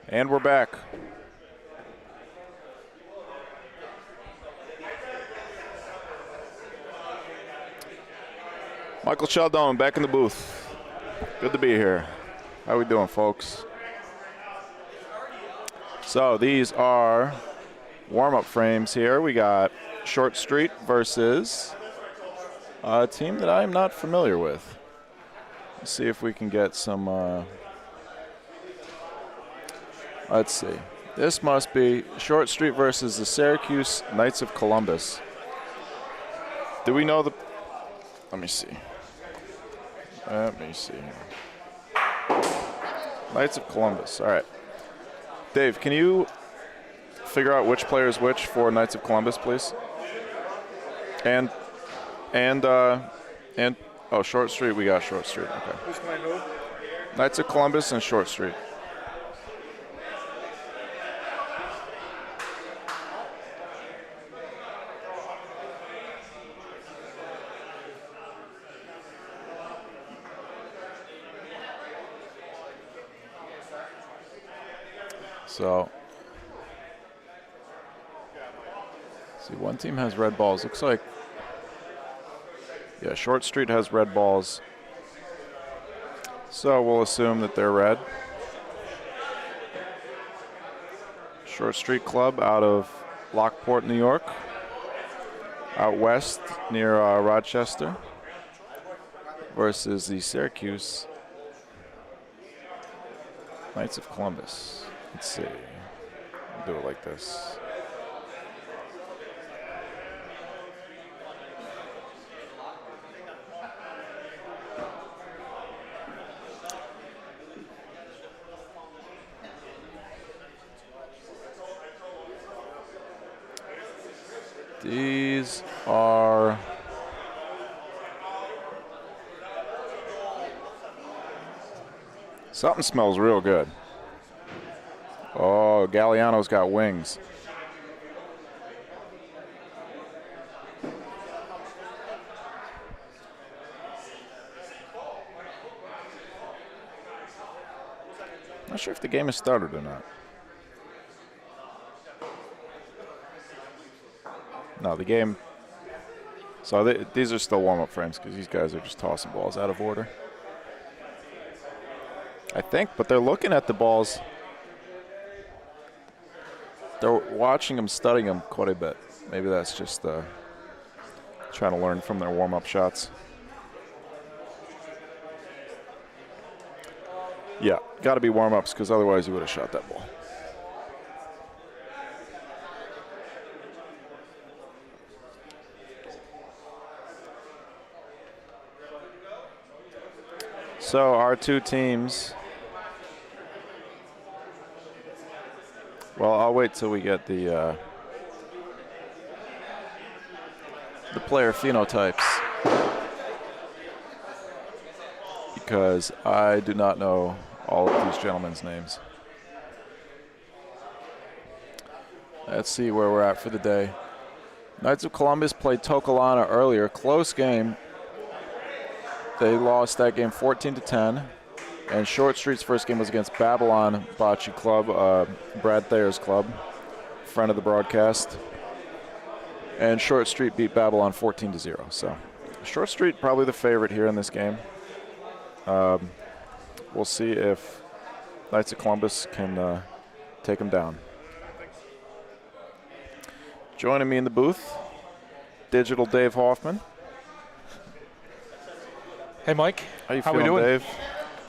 Speaker 3: And we're back. Michael Sheldon back in the booth. Good to be here. How we doing, folks? So these are warm-up frames here. We got Short Street versus a team that I'm not familiar with. Let's see if we can get some... Let's see. This must be Short Street versus the Syracuse Knights of Columbus. Do we know the... Let me see. Knights of Columbus. All right. Dave, can you figure out which player is which for Knights of Columbus, please? And oh, Short Street, we got Short Street. Okay.
Speaker 7: Who's playing who?
Speaker 3: Knights of Columbus and Short Street. So, see, one team has red balls. Looks like, yeah, Short Street has red balls. So we'll assume that they're red. Short Street Club out of Lockport, New York. Out west near Rochester. Versus the Syracuse Knights of Columbus. Let's see. We'll do it like this. These are something smells real good. Oh, Galliano's got wings. Not sure if the game has started or not. No, the game. So these are still warm-up frames because these guys are just tossing balls out of order. I think, but they're looking at the balls. They're watching them, studying them quite a bit. Maybe that's just trying to learn from their warm-up shots. Yeah, got to be warm-ups because otherwise you would have shot that ball. So our two teams. Well, I'll wait till we get the player phenotypes because I do not know all of these gentlemen's names. Let's see where we're at for the day. Knights of Columbus played Tokelana earlier. Close game. They lost that game 14-10. And Short Street's first game was against Babylon Bocce Club, Brad Thayer's club, friend of the broadcast. And Short Street beat Babylon 14-0. So Short Street probably the favorite here in this game. We'll see if Knights of Columbus can take them down. Joining me in the booth, Digital Dave Hoffman.
Speaker 12: Hey, Mike.
Speaker 3: How you
Speaker 12: How
Speaker 3: feeling,
Speaker 12: we doing?
Speaker 3: Dave?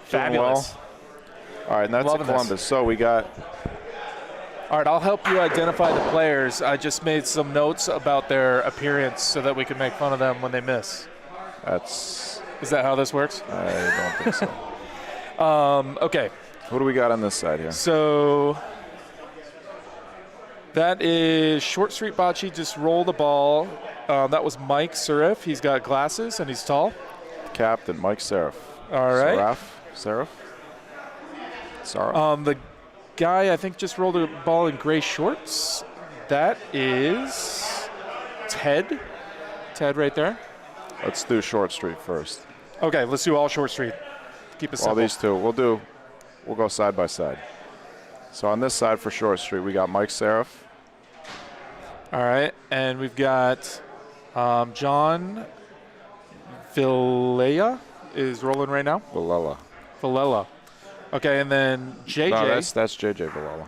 Speaker 12: Fabulous.
Speaker 3: Well. All right, Knights of Columbus.
Speaker 12: This.
Speaker 3: So we got...
Speaker 12: All right, I'll help you identify the players. I just made some notes about their appearance so that we can make fun of them when they miss.
Speaker 3: Is
Speaker 12: that how this works?
Speaker 3: I don't think so.
Speaker 12: Okay.
Speaker 3: Who do we got on this side here?
Speaker 12: So that is Short Street Bocce. Just roll the ball. That was Mike Serif. He's got glasses and he's tall.
Speaker 3: Captain Mike Serif.
Speaker 12: All right.
Speaker 3: Serif.
Speaker 12: The guy I think just rolled a ball in gray shorts. That is Ted. Ted right there.
Speaker 3: Let's do Short Street first.
Speaker 12: Okay, let's do all Short Street. Keep it simple.
Speaker 3: All these two. We'll go side by side. So on this side for Short Street, we got Mike Seraph.
Speaker 12: All right, and we've got John Villela is rolling right now.
Speaker 3: Villela.
Speaker 12: Okay, and then JJ.
Speaker 3: No, that's JJ Villela.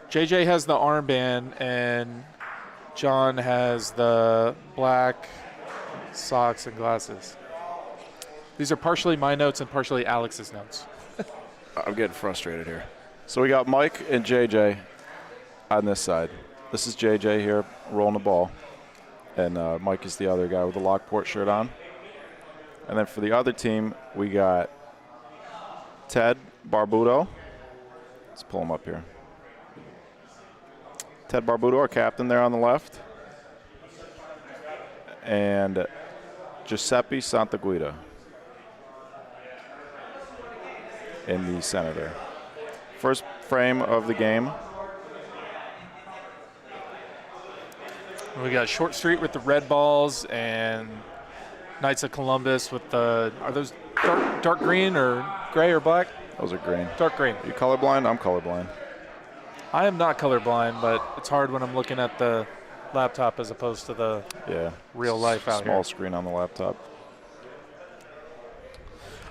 Speaker 12: JJ has the armband, and John has the black socks and glasses. These are partially my notes and partially Alex's notes.
Speaker 3: I'm getting frustrated here. So we got Mike and JJ on this side. This is JJ here rolling the ball, and Mike is the other guy with the Lockport shirt on. And then for the other team, we got Ted Barbuto. Let's pull him up here. Ted Barbuto, our captain there on the left. And Giuseppe Santaguida in the center there. First frame of the game.
Speaker 12: We got Short Street with the red balls and Knights of Columbus with the, are those dark green or gray or black?
Speaker 3: Those are green.
Speaker 12: Dark green.
Speaker 3: Are you colorblind? I'm colorblind.
Speaker 12: I am not colorblind, but it's hard when I'm looking at the laptop as opposed to the real life out
Speaker 3: Small
Speaker 12: here.
Speaker 3: screen on the laptop.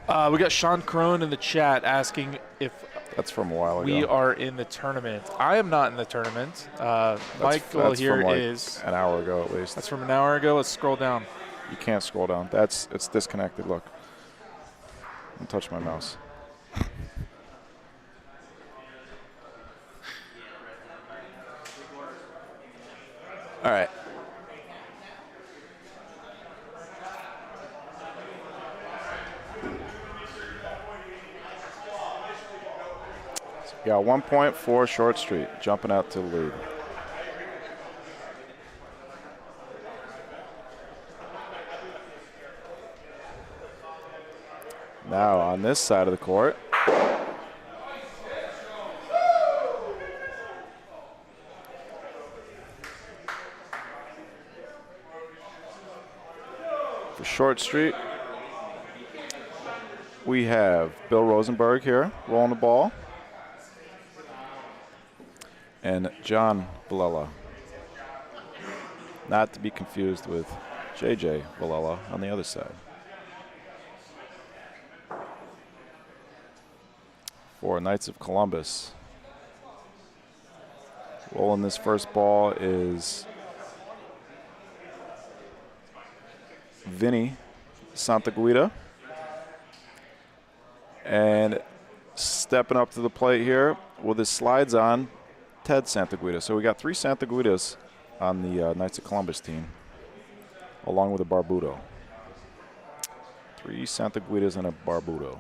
Speaker 12: We got Sean Crone in the chat asking if
Speaker 3: that's from a while ago.
Speaker 12: We are in the tournament. I am not in the tournament. Michael
Speaker 3: that's
Speaker 12: here
Speaker 3: from like
Speaker 12: is
Speaker 3: an hour ago at least.
Speaker 12: That's from an hour ago. Let's scroll down.
Speaker 3: You can't scroll down. It's disconnected. Look. Don't touch my mouse. All right. So we got 1 point for Short Street, jumping out to the lead. Now on this side of the court, for Short Street, we have Bill Rosenberg here rolling the ball, and John Villela, not to be confused with JJ Villela on the other side. For Knights of Columbus, rolling this first ball is Vinny Santaguida. And stepping up to the plate here with his slides on, Ted Santaguida. So we got 3 Santaguidas on the Knights of Columbus team, along with a Barbuto. 3 Santaguidas and a Barbuto.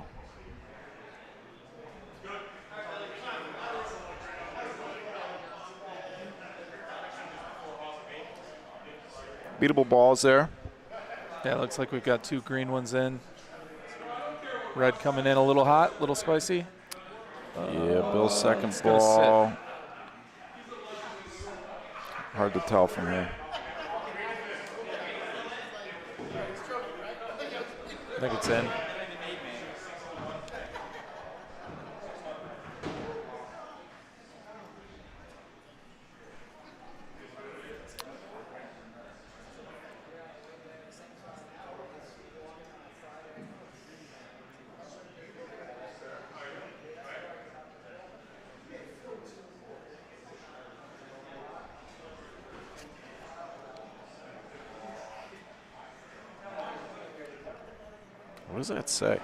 Speaker 3: Beatable balls there.
Speaker 12: Yeah, it looks like we've got 2 green ones in. Red coming in a little hot, a little spicy.
Speaker 3: Yeah, Bill's second ball. Hard to tell from here.
Speaker 12: I think it's in.
Speaker 3: What does that say?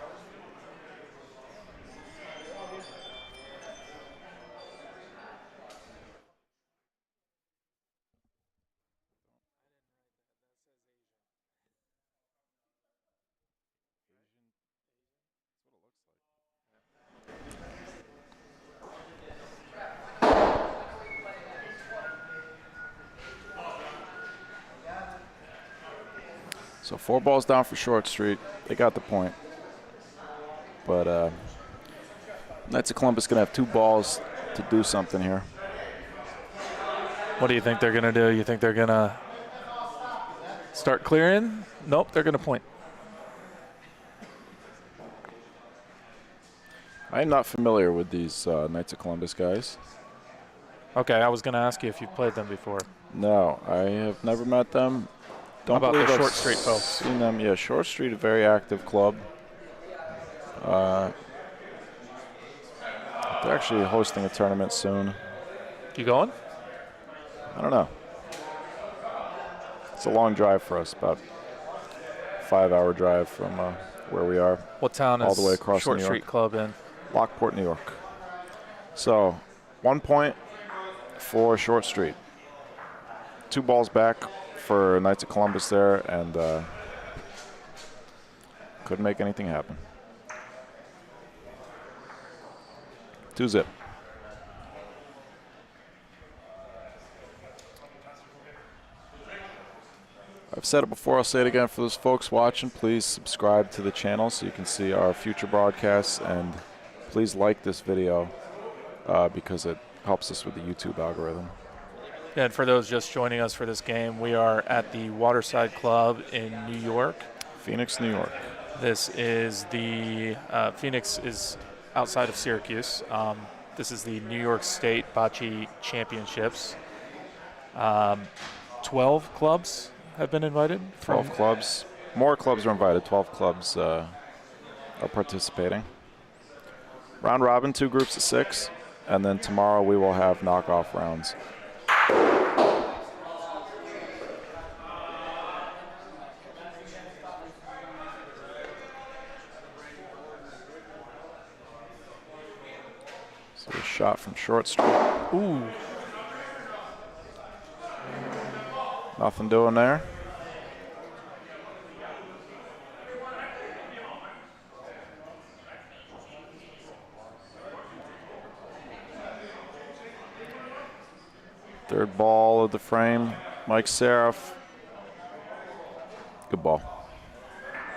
Speaker 3: So 4 balls down for Short Street. They got the point. But Knights of Columbus going to have 2 balls to do something here.
Speaker 12: What do you think they're going to do? You think they're going to start clearing? Nope, they're going to point.
Speaker 3: I'm not familiar with these Knights of Columbus guys.
Speaker 12: Okay, I was going to ask you if you've played them before.
Speaker 3: No, I have never met them.
Speaker 12: How about
Speaker 3: believe
Speaker 12: the
Speaker 3: I've
Speaker 12: Short Street folks?
Speaker 3: Seen them? Yeah, Short Street, a very active club. They're actually hosting a tournament soon.
Speaker 12: You going?
Speaker 3: I don't know. It's a long drive for us, about 5-hour drive from where we are.
Speaker 12: What town
Speaker 3: all
Speaker 12: is
Speaker 3: the way across
Speaker 12: Short
Speaker 3: New York.
Speaker 12: Street Club in?
Speaker 3: Lockport, New York. So, 1 point for Short Street. 2 balls back for Knights of Columbus there, and couldn't make anything happen. 2-zip. I've said it before, I'll say it again for those folks watching. Please subscribe to the channel so you can see our future broadcasts, and please like this video because it helps us with the YouTube algorithm.
Speaker 12: And for those just joining us for this game, we are at the Waterside Club in New York.
Speaker 3: Phoenix, New York.
Speaker 12: This is the, Phoenix is outside of Syracuse. This is the New York State Bocce Championships. 12 clubs have been invited.
Speaker 3: 12 clubs. More clubs are invited. 12 clubs are participating. Round robin, 2 groups of 6. And then tomorrow we will have knockoff rounds. So a shot from Short Street.
Speaker 12: Ooh.
Speaker 3: Nothing doing there. Third ball of the frame, Mike Seraph. Good ball.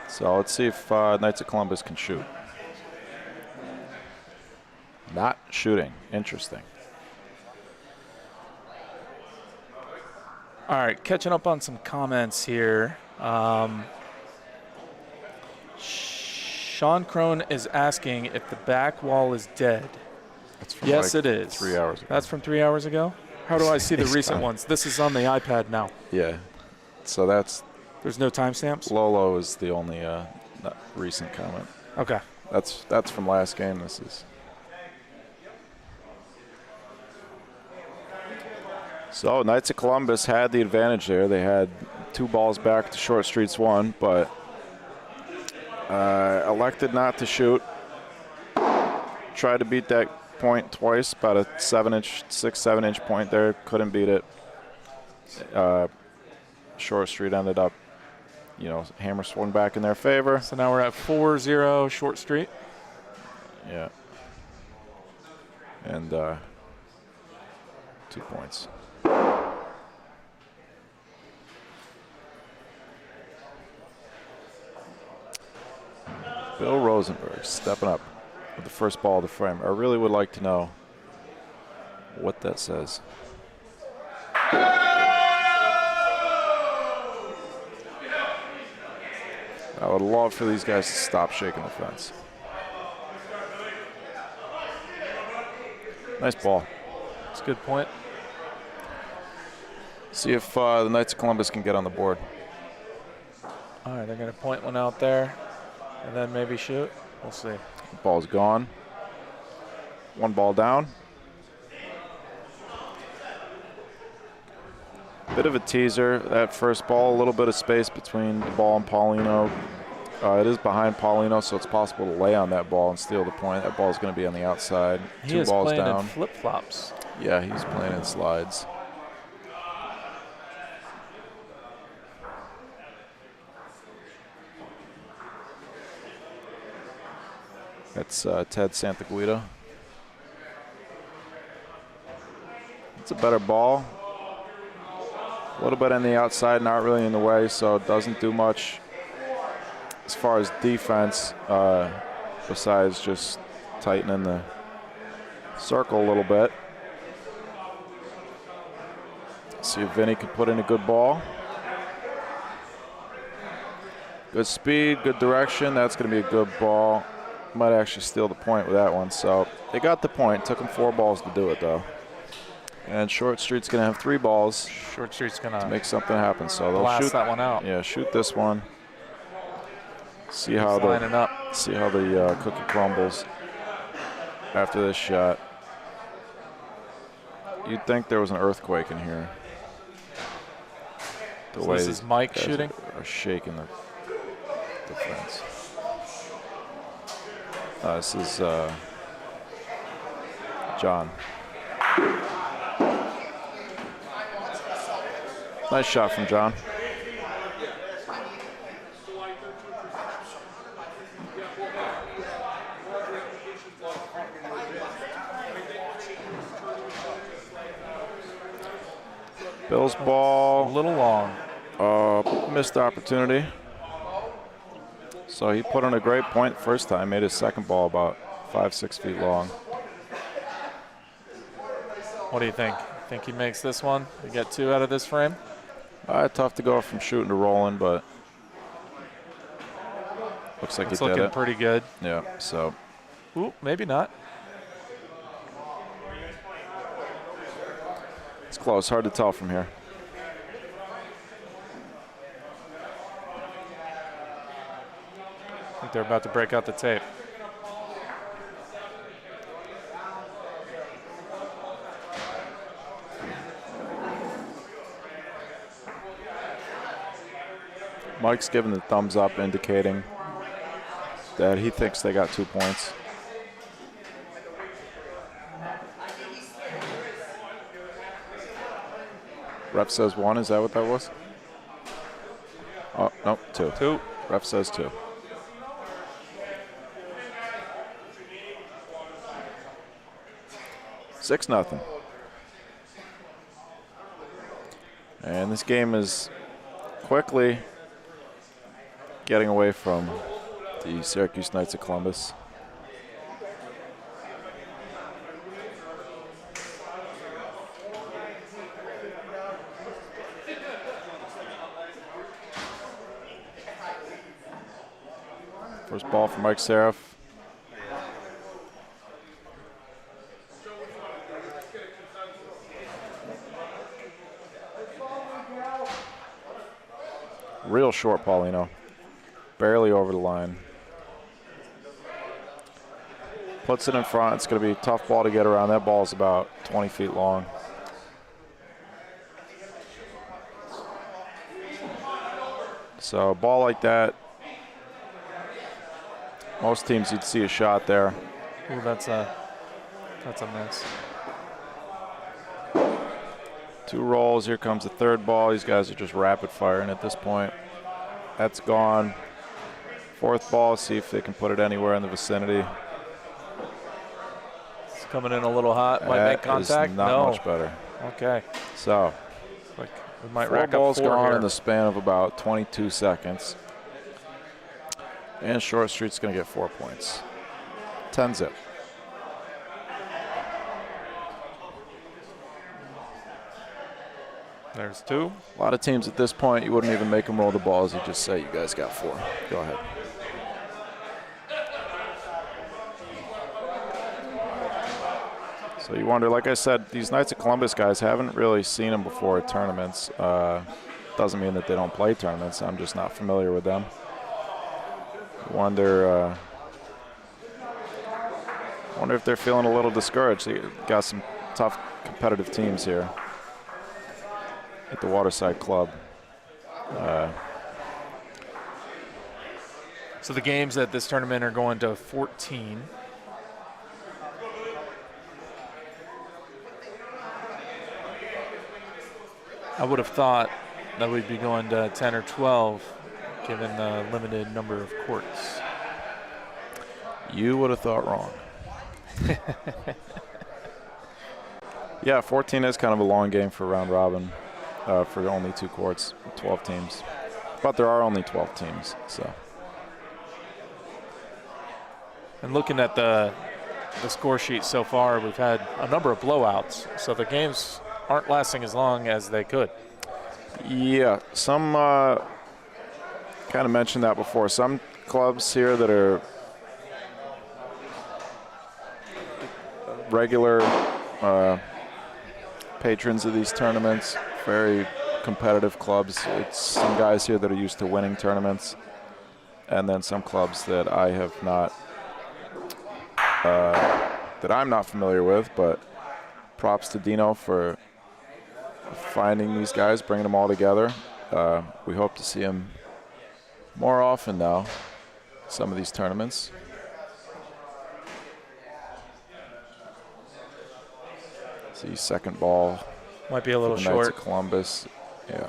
Speaker 3: So let's see if Knights of Columbus can shoot. Not shooting. Interesting.
Speaker 12: All right, catching up on some comments here. Sean Crone is asking if the back wall is dead. Yes,
Speaker 3: like
Speaker 12: it is.
Speaker 3: 3 hours ago.
Speaker 12: That's from 3 hours ago? How do I see the recent ones? This is on the iPad now.
Speaker 3: Yeah. So that's...
Speaker 12: There's no timestamps?
Speaker 3: Lolo is the only not recent comment.
Speaker 12: Okay.
Speaker 3: That's from last game. This is... So Knights of Columbus had the advantage there. They had 2 balls back to Short Street's 1, but elected not to shoot. Tried to beat that point twice, about a 6-7 inch point there. Couldn't beat it. Short Street ended up, hammer swung back in their favor.
Speaker 12: So now we're at 4-0 Short Street.
Speaker 3: Yeah. And 2 points. Bill Rosenberg stepping up with the first ball of the frame. I really would like to know what that says. I would love for these guys to stop shaking the fence. Nice ball.
Speaker 12: That's a good point.
Speaker 3: See if the Knights of Columbus can get on the board.
Speaker 12: All right, they're going to point one out there and then maybe shoot. We'll see.
Speaker 3: Ball's gone. 1 ball down. Bit of a teaser, that first ball, a little bit of space between the ball and Paulino. It is behind Paulino, so it's possible to lay on that ball and steal the point. That ball's going to be on the outside.
Speaker 12: He
Speaker 3: 2
Speaker 12: is
Speaker 3: balls
Speaker 12: playing
Speaker 3: down.
Speaker 12: in flip-flops.
Speaker 3: Yeah, he's playing in slides. That's Ted Santaguida. It's a better ball. A little bit on the outside, not really in the way, so it doesn't do much as far as defense, besides just tightening the circle a little bit. See if Vinny can put in a good ball. Good speed, good direction. That's going to be a good ball. might actually steal the point with that one. So they got the point. Took them 4 balls to do it, though. And Short Street's going to have 3 balls.
Speaker 12: Short Street's going
Speaker 3: to make something happen. So they'll
Speaker 12: blast
Speaker 3: shoot
Speaker 12: that one out.
Speaker 3: Yeah, shoot this one. See how the cookie crumbles after this shot. You'd think there was an earthquake in here. The way
Speaker 12: this is Mike shooting?
Speaker 3: Are shaking the defense. This is John. Nice shot from John. Bill's ball.
Speaker 12: A little long.
Speaker 3: Missed opportunity. So he put on a great point the first time, made his second ball about 5-6 feet long.
Speaker 12: What do you think? Think he makes this one? You get 2 out of this frame?
Speaker 3: Tough to go from shooting to rolling, but looks like he did it.
Speaker 12: It's looking pretty good.
Speaker 3: Yeah, so.
Speaker 12: Ooh, maybe not.
Speaker 3: It's close, hard to tell from here.
Speaker 12: I think they're about to break out the tape.
Speaker 3: Mike's giving the thumbs up, indicating that he thinks they got 2 points. Ref says 1. Is that what that was? Oh, no, 2.
Speaker 12: 2.
Speaker 3: Ref says 2. Six nothing. And this game is quickly getting away from the Syracuse Knights of Columbus. First ball for Mike Seraph. Real short, Paulino. Barely over the line. Puts it in front. It's going to be a tough ball to get around. That ball is about 20 feet long. So a ball like that, most teams you'd see a shot there.
Speaker 12: Ooh, that's a miss.
Speaker 3: 2 rolls. Here comes the third ball. These guys are just rapid firing at this point. That's gone. 4th ball. See if they can put it anywhere in the vicinity.
Speaker 12: It's coming in a little hot. Might make contact.
Speaker 3: Is not
Speaker 12: no.
Speaker 3: much better.
Speaker 12: Okay.
Speaker 3: So,
Speaker 12: like we might
Speaker 3: 4
Speaker 12: rack
Speaker 3: balls
Speaker 12: up 4
Speaker 3: gone
Speaker 12: here.
Speaker 3: in the span of about 22 seconds. And Short Street's going to get 4 points. 10-zip.
Speaker 12: There's 2.
Speaker 3: A lot of teams at this point, you wouldn't even make them roll the balls. You just say, you guys got 4. Go ahead. So you wonder, like I said, these Knights of Columbus guys haven't really seen them before at tournaments. Doesn't mean that they don't play tournaments. I'm just not familiar with them. Wonder if they're feeling a little discouraged. They got some tough competitive teams here at the Waterside Club.
Speaker 12: So the games at this tournament are going to 14. I would have thought that we'd be going to 10 or 12, given the limited number of courts.
Speaker 3: You would have thought wrong. Yeah, 14 is kind of a long game for round robin, for only 2 courts, 12 teams. But there are only 12 teams, so.
Speaker 12: And looking at the score sheet so far, we've had a number of blowouts, so the games aren't lasting as long as they could.
Speaker 3: Yeah, some kind of mentioned that before. Some clubs here that are regular patrons of these tournaments, very competitive clubs. It's some guys here that are used to winning tournaments, and then some clubs that I have not, that I'm not familiar with, but props to Dino for finding these guys, bringing them all together. We hope to see him more often now, some of these tournaments. See, second ball.
Speaker 12: Might be a little
Speaker 3: for the Knights
Speaker 12: short.
Speaker 3: of Columbus. Yeah.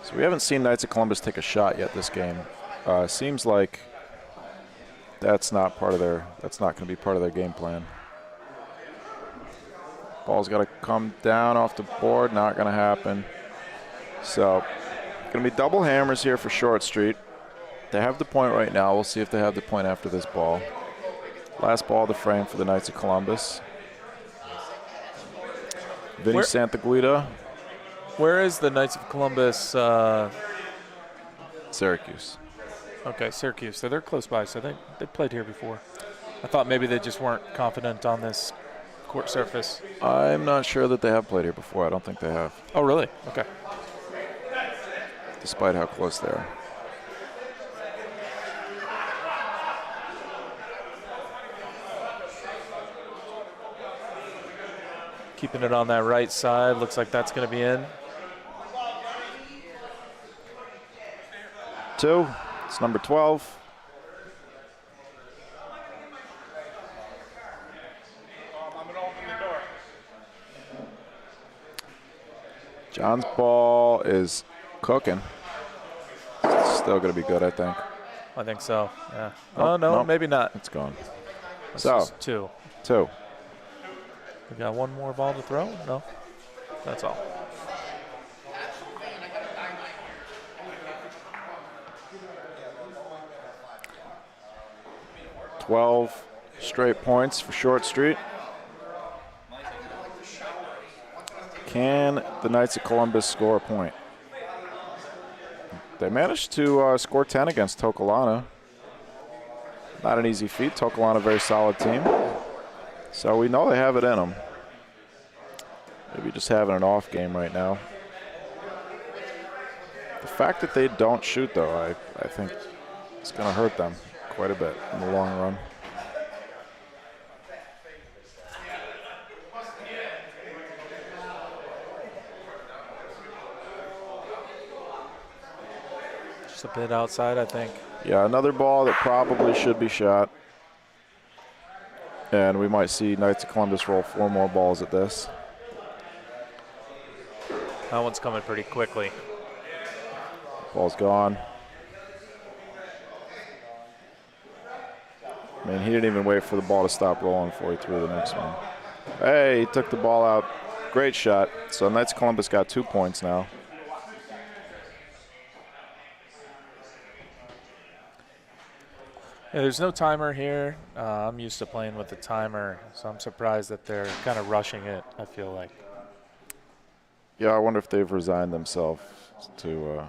Speaker 3: So we haven't seen Knights of Columbus take a shot yet this game. Seems like that's not part of their. That's not going to be part of their game plan. Ball's got to come down off the board. Not going to happen. So, going to be double hammers here for Short Street. They have the point right now. We'll see if they have the point after this ball. Last ball of the frame for the Knights of Columbus. Vinny Santaguida.
Speaker 12: Where is the Knights of Columbus?
Speaker 3: Syracuse.
Speaker 12: Okay, Syracuse. So they're close by. So they played here before. I thought maybe they just weren't confident on this court surface.
Speaker 3: I'm not sure that they have played here before. I don't think they have.
Speaker 12: Oh, really? Okay.
Speaker 3: Despite how close they are.
Speaker 12: Keeping it on that right side. Looks like that's going to be in.
Speaker 3: 2. It's number 12. John's ball is cooking. It's still going to be good, I think.
Speaker 12: I think so, yeah.
Speaker 3: Oh,
Speaker 12: Oh, no,
Speaker 3: nope.
Speaker 12: maybe not.
Speaker 3: It's gone.
Speaker 12: This
Speaker 3: So,
Speaker 12: is 2.
Speaker 3: 2.
Speaker 12: We got one more ball to throw? No, that's all.
Speaker 3: $12 straight points for Short Street. Can the Knights of Columbus score a point? They managed to score 10 against Tokelana. Not an easy feat. Tokelana, a very solid team. So we know they have it in them. Maybe just having an off game right now. The fact that they don't shoot, though, I think it's going to hurt them quite a bit in the long run.
Speaker 12: Just a bit outside, I think.
Speaker 3: Yeah, another ball that probably should be shot. And we might see Knights of Columbus roll 4 more balls at this.
Speaker 12: That one's coming pretty quickly.
Speaker 3: Ball's gone. I mean, he didn't even wait for the ball to stop rolling before he threw the next one. Hey, he took the ball out. Great shot. So Knights of Columbus got 2 points now.
Speaker 12: Yeah, there's no timer here. I'm used to playing with the timer, so I'm surprised that they're kind of rushing it, I feel like.
Speaker 3: Yeah, I wonder if they've resigned themselves to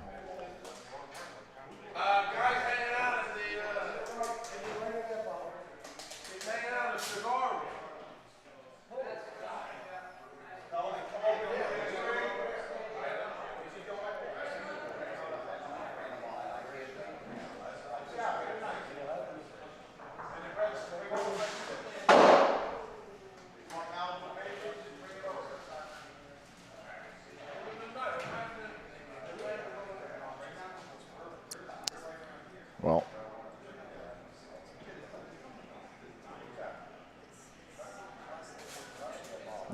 Speaker 3: well,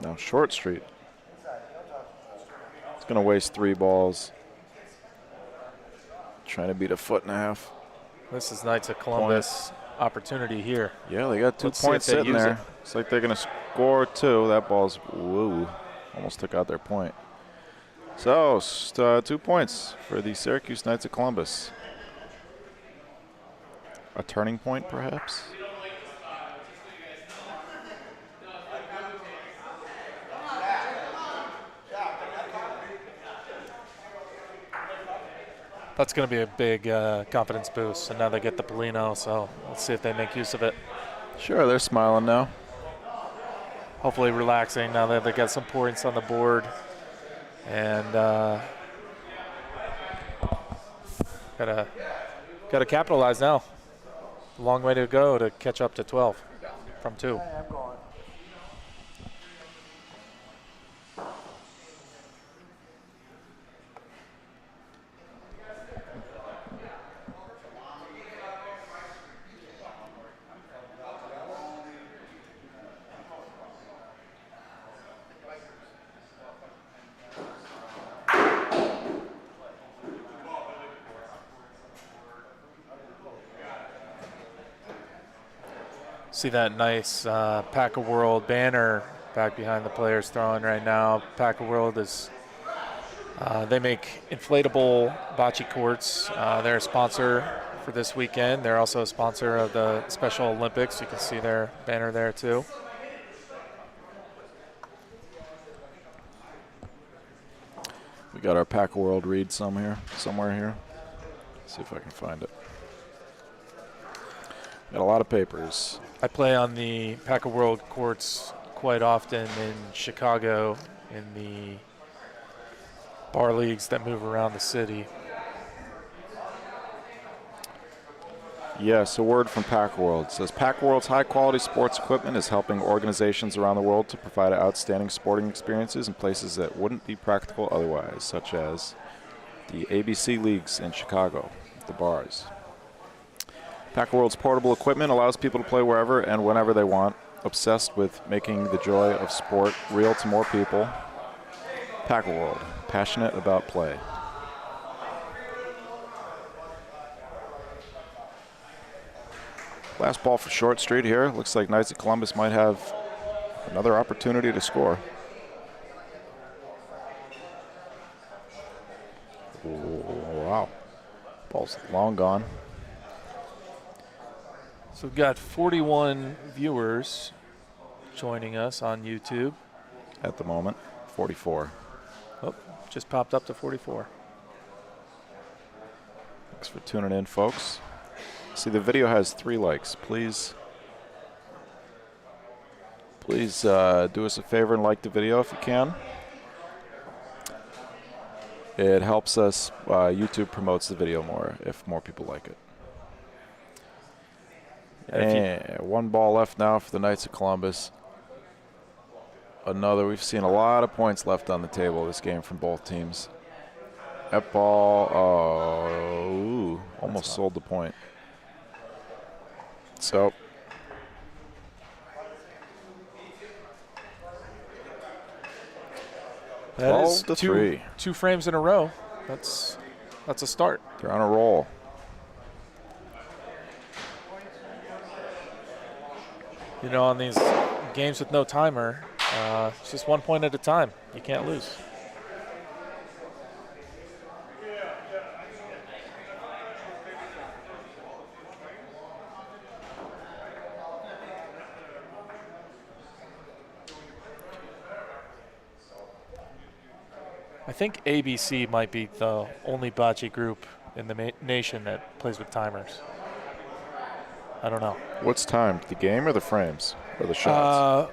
Speaker 3: now Short Street. It's going to waste 3 balls. Trying to beat a 1.5 foot.
Speaker 12: This is Knights of Columbus opportunity here.
Speaker 3: Yeah, they got 2
Speaker 12: Let's see if
Speaker 3: points
Speaker 12: they
Speaker 3: sitting
Speaker 12: use
Speaker 3: there.
Speaker 12: it.
Speaker 3: It's like they're going to score 2. That ball's, woo, almost took out their point. So, 2 points for the Syracuse Knights of Columbus. A turning point, perhaps?
Speaker 12: that's going to be a big confidence boost. And now they get the Polino, so let's see if they make use of it.
Speaker 3: Sure, they're smiling now.
Speaker 12: Hopefully relaxing now that they got some points on the board. And gotta capitalize now. Long way to go to catch up to 12 from 2. See that nice Pack of World banner back behind the players throwing right now. Pack of World is, they make inflatable bocce courts. They're a sponsor for this weekend. They're also a sponsor of the Special Olympics. You can see their banner there too.
Speaker 3: We got our Pack of World read somewhere here. See if I can find it. Got a lot of papers.
Speaker 12: I play on the Pack of World courts quite often in Chicago in the bar leagues that move around the city.
Speaker 3: Yes, a word from Pack World. It says Pack World's high-quality sports equipment is helping organizations around the world to provide outstanding sporting experiences in places that wouldn't be practical otherwise, such as the ABC leagues in Chicago, the bars. Pack World's portable equipment allows people to play wherever and whenever they want, obsessed with making the joy of sport real to more people. Pack World, passionate about play. Last ball for Short Street here. Looks like Knights of Columbus might have another opportunity to score. Oh, wow. Ball's long gone.
Speaker 12: So we've got 41 viewers joining us on YouTube.
Speaker 3: At the moment, 44.
Speaker 12: Oh, just popped up to 44.
Speaker 3: Thanks for tuning in, folks. See, the video has 3 likes. Please do us a favor and like the video if you can. It helps us. YouTube promotes the video more if more people like it. And 1 ball left now for the Knights of Columbus. We've seen a lot of points left on the table this game from both teams. That ball, almost sold the point. So
Speaker 12: that is two frames in a row. That's a start.
Speaker 3: They're on a roll.
Speaker 12: You know, on these games with no timer, it's just 1 point at a time. You can't lose. I think ABC might be the only bocce group in the nation that plays with timers. I don't know.
Speaker 3: What's timed, the game or the frames or the shots?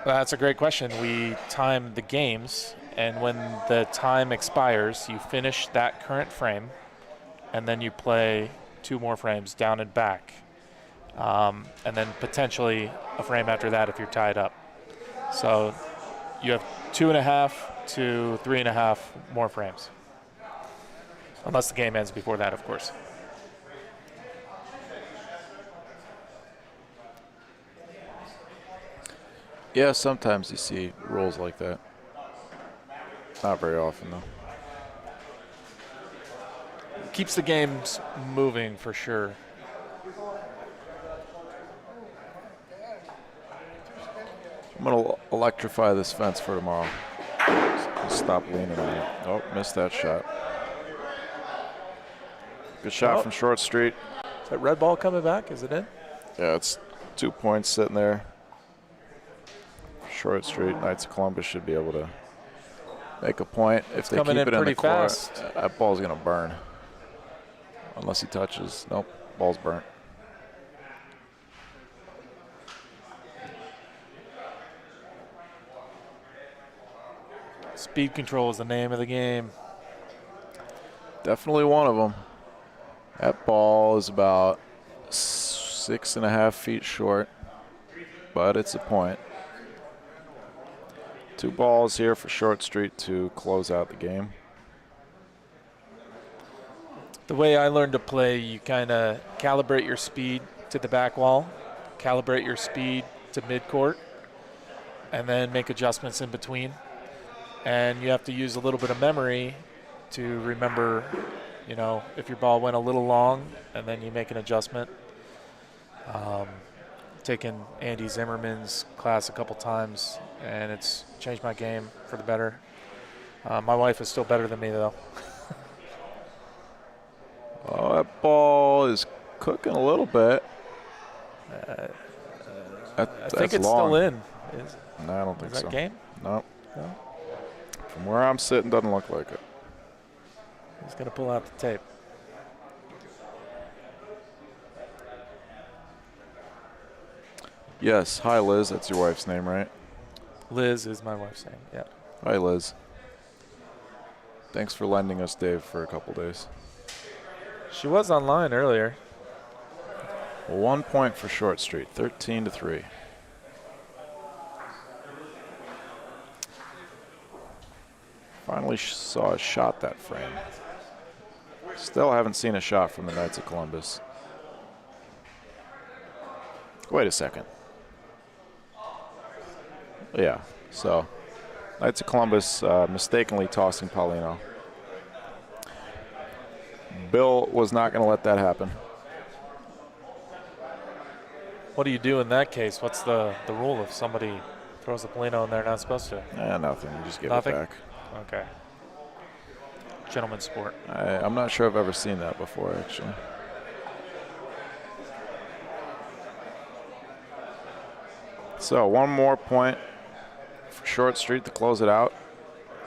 Speaker 12: That's a great question. We time the games, and when the time expires, you finish that current frame, and then you play 2 more frames down and back, and then potentially a frame after that if you're tied up. So you have 2.5 to 3.5 more frames, unless the game ends before that, of course.
Speaker 3: Yeah, sometimes you see rules like that. Not very often, though.
Speaker 12: Keeps the games moving for sure.
Speaker 3: I'm going to electrify this fence for tomorrow. Stop leaning on it. Oh, missed that shot. Good shot from Short Street.
Speaker 12: Is that red ball coming back? Is it in?
Speaker 3: Yeah, it's 2 points sitting there. Short Street, Knights of Columbus should be able to make a point if they keep it in the court. That ball's going to burn. unless he touches. Nope, ball's burnt.
Speaker 12: Speed control is the name of the game.
Speaker 3: Definitely one of them. That ball is about 6.5 feet short, but it's a point. 2 balls here for Short Street to close out the game.
Speaker 12: The way I learned to play, you kind of calibrate your speed to the back wall, calibrate your speed to midcourt, and then make adjustments in between. And you have to use a little bit of memory to remember, you know, if your ball went a little long, and then you make an adjustment. Taken Andy Zimmerman's class a couple times, and it's changed my game for the better. My wife is still better than me, though.
Speaker 3: Oh, that ball is cooking a little bit.
Speaker 12: I think it's
Speaker 3: long.
Speaker 12: still in.
Speaker 3: No, I don't think
Speaker 12: is
Speaker 3: so.
Speaker 12: that game?
Speaker 3: No. From where I'm sitting, doesn't look like it.
Speaker 12: He's going to pull out the tape.
Speaker 3: Yes. Hi, Liz. That's your wife's name, right?
Speaker 12: Liz is my wife's name, yeah.
Speaker 3: Hi, Liz. Thanks for lending us Dave for a couple days.
Speaker 12: She was online earlier.
Speaker 3: 1 point for Short Street, 13-3. Finally saw a shot that frame. Still haven't seen a shot from the Knights of Columbus. Wait a second. Yeah, so Knights of Columbus mistakenly tossing Paulino. Bill was not going to let that happen.
Speaker 12: What do you do in that case? What's the rule if somebody throws a Paulino and they're not supposed to?
Speaker 3: Nothing. You just give
Speaker 12: Nothing?
Speaker 3: it back.
Speaker 12: Okay. Gentleman's sport.
Speaker 3: I'm not sure I've ever seen that before, actually. So 1 more point for Short Street to close it out.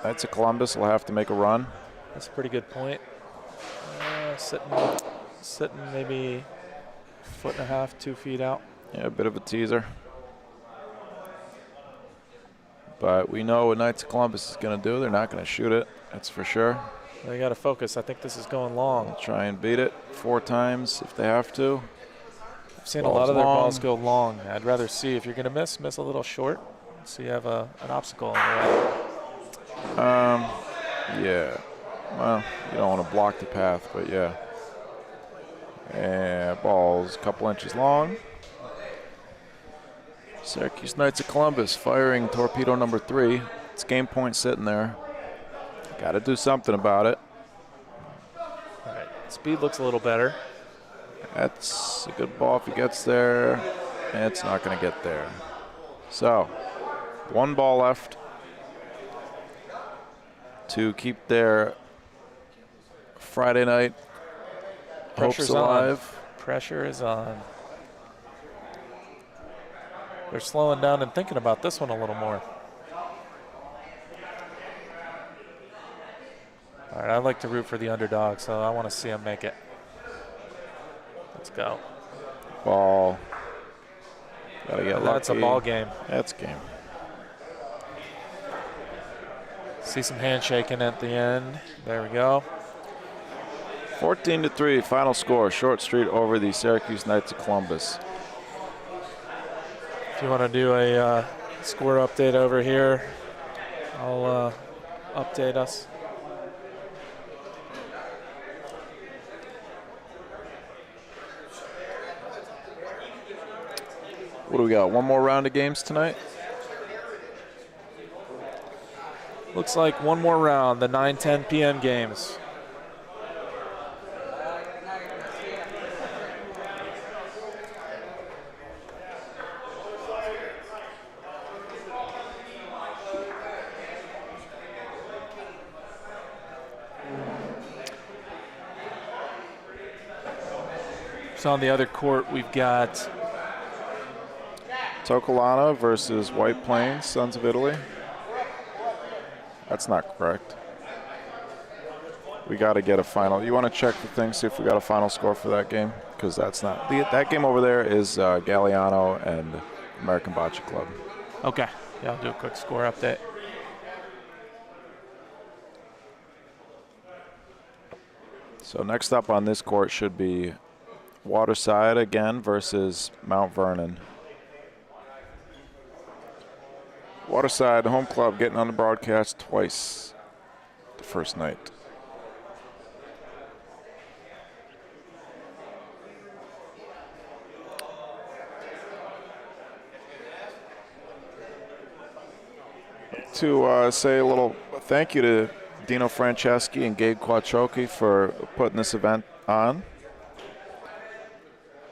Speaker 3: Knights of Columbus will have to make a run.
Speaker 12: That's a pretty good point. Sitting maybe 1.5 feet, 2 feet out.
Speaker 3: Yeah, a bit of a teaser. But we know what Knights of Columbus is going to do. They're not going to shoot it, that's for sure.
Speaker 12: They got to focus. I think this is going long.
Speaker 3: They'll try and beat it 4 times if they have to.
Speaker 12: I've seen a lot of their balls go long. I'd rather see if you're going to miss a little short, so you have an obstacle in the way.
Speaker 3: Yeah. Well, you don't want to block the path, but yeah. And ball's a couple inches long. Syracuse Knights of Columbus firing torpedo number 3. It's game point sitting there. Got to do something about it.
Speaker 12: All right. Speed looks a little better.
Speaker 3: That's a good ball if he gets there. It's not going to get there. So, 1 ball left to keep their Friday night hopes alive.
Speaker 12: Pressure is on. They're slowing down and thinking about this one a little more. All right, I like to root for the underdog, so I want to see him make it. Let's go.
Speaker 3: Ball. Gotta get lucky.
Speaker 12: That's a ball game.
Speaker 3: That's game.
Speaker 12: See some handshaking at the end. There we go.
Speaker 3: 14-3, final score. Short Street over the Syracuse Knights of Columbus.
Speaker 12: If you want to do a score update over here, I'll update us.
Speaker 3: What do we got? 1 more round of games tonight?
Speaker 12: Looks like 1 more round, the 9:10 p.m. games. So on the other court, we've got
Speaker 3: Tocolana versus White Plains, Sons of Italy. That's not correct. We got to get a final. You want to check the thing, see if we got a final score for that game? Because that's not. That game over there is Galliano and American Bocce Club.
Speaker 12: Okay. Yeah, I'll do a quick score update.
Speaker 3: So next up on this court should be Waterside again versus Mount Vernon. Waterside, home club, getting on the broadcast twice the first night. To say a little thank you to Dino Franceschi and Gabe Quattrochi for putting this event on.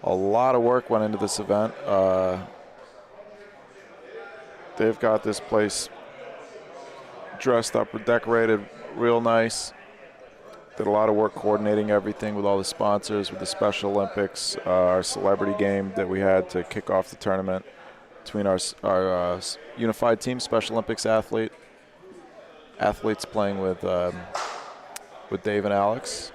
Speaker 3: A lot of work went into this event. They've got this place dressed up, decorated real nice. Did a lot of work coordinating everything with all the sponsors, with the Special Olympics, our celebrity game that we had to kick off the tournament between our unified team, Special Olympics athletes playing with Dave and Alex.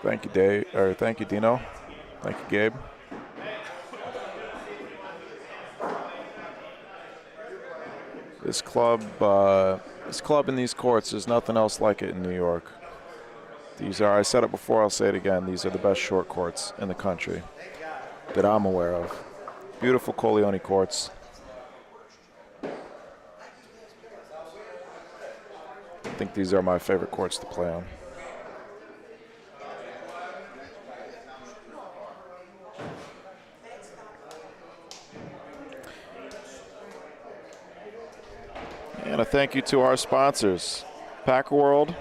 Speaker 3: Thank you, Dave, or thank you, Dino. Thank you, Gabe. This club in these courts, there's nothing else like it in New York. These are, I said it before, I'll say it again, these are the best short courts in the country that I'm aware of. Beautiful Coleone courts. I think these are my favorite courts to play on. And a thank you to our sponsors, Packer World,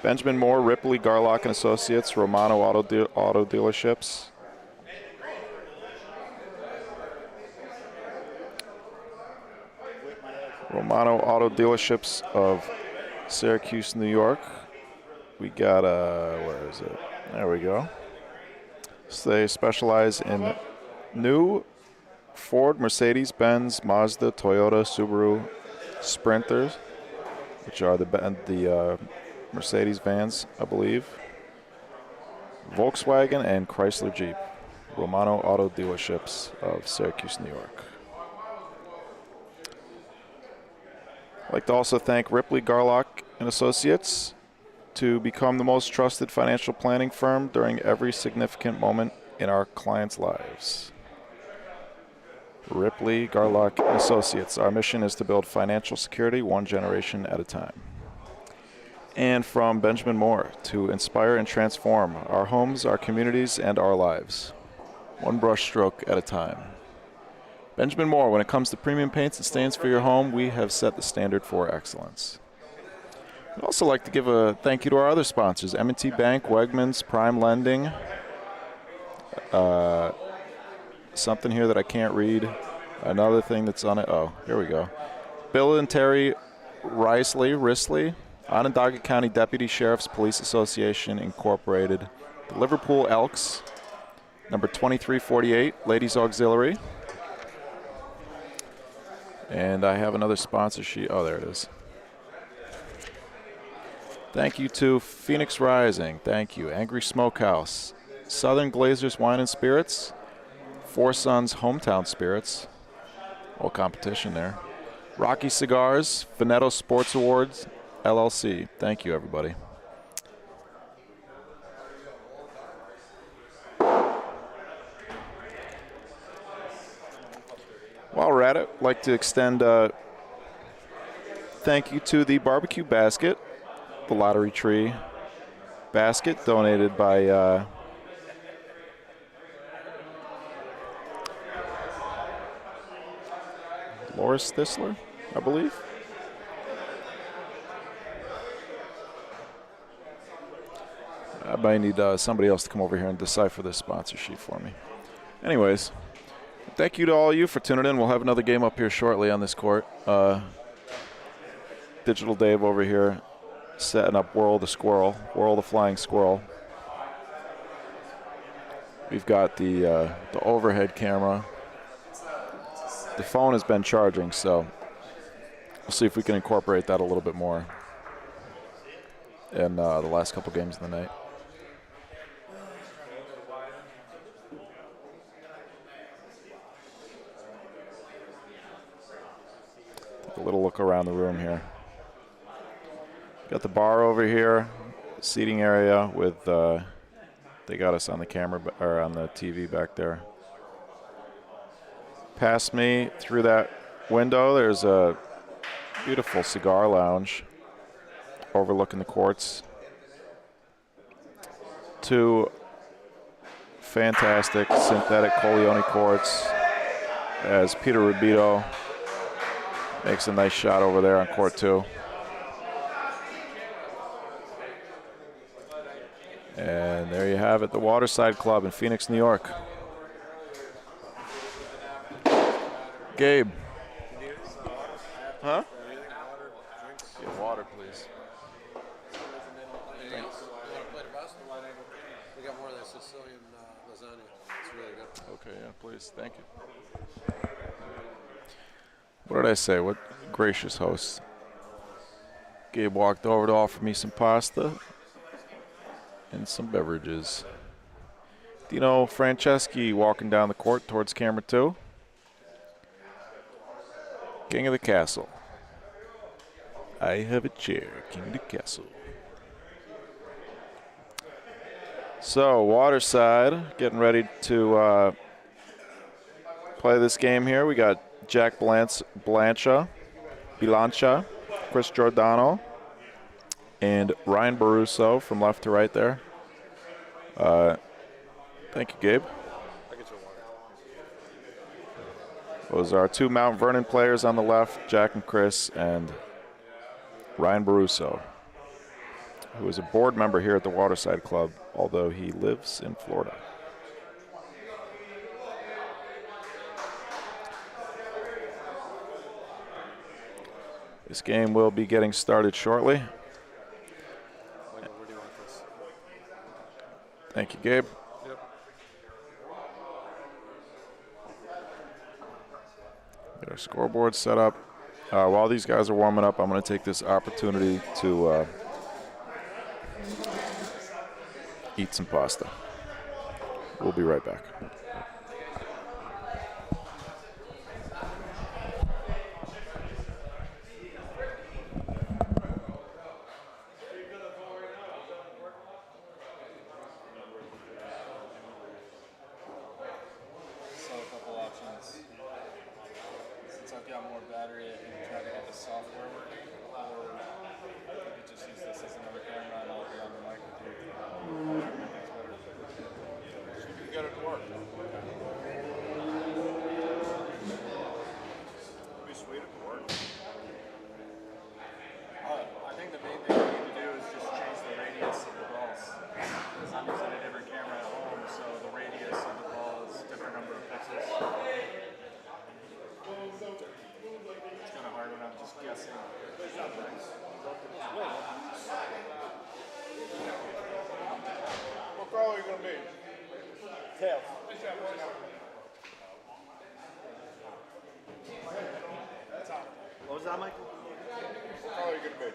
Speaker 3: Benjamin Moore, Ripley, Garlock and Associates, Romano Auto Dealerships, Romano Auto Dealerships of Syracuse, New York. We got where is it? There we go. So they specialize in new Ford, Mercedes-Benz, Mazda, Toyota, Subaru, Sprinters, which are the Mercedes vans, I believe. Volkswagen and Chrysler Jeep. Romano Auto Dealerships of Syracuse, New York. I'd like to also thank Ripley, Garlock and Associates to become the most trusted financial planning firm during every significant moment in our clients' lives. Ripley, Garlock and Associates. Our mission is to build financial security one generation at a time. And from Benjamin Moore, to inspire and transform our homes, our communities, and our lives. One brush stroke at a time. Benjamin Moore, when it comes to premium paints and stains for your home, we have set the standard for excellence. I'd also like to give a thank you to our other sponsors, M&T Bank, Wegmans, Prime Lending, something here that I can't read. Another thing that's on it. Oh, here we go. Bill and Terry Risley, Onondaga County Deputy Sheriff's Police Association, Incorporated. The Liverpool Elks, number 2348, Ladies Auxiliary. And I have another sponsor sheet. Oh, there it is. Thank you to Phoenix Rising. Thank you. Angry Smokehouse. Southern Glazers Wine and Spirits. Four Sons Hometown Spirits. All competition there. Rocky Cigars. Veneto Sports Awards, LLC. Thank you, everybody. While we're at it, I'd like to extend thank you to the Barbecue Basket, the Lottery Tree basket donated by Laura Stisler, I believe. I might need somebody else to come over here and decipher this sponsor sheet for me. Anyways, thank you to all of you for tuning in. We'll have another game up here shortly on this court. Digital Dave over here setting up Whirl the Flying Squirrel. We've got the overhead camera. The phone has been charging, so we'll see if we can incorporate that a little bit more in the last couple games of the night. Take a little look around the room here. Got the bar over here, seating area with, they got us on the camera, or on the TV back there. Past me, through that window, there's a beautiful cigar lounge overlooking the courts. 2 fantastic synthetic Corleone courts as Peter Rubito makes a nice shot over there on court 2. And there you have it, the Waterside Club in Phoenix, New York. Gabe. Huh? Get water, please.
Speaker 10: We got more of that Sicilian lasagna. It's really good.
Speaker 3: Okay, yeah, please. Thank you. What did I say? What gracious host. Gabe walked over to offer me some pasta and some beverages. Dino Franceschi walking down the court towards camera 2. King of the castle. I have a chair, king of the castle. So, Waterside getting ready to play this game here. We got Jack Bilancia, Chris Giordano, and Ryan Baruso from left to right there. Thank you, Gabe. Those are 2 Mount Vernon players on the left, Jack and Chris, and Ryan Baruso, who is a board member here at the Waterside Club, although he lives in Florida. This game will be getting started shortly.
Speaker 10: Michael, where do you want this?
Speaker 3: Thank you, Gabe.
Speaker 10: Yep.
Speaker 3: Get our scoreboard set up. While these guys are warming up, I'm going to take this opportunity to eat some pasta. We'll be right back.
Speaker 14: What was that, Michael?
Speaker 10: How are you going to be?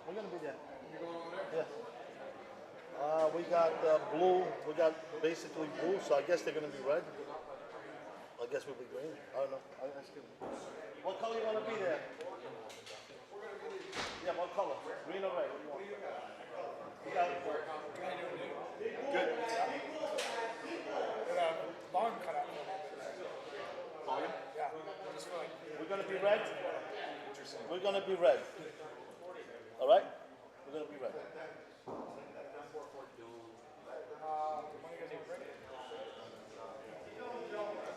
Speaker 14: We're going to be there. You're going over there? Yeah. We got blue. We got basically blue, so I guess they're going to be red. I guess we'll be green. I don't know. What color you want to be there? Yeah, what color? Green or red? What do you want? We got good.
Speaker 7: Volume cut out.
Speaker 14: Volume?
Speaker 7: Yeah. Just for like.
Speaker 14: We're going to be red.
Speaker 7: Interesting.
Speaker 14: We're going to be red. All right? We're going to be red.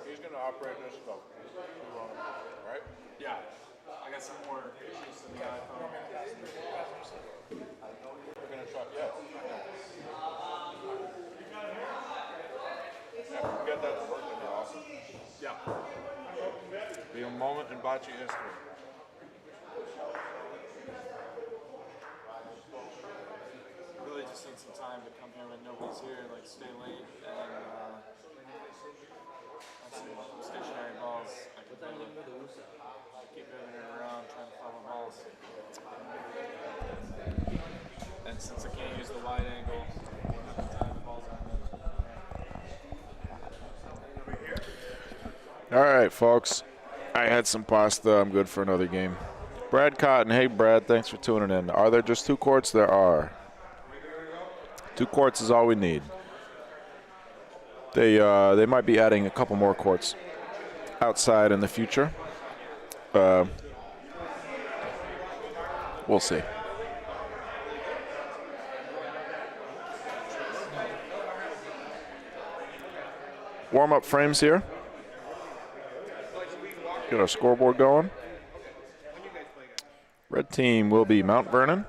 Speaker 10: He's going to operate this stuff. Right?
Speaker 12: Yeah. I got some more issues than the iPhone.
Speaker 10: We're going to try. Yeah. If we can get that to work, that'd be awesome.
Speaker 12: Yeah.
Speaker 10: Be a moment in bocce history.
Speaker 12: Really just need some time to come here when nobody's here, like stay late and have some stationary balls I
Speaker 10: Keep moving it around, trying to follow balls. And since I can't use the wide angle, balls
Speaker 15: All right, folks. I had some pasta. I'm good for another game. Brad Cotton. Hey, Brad. Thanks for tuning in. Are there just 2 courts? There are. 2 courts is all we need. They might be adding a couple more courts outside in the future. We'll see. Warm-up frames here. Get our scoreboard going. Red team will be Mount Vernon.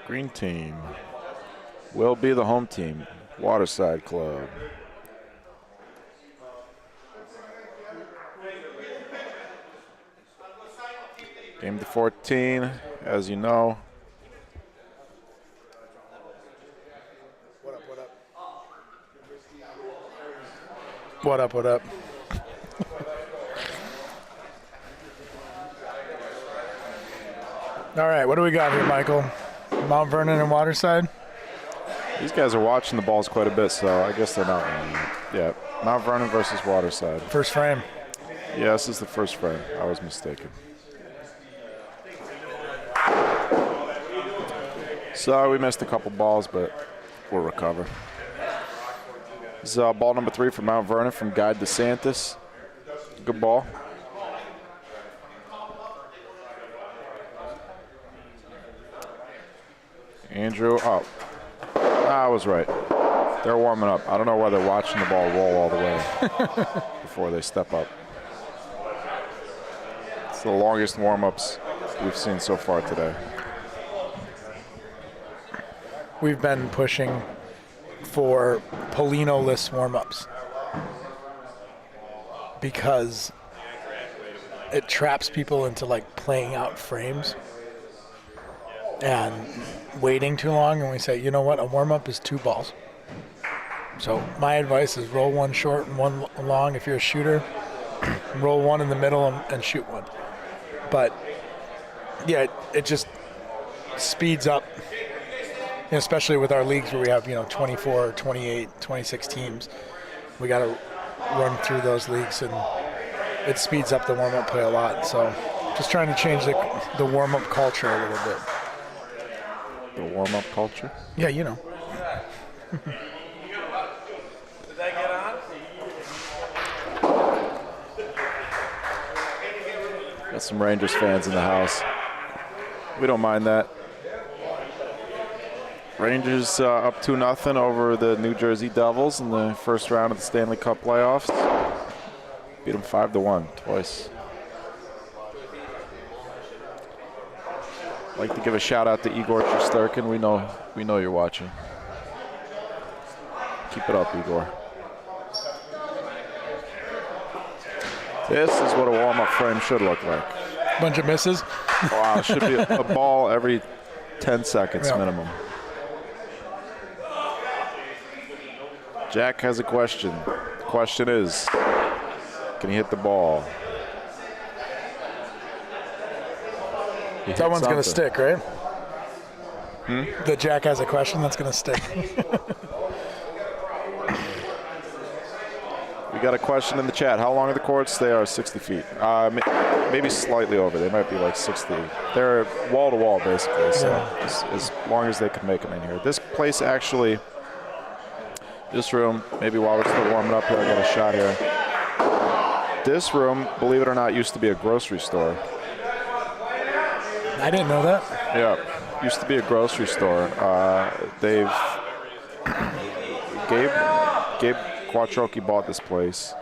Speaker 15: Green team will be the home team, Waterside Club. Game to 14, as you know.
Speaker 11: What up, what up? All right, what do we got here, Michael? Mount Vernon and Waterside?
Speaker 15: These guys are watching the balls quite a bit, so I guess they're not winning. Yeah, Mount Vernon versus Waterside.
Speaker 11: First frame.
Speaker 15: Yeah, this is the first frame. I was mistaken. So we missed a couple balls, but we'll recover. This is ball number 3 from Mount Vernon from Guy DeSantis. Good ball. Andrew, I was right. They're warming up. I don't know why they're watching the ball roll all the way before they step up. It's the longest warm-ups we've seen so far today.
Speaker 11: We've been pushing for Polino-less warm-ups because it traps people into like playing out frames and waiting too long, and we say, you know what, a warm-up is 2 balls. So my advice is roll 1 short and 1 long if you're a shooter. Roll 1 in the middle and shoot 1. But yeah, it just speeds up, especially with our leagues where we have 24, 28, 26 teams. We got to run through those leagues, and it speeds up the warm-up play a lot. So just trying to change the warm-up culture a little bit.
Speaker 15: The warm-up culture?
Speaker 11: Yeah,
Speaker 10: Did that get on?
Speaker 15: Got some Rangers fans in the house. We don't mind that. Rangers up 2-0 over the New Jersey Devils in the first round of the Stanley Cup playoffs. Beat them 5-1 twice. I'd like to give a shout out to Igor Shesterkin. We know you're watching. Keep it up, Igor. This is what a warm-up frame should look like.
Speaker 11: Bunch of misses.
Speaker 15: Wow, it should be a ball every 10 seconds minimum. Jack has a question. The question is, can he hit the ball?
Speaker 11: That one's going to stick, right? The Jack has a question that's going to stick.
Speaker 15: We got a question in the chat. How long are the courts? They are 60 feet. Maybe slightly over. They might be like 60. They're wall-to-wall, basically, so as long as they can make them in here. This place actually, this room, maybe while we're still warming up here, I got a shot here. This room, believe it or not, used to be a grocery store.
Speaker 11: I didn't know that.
Speaker 15: Yeah, used to be a grocery store. Gabe Quattrochi bought this place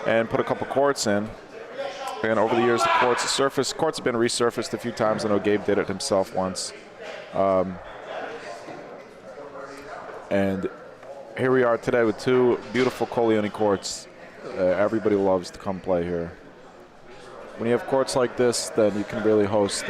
Speaker 15: and put a couple courts in. And over the years, the courts have been resurfaced a few times. I know Gabe did it himself once. And here we are today with 2 beautiful Coleoni courts. Everybody loves to come play here. When you have courts like this, then you can really host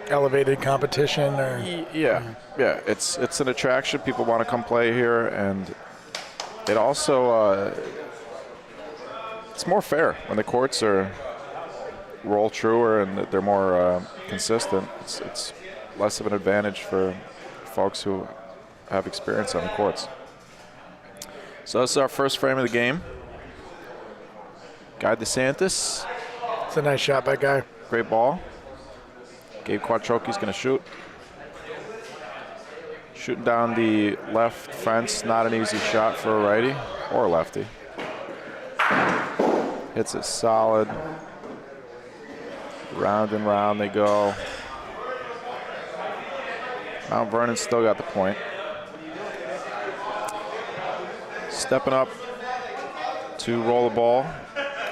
Speaker 11: elevated competition, or
Speaker 15: yeah. It's an attraction. People want to come play here, and it also it's more fair when the courts roll truer and they're more consistent. It's less of an advantage for folks who have experience on the courts. So this is our first frame of the game. Guy DeSantis.
Speaker 11: It's a nice shot by Guy.
Speaker 15: Great ball. Gabe Quattrochi's going to shoot. Shooting down the left fence, not an easy shot for a righty or a lefty. Hits it solid. Round and round they go. Mount Vernon still got the point. Stepping up to roll the ball,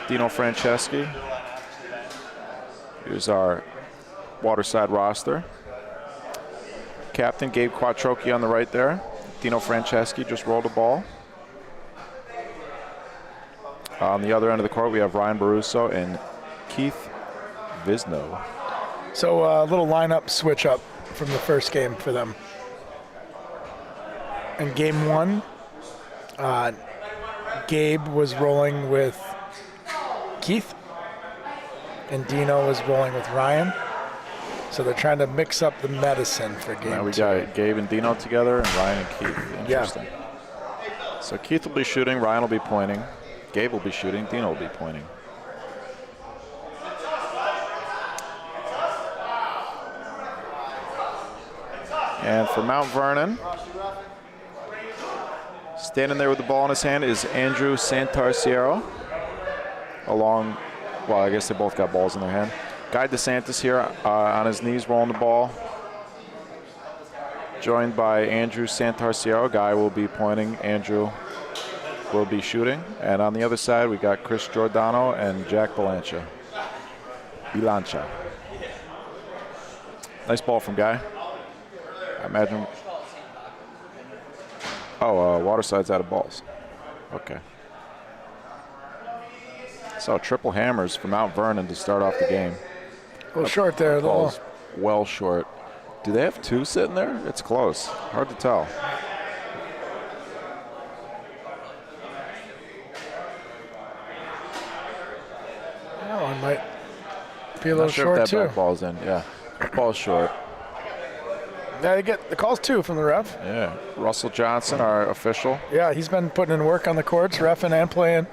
Speaker 15: Dino Franceschi. Here's our Waterside roster. Captain Gabe Quattrochi on the right there. Dino Franceschi just rolled the ball. On the other end of the court, we have Ryan Baruso and Keith Visno.
Speaker 11: So a little lineup switch up from the first game for them. In game one, Gabe was rolling with Keith, and Dino was rolling with Ryan. So they're trying to mix up the medicine for game
Speaker 15: now we
Speaker 11: two.
Speaker 15: got Gabe and Dino together, and Ryan and Keith. Interesting. Yeah. So Keith will be shooting, Ryan will be pointing, Gabe will be shooting, Dino will be pointing. And for Mount Vernon, standing there with the ball in his hand is Andrew Santarciero, along, well, I guess they both got balls in their hand. Guy DeSantis here on his knees rolling the ball. Joined by Andrew Santarciero. Guy will be pointing, Andrew will be shooting. And on the other side, we got Chris Giordano and Jack Bilancia. Nice ball from Guy. I imagine. Oh, Waterside's out of balls. Okay. So triple hammers for Mount Vernon to start off the game.
Speaker 11: A little short there.
Speaker 15: Ball's well short. Do they have two sitting there? It's close. Hard to tell.
Speaker 11: That one might be a
Speaker 15: Not
Speaker 11: little
Speaker 15: sure
Speaker 11: short
Speaker 15: if that
Speaker 11: too.
Speaker 15: back ball's in. Yeah, ball's short.
Speaker 11: Yeah, they get the calls too from the ref.
Speaker 15: Yeah, Russell Johnson, our official.
Speaker 11: Yeah, he's been putting in work on the courts, reffing and playing.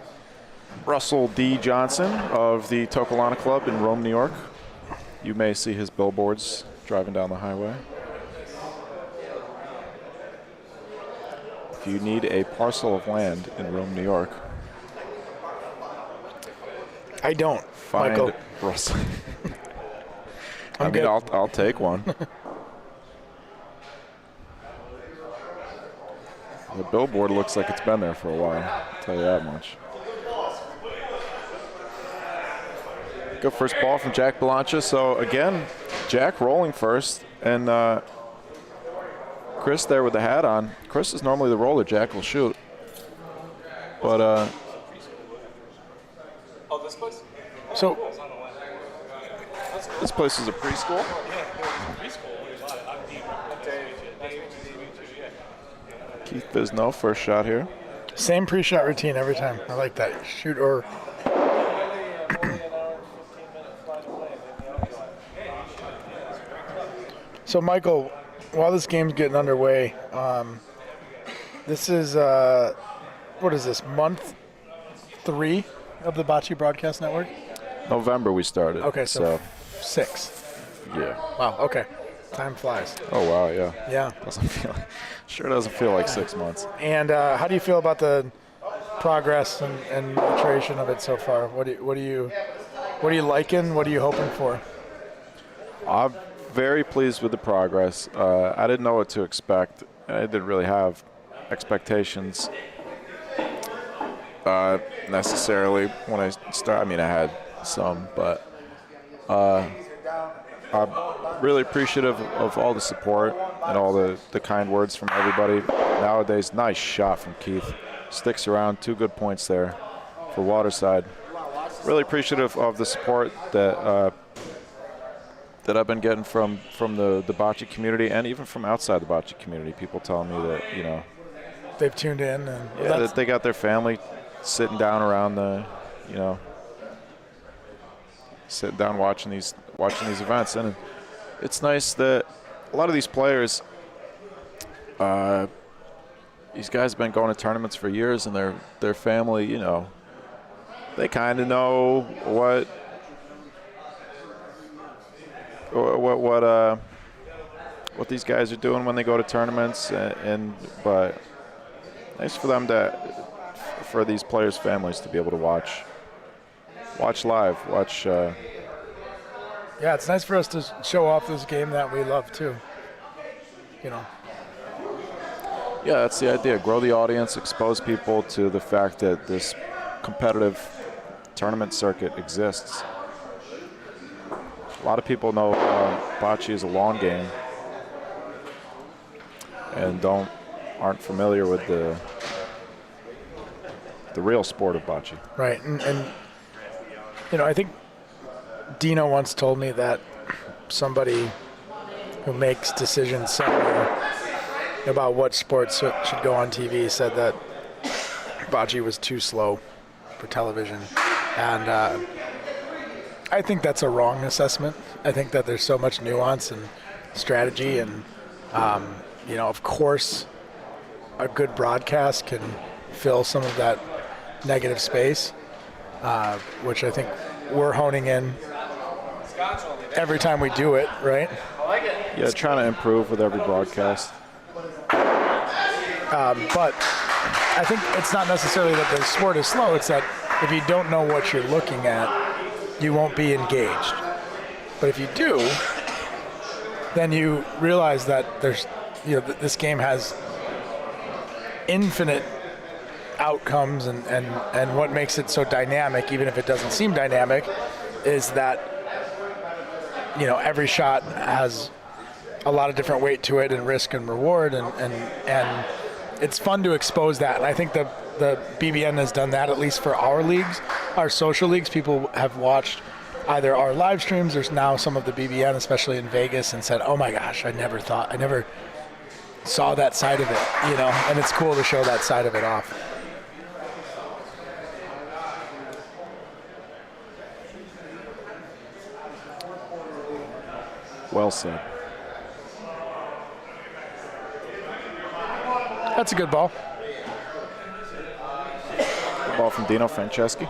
Speaker 15: Russell D. Johnson of the Tokelana Club in Rome, New York. You may see his billboards driving down the highway. If you need a parcel of land in Rome, New York,
Speaker 11: I don't,
Speaker 15: find
Speaker 11: Michael.
Speaker 15: Russell.
Speaker 11: I'm good.
Speaker 15: I'll take one. The billboard looks like it's been there for a while, I'll tell you that much. Good first ball from Jack Bilancia. So again, Jack rolling first, and Chris there with the hat on. Chris is normally the roller. Jack will shoot. But
Speaker 12: Oh, this place?
Speaker 11: So
Speaker 15: this place is a preschool. Keith Visno, first shot here.
Speaker 11: same pre-shot routine every time. I like that. Shoot or. So Michael, while this game's getting underway, this is what is this, month 3 of the Bocce Broadcast Network?
Speaker 15: November we started.
Speaker 11: Okay, so 6.
Speaker 15: Yeah.
Speaker 11: Wow. Okay. Time flies.
Speaker 15: Oh wow, yeah.
Speaker 11: Yeah.
Speaker 15: Sure doesn't feel like 6 months.
Speaker 11: And how do you feel about the progress and iteration of it so far? What are you liking? What are you hoping for?
Speaker 15: I'm very pleased with the progress. I didn't know what to expect. I didn't really have expectations necessarily when I started. I mean, I had some, but I'm really appreciative of all the support and all the kind words from everybody. Nowadays, nice shot from Keith. Sticks around, 2 good points there for Waterside. Really appreciative of the support that that I've been getting from the bocce community and even from outside the bocce community. People telling me that, you know,
Speaker 11: they've tuned in and
Speaker 15: that they got their family sitting down around the, you know, sitting down watching these events. And it's nice that a lot of these players, these guys have been going to tournaments for years, and their family, you know, they kind of know what these guys are doing when they go to tournaments, but nice for them for these players' families to be able to watch live,
Speaker 11: Yeah, it's nice for us to show off this game that we love too. You know.
Speaker 15: Yeah, that's the idea. Grow the audience, expose people to the fact that this competitive tournament circuit exists. A lot of people know bocce is a long game and aren't familiar with the real sport of bocce.
Speaker 11: Right, and you know, I think Dino once told me that somebody who makes decisions somewhere about what sports should go on TV said that bocce was too slow for television, and I think that's a wrong assessment. I think that there's so much nuance and strategy, and you know, of course, a good broadcast can fill some of that negative space, which I think we're honing in every time we do it, right?
Speaker 15: Yeah, trying to improve with every broadcast.
Speaker 11: But I think it's not necessarily that the sport is slow. It's that if you don't know what you're looking at, you won't be engaged. But if you do, then you realize that there's, you know, this game has infinite outcomes, and what makes it so dynamic, even if it doesn't seem dynamic, is that, you know, every shot has a lot of different weight to it, and risk and reward, and it's fun to expose that. And I think the BBN has done that, at least for our leagues, our social leagues. People have watched either our live streams. There's now some of the BBN, especially in Vegas, and said, "Oh my gosh, I never saw that side of it," you know. And it's cool to show that side of it off.
Speaker 15: Well said.
Speaker 11: That's a good ball.
Speaker 15: Good ball from Dino Franceschi.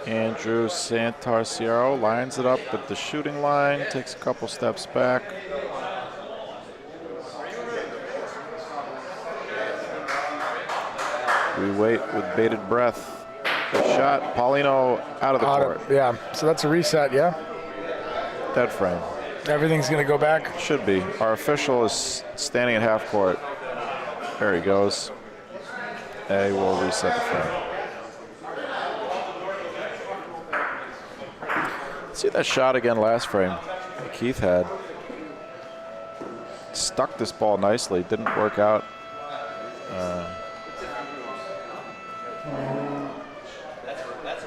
Speaker 15: Andrew Santarciero lines it up at the shooting line, takes a couple steps back. We wait with bated breath. The shot, Paulino out of the court.
Speaker 11: Yeah, so that's a reset, yeah?
Speaker 15: Dead frame.
Speaker 11: Everything's going to go back?
Speaker 15: Should be. Our official is standing at half court. There he goes. They will reset the frame. See that shot again last frame that Keith had. Stuck this ball nicely. Didn't work out.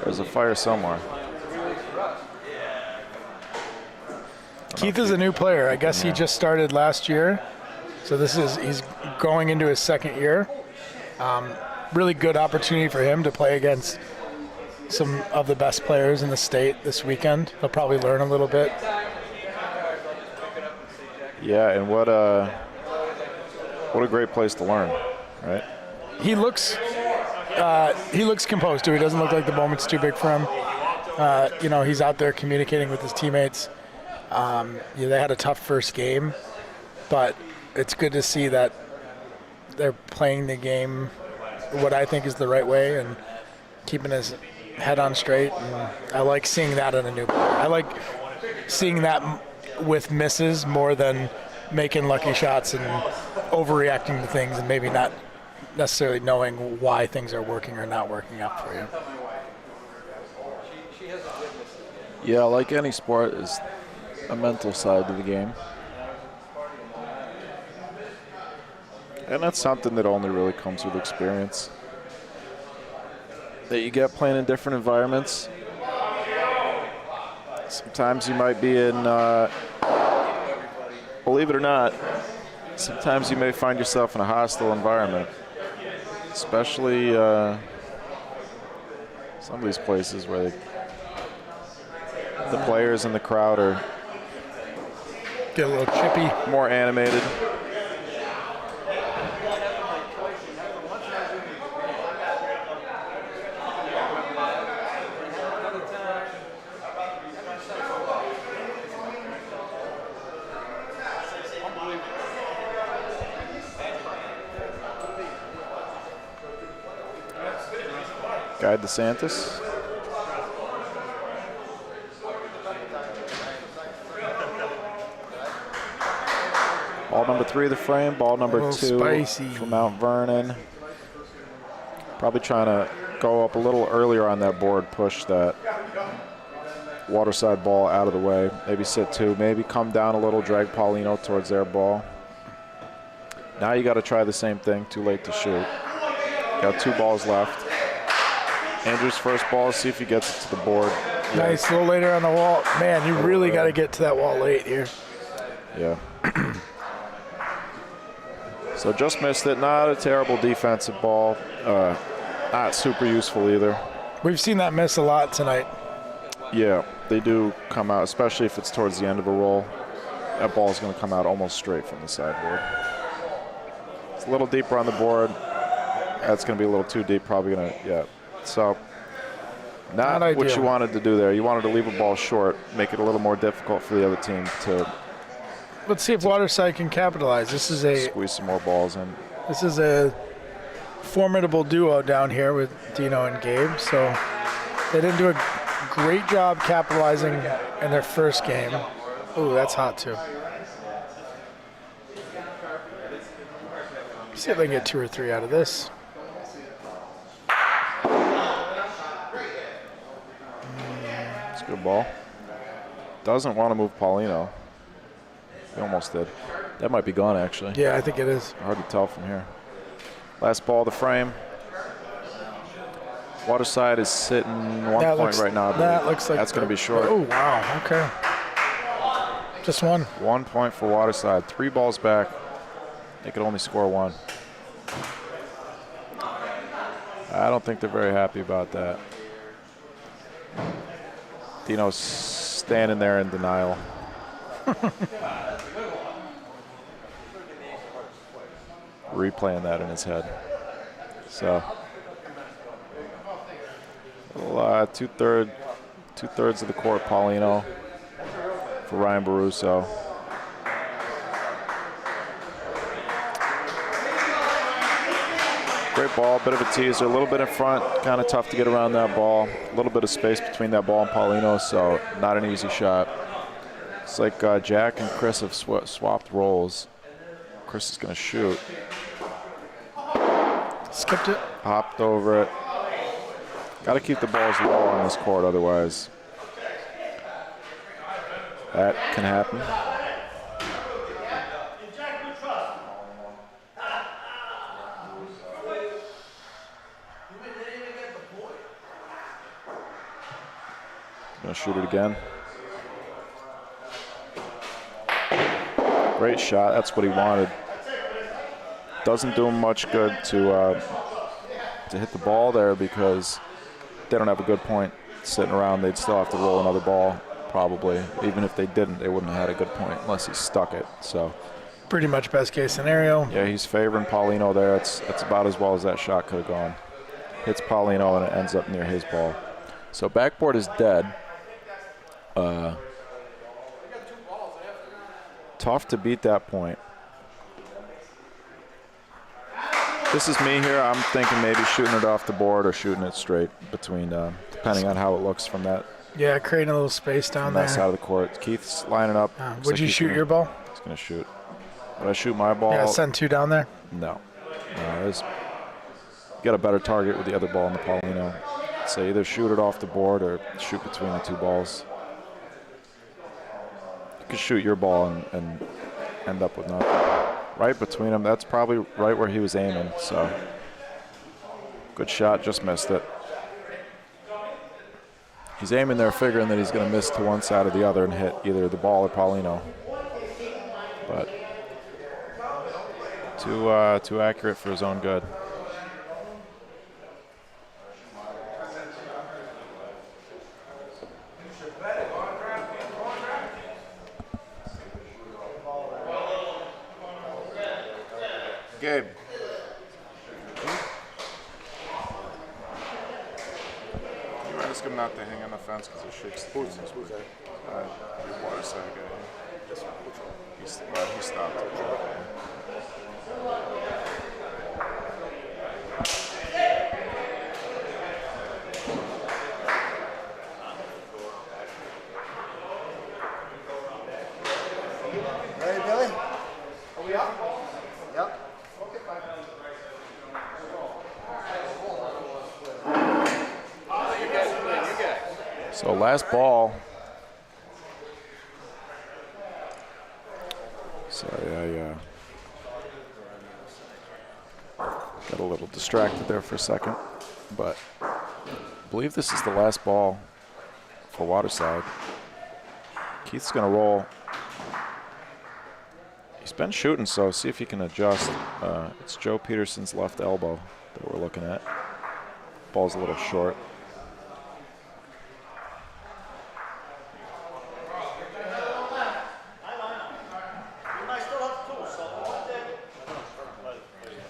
Speaker 15: There's a fire somewhere.
Speaker 11: Keith is a new player. I guess he just started last year. So he's going into his second year. Really good opportunity for him to play against some of the best players in the state this weekend. He'll probably learn a little bit.
Speaker 15: Yeah, and what a great place to learn, right?
Speaker 11: He looks composed too. He doesn't look like the moment's too big for him. You know, he's out there communicating with his teammates. They had a tough first game, but it's good to see that they're playing the game what I think is the right way and keeping his head on straight. And I like seeing that in a new player. I like seeing that with misses more than making lucky shots and overreacting to things and maybe not necessarily knowing why things are working or not working out for you.
Speaker 15: Yeah, like any sport, is a mental side to the game. And that's something that only really comes with experience. that you get playing in different environments. Sometimes you might be in, believe it or not, sometimes you may find yourself in a hostile environment, especially some of these places where the players and the crowd are
Speaker 11: get a little chippy,
Speaker 15: more animated. Guide DeSantis. Ball number 3 of the frame, ball number 2
Speaker 11: spicy
Speaker 15: from Mount Vernon. Probably trying to go up a little earlier on that board, push that Waterside ball out of the way. Maybe sit 2, maybe come down a little, drag Paulino towards their ball. Now you got to try the same thing, too late to shoot. Got 2 balls left. Andrew's first ball, see if he gets it to the board.
Speaker 11: Nice, a little later on the wall. Man, you really got to get to that wall late here.
Speaker 15: Yeah. So just missed it. Not a terrible defensive ball. Not super useful either.
Speaker 11: We've seen that miss a lot tonight.
Speaker 15: Yeah, they do come out, especially if it's towards the end of a roll. That ball is going to come out almost straight from the sideboard. It's a little deeper on the board. That's going to be a little too deep, probably going to, yeah. So not what you wanted to do there. You wanted to leave a ball short, make it a little more difficult for the other team to.
Speaker 11: Let's see if Waterside can capitalize. This is a
Speaker 15: squeeze some more balls in.
Speaker 11: This is a formidable duo down here with Dino and Gabe. So they didn't do a great job capitalizing in their first game. Ooh, that's hot too. See if they can get 2 or 3 out of this.
Speaker 15: It's a good ball. Doesn't want to move Paulino. He almost did. That might be gone, actually.
Speaker 11: Yeah, I think it is.
Speaker 15: Hard to tell from here. Last ball of the frame. Waterside is sitting 1 point right now.
Speaker 11: That looks like
Speaker 15: that's going to be short.
Speaker 11: Oh, wow. Okay. Just 1.
Speaker 15: 1 point for Waterside. 3 balls back. They could only score 1. I don't think they're very happy about that. Dino's standing there in denial. Replaying that in his head. So, two-thirds of the court, Paulino for Ryan Baruso. Great ball, bit of a teaser, a little bit in front, kind of tough to get around that ball. A little bit of space between that ball and Paulino, so not an easy shot. It's like Jack and Chris have swapped roles. Chris is going to shoot.
Speaker 11: Skipped it.
Speaker 15: Hopped over it. Got to keep the balls low on this court, otherwise that can happen. Gonna shoot it again. Great shot. That's what he wanted. Doesn't do him much good to hit the ball there because they don't have a good point sitting around. They'd still have to roll another ball probably. Even if they didn't, they wouldn't have had a good point unless he stuck it. So
Speaker 11: pretty much best case scenario.
Speaker 15: Yeah, he's favoring Paulino there. It's about as well as that shot could have gone. Hits Paulino and it ends up near his ball. So backboard is dead. Tough to beat that point. This is me here. I'm thinking maybe shooting it off the board or shooting it straight between, depending on how it looks from that.
Speaker 11: Yeah, creating a little space down there.
Speaker 15: That side of the court. Keith's lining up.
Speaker 11: Would you shoot your ball?
Speaker 15: He's going to shoot. Would I shoot my ball?
Speaker 11: Yeah, send 2 down there?
Speaker 15: No. Get a better target with the other ball in the Paulino. So either shoot it off the board or shoot between the 2 balls. You could shoot your ball and end up with nothing. Right between them. That's probably right where he was aiming. So good shot, just missed it. He's aiming there figuring that he's going to miss to one side or the other and hit either the ball or Paulino. But too accurate for his own good. Gabe. You might ask him not to hang on the fence because it shakes the cameras. Who's that? Your Waterside guy. He stopped.
Speaker 14: Hey, Billy? Are we up? Yep.
Speaker 15: So last ball. Sorry, I got a little distracted there for a second, but I believe this is the last ball for Waterside. Keith's going to roll. He's been shooting, so see if he can adjust. It's Joe Peterson's left elbow that we're looking at. Ball's a little short.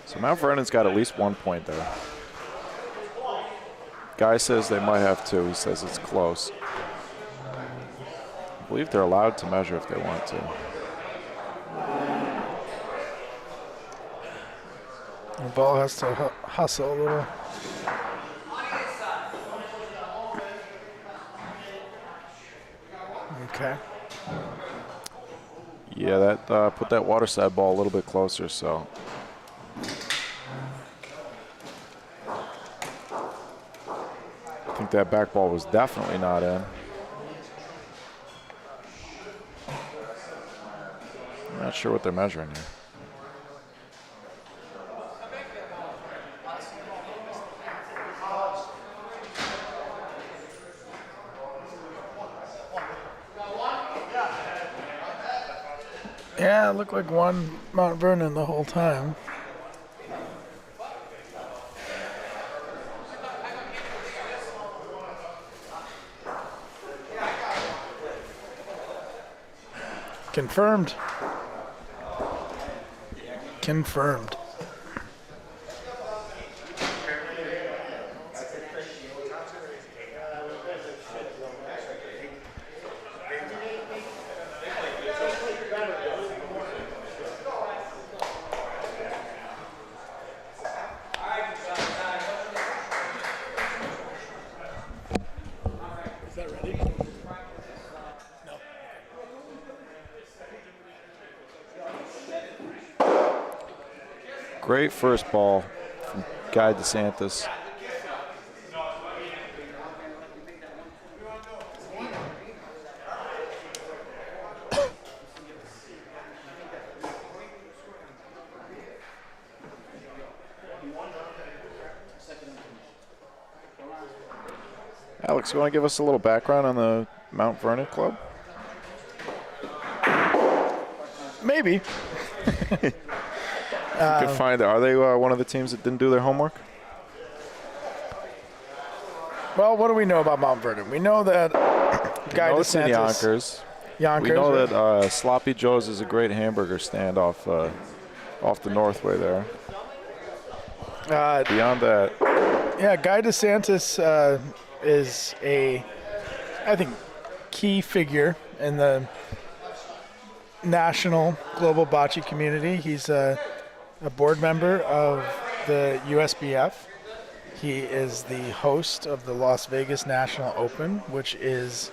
Speaker 15: So Mount Vernon's got at least 1 point there. Guy says they might have 2. He says it's close. I believe they're allowed to measure if they want to.
Speaker 11: The ball has to hustle a little. Okay.
Speaker 15: Yeah, that put that Waterside ball a little bit closer, so. I think that back ball was definitely not in. I'm not sure what they're measuring here.
Speaker 11: Yeah, it looked like one Mount Vernon the whole time. Confirmed. Confirmed.
Speaker 15: Great first ball from Guy DeSantis. Alex, you want to give us a little background on the Mount Vernon Club?
Speaker 11: Maybe.
Speaker 15: You can find it. Are they one of the teams that didn't do their homework?
Speaker 11: Well, what do we know about Mount Vernon? We know that Guy
Speaker 15: it's in
Speaker 11: DeSantis.
Speaker 15: Yonkers. We know that Sloppy Joe's is a great hamburger stand off the Northway there. Beyond that,
Speaker 11: yeah, Guy DeSantis is I think, key figure in the national global bocce community. He's a board member of the USBF. He is the host of the Las Vegas National Open, which is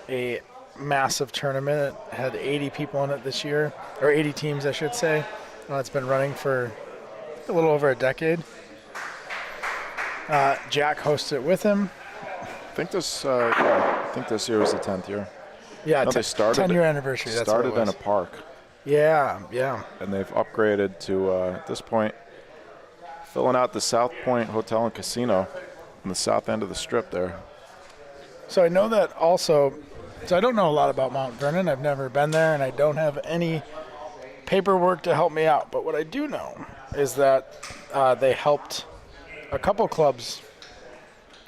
Speaker 11: a massive tournament. It had 80 people in it this year, or 80 teams, I should say. It's been running for a little over a decade. Jack hosted it with him.
Speaker 15: I think this year was the 10th year.
Speaker 11: Yeah,
Speaker 15: no, they started
Speaker 11: 10-year anniversary. That's
Speaker 15: started
Speaker 11: what it was.
Speaker 15: in a park.
Speaker 11: Yeah, yeah.
Speaker 15: And they've upgraded to, at this point, filling out the South Point Hotel and Casino on the south end of the strip there.
Speaker 11: So I know that also. So I don't know a lot about Mount Vernon. I've never been there, and I don't have any paperwork to help me out. But what I do know is that they helped a couple clubs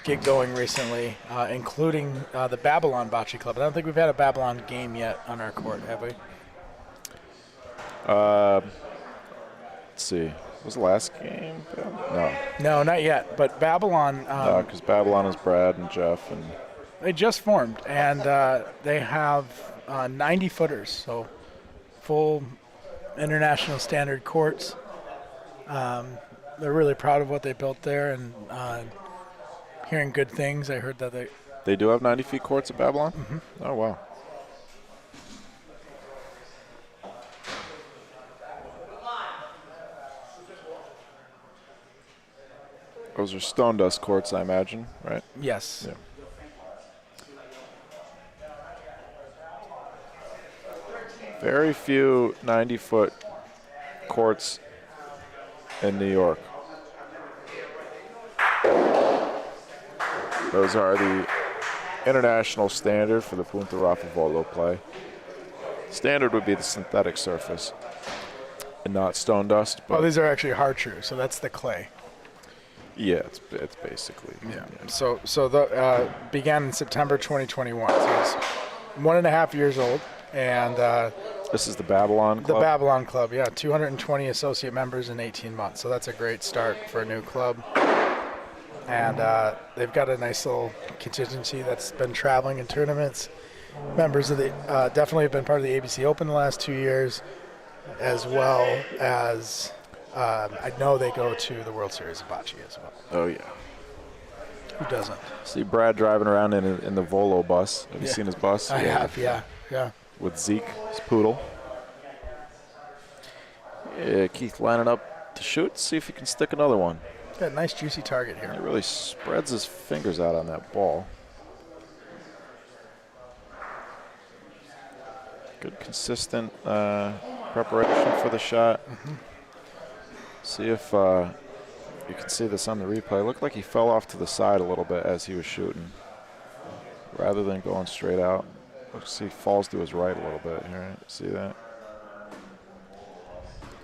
Speaker 11: get going recently, including the Babylon Bocce Club. I don't think we've had a Babylon game yet on our court, have we?
Speaker 15: Let's see. Was the last game? No.
Speaker 11: No, not yet. But Babylon.
Speaker 15: No, because Babylon is Brad and Jeff, and
Speaker 11: they just formed, and they have 90 footers, so full international standard courts. They're really proud of what they built there, and hearing good things. I heard that
Speaker 15: they do have 90 feet courts at Babylon.
Speaker 11: Mm-hmm.
Speaker 15: Oh wow. Those are stone dust courts, I imagine, right?
Speaker 11: Yes.
Speaker 15: Yeah. Very few 90-foot courts in New York. Those are the international standard for the Punta Raffavolo play. Standard would be the synthetic surface and not stone dust.
Speaker 11: Well, these are actually hard-true, so that's the clay.
Speaker 15: Yeah, it's basically.
Speaker 11: Yeah. So the began in September 2021. So it's 1.5 years old, and
Speaker 15: this is the Babylon Club.
Speaker 11: The Babylon Club, yeah, 220 associate members in 18 months. So that's a great start for a new club. And they've got a nice little contingency that's been traveling in tournaments. Members of the definitely have been part of the ABC Open the last 2 years, as well as. I know they go to the World Series of Bocce as well.
Speaker 15: Oh, yeah.
Speaker 11: Who doesn't?
Speaker 15: See Brad driving around in the Volo bus. Have you seen his bus?
Speaker 11: I have, yeah.
Speaker 15: With Zeke, his poodle. Yeah, Keith lining up to shoot. See if he can stick another one.
Speaker 11: Got a nice juicy target here.
Speaker 15: He really spreads his fingers out on that ball. Good, consistent preparation for the shot.
Speaker 11: Mm-hmm.
Speaker 15: See if you can see this on the replay. It looked like he fell off to the side a little bit as he was shooting, rather than going straight out. Let's see, he falls to his right a little bit here. Right? See that?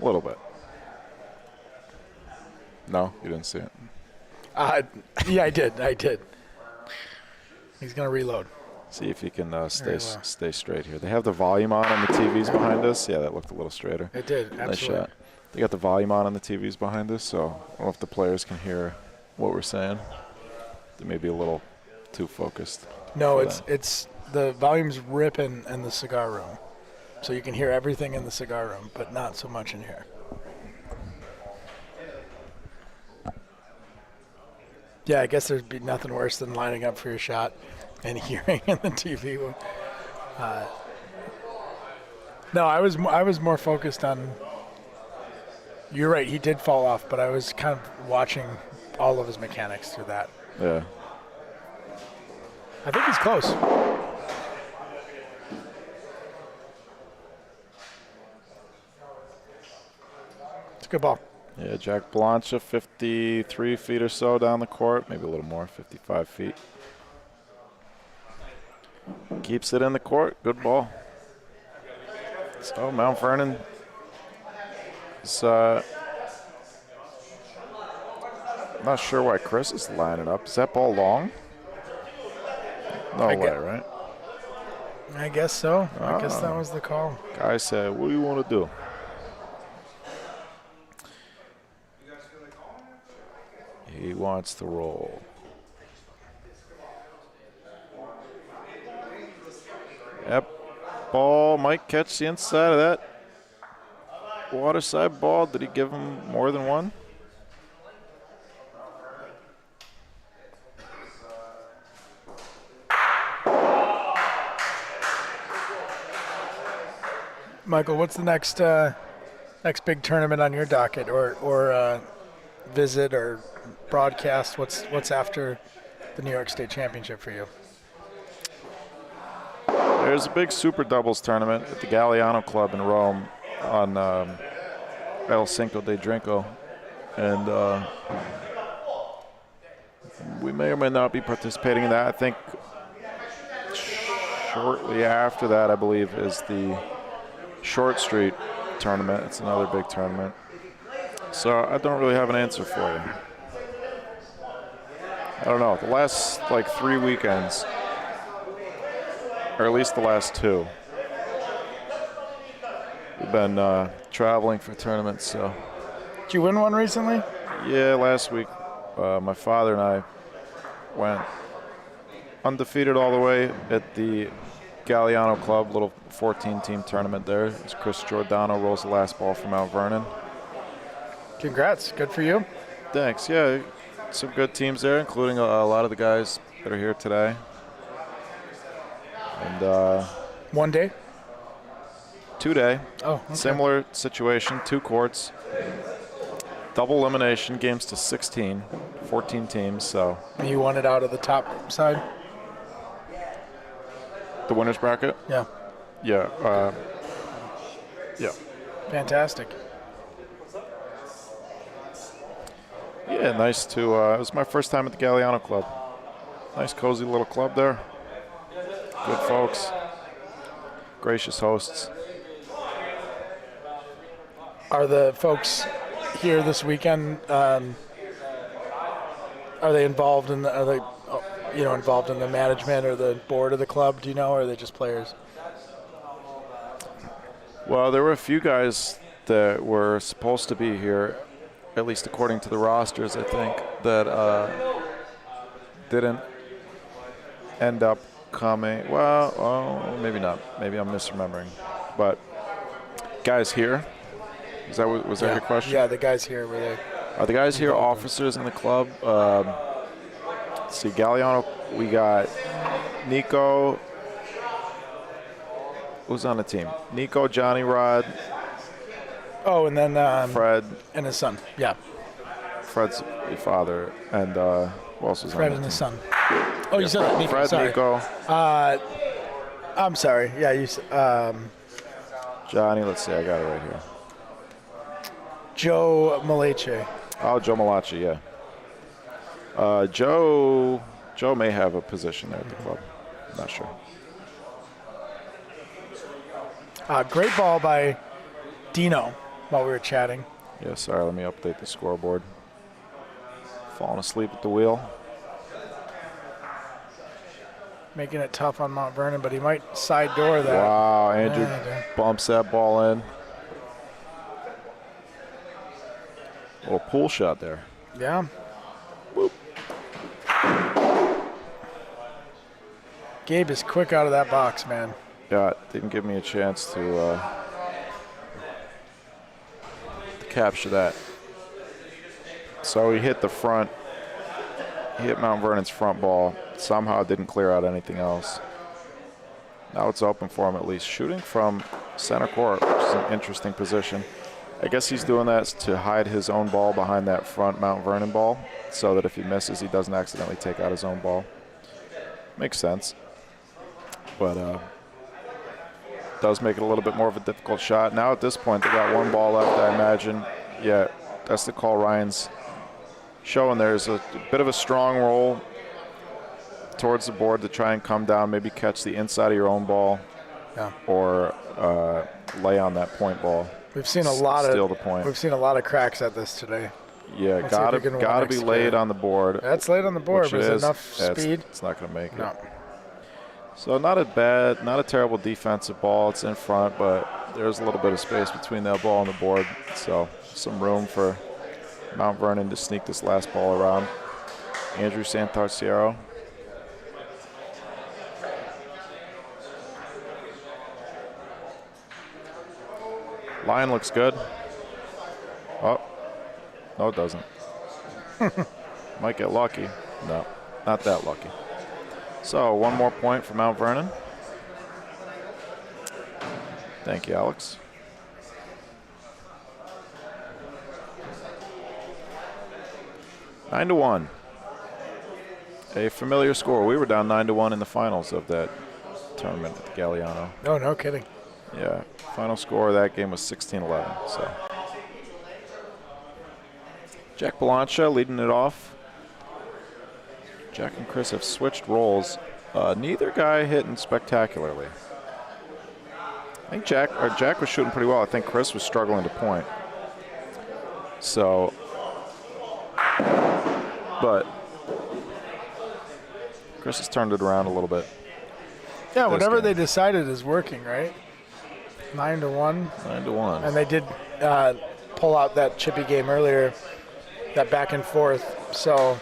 Speaker 15: A little bit. No, you didn't see it.
Speaker 11: Yeah, I did. He's gonna reload.
Speaker 15: See if he can stay straight here. They have the volume on the TVs behind us. Yeah, that looked a little straighter.
Speaker 11: It did, absolutely.
Speaker 15: Nice shot. They got the volume on the TVs behind us, so I don't know if the players can hear what we're saying. They may be a little too focused.
Speaker 11: No, it's the volume's ripping in the cigar room, so you can hear everything in the cigar room, but not so much in here. Yeah, I guess there'd be nothing worse than lining up for your shot and hearing in the TV. No, I was more focused on. You're right, he did fall off, but I was kind of watching all of his mechanics through that.
Speaker 15: Yeah.
Speaker 11: I think he's close. It's a good ball.
Speaker 15: Yeah, Jack Blancha, 53 feet or so down the court, maybe a little more, 55 feet. Keeps it in the court, good ball. So Mount Vernon is, I'm not sure why Chris is lining up. Is that ball long? No way, right?
Speaker 11: I guess so. I guess that was the call.
Speaker 15: Guy said, what do you want to do? He wants to roll. Yep. Ball might catch the inside of that Waterside ball. Did he give him more than one?
Speaker 11: Michael, what's the next big tournament on your docket, or visit or broadcast? What's after the New York State Championship for you?
Speaker 15: There's a big super doubles tournament at the Galliano Club in Rome on El Cinco de Drinko, and we may or may not be participating in that. I think shortly after that, I believe, is the Short Street tournament. It's another big tournament. So I don't really have an answer for you. I don't know. The last, like, 3 weekends, or at least the last 2, we've been traveling for tournaments, so.
Speaker 11: Did you win one recently?
Speaker 15: Yeah, last week, my father and I went undefeated all the way at the Galliano Club, little 14-team tournament there. It's Chris Giordano rolls the last ball for Mount Vernon.
Speaker 11: Congrats. Good for you.
Speaker 15: Thanks. Yeah, some good teams there, including a lot of the guys that are here today. And
Speaker 11: 1 day?
Speaker 15: 2 day.
Speaker 11: Oh, okay.
Speaker 15: Similar situation, 2 courts. Double elimination, games to 16, 14 teams, so.
Speaker 11: You won it out of the top side?
Speaker 15: The winner's bracket?
Speaker 11: Yeah.
Speaker 15: Yeah. Yeah.
Speaker 11: Fantastic.
Speaker 15: Yeah, nice to, it was my first time at the Galliano Club. Nice, cozy little club there. Good folks. Gracious hosts.
Speaker 11: Are the folks here this weekend, are they involved in the, involved in the management or the board of the club, do you know, or are they just players?
Speaker 15: Well, there were a few guys that were supposed to be here, at least according to the rosters, I think, that didn't end up coming. Well, oh, maybe not. Maybe I'm misremembering. But guys here, was that your question?
Speaker 11: Yeah, the guys here, were they?
Speaker 15: Are the guys here officers in the club? Let's see, Galliano, we got Nico. Who's on the team? Nico, Johnny Rod.
Speaker 11: Oh, and then
Speaker 15: Fred.
Speaker 11: And his son, yeah.
Speaker 15: Fred's father, and who else was
Speaker 11: Fred
Speaker 15: on
Speaker 11: and
Speaker 15: the
Speaker 11: his
Speaker 15: team?
Speaker 11: son. Oh, you said that, Nico.
Speaker 15: Fred,
Speaker 11: sorry.
Speaker 15: Nico.
Speaker 11: I'm sorry. Yeah, you said.
Speaker 15: Johnny, let's see, I got it right here.
Speaker 11: Joe Malache.
Speaker 15: Oh, Joe Malachi, yeah. Joe may have a position there at the club. I'm not sure.
Speaker 11: Great ball by Dino while we were chatting.
Speaker 15: Yeah, sorry, let me update the scoreboard. Falling asleep at the wheel.
Speaker 11: Making it tough on Mount Vernon, but he might side door that.
Speaker 15: Wow, Andrew bumps that ball in. Little pool shot there.
Speaker 11: Yeah.
Speaker 15: Whoop.
Speaker 11: Gabe is quick out of that box, man.
Speaker 15: Yeah, didn't give me a chance to capture that. So he hit the front. He hit Mount Vernon's front ball. Somehow didn't clear out anything else. Now it's open for him at least. Shooting from center court, which is an interesting position. I guess he's doing that to hide his own ball behind that front Mount Vernon ball so that if he misses, he doesn't accidentally take out his own ball. Makes sense. But does make it a little bit more of a difficult shot. Now at this point, they got one ball left, I imagine. Yeah, that's the call Ryan's showing. There's a bit of a strong roll towards the board to try and come down, maybe catch the inside of your own ball, or lay on that point ball.
Speaker 11: We've seen a lot of
Speaker 15: steal the point.
Speaker 11: We've seen a lot of cracks at this today.
Speaker 15: Yeah,
Speaker 11: Let's
Speaker 15: gotta be laid on the board.
Speaker 11: That's laid on the board, but is enough speed?
Speaker 15: It's not gonna make
Speaker 11: No.
Speaker 15: it. So not a terrible defensive ball. It's in front, but there's a little bit of space between that ball and the board. So some room for Mount Vernon to sneak this last ball around. Andrew Santarciero. Line looks good. Oh, no it doesn't. Might get lucky. No, not that lucky. So one more point for Mount Vernon. Thank you, Alex. 9-1. A familiar score. We were down 9-1 in the finals of that tournament at the Galliano.
Speaker 11: Oh, no kidding.
Speaker 15: Yeah, final score of that game was 16-11. So Jack Belancha leading it off. Jack and Chris have switched roles Neither guy hitting spectacularly. I think Jack was shooting pretty well. I think Chris was struggling to point. So, but Chris has turned it around a little bit.
Speaker 11: Yeah, whatever they decided is working, right? 9-1.
Speaker 15: 9-1.
Speaker 11: And they did pull out that chippy game earlier, that back and forth. So.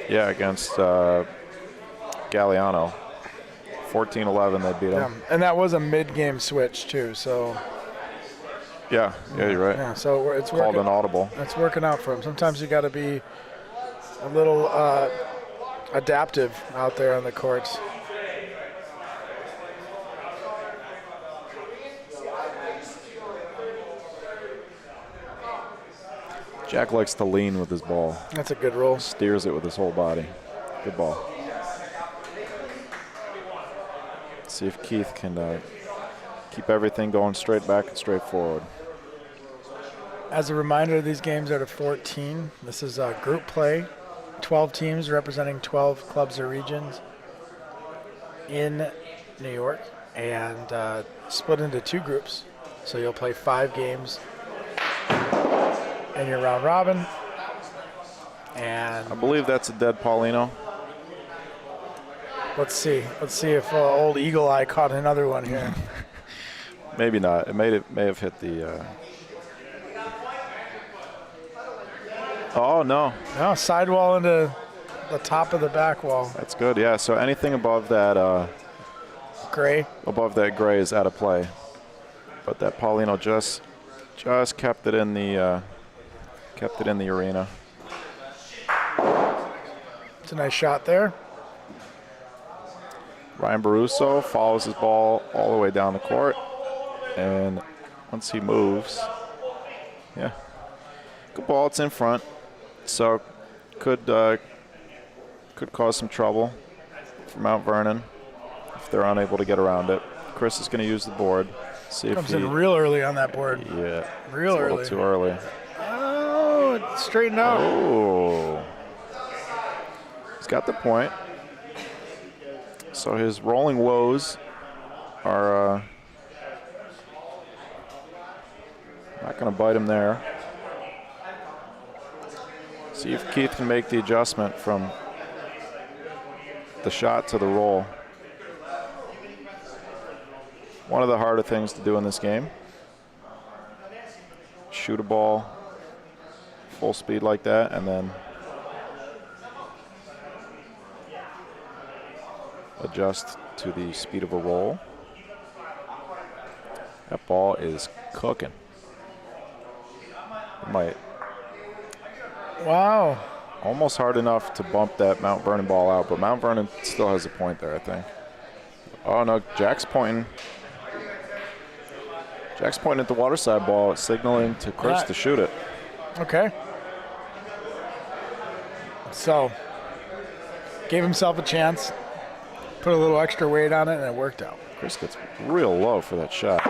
Speaker 15: Yeah, against Galliano. 14-11, they beat him.
Speaker 11: And that was a mid-game switch too. So.
Speaker 15: Yeah, you're right.
Speaker 11: Yeah, so it's
Speaker 15: called
Speaker 11: working,
Speaker 15: an audible.
Speaker 11: It's working out for him. Sometimes you got to be a little adaptive out there on the courts.
Speaker 15: Jack likes to lean with his ball.
Speaker 11: That's a good roll.
Speaker 15: Steers it with his whole body. Good ball. See if Keith can keep everything going straight back and straight forward.
Speaker 11: As a reminder, these games are to 14. This is a group play. 12 teams representing 12 clubs or regions in New York, and split into 2 groups. So you'll play 5 games in your round robin. And
Speaker 15: I believe that's a dead Paulino.
Speaker 11: Let's see if old Eagle Eye caught another one here.
Speaker 15: Maybe not. It may have hit the. Oh no!
Speaker 11: No, sidewall into the top of the back wall.
Speaker 15: That's good. Yeah. So anything above that
Speaker 11: gray.
Speaker 15: Above that gray is out of play. But that Paulino just kept it in the arena.
Speaker 11: It's a nice shot there.
Speaker 15: Ryan Baruso follows his ball all the way down the court, and once he moves, yeah, good ball. It's in front, so could cause some trouble for Mount Vernon if they're unable to get around it. Chris is going to use the board. See if
Speaker 11: Comes in real early on that board.
Speaker 15: Yeah,
Speaker 11: real
Speaker 15: it's a
Speaker 11: early.
Speaker 15: little too early.
Speaker 11: Oh, it's straightened out.
Speaker 15: Oh, he's got the point. So his rolling woes are not going to bite him there. See if Keith can make the adjustment from the shot to the roll. One of the harder things to do in this game. Shoot a ball full speed like that, and then adjust to the speed of a roll. That ball is cooking. Might.
Speaker 11: Wow.
Speaker 15: Almost hard enough to bump that Mount Vernon ball out, but Mount Vernon still has a point there, I think. Oh no, Jack's pointing. Jack's pointing at the Waterside ball, signaling to Chris to shoot it.
Speaker 11: Okay. So, gave himself a chance. Put a little extra weight on it, and it worked out.
Speaker 15: Chris gets real low for that shot.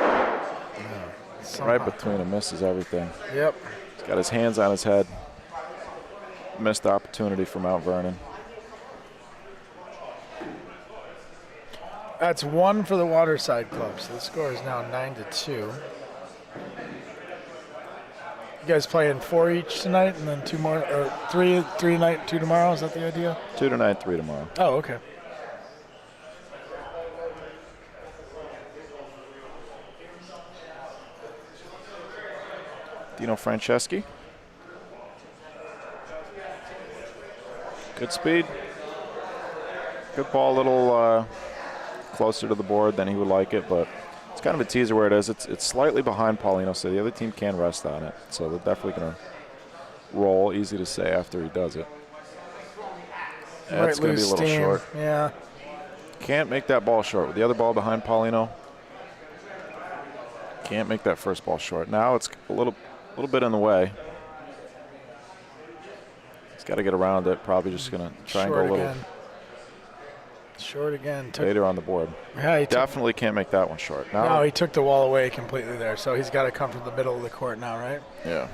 Speaker 15: Right between him, misses everything.
Speaker 11: Yep.
Speaker 15: He's got his hands on his head. Missed opportunity for Mount Vernon.
Speaker 11: That's 1 for the Waterside Club, so the score is now 9-2. You guys playing 4 each tonight, and then 2 more, or 3 tonight, 2 tomorrow. Is that the idea?
Speaker 15: 2 tonight, 3 tomorrow.
Speaker 11: Oh, okay.
Speaker 15: Dino Franceschi. Good speed. Good ball, a little closer to the board than he would like it, but it's kind of a teaser where it is. It's slightly behind Paulino, so the other team can rest on it. So they're definitely going to roll. Easy to say after he does it. That's going to be a little short.
Speaker 11: Yeah.
Speaker 15: Can't make that ball short. With the other ball behind Paulino, can't make that first ball short. Now it's a little bit in the way. He's got to get around it. Probably just going to try and go a little
Speaker 11: short again.
Speaker 15: Later on the board.
Speaker 11: Yeah, he
Speaker 15: definitely can't make that one short. Now,
Speaker 11: no, he took the wall away completely there, so he's got to come from the middle of the court now, right?
Speaker 15: Yeah.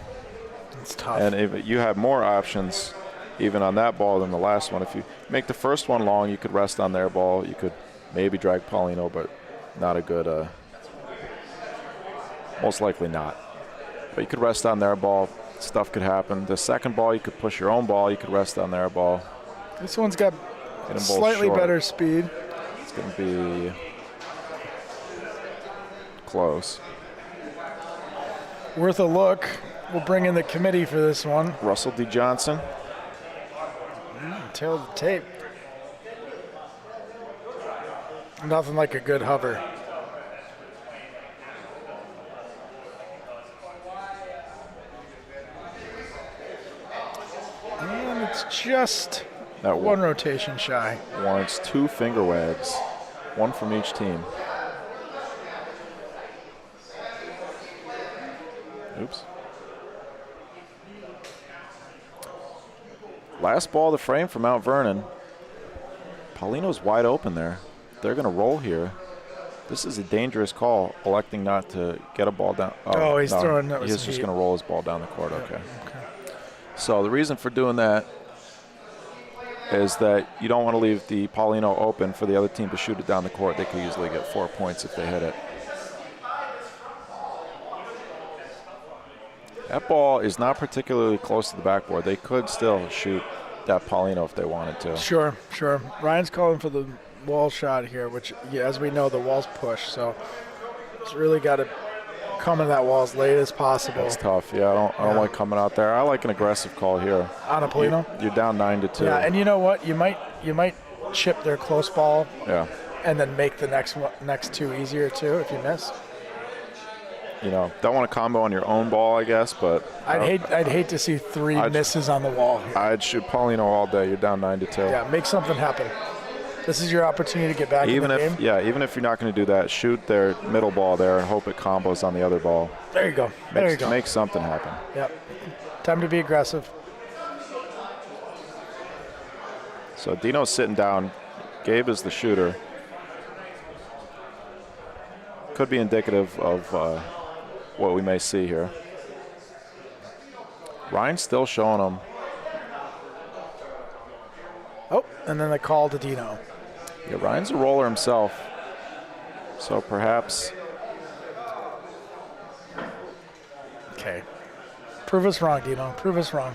Speaker 11: It's tough.
Speaker 15: And if you have more options even on that ball than the last one. If you make the first one long, you could rest on their ball. You could maybe drag Paulino, but not a good, most likely not. But you could rest on their ball. Stuff could happen. The second ball, you could push your own ball. You could rest on their ball.
Speaker 11: This one's got slightly better speed.
Speaker 15: It's going to be close.
Speaker 11: Worth a look. We'll bring in the committee for this one.
Speaker 15: Russell D. Johnson.
Speaker 11: Tail of the tape. Nothing like a good hover. And it's just
Speaker 15: that
Speaker 11: one rotation shy.
Speaker 15: Warrants 2 finger wags, 1 from each team. Oops. Last ball of the frame for Mount Vernon. Paulino's wide open there. They're going to roll here. This is a dangerous call, electing not to get a ball down.
Speaker 11: Oh, he's throwing.
Speaker 15: He's just going to roll his ball down the court. Okay. So the reason for doing that is that you don't want to leave the Paulino open for the other team to shoot it down the court. They could easily get 4 points if they hit it. That ball is not particularly close to the backboard. They could still shoot that Paulino if they wanted to.
Speaker 11: Sure. Ryan's calling for the wall shot here, which, as we know, the wall's push. So it's really got to come in that wall as late as possible.
Speaker 15: It's tough. Yeah, I don't like coming out there. I like an aggressive call here.
Speaker 11: On a Paulino?
Speaker 15: You're down 9-2.
Speaker 11: Yeah, and you know what? You might chip their close ball.
Speaker 15: Yeah.
Speaker 11: And then make the next 2 easier too if you miss.
Speaker 15: You know, don't want to combo on your own ball, I guess, but
Speaker 11: I'd hate to see 3 misses on the wall here.
Speaker 15: I'd shoot Paulino all day. You're down 9-2.
Speaker 11: Yeah, make something happen. This is your opportunity to get back in the game.
Speaker 15: Yeah, even if you're not going to do that, shoot their middle ball there and hope it combos on the other ball.
Speaker 11: There you go.
Speaker 15: Make something happen.
Speaker 11: Yep. Time to be aggressive.
Speaker 15: So Dino's sitting down. Gabe is the shooter. Could be indicative of what we may see here. Ryan's still showing him.
Speaker 11: Oh, and then the call to Dino.
Speaker 15: Yeah, Ryan's a roller himself, so perhaps.
Speaker 11: Okay. Prove us wrong, Dino. Prove us wrong.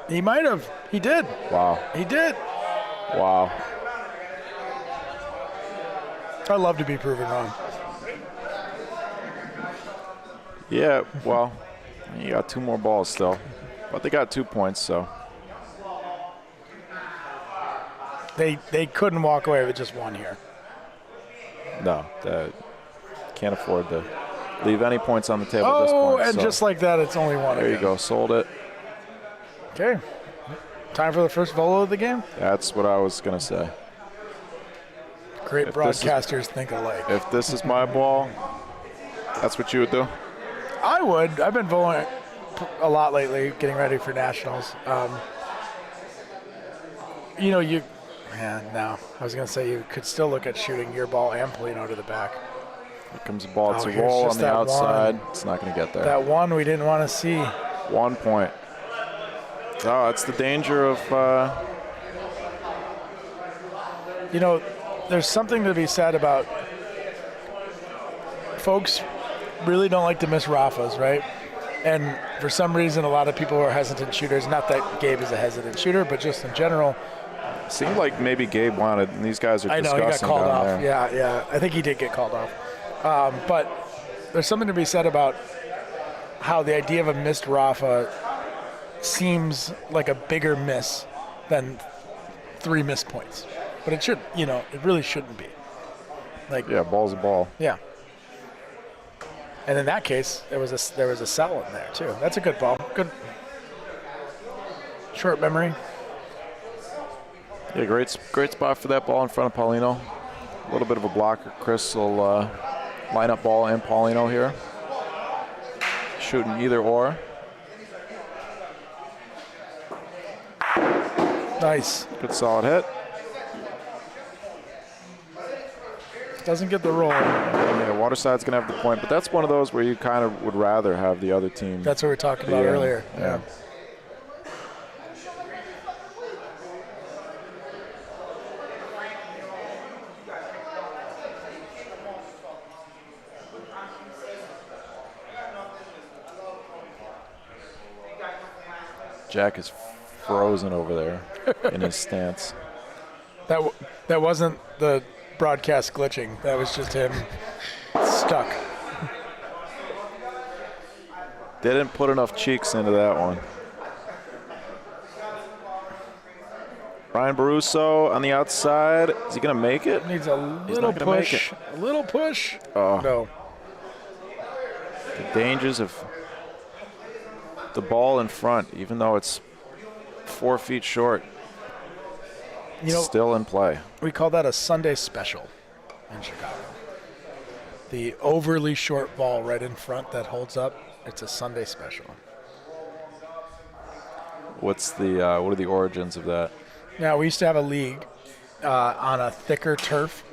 Speaker 11: He might have. He did.
Speaker 15: Wow.
Speaker 11: He did.
Speaker 15: Wow.
Speaker 11: I love to be proven wrong.
Speaker 15: Yeah, well, you got 2 more balls still, but they got 2 points, so.
Speaker 11: They couldn't walk away with just 1 here.
Speaker 15: No, can't afford to leave any points on the table at this point.
Speaker 11: Oh, and just like that, it's only 1
Speaker 15: There
Speaker 11: again.
Speaker 15: you go, sold it.
Speaker 11: Okay. Time for the first volo of the game?
Speaker 15: That's what I was going to say.
Speaker 11: Great broadcasters think alike.
Speaker 15: If this is my ball, that's what you would do?
Speaker 11: I would. I've been voloing a lot lately, getting ready for nationals. No. I was going to say you could still look at shooting your ball and Paulino to the back.
Speaker 15: Here comes the ball. It's a roll on the outside. It's not going to get there.
Speaker 11: That one we didn't want to see.
Speaker 15: 1 point. Oh, that's the danger of.
Speaker 11: There's something to be said about folks really don't like to miss Rafas, right? And for some reason, a lot of people are hesitant shooters. Not that Gabe is a hesitant shooter, but just in general.
Speaker 15: Seemed like maybe Gabe wanted, and these guys are discussing.
Speaker 11: I know, he got called
Speaker 15: down
Speaker 11: off.
Speaker 15: there.
Speaker 11: Yeah. I think he did get called off. But there's something to be said about how the idea of a missed Rafa seems like a bigger miss than 3 missed points. But it should, it really shouldn't be.
Speaker 15: Yeah, ball's a ball.
Speaker 11: Yeah. And in that case, there was a sell in there too. That's a good ball. Good short memory.
Speaker 15: Yeah, great spot for that ball in front of Paulino. A little bit of a blocker. Chris will line up ball and Paulino here. Shooting either or.
Speaker 11: Nice.
Speaker 15: Good solid hit.
Speaker 11: Doesn't get the roll.
Speaker 15: Yeah, Waterside's going to have the point, but that's one of those where you kind of would rather have the other team.
Speaker 11: That's what we were talking about earlier.
Speaker 15: Yeah. Jack is frozen over there in his stance.
Speaker 11: That wasn't the broadcast glitching. That was just him stuck.
Speaker 15: Didn't put enough cheeks into that one. Brian Baruso on the outside. Is he going to make it?
Speaker 11: Needs a little push. A little push.
Speaker 15: Oh.
Speaker 11: No.
Speaker 15: The dangers of the ball in front, even though it's 4 feet short, still in play.
Speaker 11: We call that a Sunday special in Chicago. The overly short ball right in front that holds up, it's a Sunday special.
Speaker 15: What are the origins of that?
Speaker 11: Now, we used to have a league on a thicker turf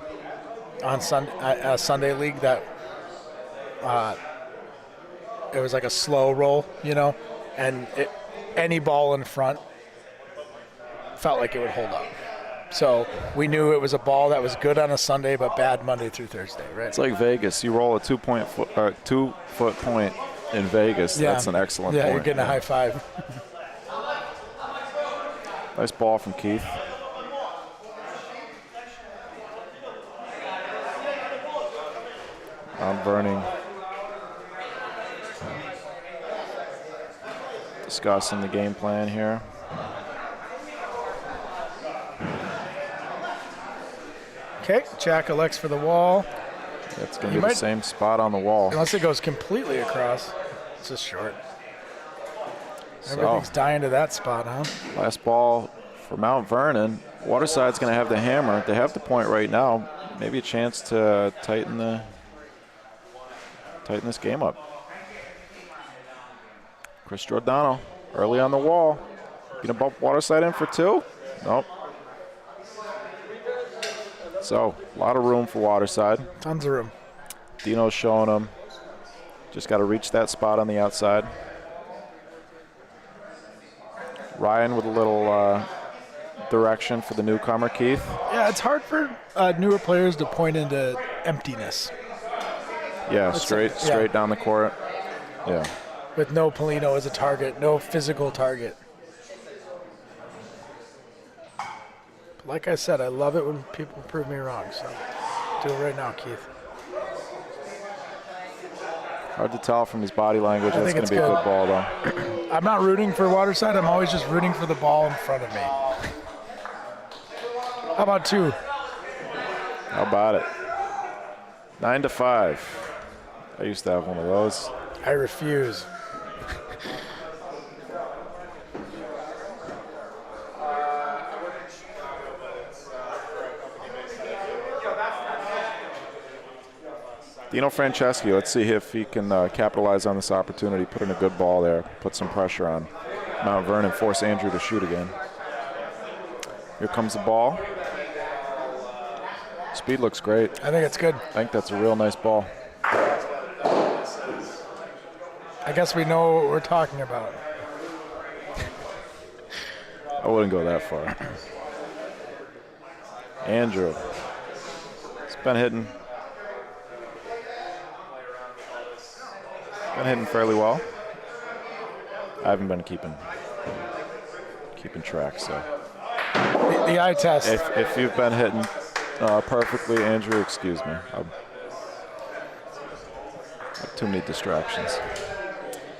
Speaker 11: on a Sunday league that it was like a slow roll, and any ball in front felt like it would hold up. So we knew it was a ball that was good on a Sunday but bad Monday through Thursday, right?
Speaker 15: It's like Vegas. You roll a 2-foot point in Vegas.
Speaker 11: Yeah.
Speaker 15: That's an excellent point.
Speaker 11: Yeah, you're getting a high five.
Speaker 15: Nice ball from Keith. Mount Vernon discussing the game plan here.
Speaker 11: Okay, Jack elects for the wall.
Speaker 15: That's going to be the same spot on the wall.
Speaker 11: Unless it goes completely across. It's just short. Everything's dying to that spot, huh?
Speaker 15: Last ball for Mount Vernon. Waterside's going to have the hammer. They have the point right now. Maybe a chance to tighten this game up. Chris Giordano early on the wall. Going to bump Waterside in for 2? Nope. So, a lot of room for Waterside.
Speaker 11: Tons of room.
Speaker 15: Dino's showing them. Just got to reach that spot on the outside. Ryan with a little direction for the newcomer, Keith.
Speaker 11: Yeah, it's hard for newer players to point into emptiness.
Speaker 15: Yeah, straight down the court. Yeah.
Speaker 11: With no Polino as a target, no physical target. Like I said, I love it when people prove me wrong, so do it right now, Keith.
Speaker 15: Hard to tell from his body language. That's going to be a good ball, though.
Speaker 11: I'm not rooting for Waterside. I'm always just rooting for the ball in front of me. How about 2?
Speaker 15: How about it? 9-5. I used to have one of those.
Speaker 11: I refuse.
Speaker 15: Dino Franceschi, let's see if he can capitalize on this opportunity, put in a good ball there, put some pressure on Mount Vernon, force Andrew to shoot again. Here comes the ball. Speed looks great.
Speaker 11: I think it's good.
Speaker 15: I think that's a real nice ball.
Speaker 11: I guess we know what we're talking about.
Speaker 15: I wouldn't go that far. Andrew. It's been hitting. Been hitting fairly well. I haven't been keeping track, so.
Speaker 11: The eye test.
Speaker 15: If you've been hitting perfectly, Andrew, excuse me. I have too many distractions.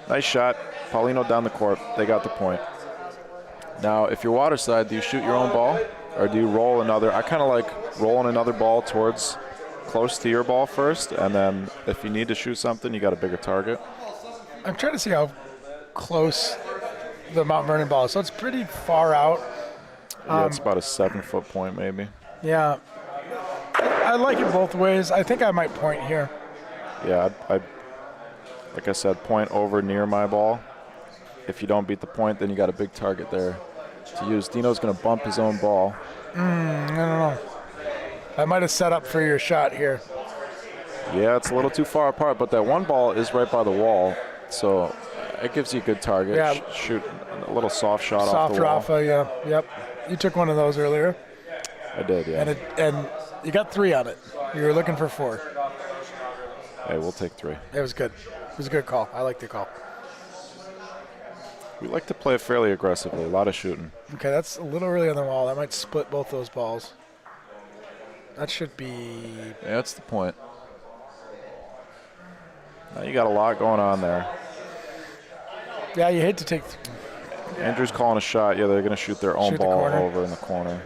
Speaker 15: Nice shot. Paulino down the court. They got the point. Now, if you're Waterside, do you shoot your own ball or do you roll another? I kind of like rolling another ball towards close to your ball first, and then if you need to shoot something, you got a bigger target.
Speaker 11: I'm trying to see how close the Mount Vernon ball is. So it's pretty far out.
Speaker 15: Yeah, it's about a 7-foot point maybe.
Speaker 11: Yeah. I like it both ways. I think I might point here.
Speaker 15: Yeah, I like I said, point over near my ball. If you don't beat the point, then you got a big target there to use. Dino's going to bump his own ball.
Speaker 11: I don't know. I might have set up for your shot here.
Speaker 15: Yeah, it's a little too far apart, but that one ball is right by the wall, so it gives you a good target.
Speaker 11: Yeah.
Speaker 15: Shoot a little soft shot off the wall.
Speaker 11: Soft Rafa, yeah. Yep. You took one of those earlier.
Speaker 15: I did, yeah.
Speaker 11: And you got 3 on it. You were looking for 4.
Speaker 15: Hey, we'll take 3.
Speaker 11: It was good. It was a good call. I like the call.
Speaker 15: We like to play fairly aggressively, a lot of shooting.
Speaker 11: Okay, that's a little early on the wall. That might split both those balls. That should be...
Speaker 15: Yeah, that's the point. Now you got a lot going on there.
Speaker 11: Yeah, you hate to take...
Speaker 15: Andrew's calling a shot. Yeah, they're going to shoot their own ball over in the corner.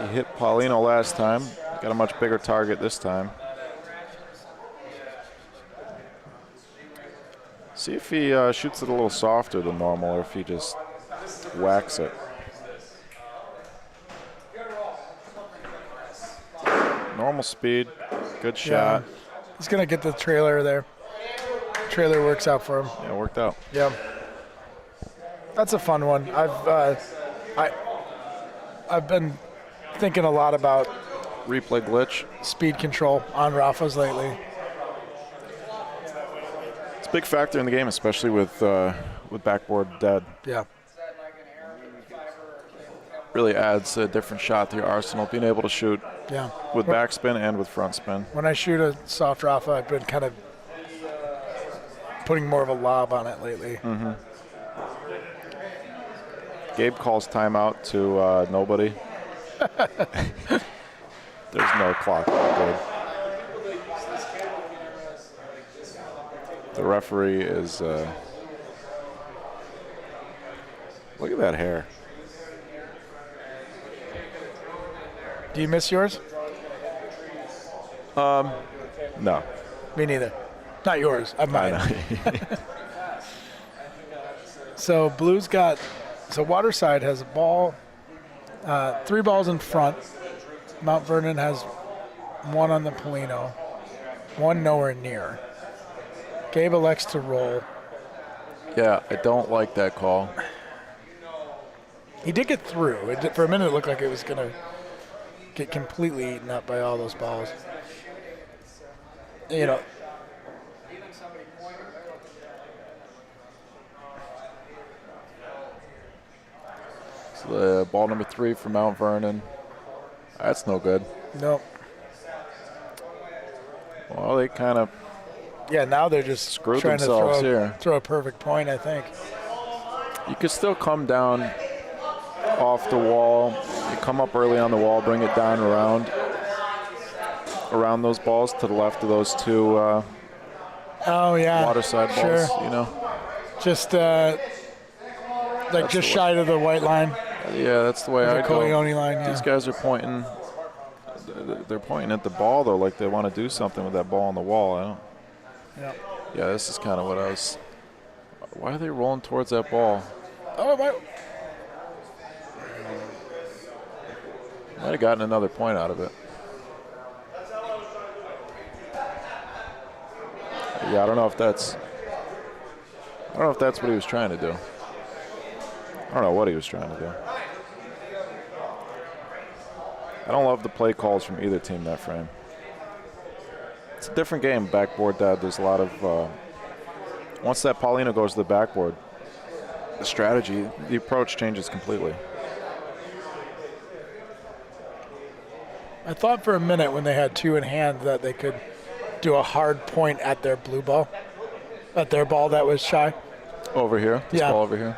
Speaker 15: He hit Paulino last time. Got a much bigger target this time. See if he shoots it a little softer than normal or if he just whacks it. Normal speed, good shot.
Speaker 11: Yeah. He's going to get the trailer there. Trailer works out for him.
Speaker 15: Yeah, it worked out.
Speaker 11: Yeah. That's a fun one. I've been thinking a lot about
Speaker 15: replay glitch,
Speaker 11: speed control on Rafa's lately.
Speaker 15: It's a big factor in the game, especially with backboard dead.
Speaker 11: Yeah.
Speaker 15: Really adds a different shot to your arsenal, being able to shoot with backspin and with front spin.
Speaker 11: When I shoot a soft Rafa, I've been kind of putting more of a lob on it lately.
Speaker 15: Mm-hmm. Gabe calls timeout to nobody. There's no clock on Gabe. The referee is... look at that hair.
Speaker 11: Do you miss yours?
Speaker 15: No.
Speaker 11: Me neither. Not yours. I'm mine. So Blue's got... So Waterside has a ball, 3 balls in front. Mount Vernon has 1 on the Polino, 1 nowhere near. Gabe elects to roll.
Speaker 15: Yeah, I don't like that call.
Speaker 11: He did get through. For a minute, it looked like it was going to get completely eaten up by all those balls. You know.
Speaker 15: So ball number 3 for Mount Vernon. That's no good.
Speaker 11: Nope.
Speaker 15: Well, they kind of...
Speaker 11: Yeah, now they're just
Speaker 15: screwed
Speaker 11: trying
Speaker 15: themselves
Speaker 11: to throw a perfect point, I think.
Speaker 15: You could still come down off the wall. You come up early on the wall, bring it down around those balls to the left of those 2 Waterside balls, you know.
Speaker 11: Just just shy of the white line.
Speaker 15: Yeah, that's the way I go.
Speaker 11: Coleone line, yeah.
Speaker 15: These guys are pointing. They're pointing at the ball though, like they want to do something with that ball on the wall. I don't.
Speaker 11: Yeah.
Speaker 15: Yeah, this is kind of what I was. Why are they rolling towards that ball?
Speaker 11: Oh, might
Speaker 15: have gotten another point out of it. Yeah, I don't know if that's what he was trying to do. I don't know what he was trying to do. I don't love the play calls from either team that frame. It's a different game, backboard dead. There's a lot of... once that Paulino goes to the backboard, the strategy, the approach changes completely.
Speaker 11: I thought for a minute when they had 2 in hand that they could do a hard point at their blue ball, at their ball that was shy.
Speaker 15: Over here? This ball over here?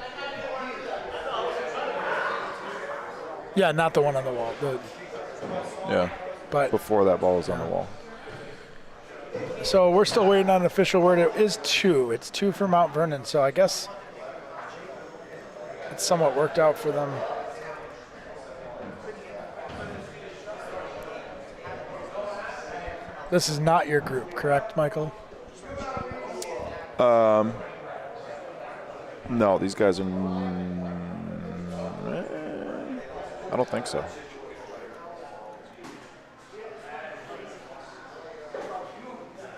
Speaker 11: Yeah, not the one on the wall.
Speaker 15: Yeah,
Speaker 11: but
Speaker 15: before that ball was on the wall.
Speaker 11: So we're still waiting on an official word. It is 2. It's 2 for Mount Vernon, so I guess it's somewhat worked out for them. This is not your group, correct, Michael?
Speaker 15: No, these guys are... I don't think so.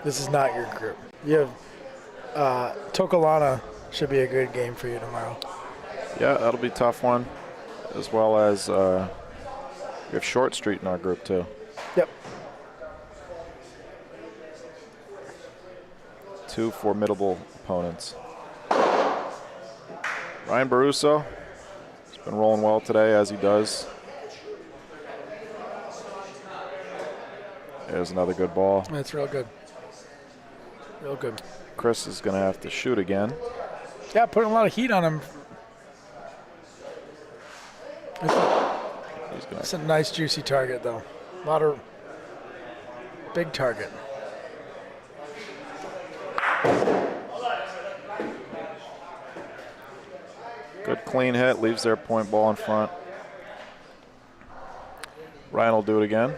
Speaker 11: This is not your group. You have Tokolana should be a good game for you tomorrow.
Speaker 15: Yeah, that'll be a tough one, as well as we have Short Street in our group too.
Speaker 11: Yep.
Speaker 15: 2 formidable opponents. Ryan Baruso has been rolling well today, as he does. There's another good ball.
Speaker 11: That's real good. Real good.
Speaker 15: Chris is going to have to shoot again.
Speaker 11: Yeah, putting a lot of heat on him. It's a nice, juicy target, though. A lot of big target.
Speaker 15: Good clean hit, leaves their point ball in front. Ryan will do it again.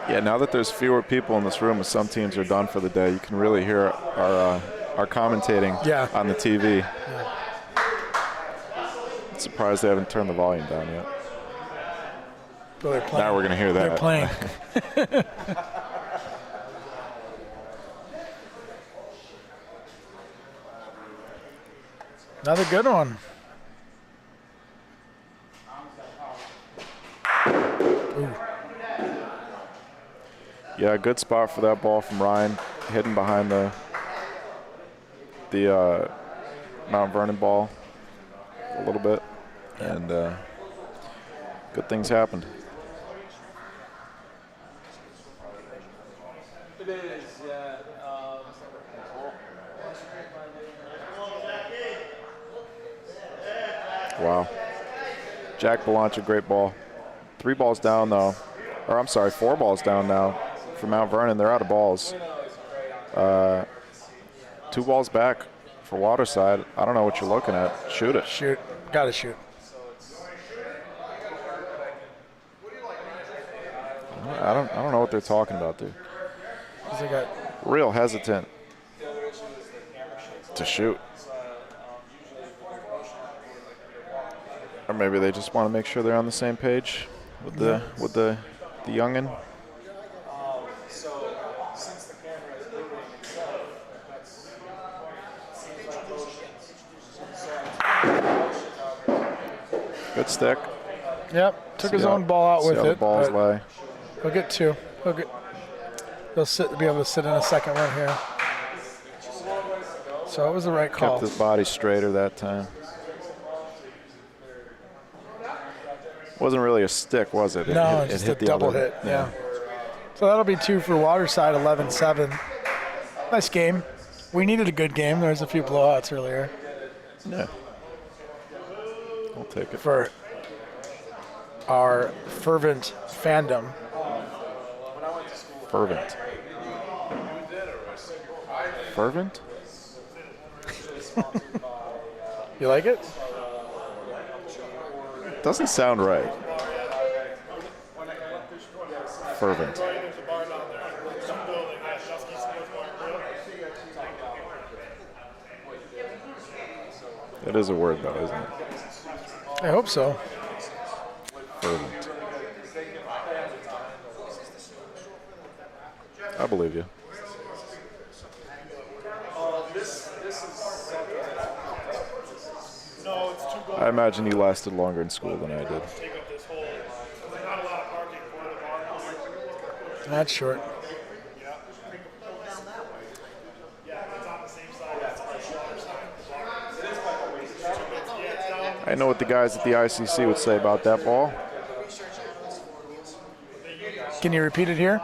Speaker 15: Yeah, now that there's fewer people in this room, as some teams are done for the day, you can really hear our commentating on the TV.
Speaker 11: Yeah.
Speaker 15: Surprised they haven't turned the volume down yet.
Speaker 11: Well, they're playing.
Speaker 15: Now we're going to hear that.
Speaker 11: They're playing. Another good one. Ooh.
Speaker 15: Yeah, good spot for that ball from Ryan, hidden behind the Mount Vernon ball a little bit, and good things happened.
Speaker 4: It is, yeah.
Speaker 15: Wow. Jack Belancha, great ball. 3 balls down, though. Or, I'm sorry, 4 balls down now for Mount Vernon. They're out of balls. 2 balls back for Waterside. I don't know what you're looking at. Shoot it.
Speaker 11: Shoot. Got to shoot.
Speaker 15: I don't know what they're talking about, dude.
Speaker 11: They got
Speaker 15: real hesitant to shoot. Or maybe they just want to make sure they're on the same page with the youngin. Good stick.
Speaker 11: Yep, took his own ball out with
Speaker 15: how the
Speaker 11: it.
Speaker 15: balls lay.
Speaker 11: He'll get 2. He'll be able to sit in a second one here. So it was the right call.
Speaker 15: Kept his body straighter that time. Wasn't really a stick, was it?
Speaker 11: No,
Speaker 15: it
Speaker 11: just
Speaker 15: hit
Speaker 11: a
Speaker 15: the
Speaker 11: double
Speaker 15: other,
Speaker 11: hit. Yeah. So that'll be 2 for Waterside, 11-7. Nice game. We needed a good game. There was a few blowouts earlier.
Speaker 15: Yeah. I'll take it.
Speaker 11: For our fervent fandom.
Speaker 15: Fervent. Fervent?
Speaker 11: You like it?
Speaker 15: Doesn't sound right. Fervent. It is a word, though, isn't it?
Speaker 11: I hope so.
Speaker 15: Fervent. I believe you. I imagine you lasted longer in school than I did.
Speaker 11: That's short.
Speaker 15: I know what the guys at the ICC would say about that ball.
Speaker 11: Can you repeat it here?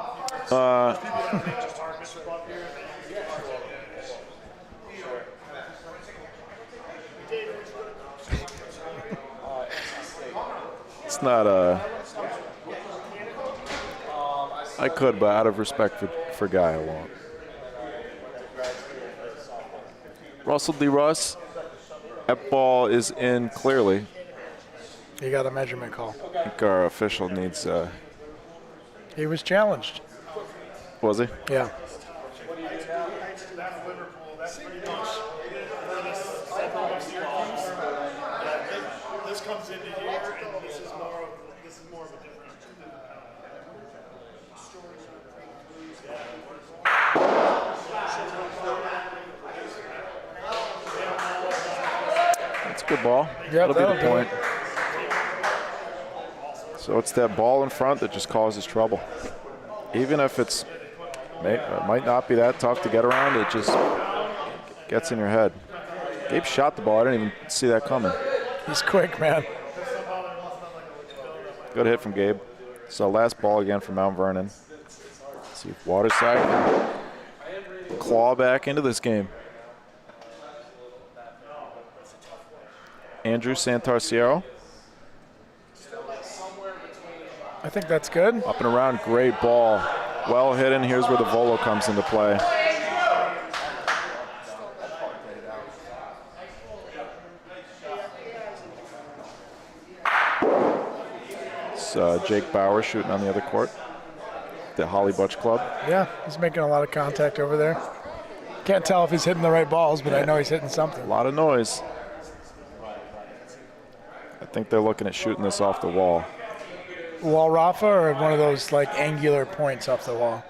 Speaker 15: It's not I could, but out of respect for Guy, I won't. Russell D. Russ, that ball is in clearly.
Speaker 11: You got a measurement call.
Speaker 15: I think our official needs.
Speaker 11: He was challenged.
Speaker 15: Was he?
Speaker 11: Yeah.
Speaker 7: This comes into here, and this is more of a different.
Speaker 15: That's a good ball.
Speaker 11: Yep,
Speaker 15: that'll be the point. So it's that ball in front that just causes trouble. Even if it might not be that tough to get around, it just gets in your head. Gabe shot the ball. I didn't even see that coming.
Speaker 11: He's quick, man.
Speaker 15: Good hit from Gabe. So last ball again for Mount Vernon. Let's see if Waterside can claw back into this game. Andrew Santarciero.
Speaker 11: I think that's good.
Speaker 15: Up and around, great ball. Well hidden. Here's where the volo comes into play. It's Jake Bauer shooting on the other court. The Holley Bocce Club.
Speaker 11: Yeah, he's making a lot of contact over there. Can't tell if he's hitting the right balls, but I know he's hitting something.
Speaker 15: A lot of noise. I think they're looking at shooting this off the wall.
Speaker 11: Wall Rafa or one of those like angular points off the wall?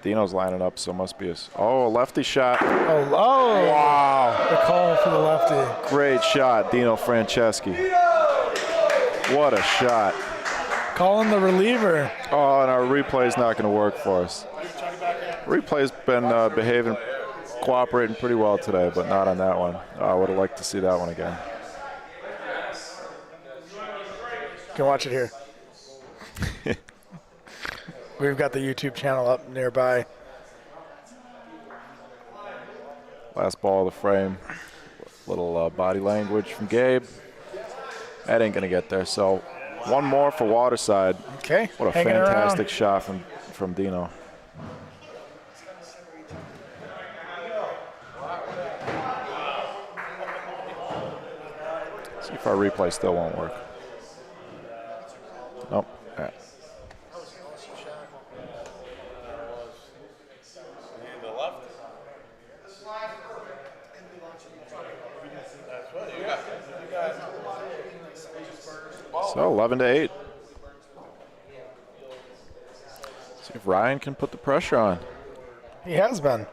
Speaker 15: Dino's lining up, so it must be a lefty shot.
Speaker 11: Oh,
Speaker 15: Wow.
Speaker 11: The call for the lefty.
Speaker 15: Great shot, Dino Franceschi. What a shot.
Speaker 11: Calling the reliever.
Speaker 15: Oh, and our replay's not going to work for us. Replay's been behaving, cooperating pretty well today, but not on that one. I would have liked to see that one again.
Speaker 11: You can watch it here. We've got the YouTube channel up nearby.
Speaker 15: Last ball of the frame. Little body language from Gabe. That ain't going to get there. So one more for Waterside.
Speaker 11: Okay.
Speaker 15: What a fantastic shot from Dino. See if our replay still won't work. Nope. All right. So 11-8. See if Ryan can put the pressure on.
Speaker 11: He has been.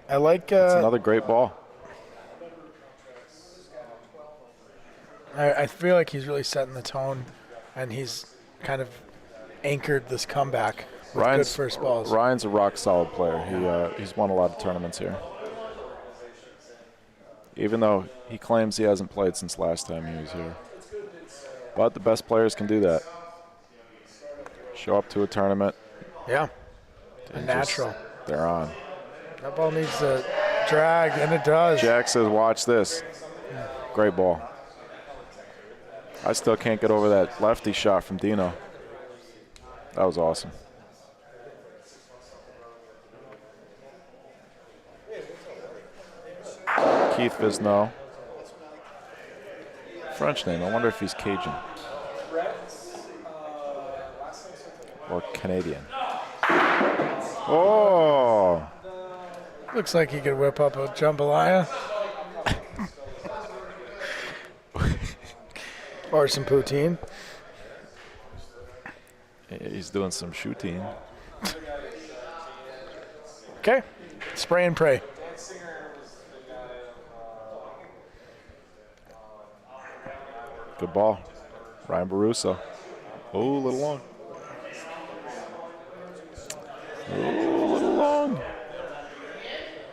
Speaker 11: I like.
Speaker 15: That's another great ball.
Speaker 11: I feel like he's really setting the tone, and he's kind of anchored this comeback with good first balls.
Speaker 15: Ryan's a rock solid player. He's won a lot of tournaments here. Even though he claims he hasn't played since last time he was here. But the best players can do that. Show up to a tournament.
Speaker 11: Yeah. A natural.
Speaker 15: They're on.
Speaker 11: That ball needs to drag, and it does.
Speaker 15: Jack says, watch this. Great ball. I still can't get over that lefty shot from Dino. That was awesome. Keith Visno. French name. I wonder if he's Cajun or Canadian. Oh!
Speaker 11: Looks like he could whip up a jambalaya. Or some poutine.
Speaker 15: He's doing some shooting.
Speaker 11: Okay. Spray and pray.
Speaker 15: Good ball. Ryan Baruso. Oh, a little long. Oh, a little long.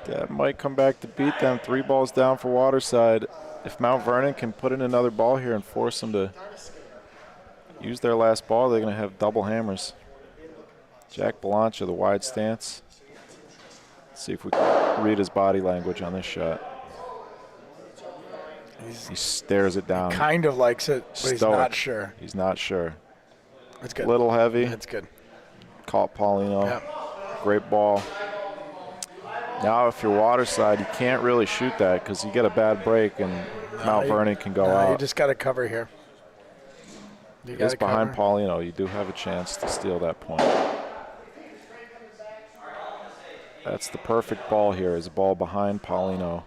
Speaker 15: That might come back to beat them. 3 balls down for Waterside. If Mount Vernon can put in another ball here and force them to use their last ball, they're going to have double hammers. Jack Belancha, the wide stance. Let's see if we can read his body language on this shot. He stares it down.
Speaker 11: He kind of likes it, but he's not sure.
Speaker 15: He's not sure.
Speaker 11: That's good.
Speaker 15: Little heavy.
Speaker 11: That's good.
Speaker 15: Caught Paulino.
Speaker 11: Yep.
Speaker 15: Great ball. Now, if you're Waterside, you can't really shoot that because you get a bad break and Mount Vernon can go out.
Speaker 11: You just got to cover here.
Speaker 15: It's behind Paulino. You do have a chance to steal that point. That's the perfect ball here, is a ball behind Paulino.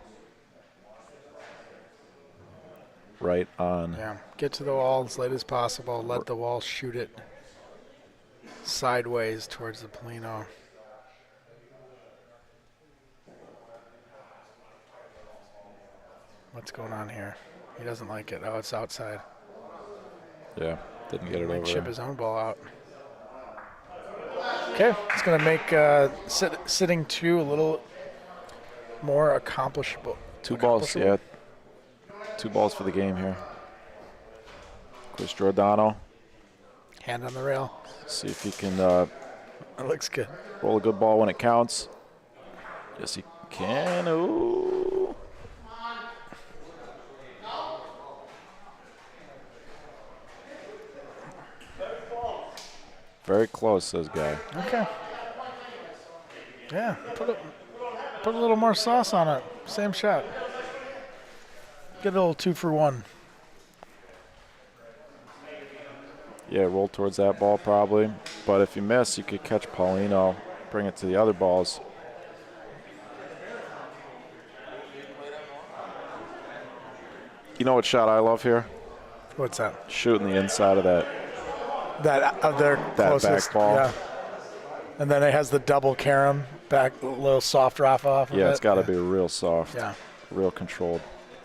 Speaker 15: Right on.
Speaker 11: Yeah, get to the wall as late as possible. Let the wall shoot it sideways towards the Paulino. What's going on here? He doesn't like it. Oh, it's outside.
Speaker 15: Yeah, didn't get it over
Speaker 11: Might chip
Speaker 15: there.
Speaker 11: his own ball out. Okay, it's going to make sitting 2 a little more accomplishable.
Speaker 15: 2 balls, yeah. 2 balls for the game here. Chris Giordano.
Speaker 11: Hand on the rail.
Speaker 15: See if he can
Speaker 11: that looks good.
Speaker 15: Roll a good ball when it counts. Yes, he can. Ooh. Very close, says Guy.
Speaker 11: Okay. Yeah, put a little more sauce on it. Same shot. Get a little 2 for 1.
Speaker 15: Yeah, roll towards that ball probably. But if you miss, you could catch Paulino, bring it to the other balls. You know what shot I love here?
Speaker 11: What's that?
Speaker 15: Shooting the inside of that.
Speaker 11: Their closest,
Speaker 15: back ball.
Speaker 11: Yeah. And then it has the double carom back, a little soft Rafa off of it.
Speaker 15: Yeah, it's got to be real soft.
Speaker 11: Yeah.
Speaker 15: Real controlled.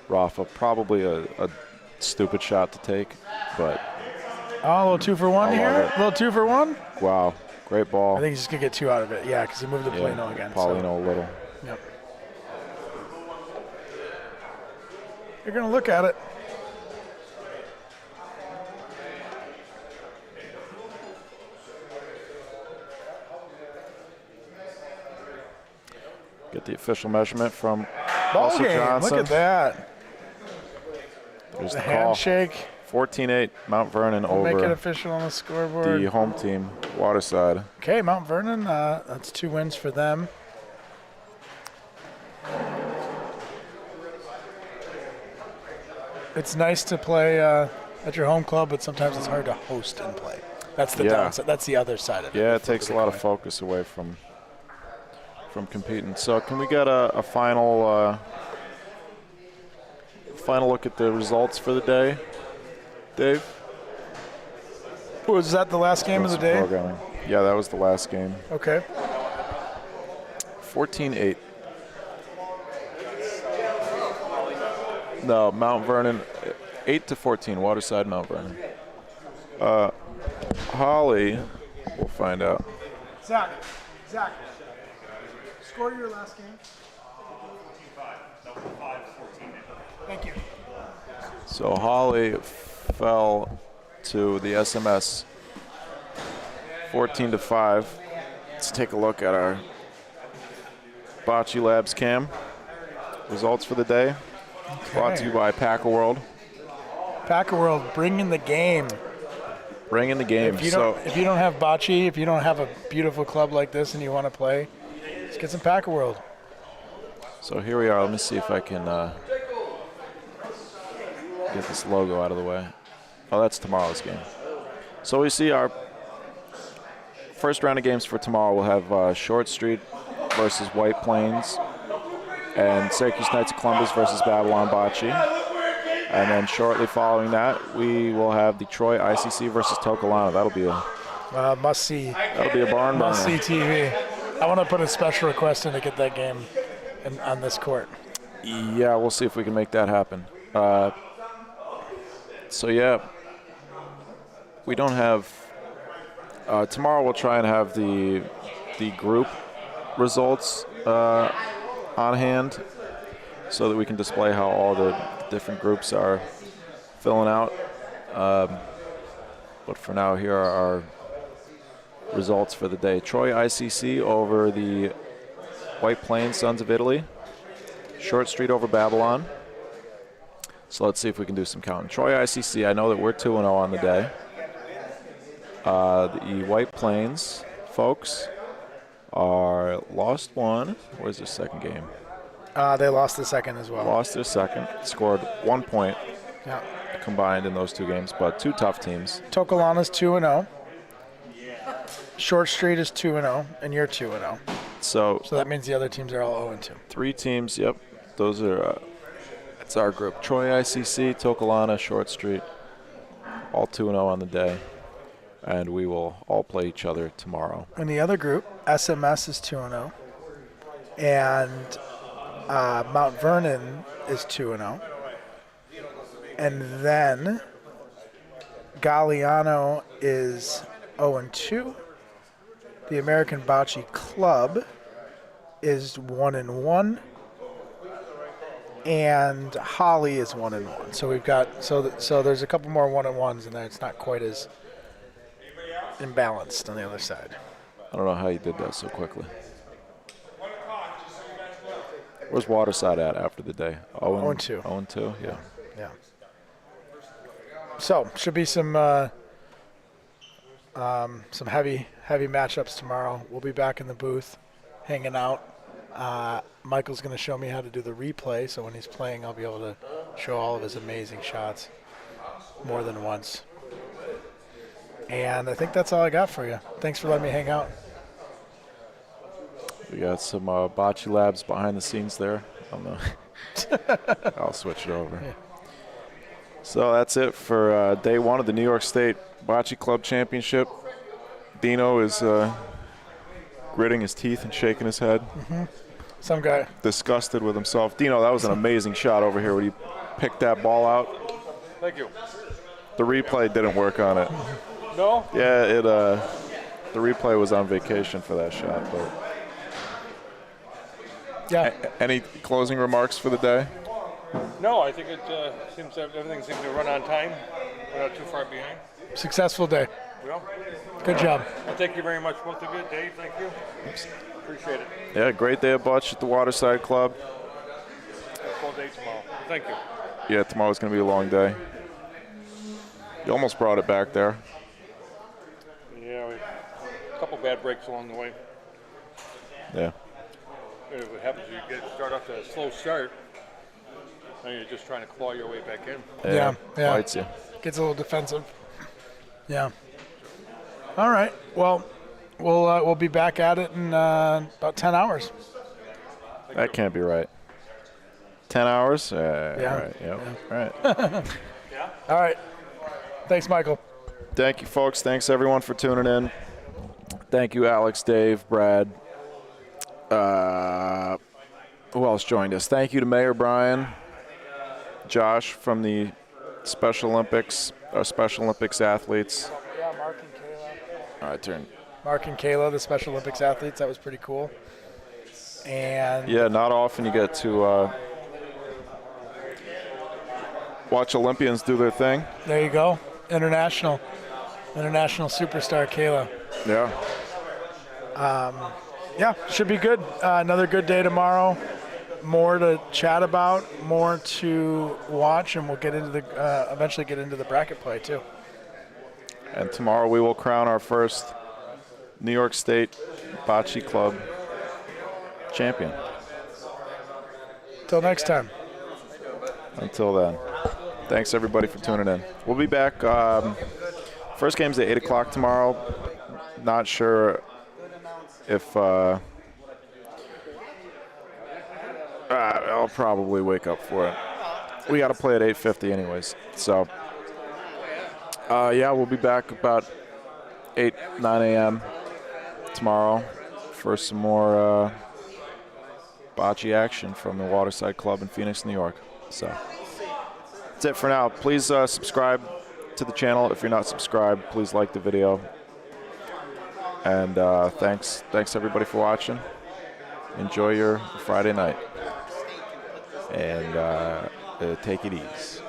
Speaker 15: Rafa, probably a stupid shot to take, but.
Speaker 11: Oh, a little 2 for 1 here. A little 2 for 1.
Speaker 15: Wow, great ball.
Speaker 11: I think he's just gonna get 2 out of it. Yeah, because he moved the Paulino again.
Speaker 15: Paulino a little.
Speaker 11: Yep. You're gonna look at it.
Speaker 15: Get the official measurement from
Speaker 11: Ball
Speaker 15: Russell
Speaker 11: game.
Speaker 15: Johnson.
Speaker 11: Look at that.
Speaker 15: There's
Speaker 11: the
Speaker 15: the
Speaker 11: handshake.
Speaker 15: Call. 14-8, Mount Vernon over.
Speaker 11: Make it official on the scoreboard.
Speaker 15: The home team, Waterside.
Speaker 11: Okay, Mount Vernon. That's 2 wins for them. It's nice to play at your home club, but sometimes it's hard to host and play. That's the downside. That's the other side of it.
Speaker 15: Yeah, it takes a lot of focus away from competing. So can we get a final look at the results for the day, Dave?
Speaker 11: Was that the last game of the day?
Speaker 15: Programming. Yeah, that was the last game.
Speaker 11: Okay.
Speaker 15: 14-8. No, Mount Vernon, 8-14. Waterside, Mount Vernon. Holley, we'll find out.
Speaker 11: Zach, score your last game.
Speaker 2: 14-5.
Speaker 11: Thank you.
Speaker 15: So Holley fell to the SMS 14-5. Let's take a look at our Bocce Labs cam. Results for the day. Okay. Brought to you by Packer World.
Speaker 11: Packer World, bringing the game.
Speaker 15: Bringing the game.
Speaker 11: If you don't have bocce, if you don't have a beautiful club like this and you want to play, let's get some Packer World.
Speaker 15: So here we are. Let me see if I can get this logo out of the way. Oh, that's tomorrow's game. So we see our first round of games for tomorrow. We'll have Short Street versus White Plains, and Syracuse Knights of Columbus versus Babylon Bocce. And then shortly following that, we will have the Troy ICC versus Tokelana. That'll be a
Speaker 11: must-see.
Speaker 15: That'll be a barn burner.
Speaker 11: Must-see TV. I want to put a special request in to get that game on this court.
Speaker 15: Yeah, we'll see if we can make that happen. So yeah, we don't have. Tomorrow we'll try and have the group results on hand, so that we can display how all the different groups are filling out. But for now, here are our results for the day. Troy ICC over the White Plains Sons of Italy. Short Street over Babylon. So let's see if we can do some counting. Troy ICC, I know that we're 2-0 on the day. The White Plains folks are lost 1. Where's their second game?
Speaker 11: They lost the second as well.
Speaker 15: Lost their second. Scored 1 point combined in those 2 games, but 2 tough teams.
Speaker 11: Tokelana's 2-0. Short Street is 2-0, and you're 2-0.
Speaker 15: So
Speaker 11: that means the other teams are all 0-2.
Speaker 15: 3 teams, yep. Those are, that's our group. Troy ICC, Tokelana, Short Street, all 2-0 on the day. And we will all play each other tomorrow.
Speaker 11: In the other group, SMS is 2-0. And Mount Vernon is 2-0. And then Galliano is 0-2. The American Bocce Club is 1-1, and Holley is 1-1. So we've got so there's a couple more 1-1s, and then it's not quite as imbalanced on the other side.
Speaker 15: I don't know how you did that so quickly. Where's Waterside at after the day?
Speaker 11: 0-2.
Speaker 15: 0-2, yeah.
Speaker 11: Yeah. So should be some heavy matchups tomorrow. We'll be back in the booth, hanging out. Michael's going to show me how to do the replay, so when he's playing, I'll be able to show all of his amazing shots more than once. And I think that's all I got for you. Thanks for letting me hang out.
Speaker 15: We got some bocce labs behind the scenes there. I'll switch it over.
Speaker 11: Yeah.
Speaker 15: So that's it for day one of the New York State Bocce Club Championship. Dino is gritting his teeth and shaking his head.
Speaker 11: Mm-hmm. Some guy.
Speaker 15: Disgusted with himself. Dino, that was an amazing shot over here when you picked that ball out.
Speaker 2: Thank you.
Speaker 15: The replay didn't work on it.
Speaker 2: No?
Speaker 15: Yeah, the replay was on vacation for that shot. But
Speaker 11: yeah.
Speaker 15: Any closing remarks for the day?
Speaker 2: No, I think it seems everything seems to run on time. We're not too far behind.
Speaker 11: Successful day.
Speaker 2: Well,
Speaker 11: good job.
Speaker 2: Well, thank you very much, both of you. Dave, thank you. Appreciate it.
Speaker 15: Yeah, great day of bocce at the Waterside Club.
Speaker 2: Full day tomorrow. Thank you.
Speaker 15: Yeah, tomorrow's going to be a long day. You almost brought it back there.
Speaker 2: Yeah, a couple bad breaks along the way.
Speaker 15: Yeah.
Speaker 2: What happens is you start off to a slow start, and you're just trying to claw your way back in.
Speaker 11: Yeah.
Speaker 15: Bites you.
Speaker 11: Gets a little defensive. Yeah. All right. Well, we'll be back at it in about 10 hours.
Speaker 15: That can't be right. 10 hours?
Speaker 11: Yeah.
Speaker 15: All right. Yep.
Speaker 11: Yeah.
Speaker 15: All right.
Speaker 2: Yeah.
Speaker 11: All right. Thanks, Michael.
Speaker 15: Thank you, folks. Thanks, everyone, for tuning in. Thank you, Alex, Dave, Brad. Who else joined us? Thank you to Mayor Brian, Josh from the Special Olympics, our Special Olympics athletes.
Speaker 11: Yeah, Marc and Kayla.
Speaker 15: All right, turn.
Speaker 11: Marc and Kayla, the Special Olympics athletes. That was pretty cool. And
Speaker 15: yeah, not often you get to watch Olympians do their thing.
Speaker 11: There you go. International superstar Kayla.
Speaker 15: Yeah.
Speaker 11: Yeah, should be good. Another good day tomorrow. More to chat about, more to watch, and we'll get into the eventually get into the bracket play too.
Speaker 15: And tomorrow we will crown our first New York State Bocce Club champion.
Speaker 11: Till next time.
Speaker 15: Until then, thanks everybody for tuning in. We'll be back. First game's at 8 o'clock tomorrow. Not sure if I'll probably wake up for it. We got to play at 8:50 anyways. So, yeah, we'll be back about 9 a.m. tomorrow for some more bocce action from the Waterside Club in Phoenix, New York. So, that's it for now. Please subscribe to the channel. If you're not subscribed, please like the video. And thanks everybody for watching. Enjoy your Friday night. And take it easy.